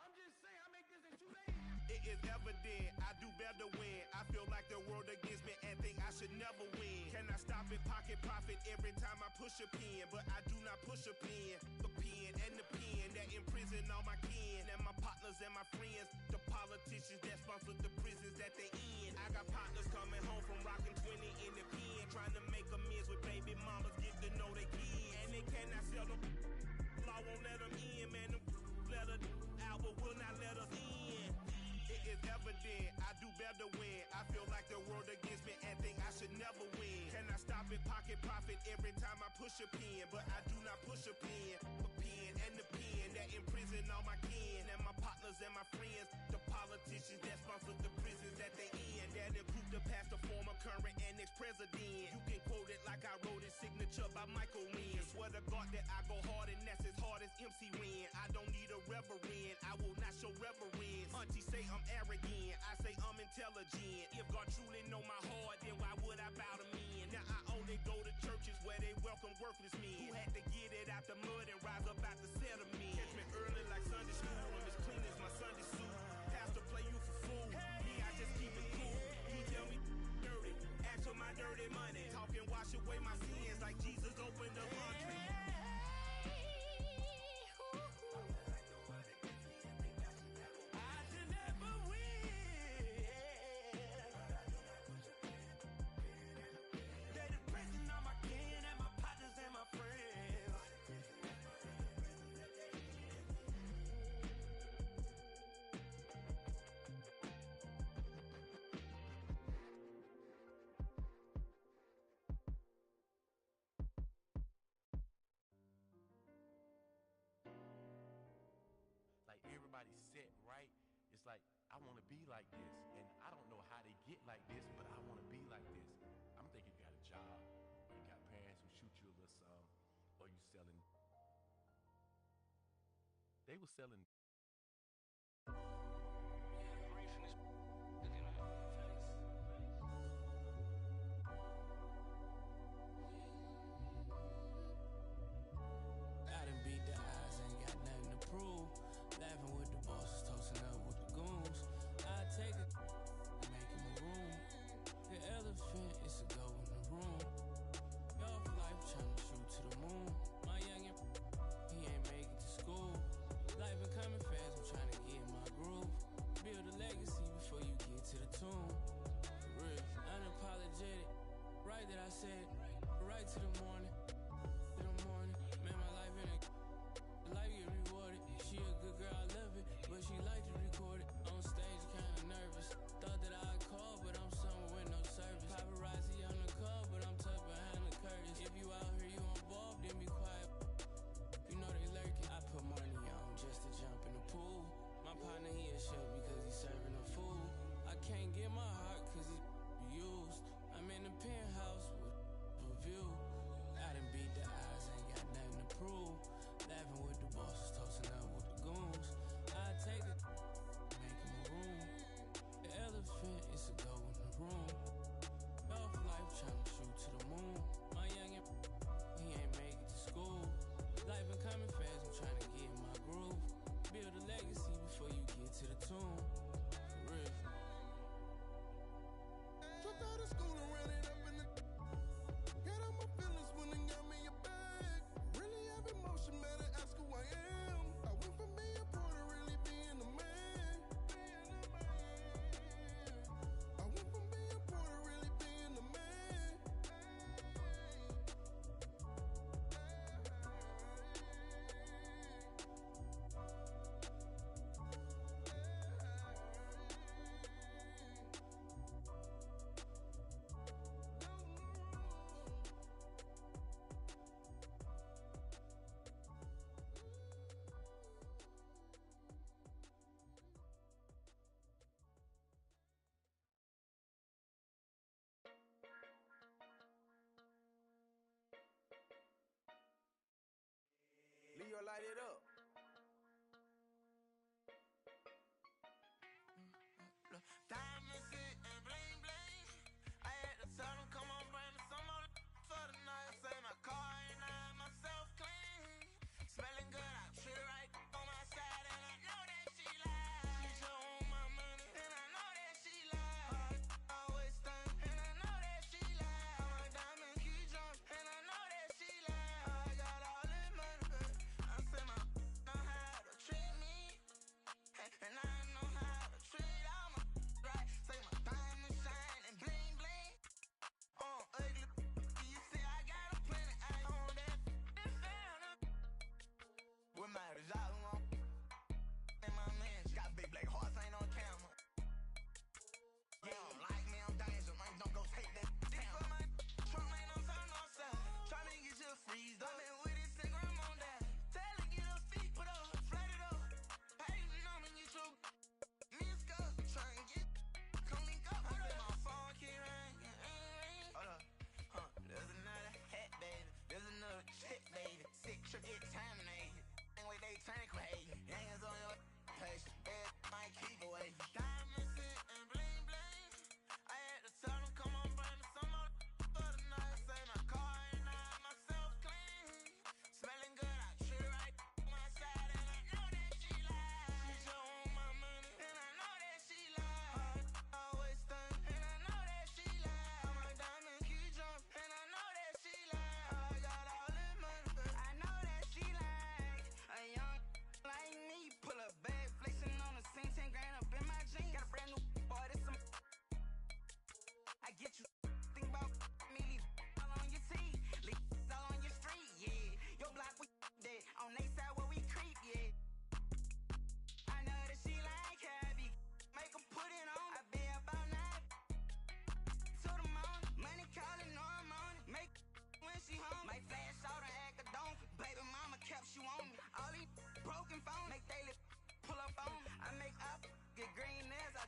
I'm just saying, I make this in 2 days. It is evident I do better when I feel like the world against me and think I should never win. Can I stop and pocket profit every time I push a pen? But I do not push a pen. The pen and the pen that imprison all my kin and my partners and my friends. The politicians that sponsor the prisons that they in. I got partners coming home from rocking 20 in the pen, trying to make amends with baby mamas, get to know they kids. And they cannot sell them. Law won't let them in, man. Them let us out, but will not let us in. It is evident I do better when I feel like the world against me and think I should never win. Can I stop and pocket profit every time I push a pen? But I do not push a pen. The pen and the pen that imprison all my kin and my partners and my friends. The politicians that sponsor the prisons that they in. That include the past, the former, current, and ex-president. You can quote it like I wrote it, signature by Michael Wynn. Swear to God that I go hard and that's as hard as MC Win. I don't need a reverend, I will not show reverence. Auntie say I'm arrogant, I say I'm intelligent. If God truly know my heart, then why would I bow to men? Now I only go to churches where they welcome worthless men who had to get it out the mud and rise up out the settlement. Catch me early like Sunday school, I'm as clean as my Sunday suit. Pastor play you for fool, me I just keep it cool. He tell me dirty, ask for my dirty money. Talking wash away my sins like Jesus opened the laundry. I want to be like this. And I don't know how they get like this, but I want to be like this. I'm thinking you got a job, or you got parents who shoot you a little something, or you selling. They were selling. I done beat the odds, ain't got nothing to prove. Laughing with the bosses, toasting up with the goons. I take it, make him a room. The elephant is a go in the room. Off life trying to shoot to the moon. My youngin', he ain't make it to school. Life been coming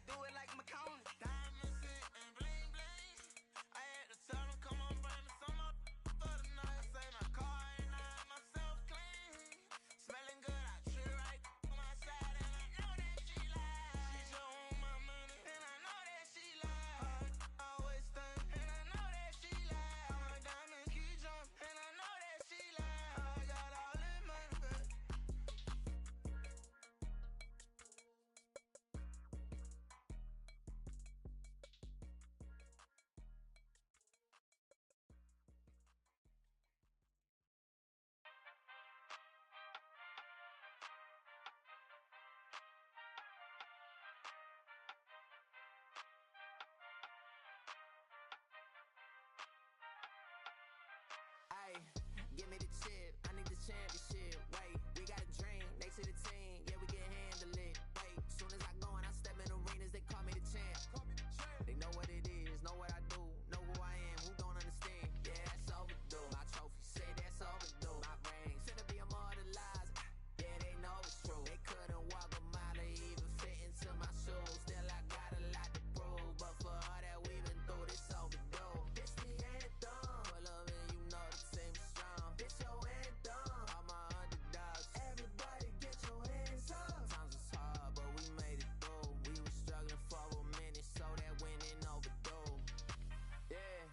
do it like McCown. Diamonds and bling bling. I had to tell them, come on, bring me some up for the night. Say my car ain't not myself clean. Smelling good, I treat right on my side, and I know that she lied. She just want my money, and I know that she lied. Always stunt, and I know that she lied. My diamond keep jumping, and I know that she lied. I got all this money, but Ayy, give me the chip, I need the championship. Wait, we got a dream, next to the team, yeah, we can handle it. Wait, soon as I go and I step in arenas, they call me the champ. They know what it is, know what I do, know who I am, who don't understand. Yeah, that's overdue. My trophy say that's overdue. My ring, finna be immortalized. Yeah, they know it's true. They couldn't walk a mile or even fit into my shoes. Still, I got a lot to prove, but for all that we've been through, this overdue. This the anthem. For loving, you know the team is strong. This your anthem. All my underdogs. Everybody get your hands up. Sometimes it's hard, but we made it through. We were struggling for a minute, so that winning overdue. Yeah,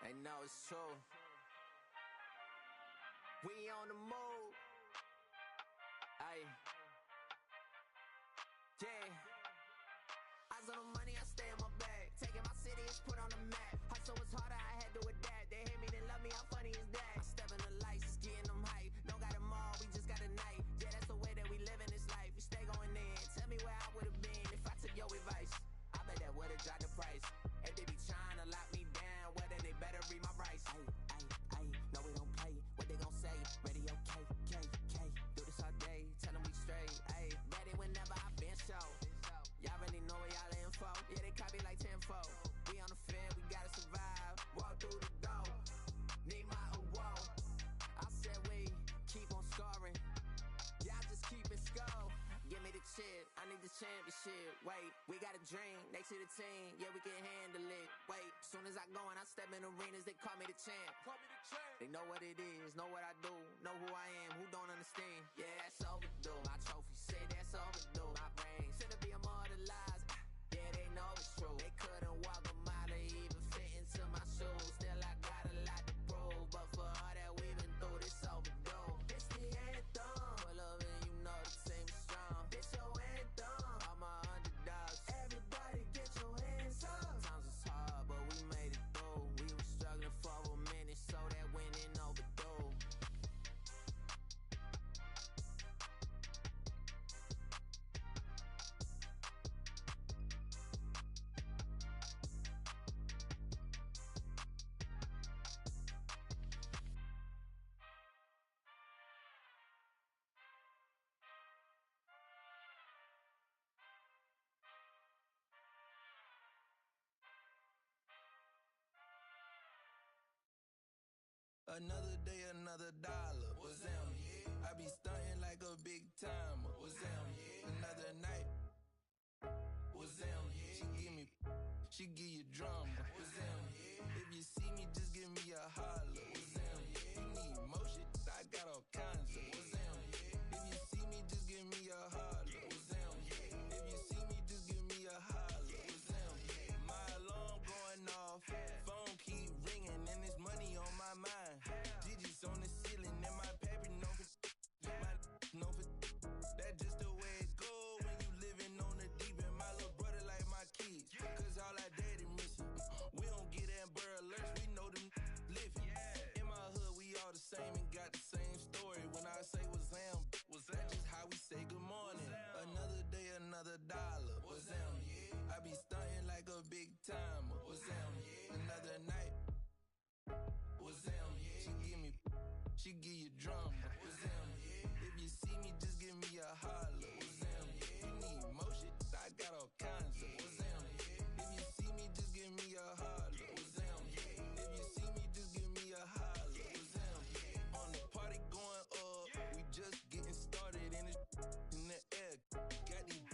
they know it's true. We on the move. Ayy. Yeah. Eyes on the money, I stay in my bag. Taking my city, it's put on the map. Hustle was harder, I had to adapt. They hate me, they love me, how funny is that? I step in the lights, it's getting them hype. Don't got them all, we just got a night. Yeah, that's the way that we live in this life. We stay going in. Tell me where I would've been if I took your advice. I bet that would've dropped the price. If they be trying to lock me down, well then they better read my rights. Ayy, ayy, ayy, no we don't play. What they gon' say? Radio K, K, K. Do this all day, tell them we straight. Ayy, ready whenever I been show. Y'all really know where y'all info. Yeah, they copy like tenfold. We on the field, we gotta survive. Walk through the door, need my award. I said we keep on scoring. Y'all just keep it score. Give me the chip, I need the championship. Wait, we got a dream next to the team. Yeah, we can handle it. Wait, soon as I go and I step in arenas, they call me the champ. They know what it is, know what I do, know who I am, who don't understand. Yeah, that's overdue. My trophy say that's overdue. My ring finna be immortalized. Yeah, they know it's true. They couldn't walk a mile or even fit into my shoes. Still, I got a lot to prove, but for all that we've been through, this overdue. This the anthem. For loving, you know the team is strong. This your anthem. All my underdogs. Everybody get your hands up. Sometimes it's hard, but we made it through. We were struggling for a minute, so that winning overdue. another day, another dollar. What's them? I be stunting like a big timer. What's them? Another night. What's them? She give you drama. What's them? If you see me, just give me a holler. What's them? You need motion, I got all kinds of. What's them? If you see me, just give me a holler. What's them? If you see me, just give me a holler. What's them? My alarm going off, phone keep ringing, and there's money on my mind. Digits on the ceiling, and my pappy know for that's just the way it go when you living on the deep end. My little brother like my kids, cause all our daddy missing. We don't get Amber Alerts, we know them living. In my hood, we all the same and got the same story. When I say what's them, that's just how we say good morning. Another day, another dollar. What's them? I be stunting like a big timer. What's them? Another night. What's them? She give you drama. What's them? If you see me, just give me a holler. What's them? You need motion, I got all kinds of. What's them? If you see me, just give me a holler. What's them? If you see me, just give me a holler. What's them? On the party going up, we just getting started and it's in the air. Got these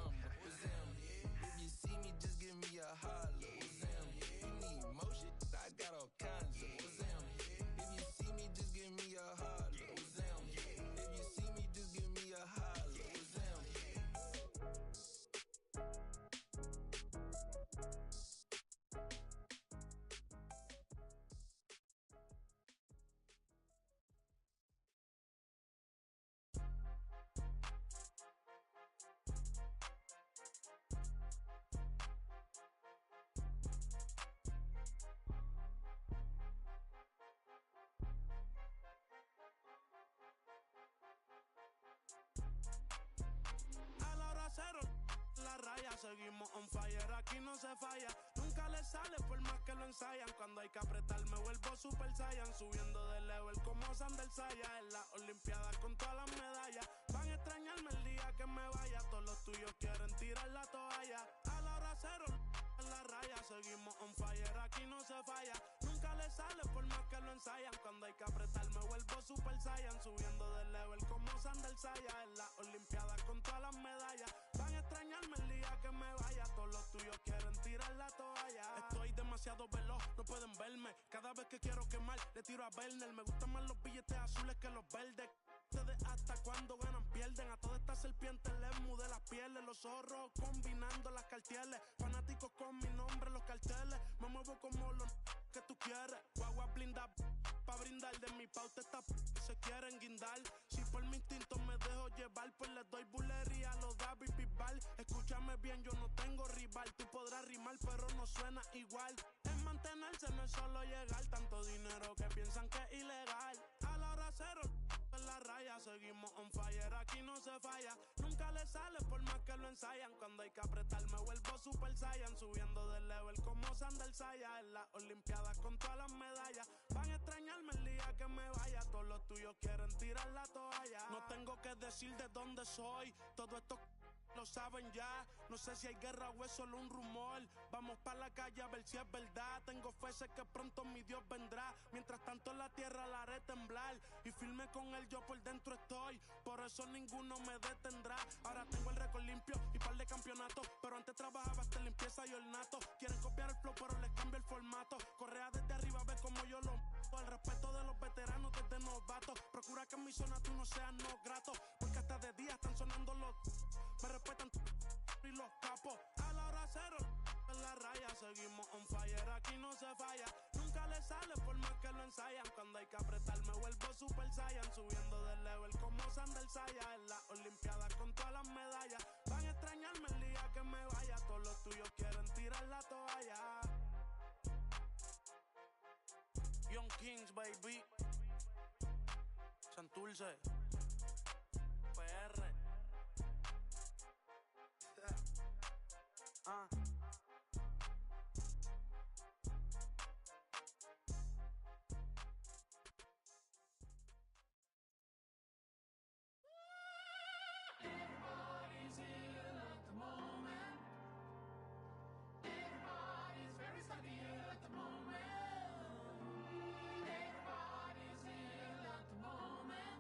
number. What's them? If you see me, just give me a holler. What's them? You need motion, I got all kinds of. What's them? If you see me, just give me a holler. What's them? If you see me, just give me a holler. What's them? A la hora cero, la raya, seguimos on fire, aquí no se falla. Nunca le sale por más que lo ensayan. Cuando hay que apretar me vuelvo super saiyan. Subiendo de level como Sandel Saya. En las olimpiadas con todas las medallas. Van a extrañarme el día que me vaya. Todos los tuyos quieren tirar la toalla. A la hora cero, en la raya, seguimos on fire, aquí no se falla. Nunca le sale por más que lo ensayan. Cuando hay que apretar me vuelvo super saiyan. Subiendo de level como Sandel Saya. En las olimpiadas con todas las medallas. Van a extrañarme el día que me vaya. Todos los tuyos quieren tirar la toalla. Estoy demasiado veloz, no pueden verme. Cada vez que quiero quemar, le tiro a Berner. Me gustan más los billetes azules que los verdes. Ustedes hasta cuando ganan pierden. A todas estas serpientes les mudé las pieles. Los zorros combinando las cartieles. Fanáticos con mi nombre en los carteles. Me muevo como los que tú quieres. Guagua blinda pa' brindar. De mi pauta esta se quieren guindar. Si por mi instinto me dejo llevar, pues les doy bulería a los David Bisbal. Escúchame bien, yo no tengo rival. Tú podrás rimar pero no suena igual. Es mantenerse, no es solo llegar. Tanto dinero que piensan que es ilegal. A la hora cero, en la raya, seguimos on fire, aquí no se falla. Nunca le sale por más que lo ensayan. Cuando hay que apretar me vuelvo super saiyan. Subiendo de level como Sandel Saya. En las olimpiadas con todas las medallas. Van a extrañarme el día que me vaya. Todos los tuyos quieren tirar la toalla. No tengo que decir de dónde soy. Todo esto lo saben ya. No sé si hay guerra o es solo un rumor. Vamos pa' la calle a ver si es verdad. Tengo fe, sé que pronto mi Dios vendrá. Mientras tanto la tierra la haré temblar. Y firme con él yo por dentro estoy. Por eso ninguno me detendrá. Ahora tengo el récord limpio y par de campeonatos. Pero antes trabajaba hasta limpieza y ornato. Quieren copiar el flow pero les cambio el formato. Correa desde arriba, ve como yo lo el respeto de los veteranos desde novatos. Procura que en mi zona tú no seas no grato. Porque hasta de día están sonando los. Me respetan y los capos. A la hora cero, en la raya, seguimos on fire, aquí no se falla. Nunca le sale por más que lo ensayan. Cuando hay que apretar me vuelvo super saiyan. Subiendo de level como Sandel Saya. En las olimpiadas con todas las medallas. Van a extrañarme el día que me vaya. Todos los tuyos quieren tirar la toalla. Young Kings, baby. Santurce, PR. Everybody's ill at the moment. Everybody's very stuck ill at the moment. Everybody's ill at the moment.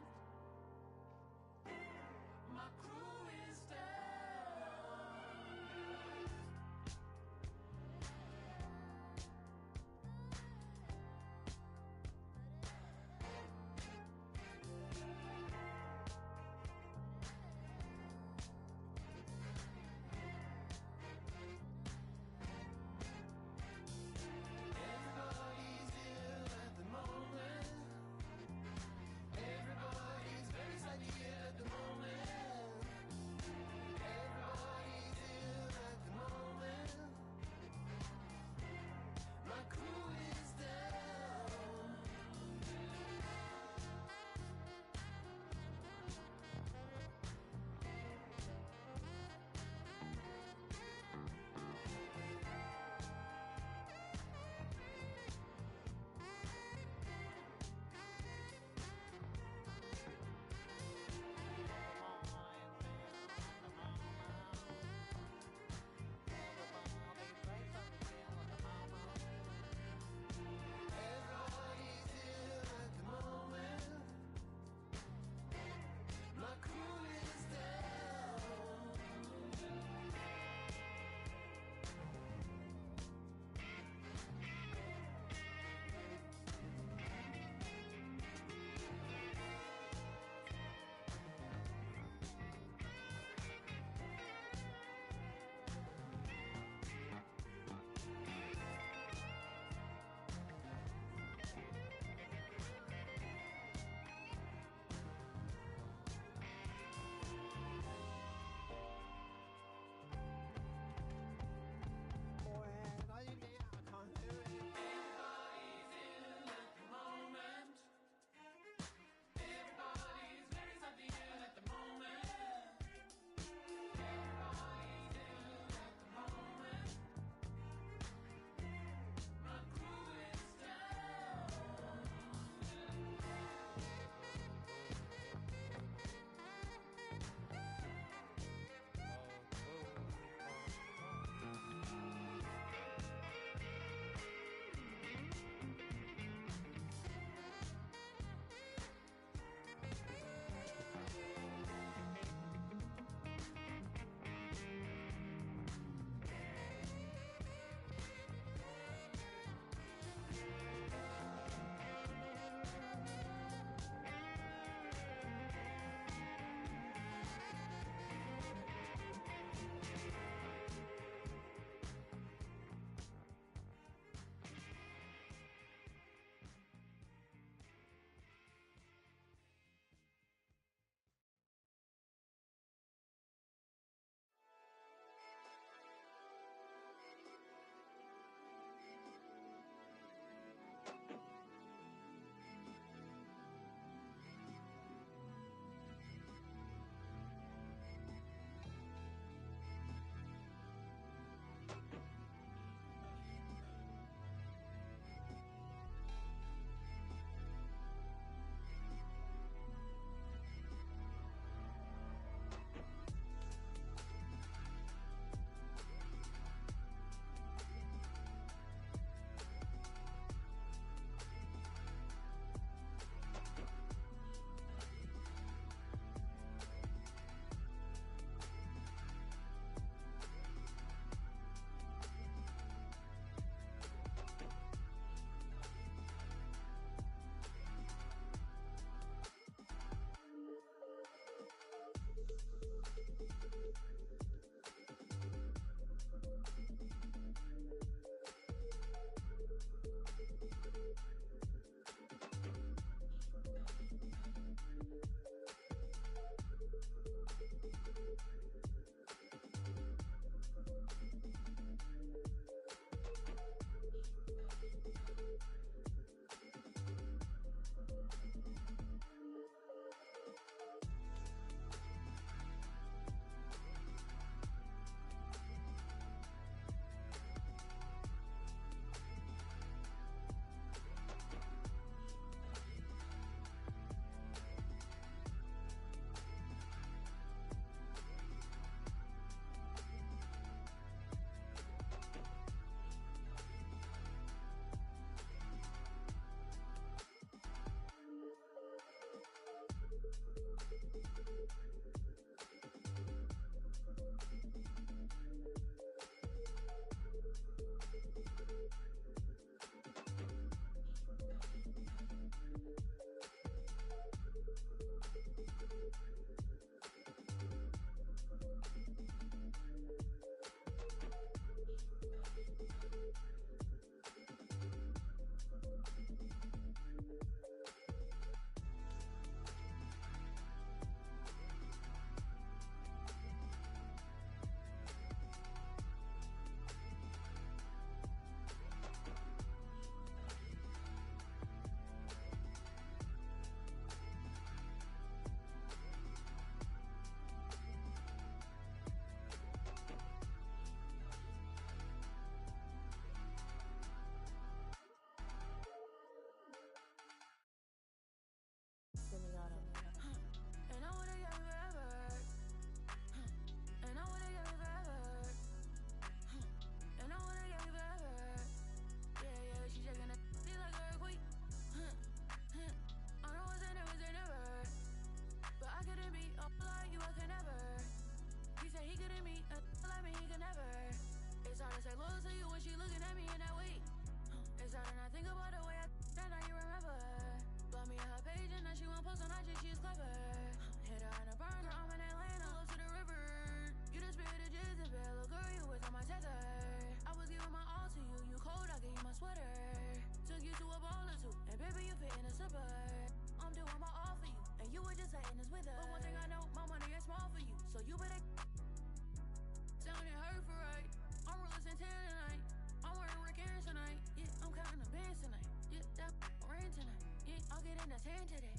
that rain tonight. Yeah, I'll get in the tan today.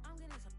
I'm getting some